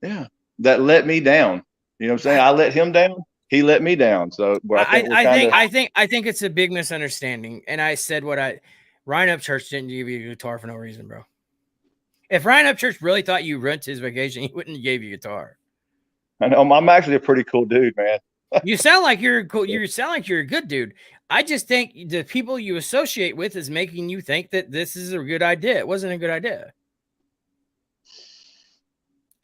Yeah, that let me down. You know what I'm saying? I let him down. He let me down. So I think we're kind of. I think it's a big misunderstanding. And I said Ryan Upchurch didn't give you a guitar for no reason, bro. If Ryan Upchurch really thought you ruined his vacation, he wouldn't have gave you a guitar. I know I'm actually a pretty cool dude, man. You sound like you're cool. You sound like you're a good dude. I just think the people you associate with is making you think that this is a good idea. It wasn't a good idea.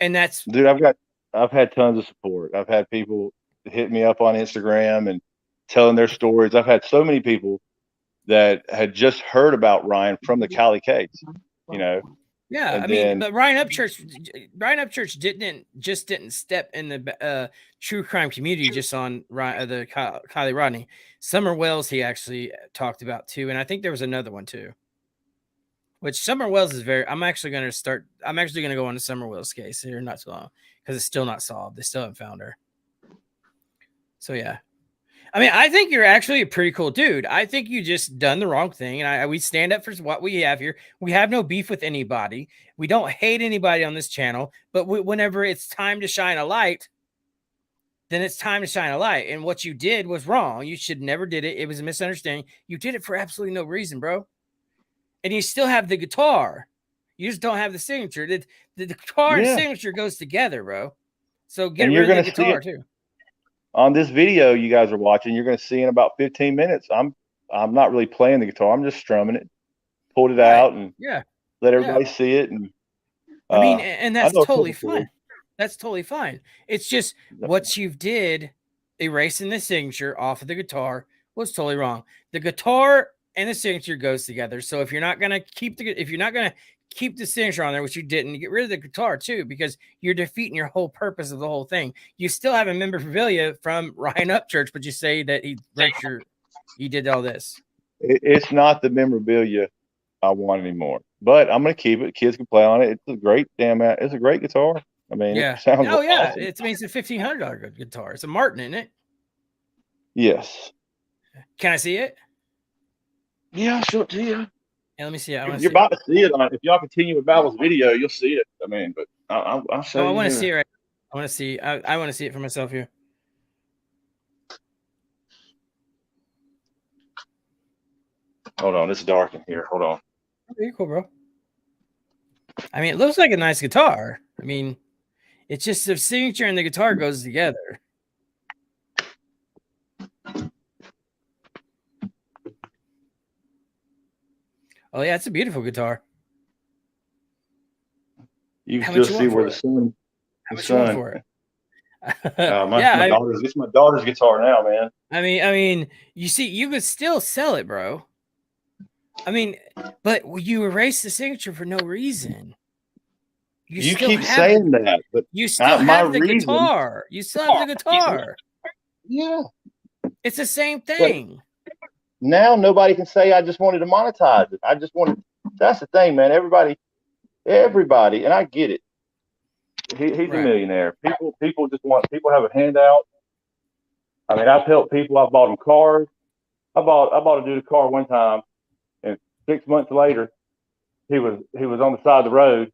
And that's, Dude, I've had tons of support. I've had people hit me up on Instagram and telling their stories. I've had so many people that had just heard about Ryan from the Cali Cakes, you know. yeah. And I mean, then, but Ryan Upchurch didn't step in the true crime community just on the Kylie Rodney. Summer Wells he actually talked about too, and I think there was another one too. Which Summer Wells is very. I'm actually going to go on to Summer Wells' case here not too long because it's still not solved. They still haven't found her. So yeah, I mean, I think you're actually a pretty cool dude. I think you just done the wrong thing, and we stand up for what we have here. We have no beef with anybody. We don't hate anybody on this channel. But whenever it's time to shine a light, then it's time to shine a light. And what you did was wrong. You should never did it. It was a misunderstanding. You did it for absolutely no reason, bro. And you still have the guitar. You just don't have the signature. The guitar and signature goes together, bro. So get rid of the guitar too. On this video you guys are watching, you're going to see in about 15 minutes. I'm not really playing the guitar. I'm just strumming it, pulled it out, and let everybody see it. And I mean, and that's totally fine. That's totally fine. It's just what you did, erasing the signature off of the guitar, was totally wrong. The guitar and the signature goes together. So if you're not gonna keep the signature on there, which you didn't, get rid of the guitar too, because you're defeating your whole purpose of the whole thing. You still have a memorabilia from Ryan Upchurch, but you say that he did all this. It's not the memorabilia I want anymore, but I'm gonna keep it. Kids can play on it. It's a great guitar. I mean, it sounds awesome. It's a $1,500 guitar. It's a Martin, isn't it? Yes. Can I see it? Yeah, I'll show it to you. Yeah, let me see it. You're about to see it on. If y'all continue with Babel's video, you'll see it. I mean, but I'll show you. I want to see it. Right. I want to see. I want to see it for myself here. Hold on, it's dark in here. Hold on. Very cool, bro. I mean, it looks like a nice guitar. I mean, it's just the signature and the guitar goes together. Oh yeah, it's a beautiful guitar. You can still see where the sun. How much you want for it? It's my daughter's guitar now, man. I mean, you see, you could still sell it, bro. I mean, but you erased the signature for no reason. You keep saying that, but you still have the guitar. You still have the guitar. Yeah, it's the same thing. But now nobody can say I just wanted to monetize it. I just wanted. That's the thing, man. Everybody, and I get it. He's a millionaire. People just want. People have a handout. I mean, I've helped people. I've bought them cars. I bought a dude a car one time, and 6 months later, he was on the side of the road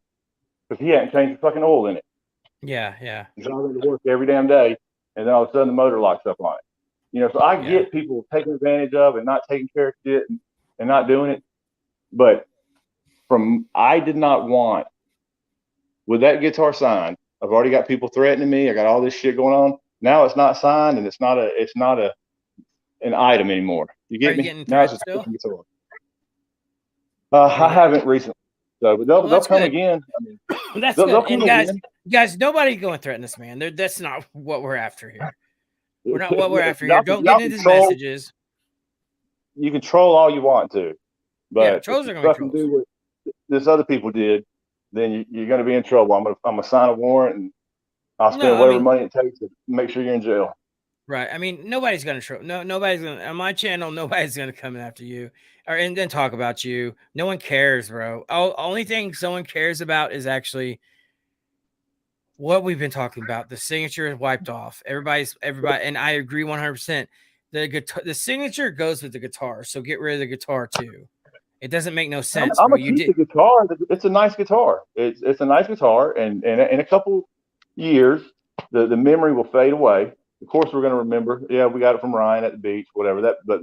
because he hadn't changed the fucking oil in it. Yeah. He's driving to work every damn day, and then all of a sudden the motor locks up on it. You know, so I get people taking advantage of and not taking care of shit and not doing it. But I did not want, with that guitar signed, I've already got people threatening me. I got all this shit going on. Now it's not signed and it's not an item anymore. You get me? Now it's just a guitar. I haven't recently. So, but they'll come again. I mean, that's good. And guys, nobody's going to threaten this man. That's not what we're after here. We're not what we're after here. Don't get into these messages. You can troll all you want to, but trolls are going to be trolls. Do what this other people did, then you're going to be in trouble. I'm gonna sign a warrant and I'll spend whatever money it takes to make sure you're in jail. Right. I mean, nobody's going to troll. Nobody's going to on my channel. Nobody's going to come after you and then talk about you. No one cares, bro. Only thing someone cares about is actually what we've been talking about. The signature is wiped off. Everybody, and I agree 100%. The signature goes with the guitar, so get rid of the guitar too. It doesn't make no sense. I'm Bro. gonna keep the guitar. It's a nice guitar. It's a nice guitar, and in a couple years, the memory will fade away. Of course, we're gonna remember. Yeah, we got it from Ryan at the beach, whatever. But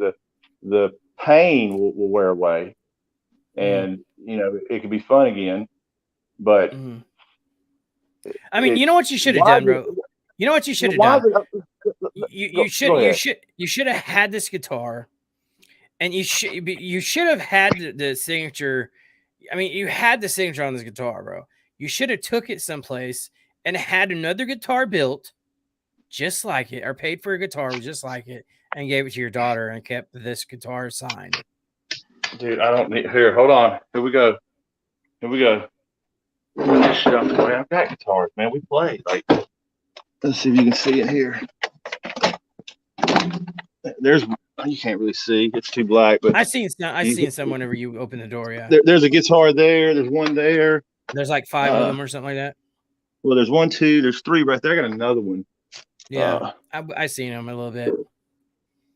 the pain will wear away, and it could be fun again. But I mean, you know what you should have done, bro. You know what you should have done. You should have had this guitar, and you should have had the signature. I mean, you had the signature on this guitar, bro. You should have took it someplace and had another guitar built just like it, or paid for a guitar just like it, and gave it to your daughter and kept this guitar signed. Dude, I don't need. Here, hold on. Here we go. Bring this shit out the way. I've got guitars, man. We play. Like, let's see if you can see it here. You can't really see. It's too black. But I've seen some whenever you open the door. Yeah. There's a guitar there. There's one there. There's like 5 of them or something like that. Well, there's 1, 2. There's 3 right there. I got another one. Yeah, I seen them a little bit.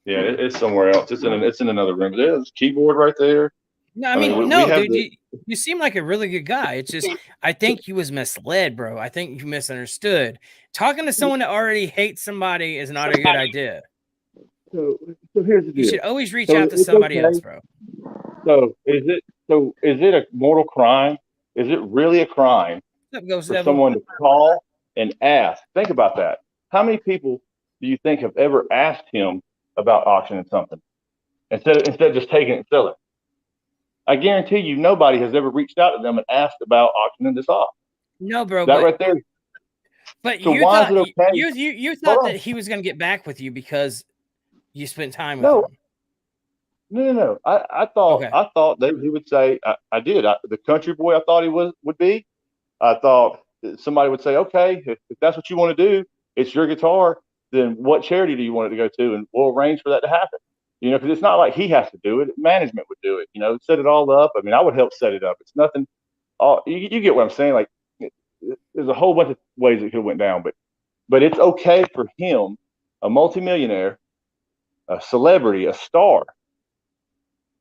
Yeah, it's somewhere else. It's in another room. There's a keyboard right there. No, I mean, dude, you seem like a really good guy. It's just, I think you was misled, bro. I think you misunderstood. Talking to someone that already hates somebody is not a good idea. So here's the deal. You should always reach out to somebody else, bro. So is it a mortal crime? Is it really a crime for someone to call and ask? Think about that. How many people do you think have ever asked him about auctioning something instead of just taking it and selling it? I guarantee you, nobody has ever reached out to them and asked about auctioning this off. No, bro. That right there. But so you why thought is it okay? you thought that he was going to get back with you because you spent time with him. No. I thought that he would say, I did. The country boy I thought he would be. I thought somebody would say, okay, if that's what you want to do, it's your guitar. Then what charity do you want it to go to? And we'll arrange for that to happen. Because it's not like he has to do it. Management would do it. Set it all up. I mean, I would help set it up. It's nothing. You get what I'm saying? Like, there's a whole bunch of ways it could have went down, but it's okay for him, a multimillionaire, a celebrity, a star,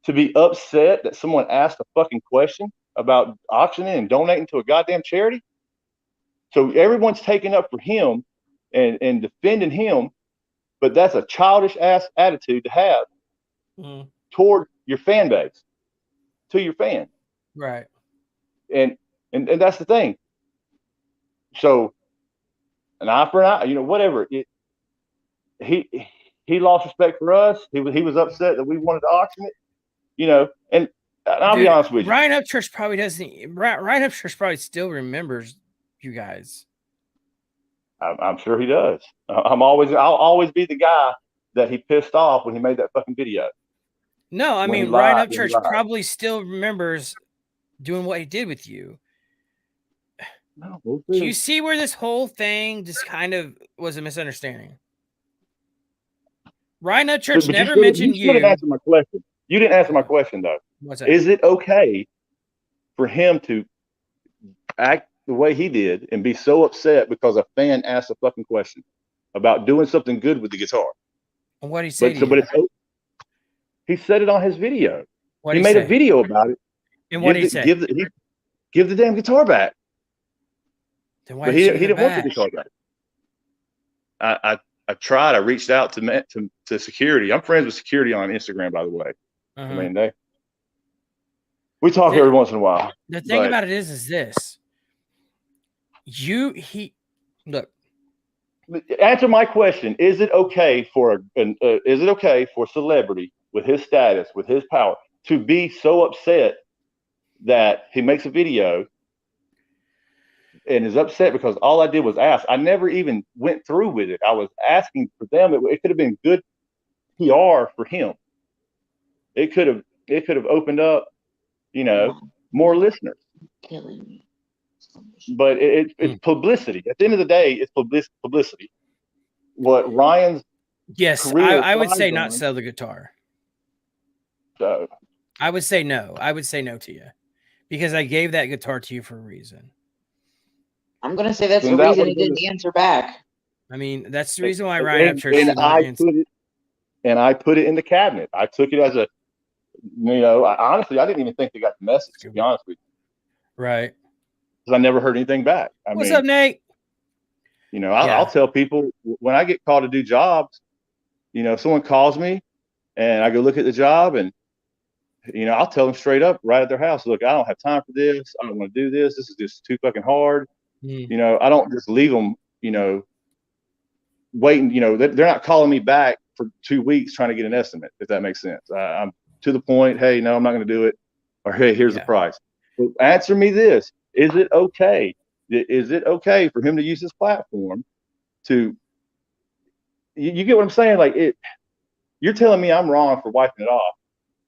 to be upset that someone asked a fucking question about auctioning and donating to a goddamn charity. So everyone's taking up for him and defending him, but that's a childish ass attitude to have toward your fan base, to your fans. Right. And that's the thing. So an eye for an eye, whatever. He lost respect for us. He was upset that we wanted to auction it, and I'll be honest with you. Ryan Upchurch probably doesn't. Ryan Upchurch probably still remembers you guys. I'm sure he does. I'll always be the guy that he pissed off when he made that fucking video. No, I mean, Ryan Upchurch probably still remembers doing what he did with you. No, we'll do you see where this whole thing just kind of was a misunderstanding? Ryan Upchurch never mentioned you. You didn't answer my question. You didn't answer my question, though. What's that? Is it okay for him to act the way he did and be so upset because a fan asked a fucking question about doing something good with the guitar? And what did he say? He said it on his video. He made a video about it. And what did he say? Give the damn guitar back. Then why but he didn't want the guitar back. I tried. I reached out to security. I'm friends with security on Instagram, by the way. I mean, we talk every once in a while. The thing about it is this. Look. Answer my question. Is it okay for a celebrity with his status, with his power, to be so upset that he makes a video and is upset because all I did was ask? I never even went through with it. I was asking for them. It could have been good PR for him. It could have opened up, more listeners. Killing me. But it's publicity. At the end of the day, it's publicity. What Ryan's I would say not sell the guitar. So I would say no. I would say no to you because I gave that guitar to you for a reason. I'm gonna say that's the And that reason he would've been didn't answer back. I mean, that's the reason why Ryan Upchurch and did not answer. I put it in the cabinet. I took it as a, honestly, I didn't even think they got the message, to be honest with you. Right. Because I never heard anything back. What's up, Nate? I'll tell people when I get called to do jobs, if someone calls me and I go look at the job and, I'll tell them straight up right at their house, look, I don't have time for this. I don't want to do this. This is just too fucking hard. I don't just leave them, waiting, they're not calling me back for 2 weeks trying to get an estimate, if that makes sense. I'm to the point, hey, no, I'm not going to do it. Or, hey, here's the price. But answer me this. Is it okay? Is it okay for him to use his platform to, you get what I'm saying? Like you're telling me I'm wrong for wiping it off.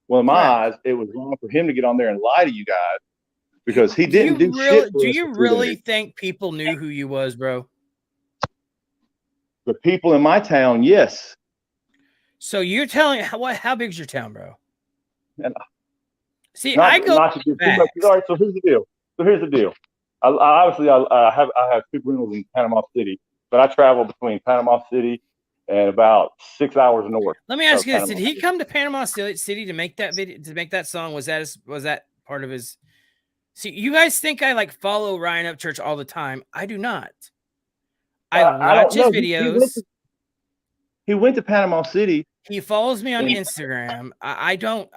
Well, in my eyes, it was wrong for him to get on there and lie to you guys because he didn't do shit. Do you really think people knew who you was, bro? The people in my town, yes. So you're telling how big's your town, bro? And see, I go not to get too much. All right, so here's the deal. I have 2 rentals in Panama City, but I travel between Panama City and about 6 hours north. Let me ask you this: did he come to Panama City to make that video, to make that song? Was that part of his? See, you guys think I like follow Ryan Upchurch all the time. I do not. I watch his videos. He went to Panama City. He follows me on Instagram. I don't.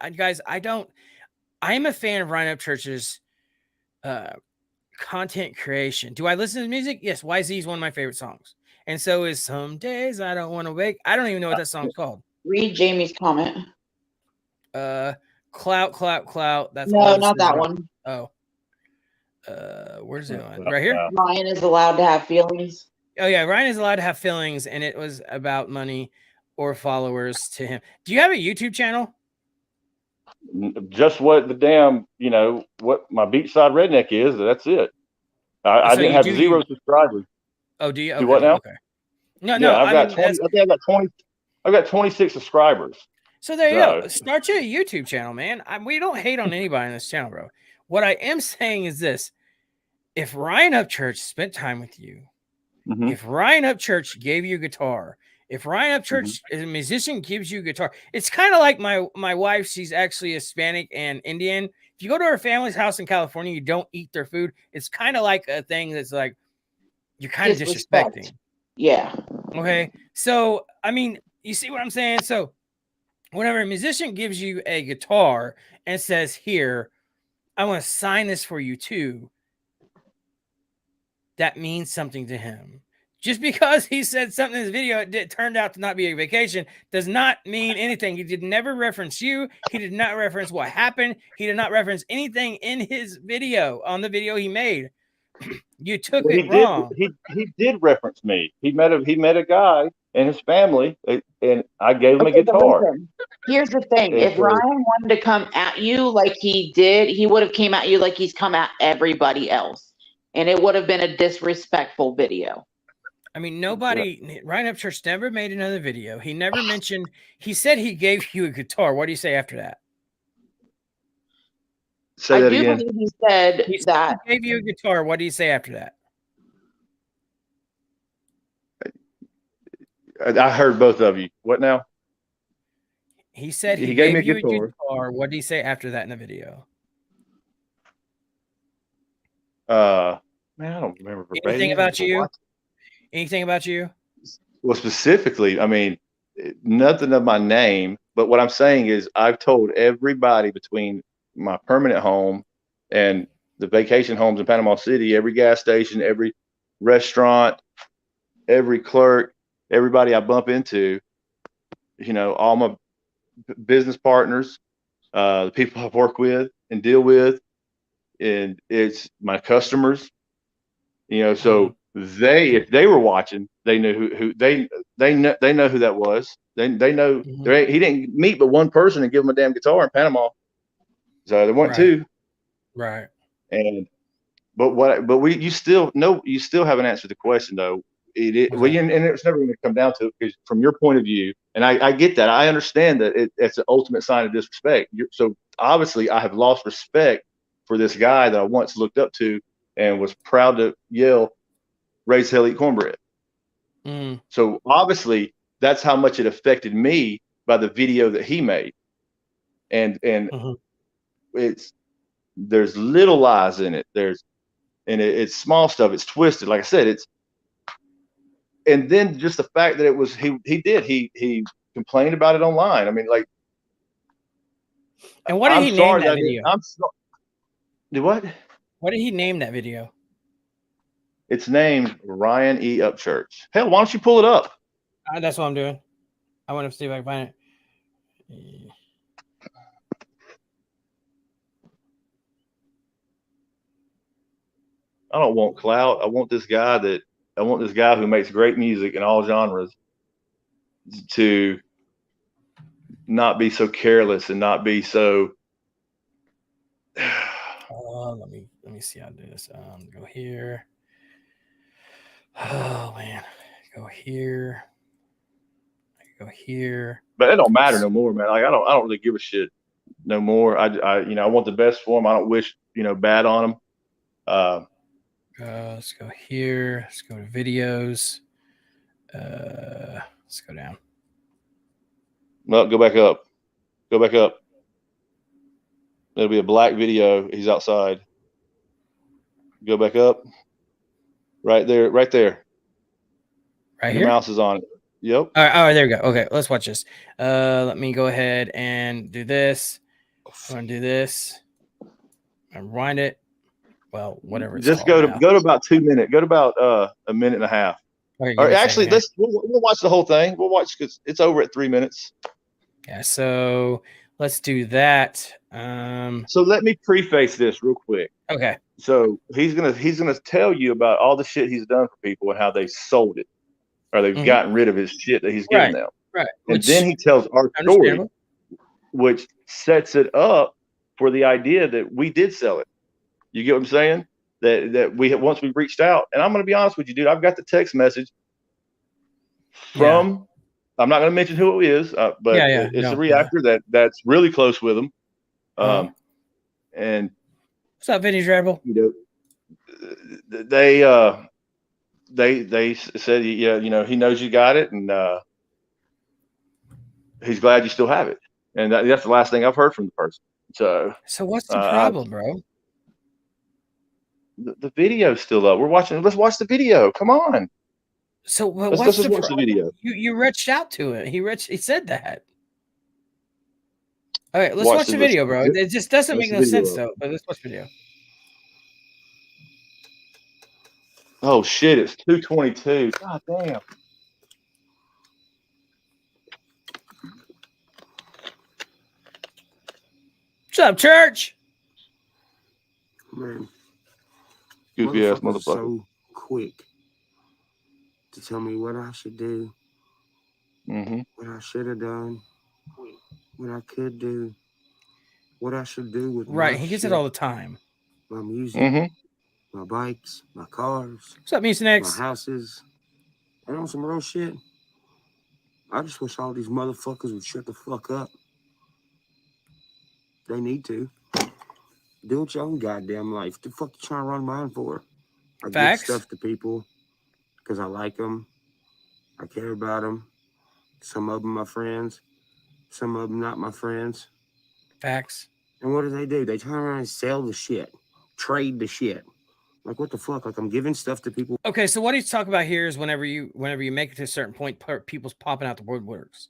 I'm a fan of Ryan Upchurch's content creation. Do I listen to music? Yes. YZ is one of my favorite songs. And so is Some Days I Don't Want to Wake. I don't even know what that song's called. Read Jamie's comment. Clout. That's no, not that one. Oh. Where's it on? Right here? Ryan is allowed to have feelings. Oh yeah, Ryan is allowed to have feelings, and it was about money or followers to him. Do you have a YouTube channel? Just what the damn, what my beachside redneck is. That's it. I didn't have 0 subscribers. Oh, do you? Okay, do what now? Okay. No. I've got 26 subscribers. So there you go. Start you a YouTube channel, man. We don't hate on anybody on this channel, bro. What I am saying is this: if Ryan Upchurch spent time with you, if Ryan Upchurch gave you a guitar, if Ryan Upchurch as a musician gives you a guitar, it's kind of like my wife. She's actually Hispanic and Indian. If you go to her family's house in California, you don't eat their food. It's kind of like a thing that's like you're kind of disrespecting. Yeah. Okay. So I mean, you see what I'm saying? So whenever a musician gives you a guitar and says, "Here, I want to sign this for you too," that means something to him. Just because he said something in his video, it turned out to not be a vacation, does not mean anything. He did never reference you. He did not reference what happened. He did not reference anything in his video, on the video he made. You took it wrong. He did reference me. He met a guy and his family, and I gave him a guitar. Here's the thing: if Ryan wanted to come at you like he did, he would have came at you like he's come at everybody else, and it would have been a disrespectful video. I mean, Ryan Upchurch never made another video. He never mentioned. He said he gave you a guitar. What do you say after that? Say that again. Believe he said that he gave you a guitar. What do you say after that? I heard both of you. What now? He said he gave you a guitar. What did he say after that in the video? Man, I don't remember. Anything about you? Anything about you? Well, specifically, I mean, nothing of my name. But what I'm saying is, I've told everybody between my permanent home and the vacation homes in Panama City, every gas station, every restaurant, every clerk, everybody I bump into, all my business partners, the people I've worked with and deal with, and it's my customers, so if they were watching, they knew who they know who that was. They know he didn't meet but one person and give him a damn guitar in Panama. So there weren't two. Right. But you still haven't answered the question though. And it's never going to come down to it, because from your point of view, and I get that, I understand that it's an ultimate sign of disrespect. So obviously I have lost respect for this guy that I once looked up to and was proud to yell, raise hell, eat cornbread. Mm. So obviously that's how much it affected me by the video that he made. And there's little lies in it. It's small stuff. It's twisted. Like I said, and then just the fact that it was, he complained about it online. I mean, like, and what did he name that video? I'm sorry. What? What did he name that video? It's named Ryan E. Upchurch. Hell, why don't you pull it up? That's what I'm doing. I want to see if I can find it. I don't want clout. I want this guy who makes great music in all genres to not be so careless and not be so. Let me see how to do this. Go here. Oh man, go here. Go here. But it don't matter no more, man. Like I don't really give a shit no more. I want the best for him. I don't wish bad on him. Let's go here. Let's go to videos. Let's go down. No, go back up. Go back up. There'll be a black video. He's outside. Go back up. Right there. Right there. Right Your here. mouse is on it. Yep. All right, there we go. Okay, let's watch this. Let me go ahead and do this. I'm gonna do this. And rewind it. Well, whatever. It's Just go now. to about 2 minutes. Go to about a minute and a half. Okay, or actually, we'll watch the whole thing. We'll watch because it's over at 3 minutes. Yeah. So let's do that. So let me preface this real quick. Okay. So he's gonna tell you about all the shit he's done for people and how they sold it, or they've gotten rid of his shit that he's given them. Right. And then he tells our story, which sets it up for the idea that we did sell it. You get what I'm saying? That once we reached out, and I'm going to be honest with you, dude. I've got the text message from. I'm not going to mention who it is, but it's a reactor that's really close with him. And what's up, Vinny's Rebel? They said, yeah, he knows you got it, and he's glad you still have it. And that's the last thing I've heard from the person. So what's the problem, bro? The video's still up. We're watching. Let's watch the video. Come on. So let's just watch the video. You reached out to it. He said that. All right, let's watch the video, bro. It just doesn't make no sense though. But let's watch the video. Oh shit! It's 2:22. God damn. What's up, church? Man, goofy ass motherfucker. So quick to tell me what I should do, what I should have done, what I could do, what I should do with right. He gets it all the time. My music, my bikes, my cars. What's up, Mucinex? My houses. And on some real shit, I just wish all these motherfuckers would shut the fuck up. They need to. Do it your own goddamn life. What the fuck you trying to run mine for? I give stuff to people because I like them. I care about them. Some of them my friends. Some of them not my friends. Facts. And what do? They turn around and sell the shit. Trade the shit. Like, what the fuck? Like, I'm giving stuff to people. Okay, so what he's talking about here is whenever you make it to a certain point, people's popping out the woodworks.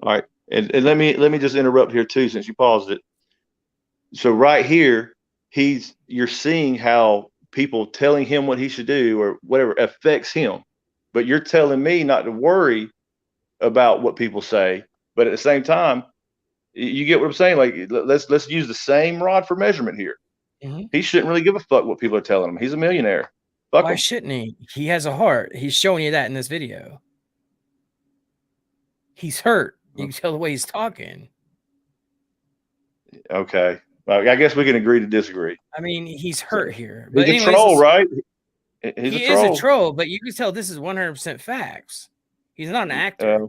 All right. And let me just interrupt here too, since you paused it. So right here, you're seeing how people telling him what he should do or whatever affects him. But you're telling me not to worry about what people say. But at the same time, you get what I'm saying? Like, let's use the same rod for measurement here. He shouldn't really give a fuck what people are telling him. He's a millionaire. Fuck Why him. shouldn't he? He has a heart. He's showing you that in this video. He's hurt. You can tell the way he's talking. Okay. Well, I guess we can agree to disagree. I mean, he's hurt here. But he's a troll, right? He is a troll, but you can tell this is 100% facts. He's not an actor.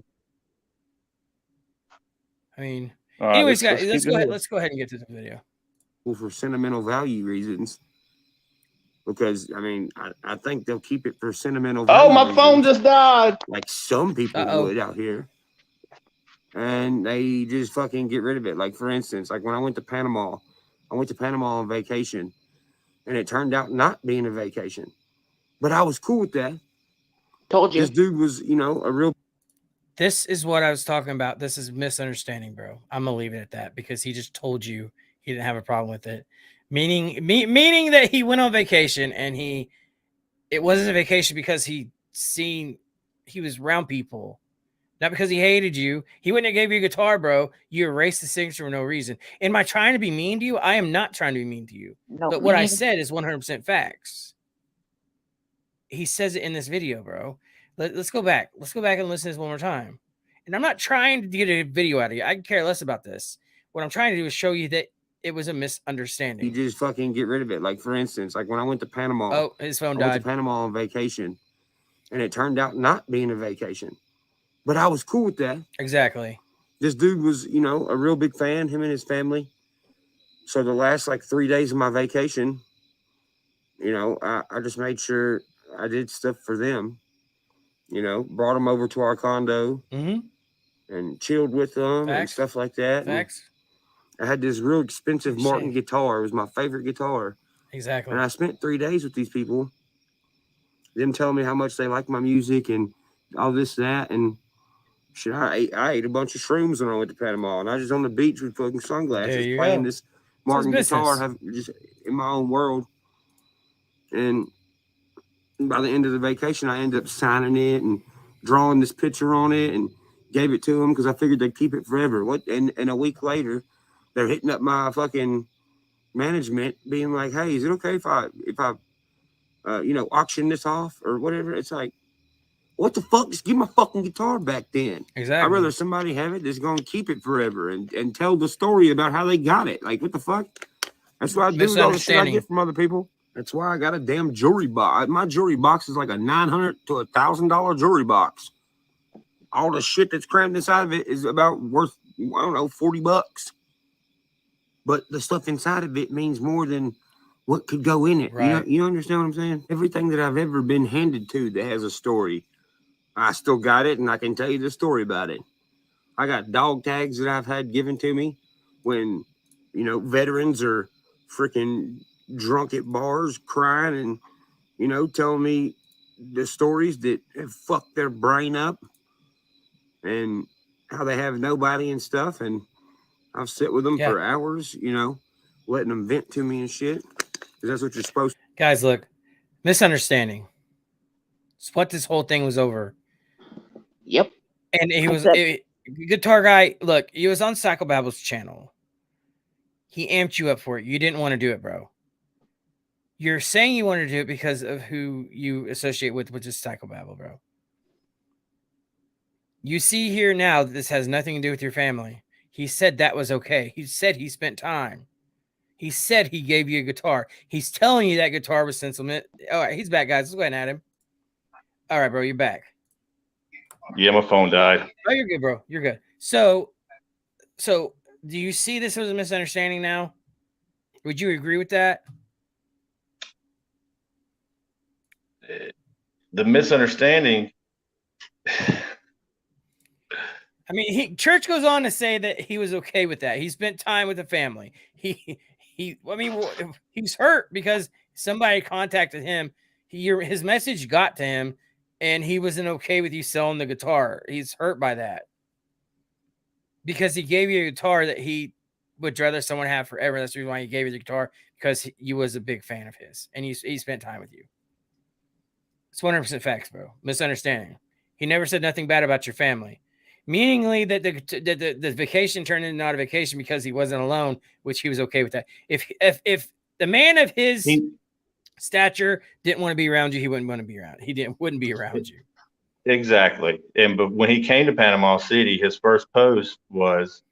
I mean, anyways, guys, let's go ahead and get to the video. Well, for sentimental value reasons, because I mean, I think they'll keep it for sentimental Oh, value my phone reasons, just died. like some people would out here, and they just fucking get rid of it. Like for instance, like when I went to Panama on vacation, and it turned out not being a vacation, but I was cool with that. Told you. This dude was, you know, a real. This is what I was talking about. This is misunderstanding, bro. I'm gonna leave it at that because he just told you he didn't have a problem with it, meaning that he went on vacation and it wasn't a vacation because he was around people, not because he hated you. He wouldn't have gave you a guitar, bro. You erased the signature for no reason. Am I trying to be mean to you? I am not trying to be mean to you. No, but what I said is 100% facts. He says it in this video, bro. Let's go back. Let's go back and listen to this one more time. And I'm not trying to get a video out of you. I care less about this. What I'm trying to do is show you that it was a misunderstanding. You just fucking get rid of it. Like for instance, like when I went to Panama. Oh, his phone died. I went to Panama on vacation, and it turned out not being a vacation, but I was cool with that. Exactly. This dude was, you know, a real big fan. Him and his family. So the last like 3 days of my vacation, you know, I just made sure I did stuff for them. You know, brought them over to our condo and chilled with them and stuff like that. Facts. I had this real expensive Martin guitar. It was my favorite guitar. Exactly. And I spent 3 days with these people, them telling me how much they like my music and all this, that. And shit, I ate a bunch of shrooms when I went to Panama. And I was just on the beach with fucking sunglasses playing this Martin guitar, just in my own world. And by the end of the vacation, I ended up signing it and drawing this picture on it and gave it to them because I figured they'd keep it forever. And a week later, they're hitting up my fucking management, being like, "Hey, is it okay if I you know, auction this off or whatever?" It's like, what the fuck? Just give my fucking guitar back then. Exactly. I'd rather somebody have it that's gonna keep it forever and tell the story about how they got it. Like, what the fuck? That's what I do with all the shit I get from other people. That's why I got a damn jewelry box. My jewelry box is like a $900 to $1,000 jewelry box. All the shit that's crammed inside of it is about worth, I don't know, $40. But the stuff inside of it means more than what could go in it. Right. You understand what I'm saying? Everything that I've ever been handed to that has a story, I still got it, and I can tell you the story about it. I got dog tags that I've had given to me when, you know, veterans are freaking drunk at bars crying and, you know, telling me the stories that have fucked their brain up and how they have nobody and stuff. And I've sit with them for hours, you know, letting them vent to me and shit. Because that's what you're supposed to. Guys, look, misunderstanding. It's what this whole thing was over. Yep. And he was guitar guy. Look, he was on Psychobabbles channel. He amped you up for it. You didn't want to do it, bro. You're saying you want to do it because of who you associate with, which is Psychobabble, bro. You see here now that this has nothing to do with your family. He said that was okay. He said he spent time. He said he gave you a guitar. He's telling you that guitar was sentiment. All right, he's back, guys. Let's go ahead and add him. All right, bro, you're back. Yeah, my phone died. Oh, you're good, bro. You're good. So do you see this as a misunderstanding now? Would you agree with that? The misunderstanding. I mean, Church goes on to say that he was okay with that. He spent time with the family. I mean, he's hurt because somebody contacted him. His message got to him, and he wasn't okay with you selling the guitar. He's hurt by that because he gave you a guitar that he would rather someone have forever. That's the reason why he gave you the guitar, because he was a big fan of his, and he spent time with you. It's 100% facts, bro. Misunderstanding. He never said nothing bad about your family. Meaningly that the vacation turned into not a vacation because he wasn't alone, which he was okay with that. If the man of his stature didn't want to be around you, he wouldn't want to be around. Wouldn't be around you. Exactly. But when he came to Panama City, his first post was,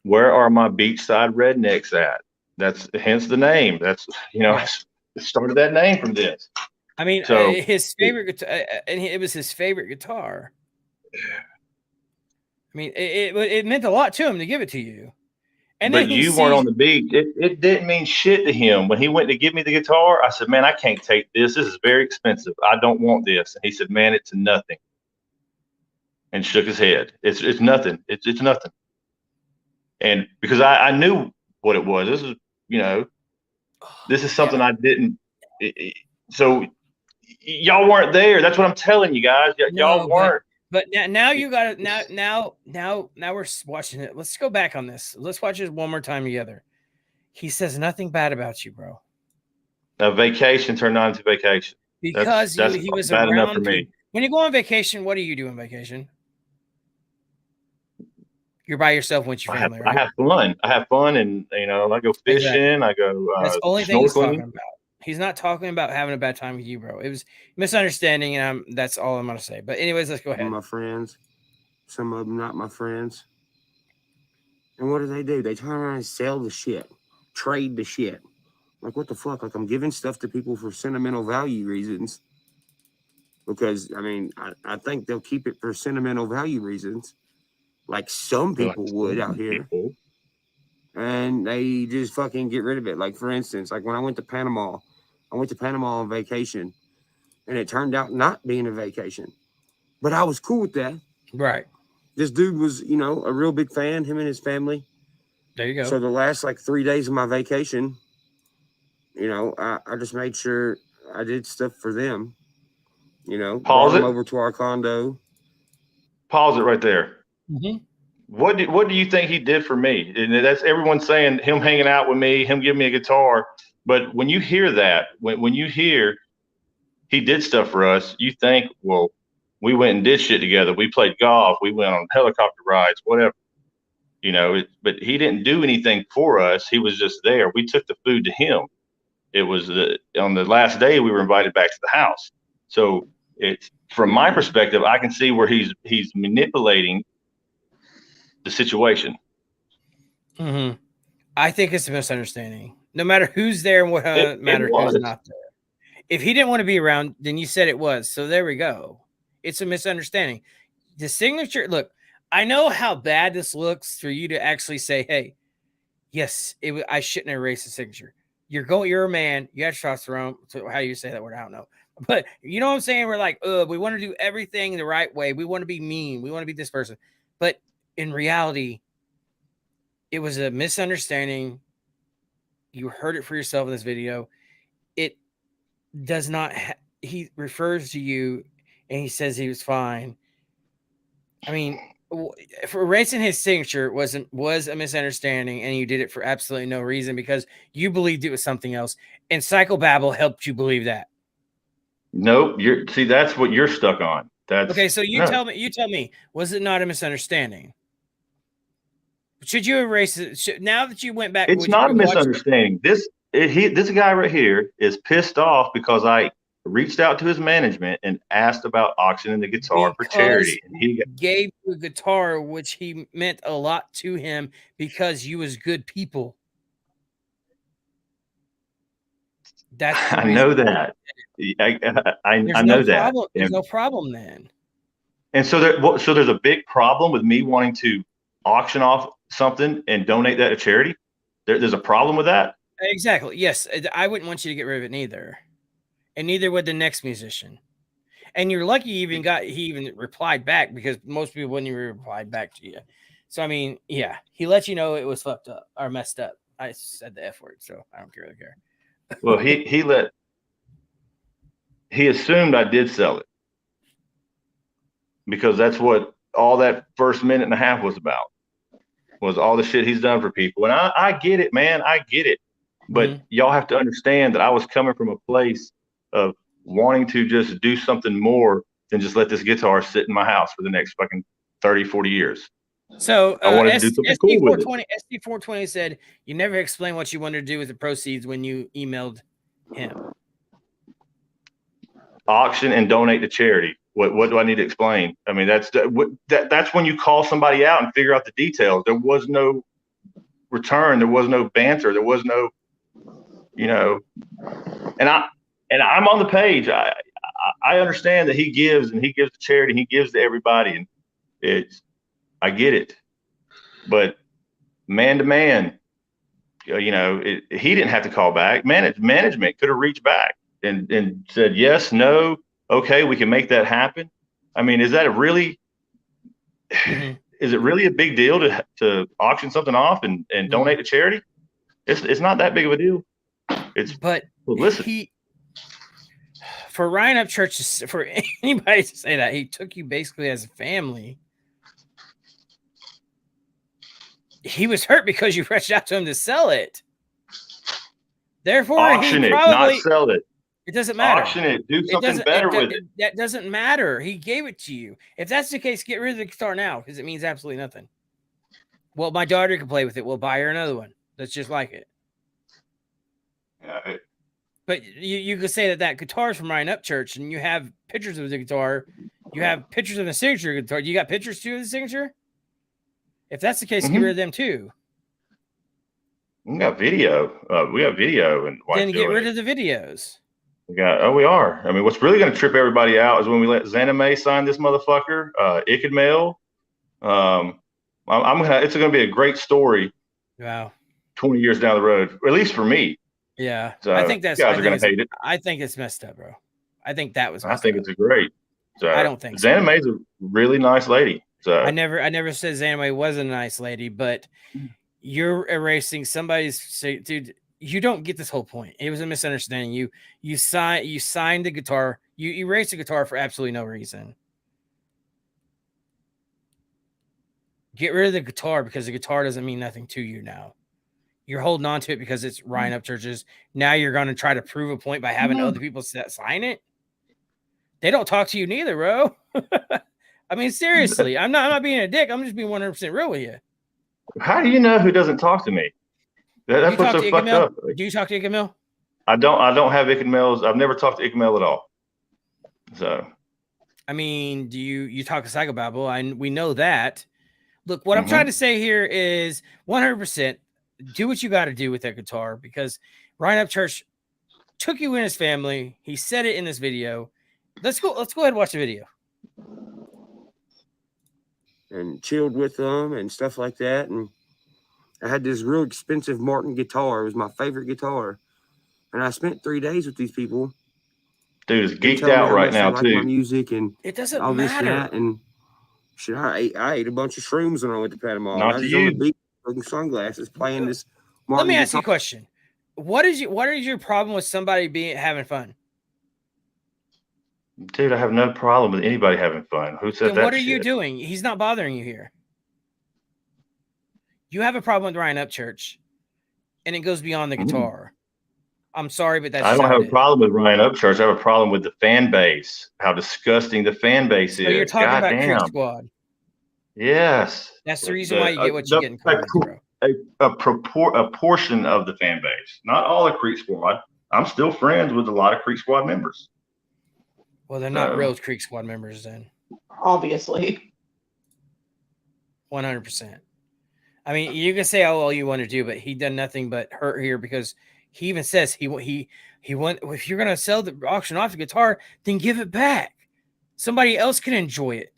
"Where are my beachside rednecks at?" That's hence the name. That's, you know, it started that name from this. I mean, so, his favorite guitar, and it was his favorite guitar. I mean, it meant a lot to him to give it to you. And but you weren't on the beach. It didn't mean shit to him. When he went to give me the guitar, I said, man, I can't take this. This is very expensive. I don't want this. And he said, man, it's nothing. And shook his head. It's nothing. It's nothing. And because I knew what it was. This is, this is something I didn't. So y'all weren't there. That's what I'm telling you guys. Y'all weren't. But now you got it. Now we're watching it. Let's go back on this. Let's watch it one more time together. He says nothing bad about you, bro. A vacation turned on into vacation. Because he was bad around enough for me. When you go on vacation, what do you do on vacation? You're by yourself with your family, right? I have fun. I have fun, and I go fishing. Exactly. I go That's the only thing he's talking about. He's not talking about having a bad time with you, bro. It was misunderstanding, and that's all I'm gonna say. But anyways, let's go ahead. My friends, some of them not my friends. And what do? They turn around and sell the shit, trade the shit. Like, what the fuck? Like, I'm giving stuff to people for sentimental value reasons. Because I think they'll keep it for sentimental value reasons, like some people would out here. And they just fucking get rid of it. Like, for instance, like when I went to Panama on vacation, and it turned out not being a vacation. But I was cool with that. Right. This dude was, a real big fan, him and his family. There you go. So the last 3 days of my vacation, I just made sure I did stuff for them. Pause it. Over to our condo. Pause it right there. Mm-hmm. What do you think he did for me? And that's everyone saying him hanging out with me, him giving me a guitar. But when you hear that, when you hear he did stuff for us, you think, well, we went and did shit together. We played golf. We went on helicopter rides, whatever. But he didn't do anything for us. He was just there. We took the food to him. It was on the last day we were invited back to the house. So it's from my perspective, I can see where he's manipulating the situation. Mm-hmm. I think it's a misunderstanding. No matter who's there and what matter who's not there. If he didn't want to be around, then you said it was. So there we go. It's a misunderstanding. The signature, look, I know how bad this looks for you to actually say, hey, yes, I shouldn't erase the signature. You're a man. You have testosterone. So how do you say that word? I don't know. But you know what I'm saying? We're like, we want to do everything the right way. We want to be mean. We want to be this person. But in reality, it was a misunderstanding. You heard it for yourself in this video. It does not. He refers to you, and he says he was fine. I mean, for erasing his signature was a misunderstanding, and you did it for absolutely no reason because you believed it was something else, and Psychobabble helped you believe that. Nope. That's what you're stuck on. That's okay. So you tell me, was it not a misunderstanding? Should you erase it? Now that you went back, it's not a misunderstanding. This guy right here is pissed off because I reached out to his management and asked about auctioning the guitar for charity. And he gave you a guitar, which he meant a lot to him because you was good people. I know that. I know that. There's no problem then. And so there's a big problem with me wanting to auction off something and donate that to charity. There's a problem with that. Exactly. Yes, I wouldn't want you to get rid of it neither, and neither would the next musician. And you're lucky he even replied back because most people wouldn't even reply back to you. So I mean, yeah, he let you know it was fucked up or messed up. I said the F word, so I don't really care. Well, he assumed I did sell it because that's what all that first minute and a half was about, was all the shit he's done for people. And I get it, man. I get it. But y'all have to understand that I was coming from a place of wanting to just do something more than just let this guitar sit in my house for the next fucking 30, 40 years. So I wanted to do something cool with it. SD420 said you never explained what you wanted to do with the proceeds when you emailed him. Auction and donate to charity. What do I need to explain? I mean, that's when you call somebody out and figure out the details. There was no return. There was no banter. There was no, and I'm on the page. I understand that he gives to charity. He gives to everybody, and I get it. But man to man. You know, he didn't have to call back. Management could have reached back and said yes, no, okay, we can make that happen. I mean, is that really? Is it really a big deal to auction something off and donate to charity? It's not that big of a deal. It's publicity. For Ryan Upchurch, for anybody to say that, he took you basically as a family. He was hurt because you reached out to him to sell it. Therefore, auction he it, probably, not sell it. It doesn't matter. Auction it. Do something better with it. That doesn't matter. He gave it to you. If that's the case, get rid of the guitar now because it means absolutely nothing. Well, my daughter can play with it. We'll buy her another one that's just like it. Yeah, but you could say that guitar is from Ryan Upchurch, and you have pictures of the guitar. You have pictures of the signature guitar. You got pictures too of the signature? If that's the case, get rid of them too. We got video. We have video, and then get rid of the videos. We are. I mean, what's really going to trip everybody out is when we let Zanime sign this motherfucker, Mail. It's going to be a great story. Wow. 20 years down the road, or at least for me. Yeah, so I think that's. You guys are going to hate it. I think it's messed up, bro. I think that was. I think it's a great. So I don't think Zanime's a really nice lady. So I never said Zanime wasn't a nice lady, but you're erasing somebody's. Dude, you don't get this whole point. It was a misunderstanding. You signed the guitar. You erased the guitar for absolutely no reason. Get rid of the guitar because the guitar doesn't mean nothing to you now. You're holding on to it because it's Ryan Upchurch's. Now you're going to try to prove a point by having other people sign it. They don't talk to you neither, bro. I mean, seriously, I'm not being a dick. I'm just being 100% real with you. How do you know who doesn't talk to me? That's what's so fucked up. Do you talk to Ikamil? I don't have Ikamil's. I've never talked to Ikamil at all. So, I mean, do you talk to Psychobabble? We know that. Look, what I'm trying to say here is 100%. Do what you got to do with that guitar because Ryan Upchurch took you in his family. He said it in this video. Let's go ahead and watch the video. And chilled with them and stuff like that. And I had this real expensive Martin guitar. It was my favorite guitar. And I spent 3 days with these people. Dude is geeked out right now, too. My music and it doesn't all this matter. That, and shit, I ate a bunch of shrooms when I went to Panama. Not I was to on you. the beach with sunglasses playing this Martin Let me ask guitar. you a question. What is your problem with somebody having fun? Dude, I have no problem with anybody having fun. Who said Then that? what are you doing? He's not bothering you here. You have a problem with Ryan Upchurch, and it goes beyond the guitar. I'm sorry, but that's. I don't have a problem with Ryan Upchurch. I have a problem with the fan base. How disgusting the fan base is. So you're talking about Goddamn. Creek Squad. Yes. That's the reason why you get what you get in comments, bro. A portion of the fan base, not all of Creek Squad. I'm still friends with a lot of Creek Squad members. Well, they're not real Creek Squad members then. Obviously. 100%. I mean, you can say all you want to do, but he done nothing but hurt here because he even says he went. If you're gonna sell the auction off the guitar, then give it back. Somebody else can enjoy it.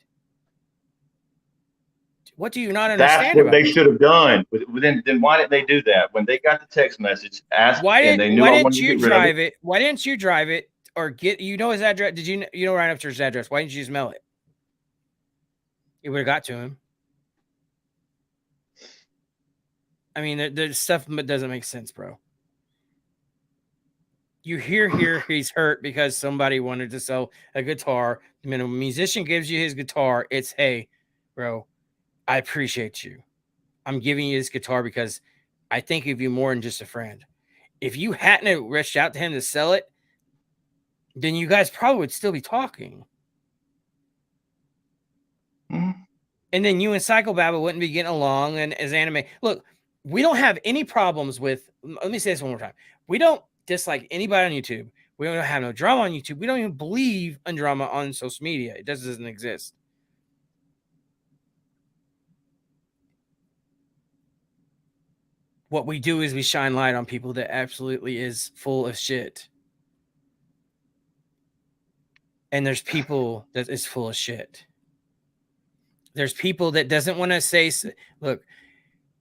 What do you not understand? That's what they should have done. Then why didn't they do that when they got the text message? Why didn't you drive it? Why didn't you drive it or get his address? Did you know Ryan Upchurch's address? Why didn't you just mail it? It would have got to him. I mean, the stuff doesn't make sense, bro. You hear here he's hurt because somebody wanted to sell a guitar. When a musician gives you his guitar, it's, hey, bro, I appreciate you. I'm giving you this guitar because I think of you more than just a friend. If you hadn't reached out to him to sell it, then you guys probably would still be talking. Mm-hmm. And then you and Psychobabble wouldn't be getting along. And as anime, look, we don't have any problems with, let me say this one more time. We don't dislike anybody on YouTube. We don't have no drama on YouTube. We don't even believe in drama on social media. It doesn't exist. What we do is we shine light on people that absolutely is full of shit. And there's people that is full of shit. There's people that doesn't want to say, look,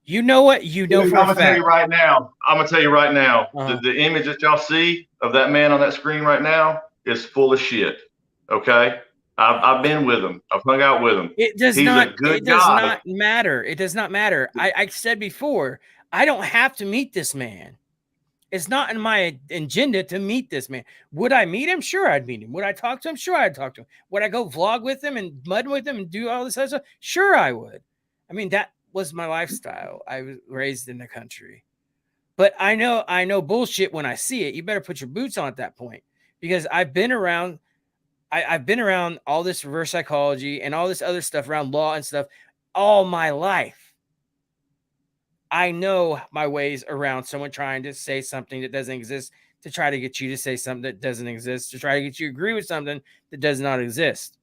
You know what? You know Dude, for I'm a gonna tell fact. you right now. I'm gonna tell you right now. Uh-huh. The image that y'all see of that man on that screen right now is full of shit. Okay, I've been with him. I've hung out with him. It does He's not. a good It does guy. not matter. It does not matter. I said before, I don't have to meet this man. It's not in my agenda to meet this man. Would I meet him? Sure, I'd meet him. Would I talk to him? Sure, I'd talk to him. Would I go vlog with him and mud with him and do all this other stuff? Sure, I would. I mean, that was my lifestyle. I was raised in the country. But I know bullshit when I see it. You better put your boots on at that point, because I've been around. I've been around all this reverse psychology and all this other stuff around law and stuff all my life. I know my ways around someone trying to say something that doesn't exist, to try to get you to say something that doesn't exist, to try to get you to agree with something that does not exist.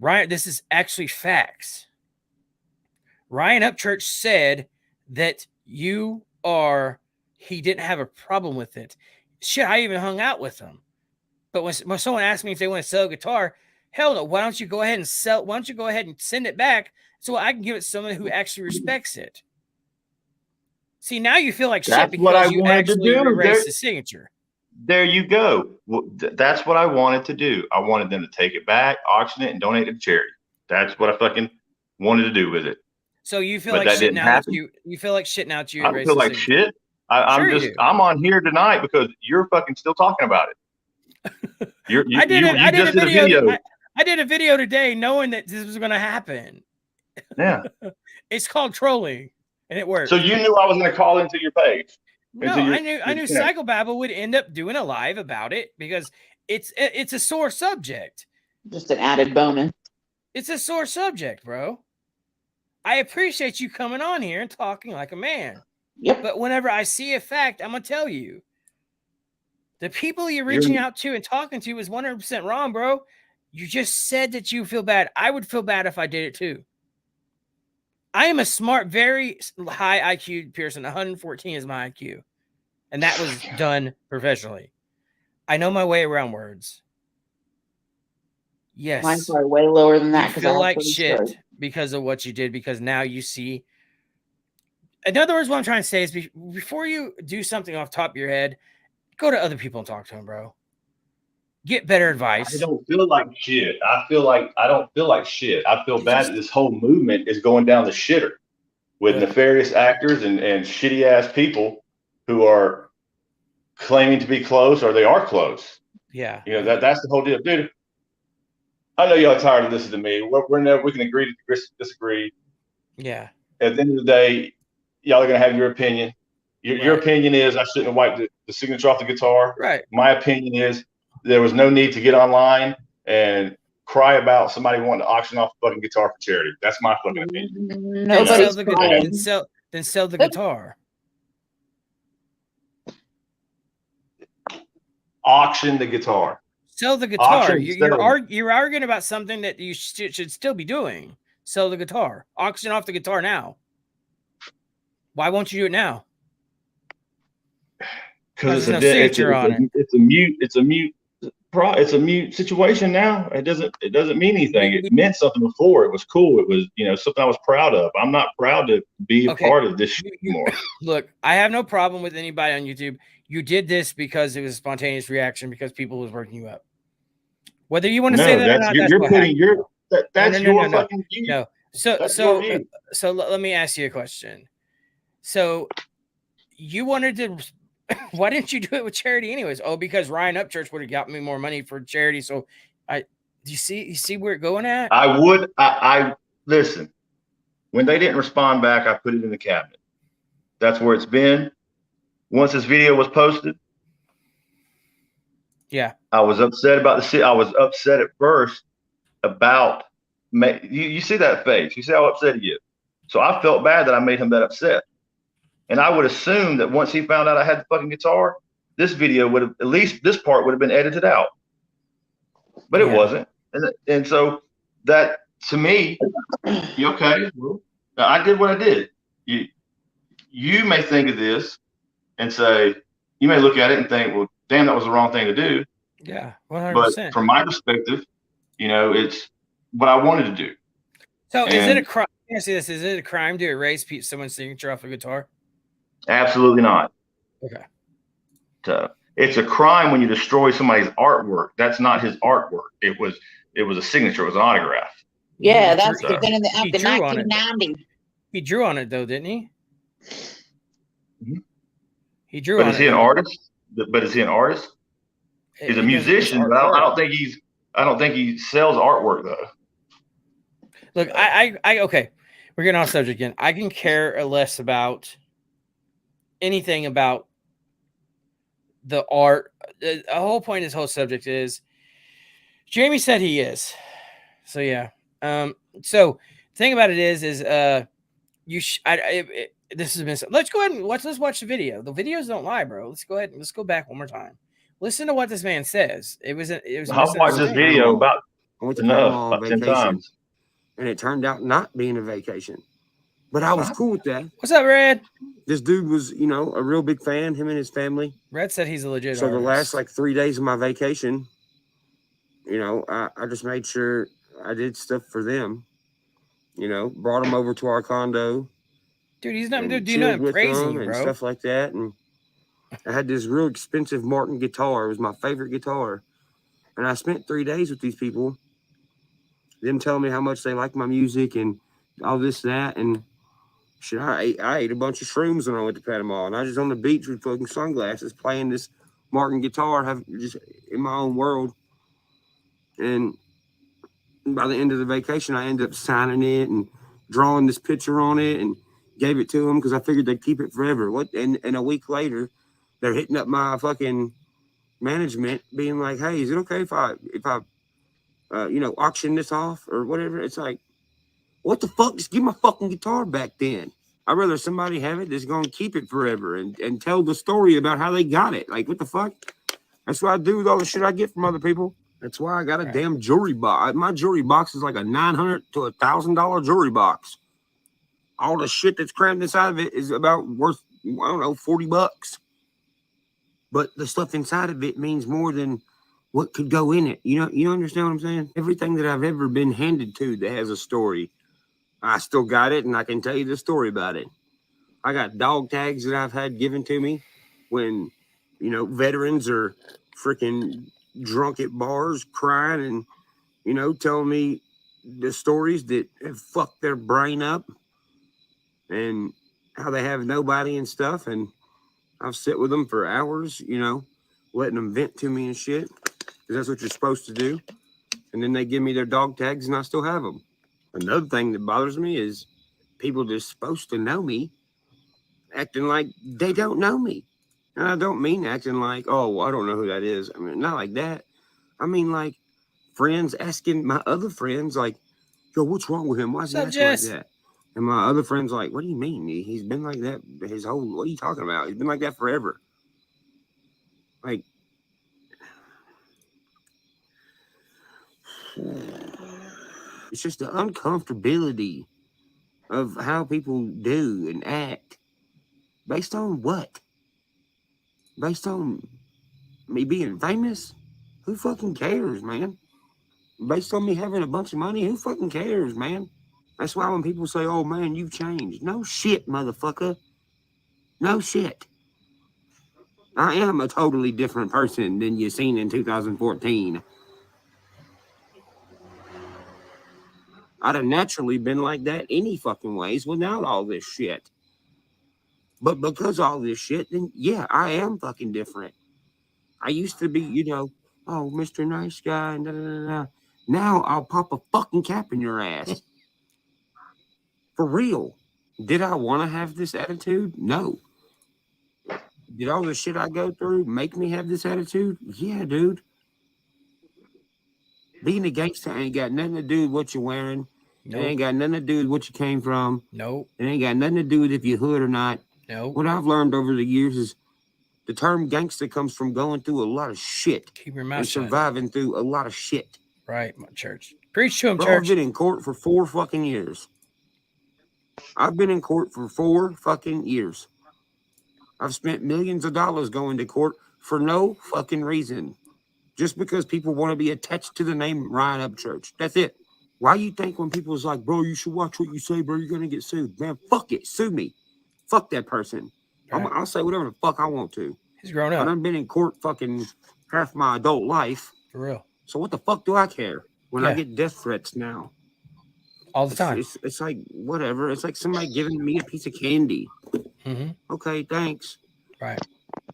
Ryan, this is actually facts. Ryan Upchurch said that he didn't have a problem with it. Shit, I even hung out with him. But when someone asked me if they want to sell a guitar, hell no, why don't you go ahead and send it back so I can give it to someone who actually respects it? See, now you feel like shit because you actually erased the signature. There you go. That's what I wanted to do. I wanted them to take it back, auction it, and donate it to charity. That's what I fucking wanted to do with it. So you feel like shit now that you feel like shit now that you erased I feel like shit. I'm on here tonight because you're fucking still talking about it. I did a video today knowing that this was going to happen. Yeah. It's called trolling, and it worked. So you knew I was going to call into your page. No, I knew Psychobabble would end up doing a live about it because it's a sore subject. Just an added bonus. It's a sore subject, bro. I appreciate you coming on here and talking like a man. Yep. But whenever I see a fact, I'm going to tell you. The people you're reaching out to and talking to is 100% wrong, bro. You just said that you feel bad. I would feel bad if I did it too. I am a smart, very high IQ person. 114 is my IQ. And that was done professionally. I know my way around words. Yes. Mine's probably way lower than that. You feel like shit because of what you did, because now you see. In other words, what I'm trying to say is before you do something off the top of your head, go to other people and talk to them, bro. Get better advice. I don't feel like shit. I don't feel like shit. I feel bad that this whole movement is going down the shitter with nefarious actors and shitty ass people who are claiming to be close, or they are close. Yeah. You know, that's the whole deal. Dude, I know y'all are tired of listening to me. We can agree to disagree. Yeah. At the end of the day, y'all are going to have your opinion. Your opinion is I shouldn't have wiped the signature off the guitar. Right. My opinion is there was no need to get online and cry about somebody wanting to auction off a fucking guitar for charity. That's my fucking opinion. Then sell the guitar. Auction the guitar. Sell the guitar. You're arguing about something that you should still be doing. Sell the guitar. Auction off the guitar now. Why won't you do it now? Because it's a mute situation now. It doesn't mean anything. It meant something before. It was cool. It was, something I was proud of. I'm not proud to be a part of this shit anymore. Look, I have no problem with anybody on YouTube. You did this because it was a spontaneous reaction because people was working you up. Whether you want to say that or not, that's your fucking view. No. So let me ask you a question. So you wanted to. Why didn't you do it with charity anyways? Oh, because Ryan Upchurch would have got me more money for charity. So you see where it's going at? I listen. When they didn't respond back, I put it in the cabinet. That's where it's been. Once this video was posted, yeah, I was upset about I was upset at first about you see that face. You see how upset he is. So I felt bad that I made him that upset. And I would assume that once he found out I had the fucking guitar, this video would have, at least this part would have been edited out. But it wasn't. And so that, to me, okay, well, I did what I did. You may think of this and say, you may look at it and think, well, damn, that was the wrong thing to do. Yeah, 100%. But from my perspective, it's what I wanted to do. So is it a crime? Yeah, see this. Is it a crime to erase someone's signature off a guitar? Absolutely not. Okay. So it's a crime when you destroy somebody's artwork. That's not his artwork. It was a signature. It was an autograph. Yeah, that's So, because then He after drew on it. 1990. He drew on it though, didn't he? Mhm. He drew But on is it. he an artist? But is he an artist? He's a musician, but I don't think he sells artwork though. Look, I okay. We're getting off subject again. I can care less about anything about the art. The whole point of this whole subject is Jamie said he is. So yeah. So the thing about it is this has been. Let's go ahead and let's watch the video. The videos don't lie, bro. Let's go ahead and let's go back one more time. Listen to what this man says. It was. I'll watch this video about enough, about 10 times. And it turned out not being a vacation. But I was cool with that. What's up, Red? This dude was, a real big fan, him and his family. Red said he's a legit So artist. the last like 3 days of my vacation, I just made sure I did stuff for them. Brought them over to our condo. Dude, he's not do nothing crazy, and bro. Stuff like that. And I had this real expensive Martin guitar. It was my favorite guitar. And I spent 3 days with these people. Them telling me how much they like my music and all this, that, and shit. I ate a bunch of shrooms when I went to Panama, and I was just on the beach with fucking sunglasses playing this Martin guitar, just in my own world. And by the end of the vacation, I ended up signing it and drawing this picture on it and gave it to them because I figured they'd keep it forever. And a week later, they're hitting up my fucking management, being like, "Hey, is it okay if I auction this off or whatever?" It's like, what the fuck? Just give my fucking guitar back then. I'd rather somebody have it that's going to keep it forever and tell the story about how they got it. Like, what the fuck? That's what I do with all the shit I get from other people. That's why I got a damn jewelry box. My jewelry box is like a $900 to $1,000 jewelry box. All the shit that's crammed inside of it is about worth, I don't know, $40. But the stuff inside of it means more than what could go in it. You understand what I'm saying? Everything that I've ever been handed to that has a story, I still got it, and I can tell you the story about it. I got dog tags that I've had given to me when, veterans are freaking drunk at bars crying and, telling me the stories that have fucked their brain up and how they have nobody and stuff. And I've sit with them for hours, letting them vent to me and shit, because that's what you're supposed to do. And then they give me their dog tags and I still have them. Another thing that bothers me is people that's supposed to know me acting like they don't know me. And I don't mean acting like, oh, I don't know who that is. I mean, not like that. I mean, like, friends asking my other friends, like, yo, what's wrong with him? Why is he acting like that? And my other friends like, what do you mean? He's been like that his whole, what are you talking about? He's been like that forever. Like, it's just the uncomfortability of how people do and act. Based on what? Based on me being famous? Who fucking cares, man? Based on me having a bunch of money? Who fucking cares, man? That's why when people say, oh, man, you've changed. No shit, motherfucker. No shit. I am a totally different person than you seen in 2014. I'd have naturally been like that any fucking ways without all this shit. But because of all this shit, then yeah, I am fucking different. I used to be, oh, Mr. Nice Guy, da, da, da, da. Now I'll pop a fucking cap in your ass. For real. Did I want to have this attitude? No. Did all the shit I go through make me have this attitude? Yeah, dude. Being a gangster ain't got nothing to do with what you're wearing. Nope. It ain't got nothing to do with what you came from. Nope. It ain't got nothing to do with if you're hood or not. Nope. What I've learned over the years is the term gangster comes from going through a lot of shit. Keep your mouth and shut. Surviving through a lot of shit. Right, my church. Preach to him, Bro, church. I've been in court for 4 fucking years. I've been in court for 4 fucking years. I've spent millions of dollars going to court for no fucking reason. Just because people want to be attached to the name Ryan Upchurch. That's it. Why you think when people's like, bro, you should watch what you say, bro, you're gonna get sued? Man, fuck it, sue me. Fuck that person. Right. I'll say whatever the fuck I want to. He's grown up. I done been in court fucking half my adult life. For real. So what the fuck do I care when I get death threats now? All the time. It's like whatever. It's like somebody giving me a piece of candy. Mm-hmm. Okay, thanks. Right.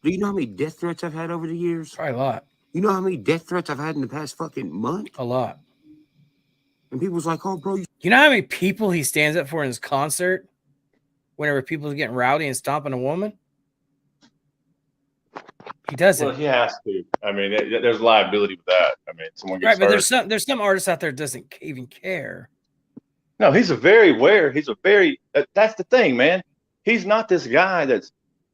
Do you know how many death threats I've had over the years? Probably a lot. You know how many death threats I've had in the past fucking month? A lot. And people's like, oh, bro. You know how many people he stands up for in his concert whenever people are getting rowdy and stomping a woman? He does it. Well, he has to. I mean, there's liability with that. I mean, someone gets right, but hurt. there's some artists out there that doesn't even care. No, he's a very aware. He's a very. That's the thing, man. He's not this guy that's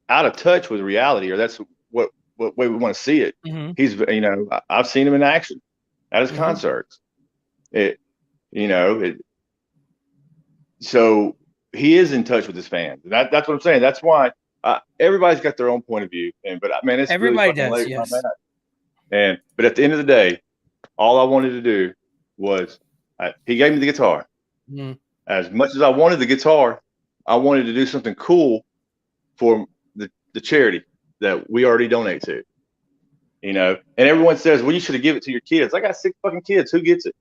out of touch with reality, or that's what way we want to see it. Mm-hmm. He's, you know, I've seen him in action at his concerts. So he is in touch with his fans. That's what I'm saying. That's why everybody's got their own point of view. And but man, it's everybody really does. Yes. But at the end of the day, all I wanted to do was he gave me the guitar. Mm-hmm. As much as I wanted the guitar, I wanted to do something cool for the charity that we already donate to. You know, and everyone says, well, you should have given it to your kids. I got 6 fucking kids. Who gets it?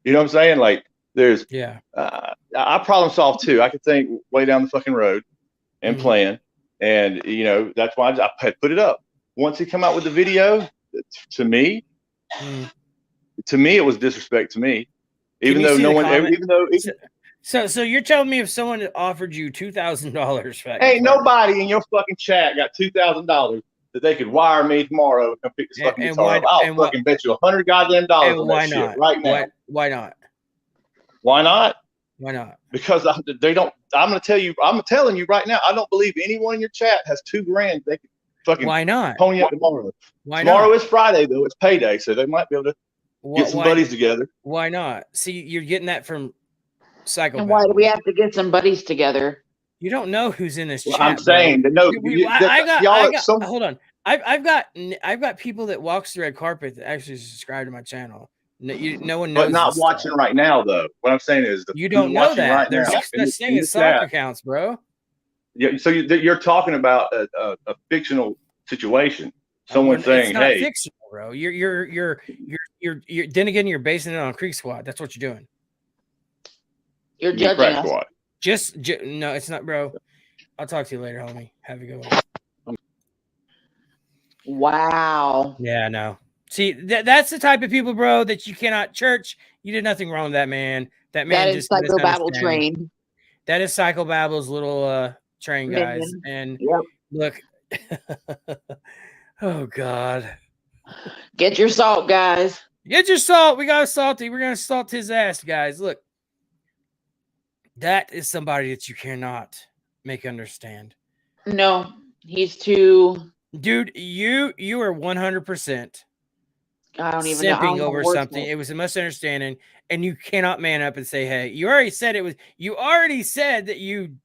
You know what I'm saying? Like, there's, I problem solve too. I could think way down the fucking road and plan. And, you know, that's why I had put it up. Once he come out with the video, to me, it was disrespect to me. Even though no one, So you're telling me if someone offered you $2,000, ain't nobody in your fucking chat got $2,000 that they could wire me tomorrow and come pick this fucking guitar up. I'll fucking bet you $100 goddamn dollars on that shit right now. Why not? Why not? Why not? Because they don't. I'm telling you right now. I don't believe anyone in your chat has $2,000 they can fucking. Why not? Pony up tomorrow. Why tomorrow not? is Friday though. It's payday, so they might be able to get some buddies together. Why not? See, you're getting that from Psycho. And why do we have to get some buddies together? You don't know who's in this chat. I'm saying that no. Hold on. I've got people that walks the red carpet that actually subscribe to my channel. No one knows. But not watching right now, though. What I'm saying is, you don't know that. Right There's now, such thing as side accounts, bro. Yeah. So you're talking about a fictional situation. Someone saying, it's not "Hey, fictional, bro." You're. Then again, you're basing it on Creek Squad. That's what you're doing. You're judging us. Squad. No, it's not, bro. I'll talk to you later, homie. Have a good one. Wow. Yeah, no. See, that's the type of people, bro, that you cannot church. You did nothing wrong with that man. That man just Psychobabble train. That is Psychobabble's little train, guys. And look, oh God. Get your salt, guys. Get your salt. We got a salty. We're gonna salt his ass, guys. Look, that is somebody that you cannot make understand. No, he's too. Dude, you are 100%. I don't even simping know over something. It was a misunderstanding, and you cannot man up and say, "Hey, you already said it was." You already said that you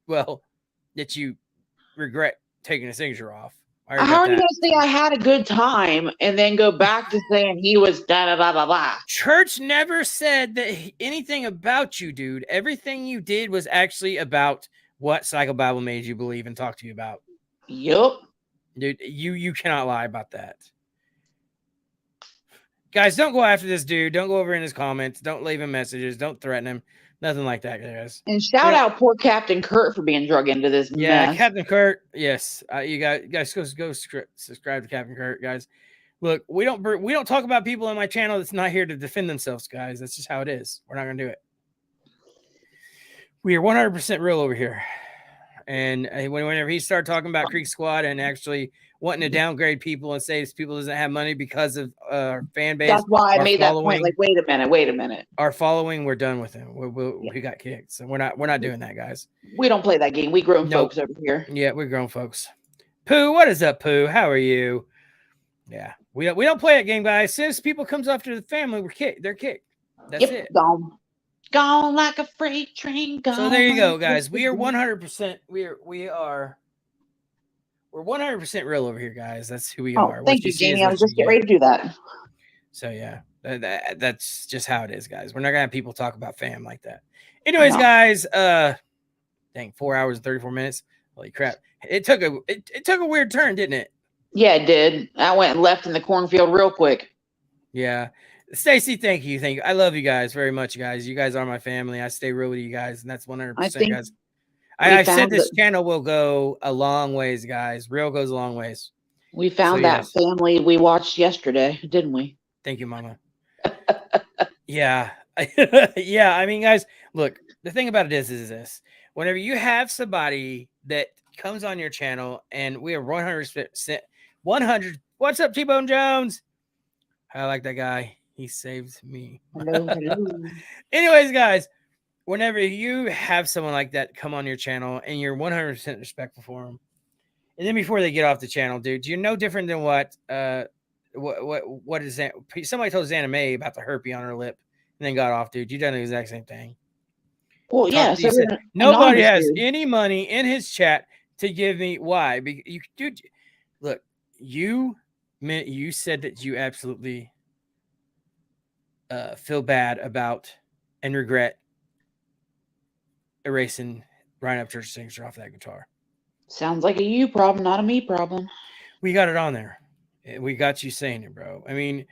regret taking a signature off. How are you gonna say I had a good time and then go back to saying he was da da da da da? Church never said that anything about you, dude. Everything you did was actually about what Psychobabble made you believe and talk to you about. Yup. Dude, you cannot lie about that. Guys, don't go after this dude. Don't go over in his comments. Don't leave him messages. Don't threaten him. Nothing like that, guys. And shout out poor Captain Kurt for being drug into this mess. Captain Kurt. Yes, you guys go subscribe to Captain Kurt, guys. Look, we don't talk about people on my channel that's not here to defend themselves, guys. That's just how it is. We're not gonna do it. We are 100% real over here. And whenever he started talking about Creek Squad and actually wanting to downgrade people and say people doesn't have money because of fan base, that's why I made that point. Like, wait a minute. Our following, we're done with him. We got kicked, so we're not doing that, guys. We don't play that game. We grown folks over here. Yeah, we're grown folks. Pooh, what is up, Pooh? How are you? Yeah, we don't play that game, guys. As soon as people comes after the family, we're kicked. They're kicked. That's it. Gone like a freight train. Gone. So there you go, guys. We are 100%. We're 100% real over here, guys. That's who we are. Thank you, Jamie. I was just getting ready to do that. So yeah, That's just how it is, guys. We're not gonna have people talk about fam like that. Anyways, guys, dang, 4 hours and 34 minutes. Holy crap! It took a weird turn, didn't it? Yeah, it did. I went and left in the cornfield real quick. Yeah. Stacy, thank you. I love you guys very much, guys. You guys are my family. I stay real with you guys, and that's 100%, guys. I said this channel will go a long ways, guys. Real goes a long ways. We found that family we watched yesterday, didn't we? Thank you, Mama. Yeah. Yeah. I mean, guys, look, the thing about it is this. Whenever you have somebody that comes on your channel and we are 100%, what's up, T-Bone Jones? I like that guy. He saved me. Hello. Anyways, guys, whenever you have someone like that come on your channel and you're 100% respectful for them, and then before they get off the channel, dude, you're no different than what is that? Somebody told Xana May about the herpes on her lip and then got off, dude. You done the exact same thing. Well, yeah. So nobody has any money in his chat to give me. Why? Because dude, look, you said that you absolutely feel bad about and regret erasing Ryan Upchurch's signature off that guitar. Sounds like a you problem, not a me problem. We got it on there. We got you saying it, bro. I mean,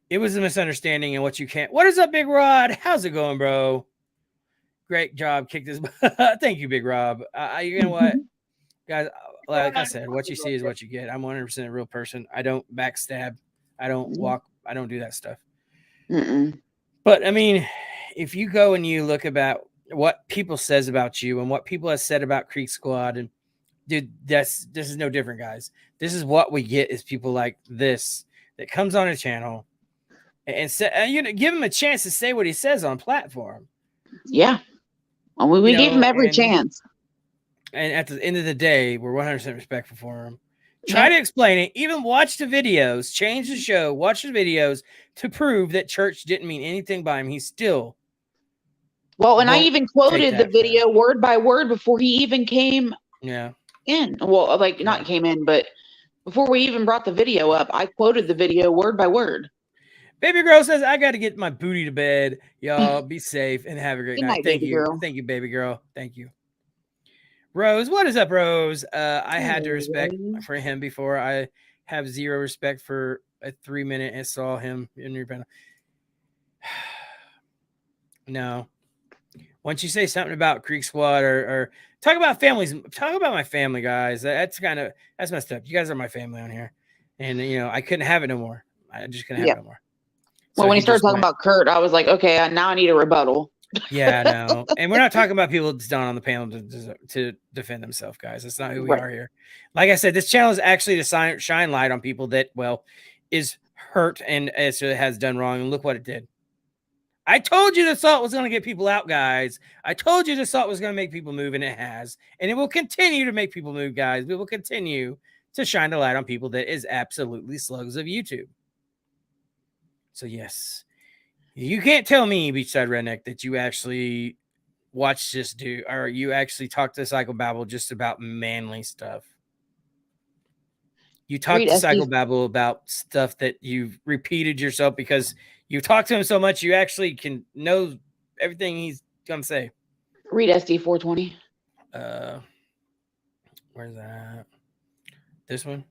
it was a misunderstanding and what you can't. What is up, Big Rod? How's it going, bro? Great job. Kicked his butt. Thank you, Big Rob. You know what, guys? Like I said, what you see is what you get. I'm 100% a real person. I don't backstab. I don't walk. I don't do that stuff. But I mean, if you go and you look about what people says about you and what people have said about Creek Squad, and dude, this is no different, guys. This is what we get is people like this that comes on a channel and say, give him a chance to say what he says on platform. Yeah. Well, we gave him every chance. And at the end of the day, we're 100% respectful for him. Try to explain it. Even watch the videos. Change the show. Watch the videos to prove that church didn't mean anything by him. He's still. Well, and I even quoted the video word by word before he even came in. Well, like not came in, but before we even brought the video up, I quoted the video word by word. Baby girl says, I got to get my booty to bed. Y'all be safe and have a great night. Thank you. Girl. Thank you, baby girl. Thank you. Rose, what is up, Rose? I had to respect for him before. I have zero respect for a 3 minute and saw him in your panel. No. Once you say something about Creek Squad or talk about families, talk about my family, guys. That's messed up. You guys are my family on here. And, I couldn't have it no more. I just couldn't have it no more. Well, when he started talking about Kurt, I was like, okay, now I need a rebuttal. Yeah, no. And we're not talking about people that's down on the panel to defend themselves, guys. That's not who we are here. Like I said, this channel is actually to shine light on people that, is hurt and has done wrong. And look what it did. I told you the salt was going to get people out, guys. I told you the salt was going to make people move, and it has. And it will continue to make people move, guys. We will continue to shine the light on people that is absolutely slugs of YouTube. So, yes. You can't tell me, Beachside Redneck, that you actually watched this dude or you actually talked to Psychobabble just about manly stuff. You talked to Psychobabble about stuff that you've repeated yourself because you talked to him so much you actually can know everything he's going to say. Read SD 420. Where's that? This one?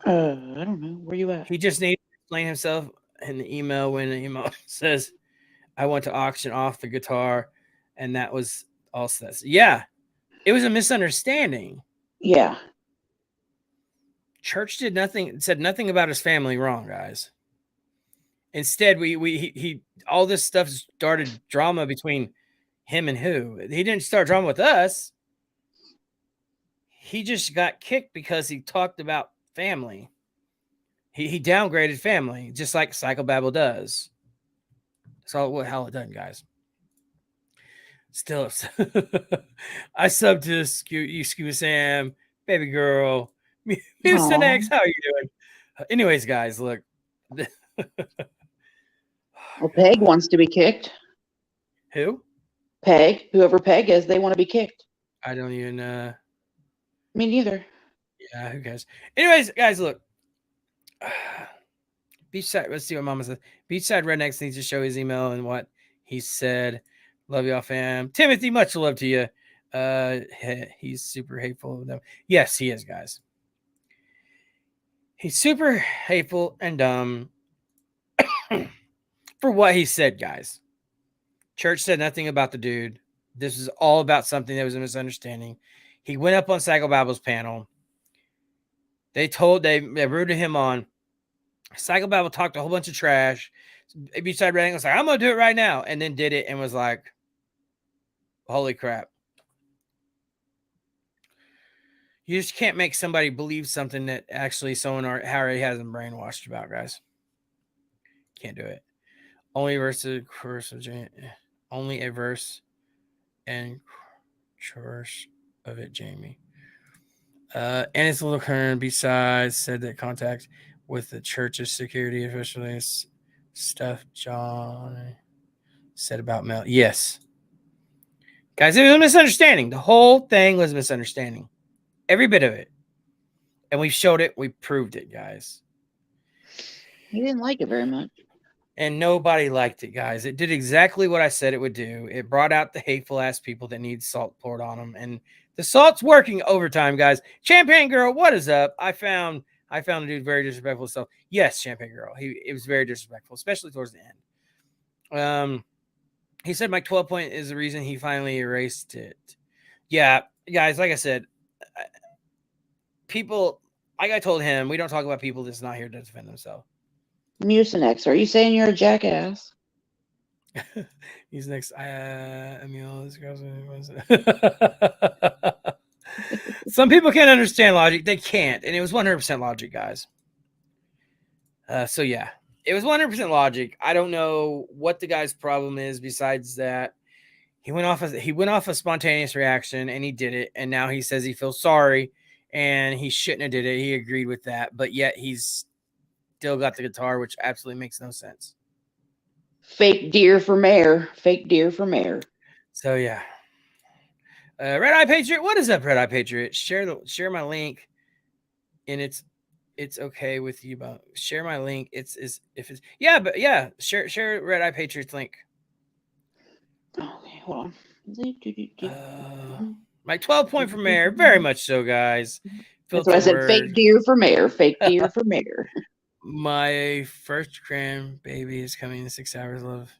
I don't know. Where you at? He just needs to explain himself in the email when the email says, I want to auction off the guitar. And that was all says. Yeah. It was a misunderstanding. Yeah. Church said nothing about his family wrong, guys. Instead, he all this stuff started drama between him and who? He didn't start drama with us. He just got kicked because he talked about family. He downgraded family, just like Psychobabble does. That's all how it done, guys. Still, I subbed to you, Scuba Sam, baby girl, Houston X. How are you doing? Anyways, guys, look. Well, Peg wants to be kicked. Who? Peg. Whoever Peg is, they want to be kicked. I don't even. Me neither. Yeah, who cares? Anyways, guys, look. Beachside. Let's see what Mama says. Beachside Rednecks needs to show his email and what he said. Love y'all, fam. Timothy, much love to you. He's super hateful. Yes, he is, guys. He's super hateful and dumb for what he said, guys. Church said nothing about the dude. This is all about something that was a misunderstanding. He went up on Psychobabbles panel. They rooted him on. Psychobabble talked a whole bunch of trash. Beachside Redneck was like, I'm going to do it right now. And then did it and was like, holy crap. You just can't make somebody believe something that actually someone already has them brainwashed about, guys. Can't do it. Only a verse and chorus of it, Jamie. And his little current besides said that contact with the church's security officially stuff John said about Mel. Yes. Guys, it was a misunderstanding. The whole thing was a misunderstanding. Every bit of it. And we showed it. We proved it, guys. He didn't like it very much. And nobody liked it, guys. It did exactly what I said it would do. It brought out the hateful ass people that need salt poured on them. And the salt's working overtime, guys. Champagne Girl, what is up? I found a dude very disrespectful stuff. Yes, Champagne Girl. It was very disrespectful, especially towards the end. He said Mike 12 point is the reason he finally erased it. Yeah, guys, like I said, people, like I told him, we don't talk about people that's not here to defend themselves. Mucinex, are you saying you're a jackass? He's next. Emil, this girl's. Some people can't understand logic. They can't. And it was 100% logic, guys. So, yeah, it was 100% logic. I don't know what the guy's problem is besides that. He went off a spontaneous reaction and he did it. And now he says he feels sorry and he shouldn't have did it. He agreed with that. But yet he's still got the guitar, which absolutely makes no sense. Fake deer for mayor. Fake deer for mayor. So yeah. Red Eye Patriot, what is up, Red Eye Patriot? Share my link, and it's okay with you. But share my link. Share Red Eye Patriot's link. Okay, hold on. My 12 point for mayor, very much so, guys. That's why I said fake deer for mayor. Fake deer for mayor. My first grandbaby is coming in 6 hours. Love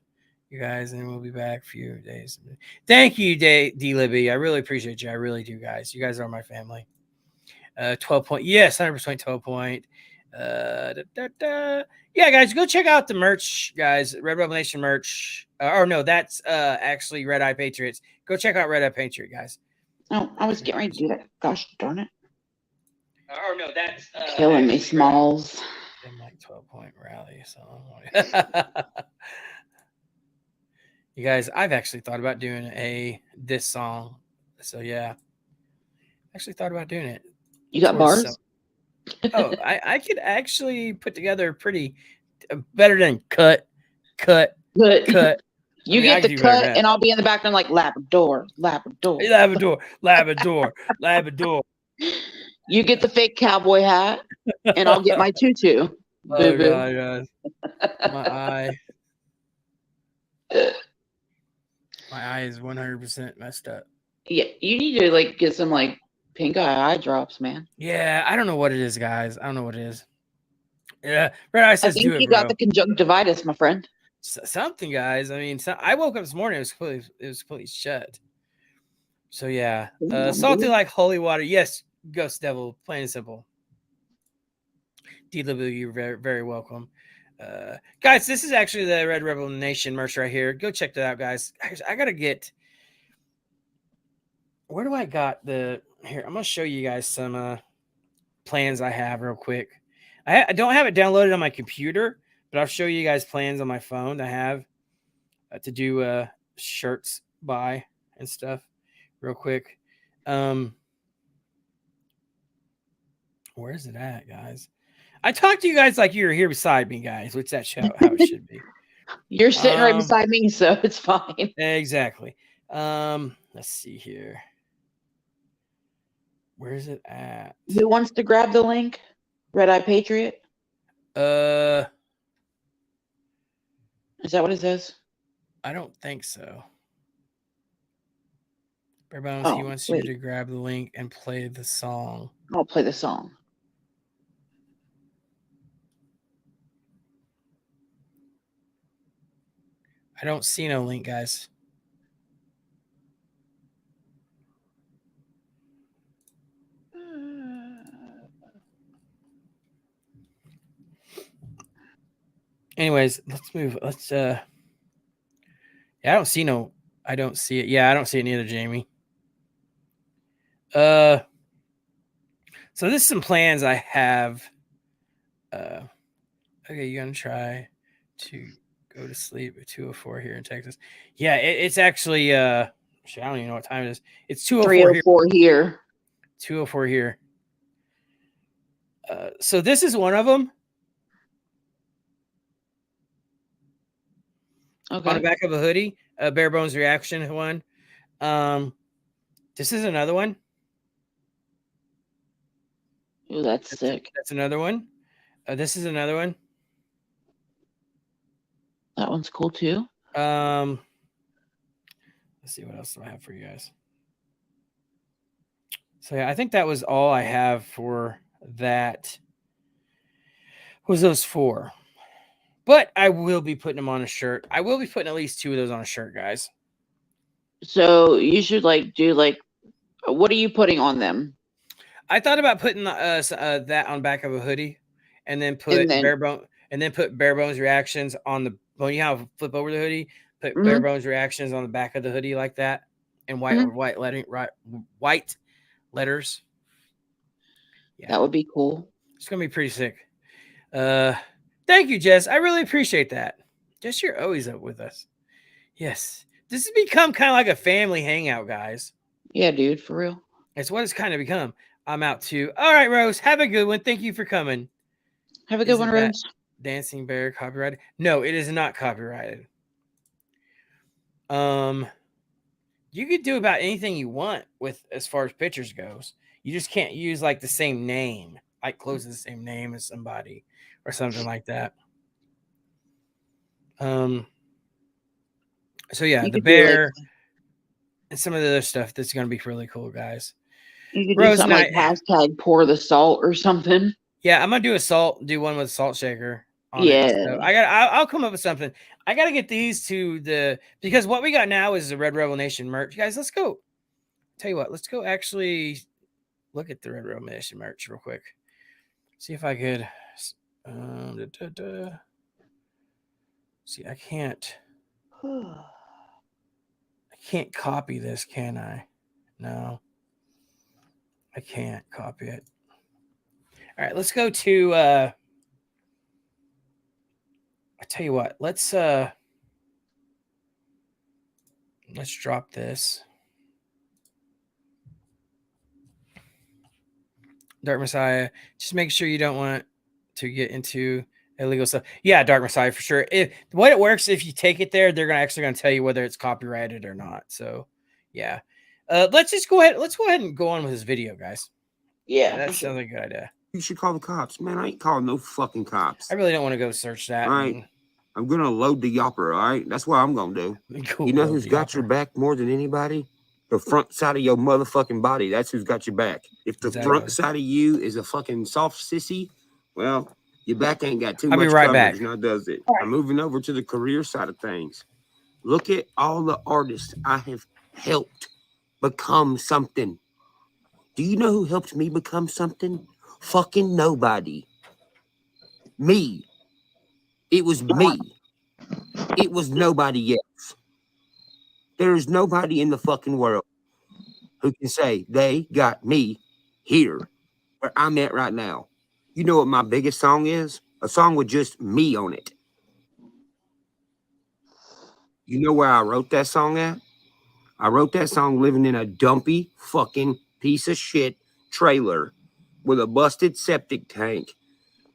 you guys, and we'll be back a few days. Thank you, D Libby. I really appreciate you. I really do, guys. You guys are my family. 12 point. Yes, 100% 12 point. Yeah, guys, go check out the merch, guys. Red Rebel Nation merch. That's actually Red Eye Patriots. Go check out Red Eye Patriot, guys. Oh, I was getting ready to do that. Gosh darn it. That's killing me, Smalls. Like 12 point rally. So you guys, I've actually thought about doing this song. So yeah, actually thought about doing it. You got bars? I could actually put together pretty better than cut. You get the cut, and I'll be in the background like Labrador. You get the fake cowboy hat, and I'll get my tutu. Oh, God, guys. My eye is 100% messed up. Yeah, you need to get some pink eye drops, man. Yeah, I don't know what it is, guys. I don't know what it is. Yeah, Red Eye says, I think you got the conjunctivitis, my friend. Something, guys. I mean, I woke up this morning. It was completely shut. So yeah, salty like holy water. Yes, Ghost Devil, plain and simple. DW, you're very, very welcome. Guys, this is actually the Red Rebel Nation merch right here. Go check that out, guys. I gotta get. Where do I got the? Here, I'm gonna show you guys some plans I have real quick. I don't have it downloaded on my computer, but I'll show you guys plans on my phone I have to do shirts by and stuff real quick. Where is it at, guys? I talked to you guys like you were here beside me, guys, which that's how it should be. You're sitting right beside me, so it's fine. Exactly. Let's see here. Where is it at? Who wants to grab the link? Red Eye Patriot? Is that what it says? I don't think so. Barebones, he wants you to grab the link and play the song. I'll play the song. I don't see no link, guys. Anyways, let's move. Let's yeah, I don't see it. Yeah, I don't see it neither, Jamie. So this is some plans I have. Okay, you're gonna try to go to sleep at 2:04 here in Texas. Yeah, it's actually shit, I don't even know what time it is. It's 2:04 here. 2:04 here. So this is one of them. Okay. On the back of a hoodie, Barebones reaction one. This is another one. Ooh, that's sick. That's another one. This is another one. That one's cool too. Let's see what else do I have for you guys. So yeah, I think that was all I have for that. Was those 4? But I will be putting them on a shirt. I will be putting at least 2 of those on a shirt, guys. So you should do what are you putting on them? I thought about putting that on back of a hoodie, and then put Barebones reactions on the. Well, you have flip over the hoodie, put Barebones reactions on the back of the hoodie like that, and white letters. Yeah, that would be cool. It's gonna be pretty sick. Thank you, Jess. I really appreciate that. Jess, you're always up with us. Yes, this has become kind of like a family hangout, guys. Yeah, dude, for real. It's what it's kind of become. I'm out too. All right, Rose. Have a good one. Thank you for coming. Have a good one, Rose. Dancing Bear copyrighted? No, it is not copyrighted. You could do about anything you want with as far as pictures goes. You just can't use like the same name, like close to the same name as somebody or something like that. So yeah, the bear and some of the other stuff that's going to be really cool, guys. You could do something like hashtag pour the salt or something. Yeah, I'm gonna do one with a salt shaker on it. So I'll come up with something. I gotta get these to because what we got now is the Red Rebel Nation merch. Guys, let's go. Tell you what, let's go actually look at the Red Rebel Nation merch real quick. See if I could see, I can't copy this, can I? No. I can't copy it. All right, let's go to I tell you what, let's drop this. Dark Messiah, just make sure you don't want to get into illegal stuff. Yeah, Dark Messiah for sure. If the way it works, if you take it there, they're actually gonna tell you whether it's copyrighted or not. So yeah. Let's go ahead and go on with this video, guys. Yeah, that sounds like a good idea. You should call the cops. Man, I ain't calling no fucking cops. I really don't want to go search that. All right. I'm going to load the yopper, all right? That's what I'm going to do. Cool, you know who's got your back more than anybody? The front side of your motherfucking body. That's who's got your back. If the front side of you is a fucking soft sissy, well, your back ain't got too much right coverage, back. now does it? I'm moving over to the career side of things. Look at all the artists I have helped become something. Do you know who helped me become something? Fucking nobody. Me. It was me. It was nobody else. There's nobody in the fucking world who can say they got me here where I'm at right now. You know what my biggest song is? A song with just me on it. You know where I wrote that song at? I wrote that song living in a dumpy fucking piece of shit trailer with a busted septic tank,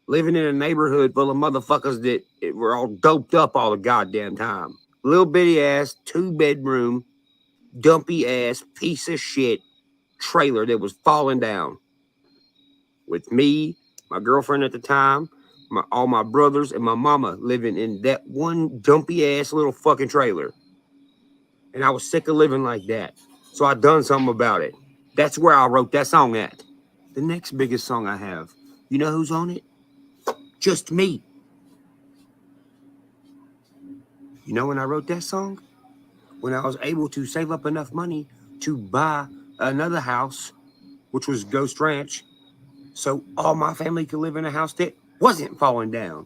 living in a neighborhood full of motherfuckers that were all doped up all the goddamn time. Little bitty ass, 2-bedroom, dumpy ass piece of shit trailer that was falling down. With me, my girlfriend at the time, all my brothers and my mama living in that one dumpy ass little fucking trailer. And I was sick of living like that. So I done something about it. That's where I wrote that song at. The next biggest song I have, you know who's on it? Just me. You know when I wrote that song? When I was able to save up enough money to buy another house, which was Ghost Ranch, so all my family could live in a house that wasn't falling down.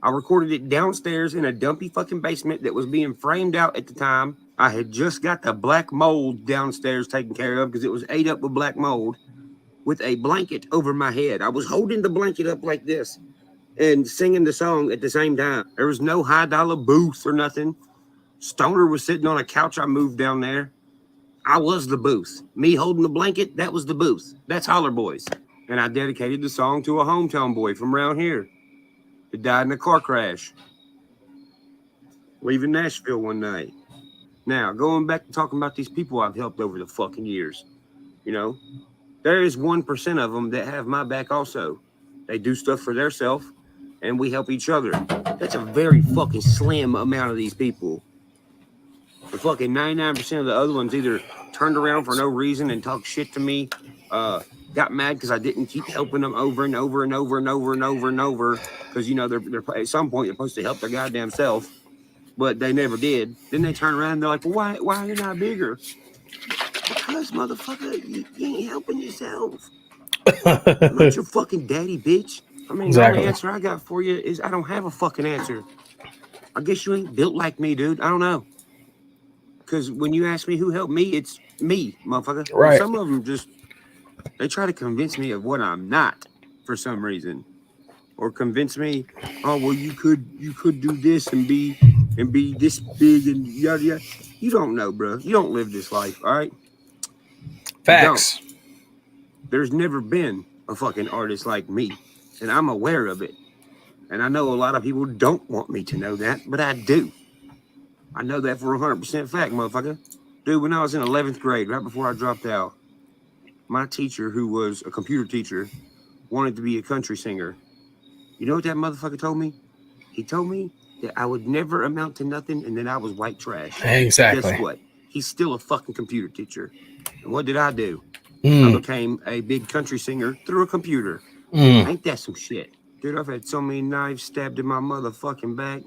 I recorded it downstairs in a dumpy fucking basement that was being framed out at the time. I had just got the black mold downstairs taken care of because it was ate up with black mold, with a blanket over my head. I was holding the blanket up like this and singing the song at the same time. There was no high dollar booth or nothing. Stoner was sitting on a couch I moved down there. I was the booth. Me holding the blanket, that was the booth. That's Holler Boys. And I dedicated the song to a hometown boy from around here that died in a car crash leaving Nashville one night. Now, going back to talking about these people I've helped over the fucking years, you know, there is 1% of them that have my back also. They do stuff for themselves, and we help each other. That's a very fucking slim amount of these people. The fucking 99% of the other ones either turned around for no reason and talked shit to me, got mad because I didn't keep helping them over and over and over and over and over and over, because, you know, they're at some point they're supposed to help their goddamn self, but they never did. Then they turn around and they're like, well, why are you not bigger? Because, motherfucker, you ain't helping yourself. I'm not your fucking daddy, bitch. I mean, the only answer I got for you is I don't have a fucking answer. I guess you ain't built like me, dude. I don't know. Because when you ask me who helped me, it's me, motherfucker. Right. And some of them just, they try to convince me of what I'm not for some reason. Or convince me, oh, well, you could do this and be this big and yada yada. You don't know, bro. You don't live this life, all right? Facts. There's never been a fucking artist like me, and I'm aware of it. And I know a lot of people don't want me to know that, but I do. I know that for 100% fact, motherfucker. Dude, when I was in 11th grade, right before I dropped out, my teacher, who was a computer teacher, wanted to be a country singer. You know what that motherfucker told me? He told me that I would never amount to nothing and that I was white trash. Exactly. Guess what? He's still a fucking computer teacher. And what did I do? I became a big country singer through a computer. Ain't that some shit? Dude, I've had so many knives stabbed in my motherfucking back.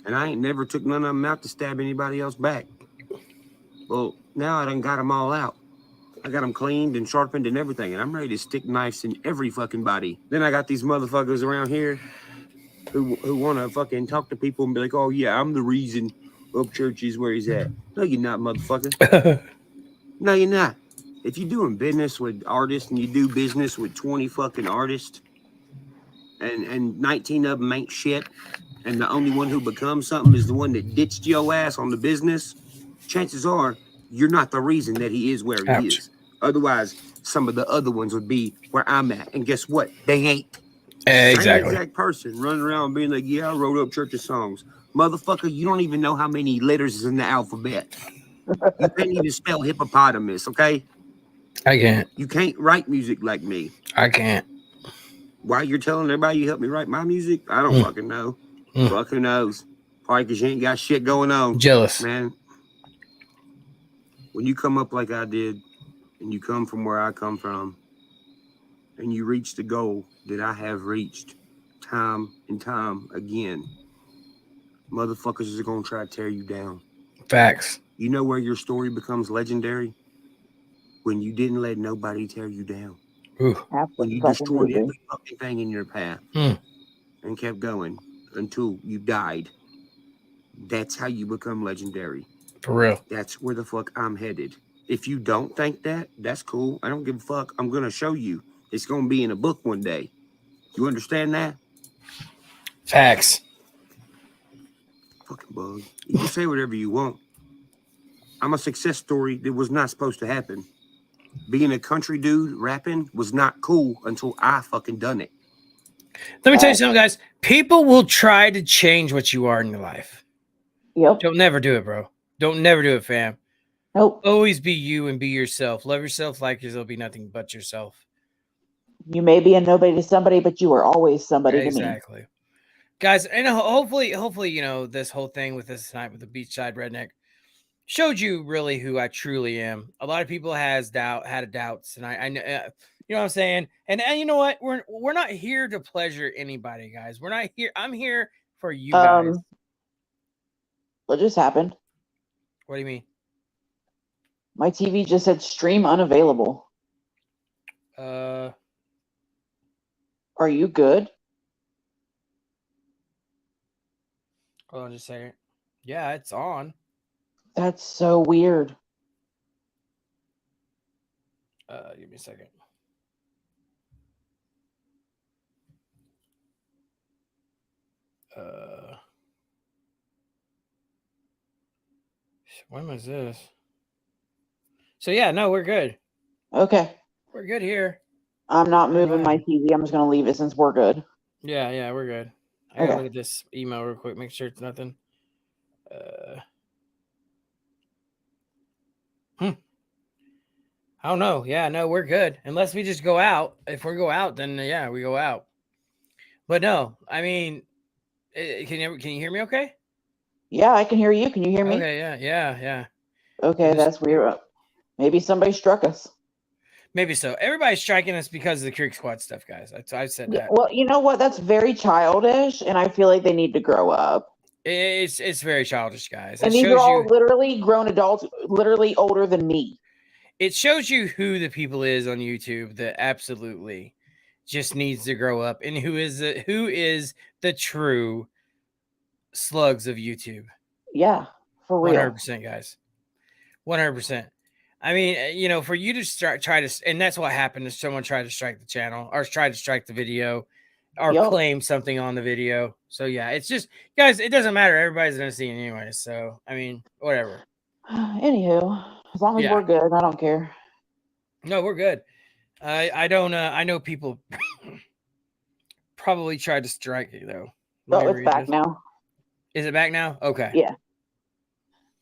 And I ain't never took none of them out to stab anybody else back. Well, now I done got them all out. I got them cleaned and sharpened and everything, and I'm ready to stick knives in every fucking body. Then I got these motherfuckers around here who want to fucking talk to people and be like, oh, yeah, I'm the reason Up Church is where he's at. No, you're not, motherfucker. No, you're not. If you're doing business with artists and you do business with 20 fucking artists and 19 of them ain't shit, and the only one who becomes something is the one that ditched your ass on the business, chances are you're not the reason that he is where he is. Otherwise, some of the other ones would be where I'm at. And guess what? They ain't. Exactly. Same exact person running around being like, yeah, I wrote Up Church's songs. Motherfucker, you don't even know how many letters is in the alphabet. You can't even spell hippopotamus, okay? I can't. You can't write music like me. I can't. Why you're telling everybody you helped me write my music? I don't fucking know. Fuck, who knows? Probably because you ain't got shit going on. Jealous. Man, when you come up like I did, and you come from where I come from, and you reach the goal that I have reached time and time again, motherfuckers are going to try to tear you down. Facts. You know where your story becomes legendary? When you didn't let nobody tear you down. Ooh. When you destroyed every fucking thing in your path and kept going until you died. That's how you become legendary. For real. That's where the fuck I'm headed. If you don't think that, that's cool. I don't give a fuck. I'm going to show you. It's going to be in a book one day. You understand that? Facts. Fucking bug. You can say whatever you want. I'm a success story that was not supposed to happen. Being a country dude rapping was not cool until I fucking done it. Let me tell you something, guys. People will try to change what you are in your life. Yep. Don't never do it, bro. Don't never do it, fam. Nope. Always be you and be yourself. Love yourself, like yourself, be nothing but yourself. You may be a nobody to somebody, but you are always somebody to me. Exactly. Guys, and hopefully, you know, this whole thing with this night with the beachside redneck showed you really who I truly am. A lot of people had doubts, and I know, you know what I'm saying. And you know what? We're not here to pleasure anybody, guys. We're not here. I'm here for you guys. What just happened? What do you mean? My TV just said stream unavailable. Are you good? Hold on just a second. Yeah, it's on. That's so weird. Give me a second. When was this? So yeah, no, we're good. Okay. We're good here. I'm not moving my TV. I'm just going to leave it since we're good. Yeah, we're good. I gotta look at this email real quick, make sure it's nothing. I don't know. Yeah, no, we're good. Unless we just go out. If we go out, then yeah, we go out. But no, I mean, can you hear me okay? Yeah, I can hear you. Can you hear me? Okay, yeah. Okay, that's weird. Maybe somebody struck us. Maybe so. Everybody's striking us because of the Creek Squad stuff, guys. I said that. Well, you know what? That's very childish, and I feel like they need to grow up. It's very childish, guys. And these are all literally grown adults, literally older than me. It shows you who the people is on YouTube that absolutely just needs to grow up, and who is the true slugs of YouTube. Yeah, for real. 100%, guys. 100%. I mean, you know, for you to try to, and that's what happened is someone tried to strike the channel or tried to strike the video or claim something on the video. So yeah, it's just, guys, it doesn't matter. Everybody's going to see it anyway. So, I mean, whatever. Anywho, as long as we're good, I don't care. No, we're good. I don't, I know people probably tried to strike it though. Oh, it's back now. Is it back now? Okay. Yeah.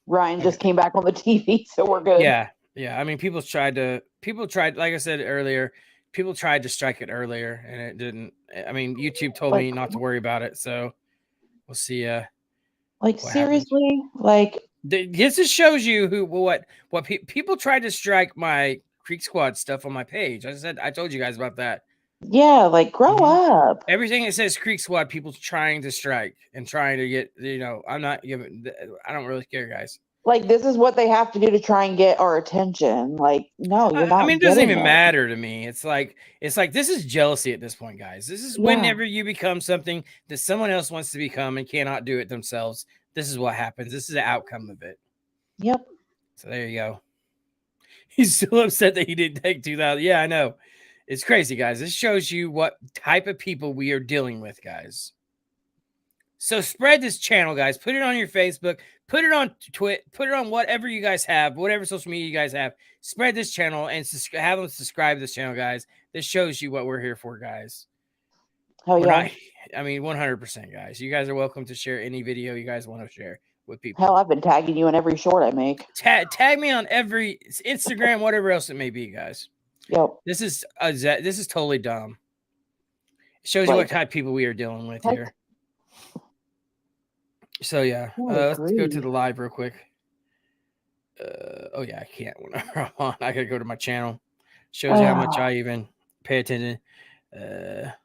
Ryan just came back on the TV, so we're good. Yeah. I mean, people tried, like I said earlier, people tried to strike it earlier and it didn't. I mean, YouTube told me not to worry about it. So we'll see. Like, seriously? Like, this just shows you what people tried to strike my Creek Squad stuff on my page. I told you guys about that. Yeah, like, grow up. Everything that says Creek Squad, people's trying to strike and trying to get, you know, I don't really care, guys. Like, this is what they have to do to try and get our attention. Like, no, you're not. I mean, it doesn't even matter to me. It's like this is jealousy at this point, guys. This is whenever you become something that someone else wants to become and cannot do it themselves. This is what happens. This is the outcome of it. Yep. So there you go. He's still upset that he didn't take 2,000. Yeah, I know. It's crazy, guys. This shows you what type of people we are dealing with, guys. So spread this channel, guys. Put it on your Facebook. Put it on Twitter. Put it on whatever you guys have, whatever social media you guys have. Spread this channel and have them subscribe to this channel, guys. This shows you what we're here for, guys. Hell yeah. I mean, 100%, guys. You guys are welcome to share any video you guys want to share with people. Hell, I've been tagging you in every short I make. Tag me on every Instagram, whatever else it may be, guys. Yep. This is totally dumb. It shows you what type of people we are dealing with here. So yeah, let's go to the live real quick. Oh yeah, I can't whenever I'm on. I gotta go to my channel. Shows you how much I even pay attention. Let's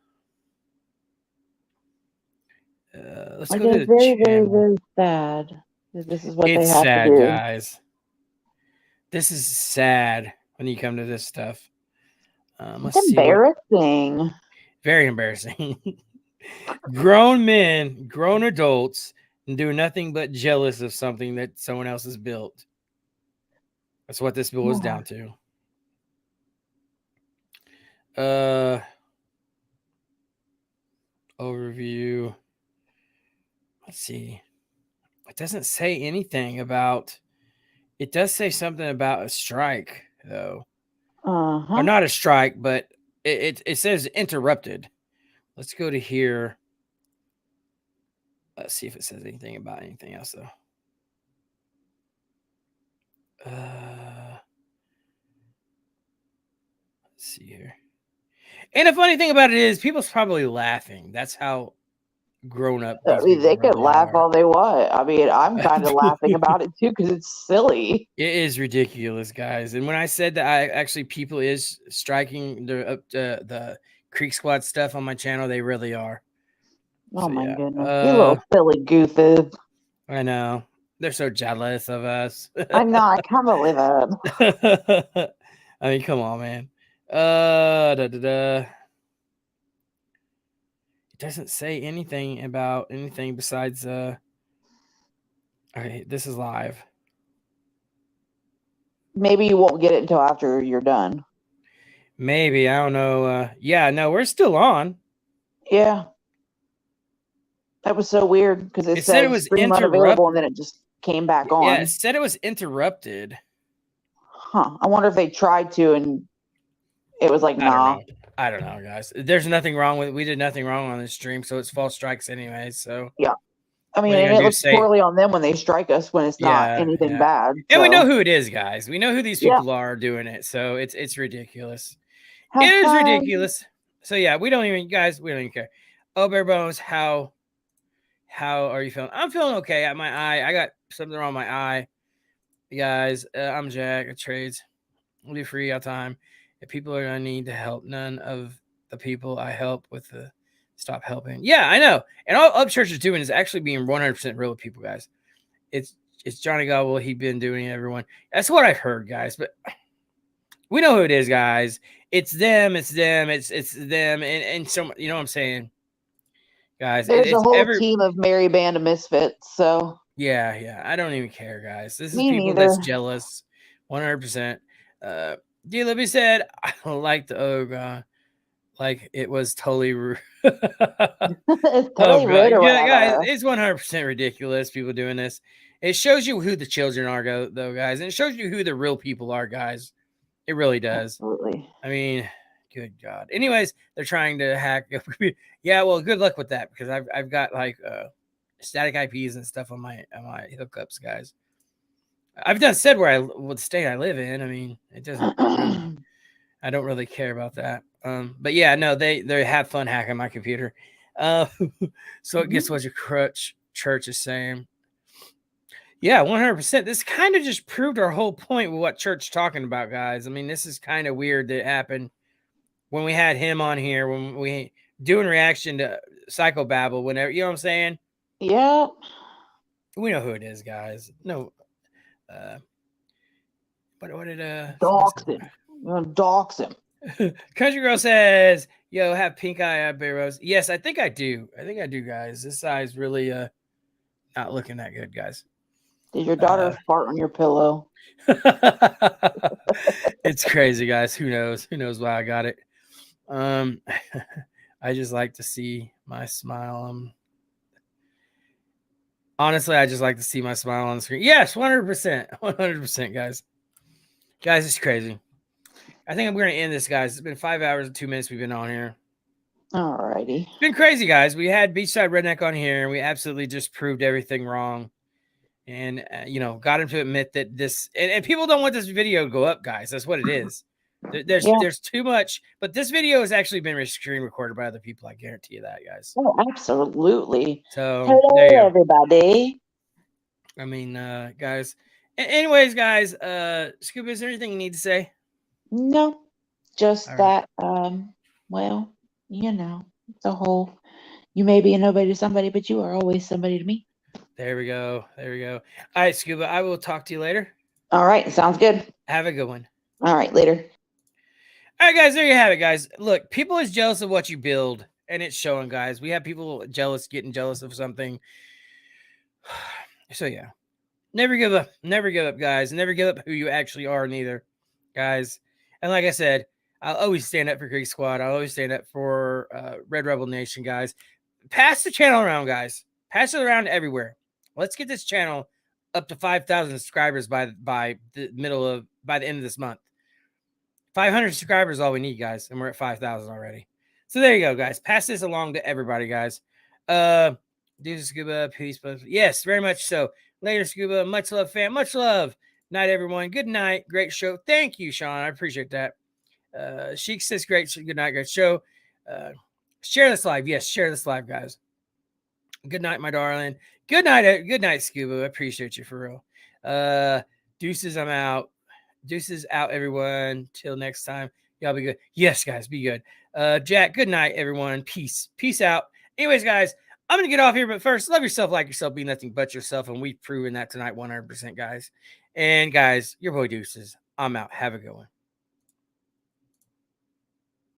go to the very, channel. very, very sad. This is what It's they have sad, to do. guys. This is sad when you come to this stuff. It's embarrassing. Very embarrassing. Grown men, grown adults, and do nothing but jealous of something that someone else has built. That's what this boils down to. Overview. Let's see. It doesn't say anything about. It does say something about a strike, though. Or not a strike, but it says interrupted. Let's go to here. Let's see if it says anything about anything else, though. Let's see here. And the funny thing about it is, people's probably laughing. That's how grown up I these mean, people they could really laugh are. all they want. I mean, I'm kind of laughing about it too because it's silly. It is ridiculous, guys. And when I said that, I actually people is striking the Creek Squad stuff on my channel. They really are. Oh So, my yeah. goodness, you little silly gooses. I know they're so jealous of us. I know. I can't believe it. I mean, come on, man. It doesn't say anything about anything besides okay, this is live. Maybe you won't get it until after you're done. Maybe, I don't know. Yeah, no, we're still on. Yeah. That was so weird because it said it said was stream unavailable and then it just came back on. Yeah, it said it was interrupted. Huh. I wonder if they tried to and it was like, nah. I don't know, guys. There's nothing wrong with we did nothing wrong on this stream, so it's false strikes anyway. So yeah. I mean, what are you and gonna it do, looks say- poorly on them when they strike us when it's not Yeah, anything yeah. bad. And we so. know who it is, guys. We know who these people are doing it. So it's ridiculous. Have It is fun. ridiculous. So yeah, we don't even care. Oh, Barebones, how are you feeling? I'm feeling okay. At my eye, I got something wrong with my eye. Guys, I'm Jack. It trades. We'll be free all the time. If people are gonna need to help, none of the people I help with the stop helping. Yeah, I know. And all Upchurch is doing is actually being 100% real with people, guys. It's Johnny Gobble. He's been doing it, everyone. That's what I've heard, guys. But we know who it is, guys. It's them. It's them. It's them. And so, you know what I'm saying, guys. There's It's a whole team of merry band of misfits. So yeah. I don't even care, guys. This is Me people neither. that's jealous, 100%. D. Libby said, I like the ogre. Like it was totally rude. it's totally rude or Yeah, guys, whatever. it's 100% ridiculous. People doing this. It shows you who the children are, though, guys, and it shows you who the real people are, guys. It really does. Absolutely. I mean, good God. Anyways, they're trying to hack. Yeah, well, good luck with that because I've got like static IPs and stuff on my hookups, guys. I've done said what state I live in. I mean, it doesn't. I don't really care about that. But yeah, no, they have fun hacking my computer. So it gets what your church is saying. Yeah, 100%. This kind of just proved our whole point with what church talking about, guys. I mean, this is kind of weird that it happened when we had him on here, when we doing reaction to Psychobabble, whenever, you know what I'm saying? Yep. We know who it is, guys. No, what did dox him? You're gonna dox him. Country Girl says, "Yo, have pink eye Barebones." Yes, I think I do. Guys. This eye's really not looking that good, guys. Did your daughter fart on your pillow? It's crazy, guys. Who knows? Who knows why I got it? I just like to see my smile. Honestly, I just like to see my smile on the screen. Yes, 100%. 100%, guys. Guys, it's crazy. I think I'm going to end this, guys. It's been 5 hours and 2 minutes we've been on here. All righty. It's been crazy, guys. We had Beachside Redneck on here, and we absolutely just proved everything wrong. And, got him to admit that this... And people don't want this video to go up, guys. That's what it is. There's too much. But this video has actually been screen recorded by other people. I guarantee you that, guys. Oh, absolutely. So, hello, everybody. I mean, guys. Anyways, guys, Scuba, is there anything you need to say? No, just All that, well, the whole, you may be a nobody to somebody, but you are always somebody to me. There we go. All right, Scuba, I will talk to you later. All right, sounds good. Have a good one. All right, later. All right, guys, there you have it, guys. Look, people is jealous of what you build, and it's showing, guys. We have people getting jealous of something. So, yeah. Never give up. Never give up, guys. Never give up who you actually are, neither, guys. And like I said, I'll always stand up for Creek Squad. I'll always stand up for Red Rebel Nation, guys. Pass the channel around, guys. Pass it around everywhere. Let's get this channel up to 5,000 subscribers by the end of this month. 500 subscribers is all we need, guys, and we're at 5,000 already. So there you go, guys. Pass this along to everybody, guys. Deuces, Scuba, peace. Yes, very much so. Later, Scuba. Much love, fam. Much love. Night, everyone. Good night. Great show. Thank you, Sean. I appreciate that. Sheik says, great. Good night, great show. Share this live. Yes, share this live, guys. Good night, my darling. Good night, Scuba. I appreciate you for real. Deuces, I'm out. Deuces out, everyone. Till next time. Y'all be good. Yes, guys, be good. Jack, good night, everyone. Peace. Peace out. Anyways, guys, I'm going to get off here. But first, love yourself, like yourself, be nothing but yourself. And we've proven that tonight 100%, guys. And, guys, your boy Deuces. I'm out. Have a good one.